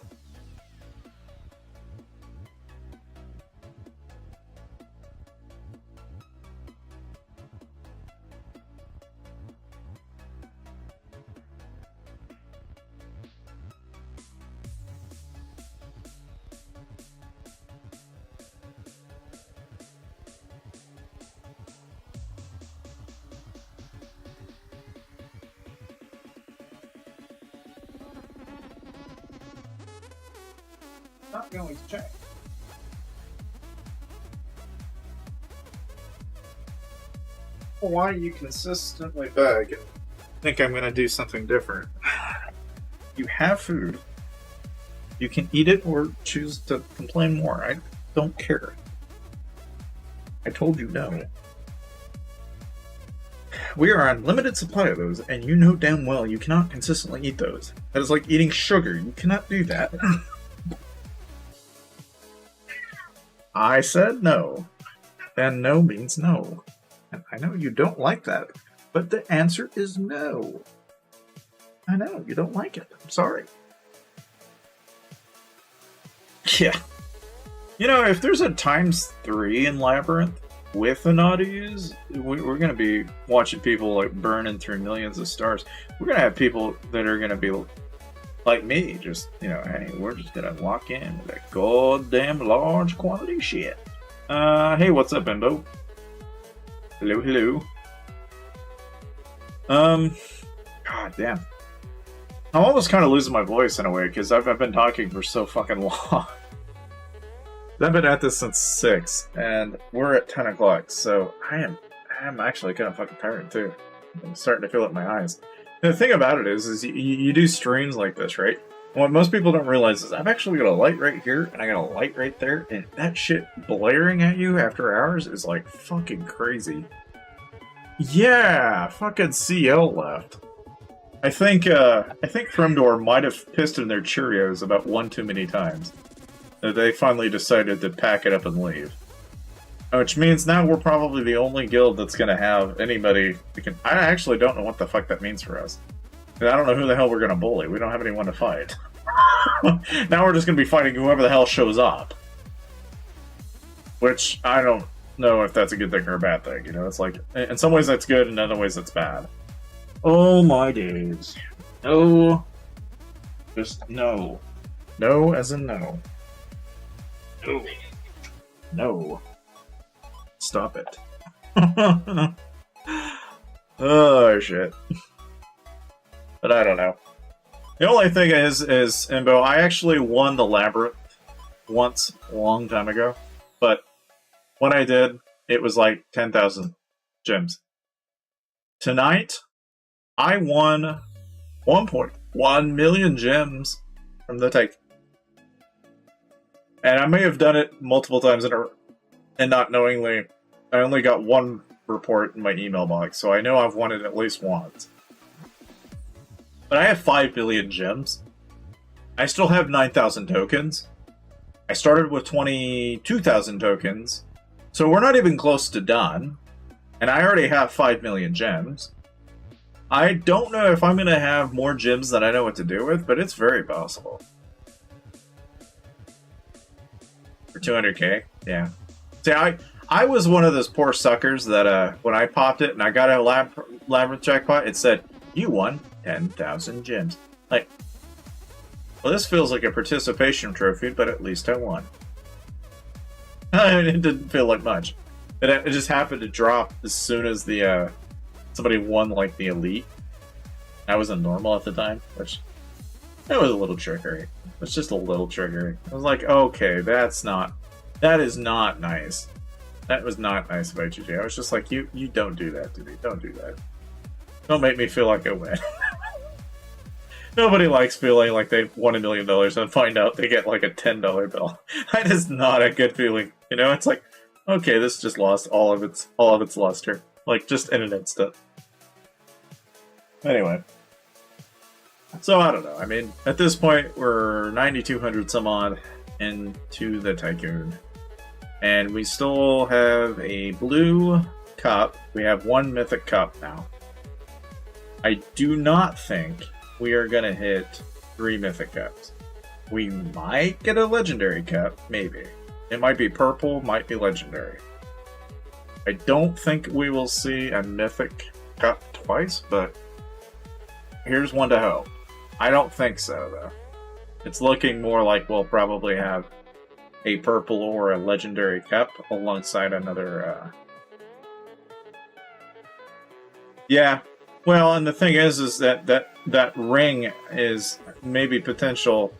Not going to check. Why do you consistently beg and think I'm going to do something different? You have food. You can eat it or choose to complain more. I don't care. I told you no. We are on limited supply of those, and you know damn well you cannot consistently eat those. That is like eating sugar. You cannot do that. I said no. Then no means no. And I know you don't like that, but the answer is no. I know, you don't like it. I'm sorry. Yeah. If there's a ×3 in Labyrinth with an auto-use, we're going to be watching people like burning through millions of stars. We're going to have people that are going to be like me, just, hey, we're just gonna lock in with that goddamn large quantity shit. Hey, what's up, Bimbo? Hello. God damn. I'm almost kind of losing my voice in a way because I've been talking for so fucking long. I've been at this since 6, and we're at 10 o'clock, so I'm actually kind of fucking tired too. I'm starting to feel it in my eyes. And the thing about it is you do streams like this, right? And what most people don't realize is I've actually got a light right here, and I got a light right there, and that shit blaring at you after hours is like fucking crazy. Yeah, fucking CL left. I think Fremdor might have pissed in their Cheerios about one too many times. They finally decided to pack it up and leave. Which means now we're probably the only guild that's going to have anybody who can... I actually don't know what the fuck that means for us. And I don't know who the hell we're going to bully. We don't have anyone to fight. Now we're just going to be fighting whoever the hell shows up. Which, I don't know if that's a good thing or a bad thing. You know, it's like, in some ways that's good, and in other ways that's bad. Oh my days. No. Just no. No as in no. No. No. Stop it. Oh, shit. But I don't know. The only thing is, Imbo, I actually won the Labyrinth once, a long time ago. But when I did, it was like 10,000 gems. Tonight, I won 1.1 million gems from the tycoon. And I may have done it multiple times and not knowingly. I only got one report in my email box, so I know I've won it at least once. But I have 5 billion gems. I still have 9,000 tokens. I started with 22,000 tokens. So we're not even close to done. And I already have 5 million gems. I don't know if I'm going to have more gems than I know what to do with, but it's very possible. For 200k? Yeah. See, I was one of those poor suckers that when I popped it and I got a Labyrinth jackpot, it said, you won 10,000 gems. Like, well, this feels like a participation trophy, but at least I won. It didn't feel like much. It just happened to drop as soon as the somebody won like the elite. I was a normal at the time, which that was a little trickery. It was just a little trickery. I was like, okay, that is not nice. That was not nice about you, Jay. I was just like, you don't do that to me. Don't do that. Don't make me feel like I win. Nobody likes feeling like they won $1 million and find out they get like a $10 bill. That is not a good feeling. You know, it's like, okay, this just lost all of its luster. Like, just in an instant. Anyway. So, I don't know. I mean, at this point, we're 9,200 some odd into the tycoon. And we still have a blue cup. We have one mythic cup now. I do not think we are going to hit 3 mythic cups. We might get a legendary cup, maybe. It might be purple, might be legendary. I don't think we will see a mythic cup twice, but here's one to hope. I don't think so, though. It's looking more like we'll probably have a purple or a legendary cup alongside another, Yeah. Well, and the thing is that ring is maybe potential.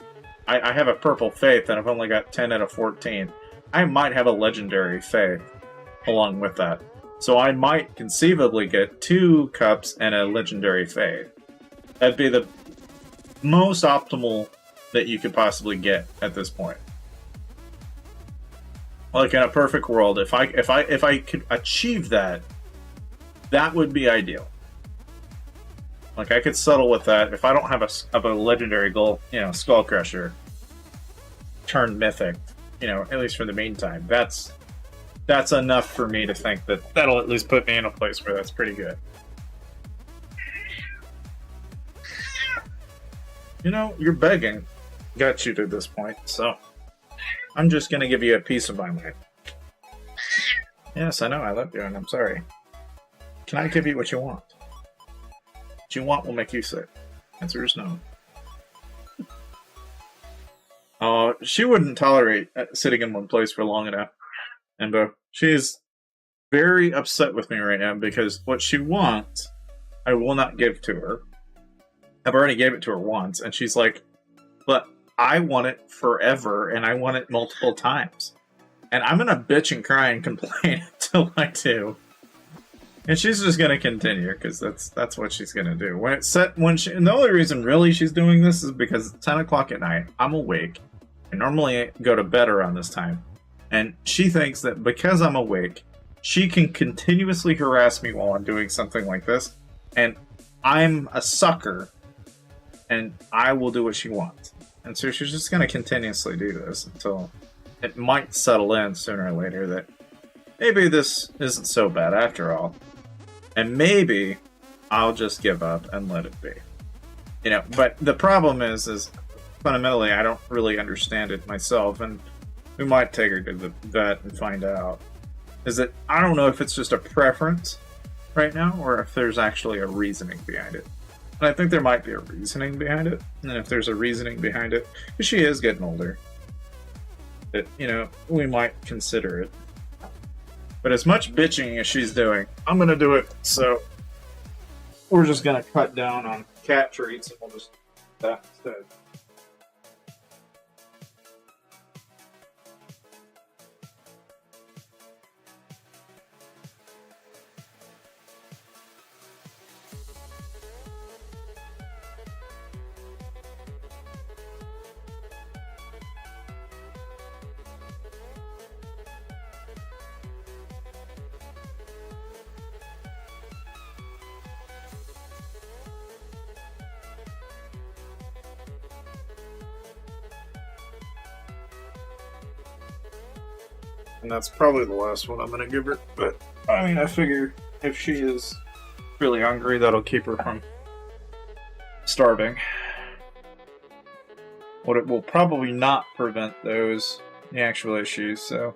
I have a purple faith, and I've only got 10 out of 14. I might have a legendary faith along with that. So I might conceivably get 2 cups and a legendary faith. That'd be the most optimal that you could possibly get at this point. Like in a perfect world, if I could achieve that, that would be ideal. Like, I could settle with that if I don't have a legendary goal, you know, Skull Crusher, turn mythic, you know, at least for the meantime. That's enough for me to think that that'll at least put me in a place where that's pretty good. You know, you're begging. Got you to this point, so I'm just gonna give you a piece of my mind. Yes, I know, I love you, and I'm sorry. Can I give you what you want? What you want will make you sick. Answer is no. She wouldn't tolerate sitting in one place for long enough. And she's very upset with me right now because what she wants, I will not give to her. I've already gave it to her once, and she's like, but I want it forever, and I want it multiple times. And I'm gonna bitch and cry and complain until I do. And she's just gonna continue, because that's what she's gonna do. When it's set, and the only reason really she's doing this is because it's 10 o'clock at night, I'm awake, I normally go to bed around this time, and she thinks that because I'm awake, she can continuously harass me while I'm doing something like this, and I'm a sucker, and I will do what she wants. And so she's just going to continuously do this until it might settle in sooner or later that maybe this isn't so bad after all. And maybe I'll just give up and let it be. You know, but the problem is fundamentally I don't really understand it myself, and we might take her to the vet and find out. Is that I don't know if it's just a preference right now or if there's actually a reasoning behind it. And I think there might be a reasoning behind it. And if there's a reasoning behind it, because she is getting older, that, you know, we might consider it. But as much bitching as she's doing, I'm going to do it. So we're just going to cut down on cat treats and we'll just do that instead. And that's probably the last one I'm going to give her. But, I mean, I figure if she is really hungry, that'll keep her from starving. What it will probably not prevent those the actual issues, so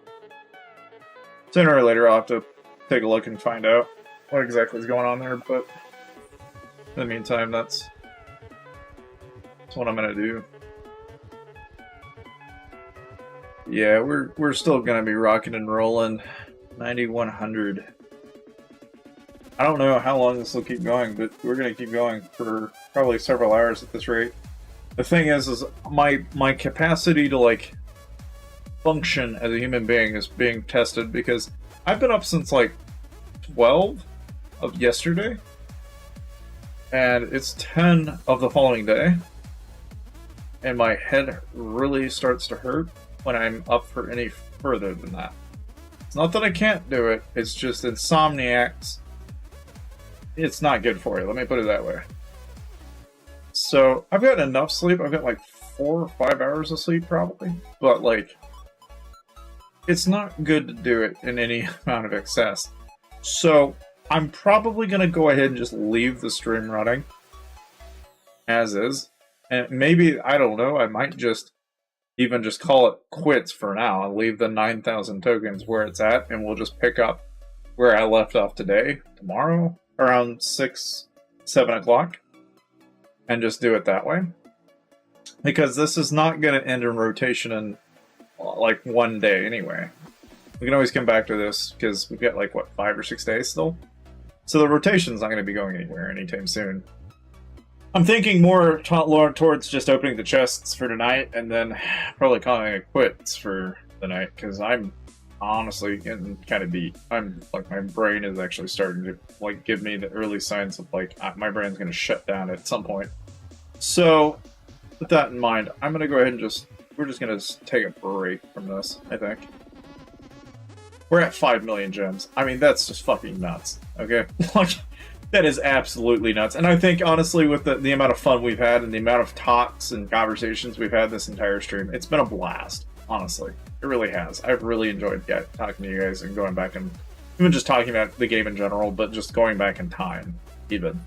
sooner or later I'll have to take a look and find out what exactly is going on there, but in the meantime, that's what I'm going to do. Yeah, we're still gonna be rocking and rolling. 9100. I don't know how long this will keep going, but we're gonna keep going for probably several hours at this rate. The thing is my capacity to like function as a human being is being tested because I've been up since like 12 of yesterday, and it's 10 of the following day, and my head really starts to hurt when I'm up for any further than that. It's not that I can't do it, it's just insomniacs. It's not good for you, let me put it that way. So, I've gotten enough sleep, I've got like 4 or 5 hours of sleep probably, but like, it's not good to do it in any amount of excess. So, I'm probably going to go ahead and just leave the stream running as is, and maybe, I don't know, I might just even just call it quits for now and leave the 9,000 tokens where it's at, and we'll just pick up where I left off today, tomorrow, around 6, 7 o'clock, and just do it that way. Because this is not going to end in rotation in, like, one day anyway. We can always come back to this, because we've got, like, what, 5 or 6 days still? So the rotation's not going to be going anywhere anytime soon. I'm thinking more towards just opening the chests for tonight and then probably calling it quits for the night because I'm honestly getting kind of beat. I'm like, my brain is actually starting to like give me the early signs of like my brain's going to shut down at some point. So with that in mind, I'm going to go ahead and we're just going to take a break from this, I think. We're at 5 million gems. I mean, that's just fucking nuts, okay? Like, that is absolutely nuts. And I think, honestly, with the amount of fun we've had and the amount of talks and conversations we've had this entire stream, it's been a blast, honestly. It really has. I've really enjoyed talking to you guys and going back and even just talking about the game in general, but just going back in time, even.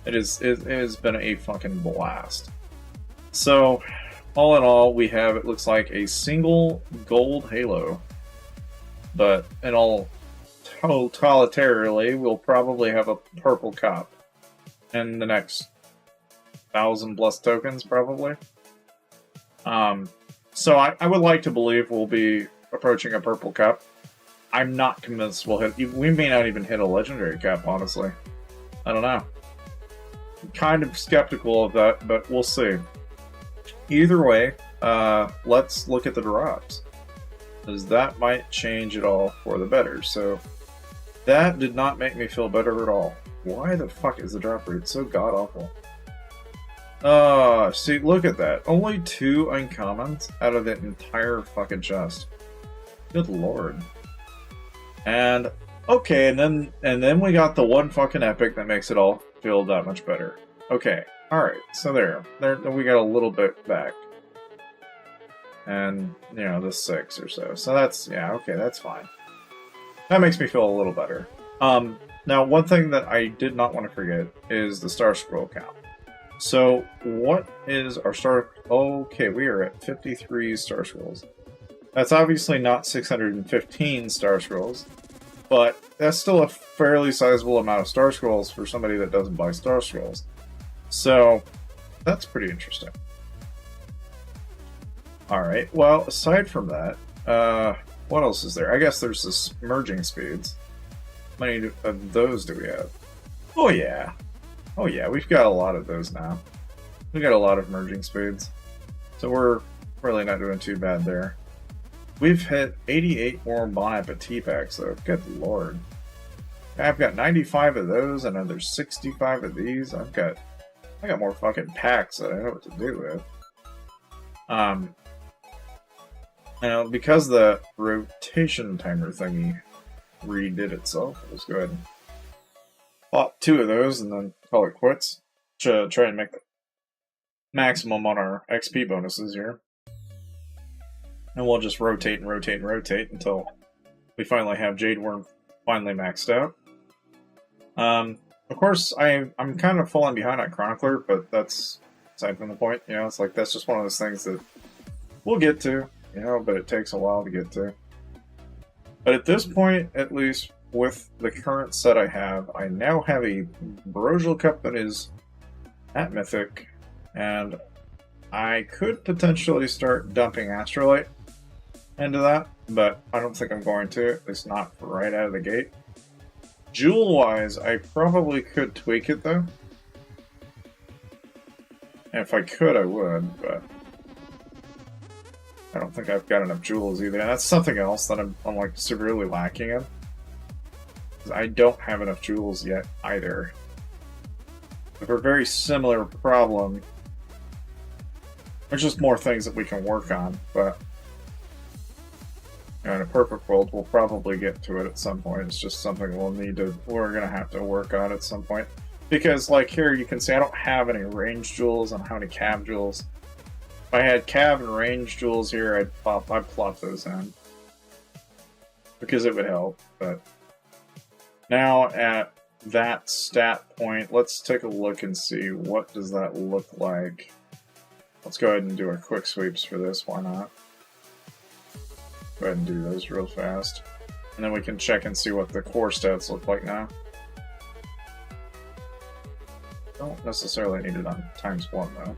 It has been a fucking blast. So, all in all, we have, it looks like, a single gold halo. But in all totalitarily, we'll probably have a purple cup in the next 1,000 plus tokens, probably. So I would like to believe we'll be approaching a purple cup. I'm not convinced we'll hit. We may not even hit a legendary cup, honestly. I don't know. kind of skeptical of that, but we'll see. Either way, let's look at the drops, because that might change it all for the better. So that did not make me feel better at all. Why the fuck is the drop rate so god-awful? See, look at that. Only 2 uncommons out of the entire fucking chest. Good lord. And, okay, and then we got the one fucking epic that makes it all feel that much better. Okay, alright, so there we got a little bit back. And, you know, the 6 or so. So that's, yeah, okay, that's fine. That makes me feel a little better. Now, one thing that I did not want to forget is the star scroll count. So, what is our star... Okay, we are at 53 star scrolls. That's obviously not 615 star scrolls, but that's still a fairly sizable amount of star scrolls for somebody that doesn't buy star scrolls. So, that's pretty interesting. Alright, well, aside from that, what else is there? I guess there's this merging speeds. How many of those do we have? Oh yeah. Oh yeah, we've got a lot of those now. We've got a lot of merging speeds. So we're really not doing too bad there. We've hit 88 more Bon Appetit packs though. Good lord. I've got 95 of those and another 65 of these. I got more fucking packs that I know what to do with. You know, because the rotation timer thingy redid itself, let's go ahead and pop 2 of those and then call it quits. To try and make the maximum on our XP bonuses here. And we'll just rotate and rotate and rotate until we finally have Jade Worm finally maxed out. Of course, I'm kind of falling behind on Chronicler, but that's aside from the point. You know, it's like that's just one of those things that we'll get to, you know, but it takes a while to get to. But at this point, at least with the current set I have, I now have a Barogial Cup that is at Mythic, and I could potentially start dumping Astrolite into that, but I don't think I'm going to, at least not right out of the gate. Jewel-wise, I probably could tweak it, though. And if I could, I would, but I don't think I've got enough jewels either. And that's something else that I'm like, severely lacking in. I don't have enough jewels yet, either. But for a very similar problem. There's just more things that we can work on, but in a perfect world, we'll probably get to it at some point. It's just something we're gonna have to work on at some point. Because, like here, you can see I don't have any range jewels. I don't have any cav jewels. If I had cav and range jewels here, I'd plop those in. Because it would help, but now at that stat point, let's take a look and see what does that look like. Let's go ahead and do our quick sweeps for this, why not? Go ahead and do those real fast. And then we can check and see what the core stats look like now. Don't necessarily need it on ×1 though.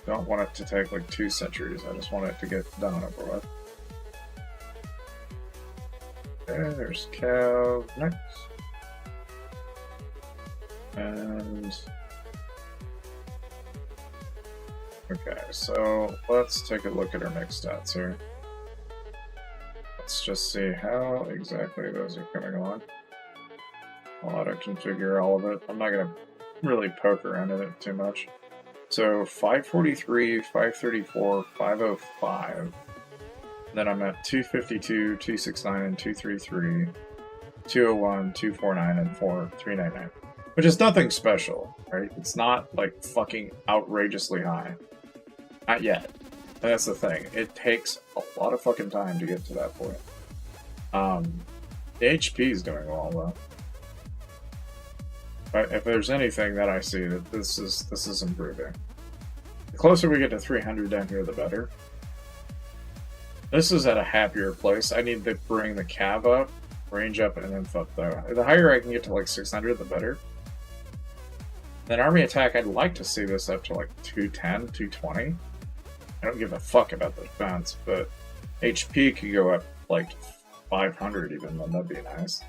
Don't want it to take like 2 centuries, I just want it to get done and over with. Okay, there's Cav next. And okay, so let's take a look at our next stats here. Let's just see how exactly those are coming along. I'll auto-configure all of it. I'm not going to really poke around in it too much. So 543, 534, 505. Then I'm at 252, 269, and 233, 201, 249, and 399. Which is nothing special, right? It's not like fucking outrageously high. Not yet. And that's the thing. It takes a lot of fucking time to get to that point. The HP is doing well though. But if there's anything that I see that this is improving. The closer we get to 300 down here, the better. This is at a happier place. I need to bring the cav up, range up, and then fuck though. The higher I can get to like 600, the better. Then army attack, I'd like to see this up to like 210, 220. I don't give a fuck about the defense, but HP could go up like 500 even, then that'd be nice.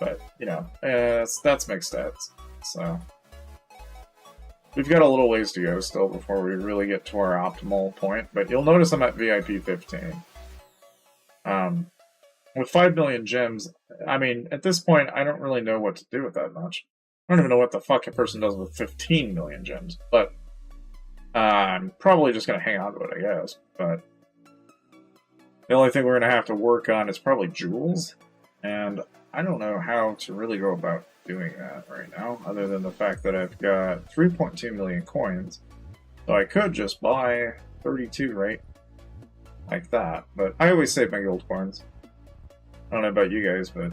But, you know, that's mixed stats. So, we've got a little ways to go still before we really get to our optimal point. But you'll notice I'm at VIP 15. With 5 million gems, I mean, at this point, I don't really know what to do with that much. I don't even know what the fuck a person does with 15 million gems. But I'm probably just going to hang on to it, I guess. But the only thing we're going to have to work on is probably jewels. And I don't know how to really go about doing that right now, other than the fact that I've got 3.2 million coins. So I could just buy 32, right? Like that. But I always save my gold coins. I don't know about you guys, but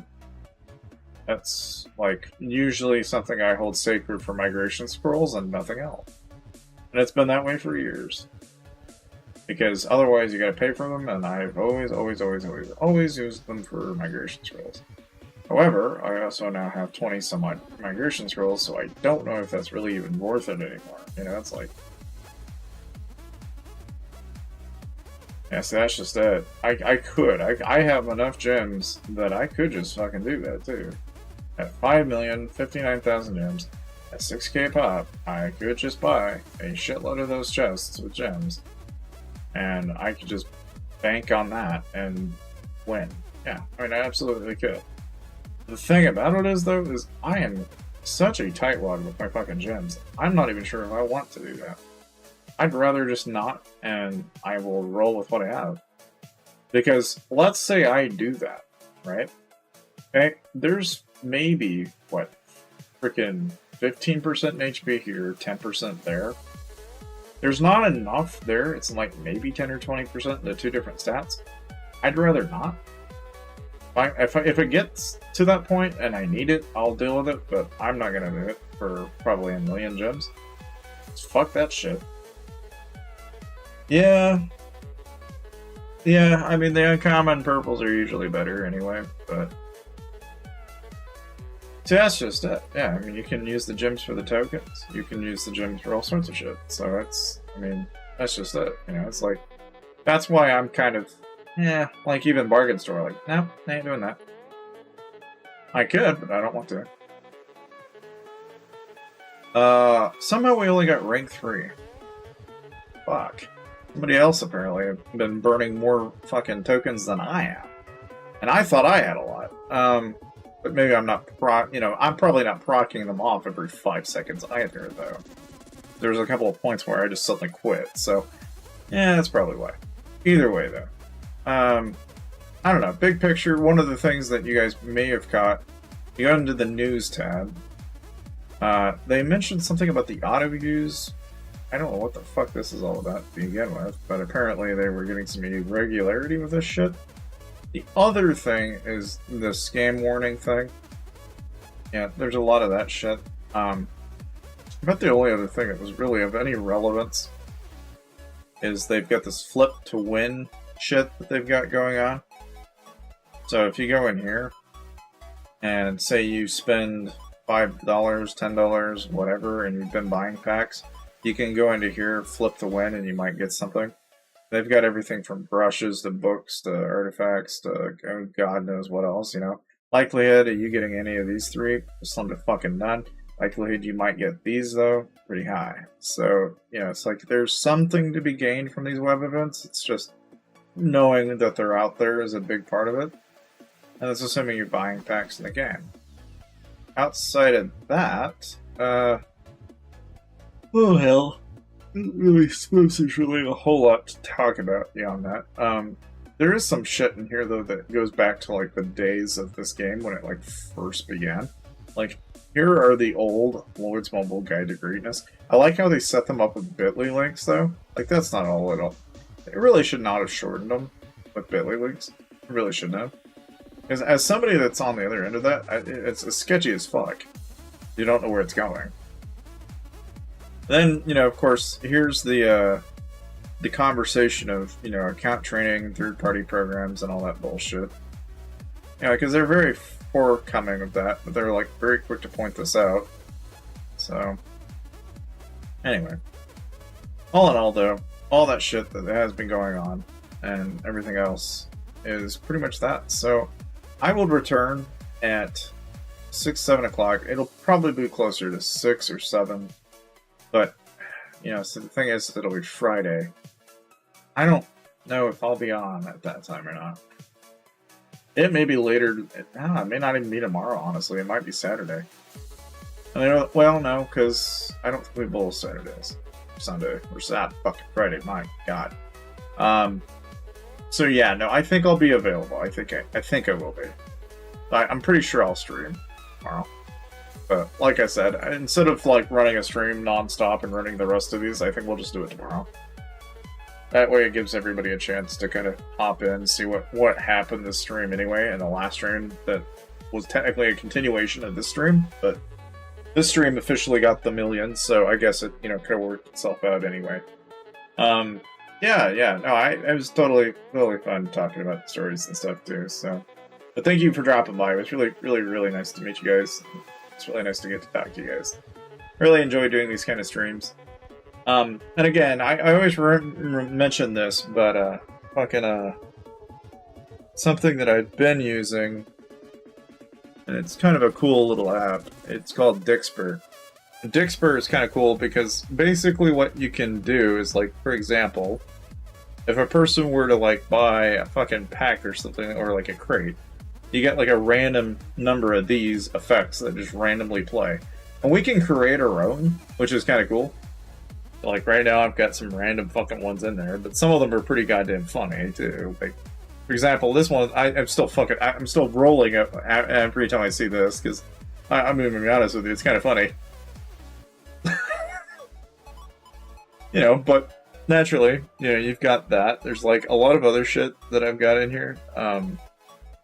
that's like usually something I hold sacred for migration scrolls and nothing else. And it's been that way for years. Because otherwise you gotta pay for them, and I've always used them for migration scrolls. However, I also now have 20 some odd migration scrolls, so I don't know if that's really even worth it anymore. You know, it's like... Yeah, so that's just it. I have enough gems that I could just fucking do that too. At 5,059,000 gems, at 6k pop, I could just buy a shitload of those chests with gems. And I could just bank on that and win. Yeah, I mean, I absolutely could. The thing about it is, though, is I am such a tightwad with my fucking gems. I'm not even sure if I want to do that. I'd rather just not, and I will roll with what I have. Because let's say I do that, right? Okay, there's maybe, what, freaking 15% in HP here, 10% there. There's not enough there. It's like maybe 10 or 20% in the two different stats. I'd rather not. If it gets to that point and I need it, I'll deal with it, but I'm not going to do it for probably 1 million gems. Just fuck that shit. Yeah, I mean, the uncommon purples are usually better anyway, but... So that's just it. Yeah, I mean, you can use the gems for the tokens. You can use the gems for all sorts of shit. So it's, I mean, that's just it. You know, it's like, that's why I'm kind of, like even bargain store, like, no, I ain't doing that. I could, but I don't want to. Somehow we only got rank 3. Fuck. Somebody else apparently have been burning more fucking tokens than I have. And I thought I had a lot. But maybe I'm not I'm probably not procking them off every 5 seconds either, though. There's a couple of points where I just suddenly quit, so yeah, that's probably why. Either way, though. I don't know, big picture, one of the things that you guys may have caught, you go into the news tab, they mentioned something about the auto views. I don't know what the fuck this is all about to begin with, but apparently they were getting some irregularity with this shit. The other thing is the scam warning thing. Yeah, there's a lot of that shit. But the only other thing that was really of any relevance is they've got this flip to win shit that they've got going on. So if you go in here and say you spend $5, $10, whatever, and you've been buying packs, you can go into here, flip to win, and you might get something. They've got everything from brushes to books to artifacts to God knows what else, you know. Likelihood of you getting any of these three, slim to fucking none. Likelihood you might get these, though, pretty high. So, you know, it's like there's something to be gained from these web events. It's just knowing that they're out there is a big part of it. And that's assuming you're buying packs in the game. Outside of that, oh hell. I don't really suppose there's really a whole lot to talk about beyond that. There is some shit in here, though, that goes back to, like, the days of this game when it, like, first began. Like, here are the old Lloyd's Mobile Guide to Greatness. I like how they set them up with bit.ly links, though. Like, that's not all at all. They really should not have shortened them with bit.ly links. They really shouldn't have. Because as somebody that's on the other end of that, it's sketchy as fuck. You don't know where it's going. Then, you know, of course, here's the conversation of, you know, account training, third-party programs, and all that bullshit. You know, because they're very forthcoming with that, but they're, like, very quick to point this out. So, anyway. All in all, though, all that shit that has been going on, and everything else, is pretty much that. So, I will return at 6, 7 o'clock. It'll probably be closer to 6 or 7. But, you know, so the thing is, it'll be Friday. I don't know if I'll be on at that time or not. It may be later. It may not even be tomorrow, honestly. It might be Saturday. I mean, well, no, because I don't think we bowl Saturdays. Sunday. Or fucking Friday. My God. So yeah, no, I think I'll be available. I think I will be. I'm pretty sure I'll stream tomorrow. But like I said, instead of like running a stream nonstop and running the rest of these, I think we'll just do it tomorrow. That way it gives everybody a chance to kind of hop in, see what happened this stream anyway, and the last stream that was technically a continuation of this stream, but this stream officially got the million, so I guess it, you know, could have worked itself out anyway. Yeah, no, it was totally fun talking about the stories and stuff too, so. But thank you for dropping by. It was really nice to meet you guys. It's really nice to get to talk to you guys. Really enjoy doing these kind of streams. And again, I always mention this, but something that I've been using, and it's kind of a cool little app. It's called Dixper. Dixper is kind of cool because basically what you can do is, like, for example, if a person were to like buy a fucking pack or something, or like a crate, you get like a random number of these effects that just randomly play. And we can create our own, which is kind of cool. Like right now I've got some random fucking ones in there, but some of them are pretty goddamn funny too. Like, for example, this one, I'm still rolling every time I see this, because I'm going to be honest with you, it's kind of funny. You know, but naturally, you know, you've got that. There's like a lot of other shit that I've got in here.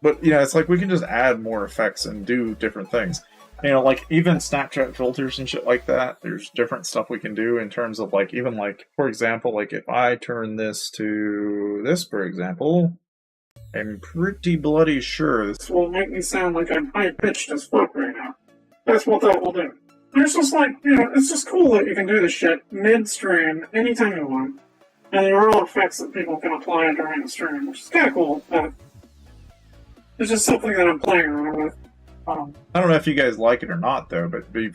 But, you know, it's like we can just add more effects and do different things. You know, like even Snapchat filters and shit like that, there's different stuff we can do in terms of like, even like, for example, like if I turn this to this, for example, I'm pretty bloody sure this will make me sound like I'm high-pitched as fuck right now. That's what that will do. It's just like, you know, it's just cool that you can do this shit mid-stream anytime you want. And there are all effects that people can apply during the stream, which is kind of cool, but it's just something that I'm playing around with. I don't know if you guys like it or not, though, but you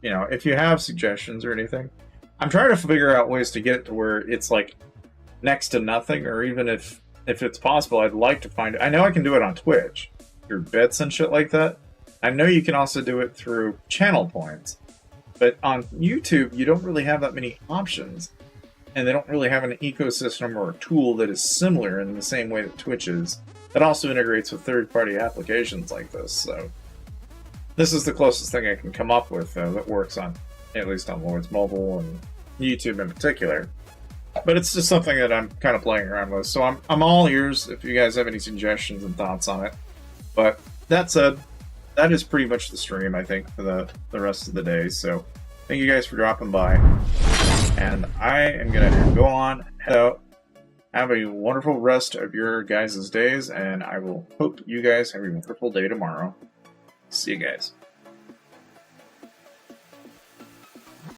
know, if you have suggestions or anything, I'm trying to figure out ways to get it to where it's like next to nothing, or even if it's possible, I'd like to find it. I know I can do it on Twitch through bits and shit like that. I know you can also do it through channel points, but on YouTube, you don't really have that many options, and they don't really have an ecosystem or a tool that is similar in the same way that Twitch is, that also integrates with third-party applications like this, so. This is the closest thing I can come up with that works on, at least on Lord's Mobile and YouTube in particular. But it's just something that I'm kind of playing around with. So I'm all ears if you guys have any suggestions and thoughts on it. But that said, that is pretty much the stream, I think, for the rest of the day. So thank you guys for dropping by. And I am going to go on, head out, have a wonderful rest of your guys' days, and I will hope you guys have a wonderful day tomorrow. See you guys.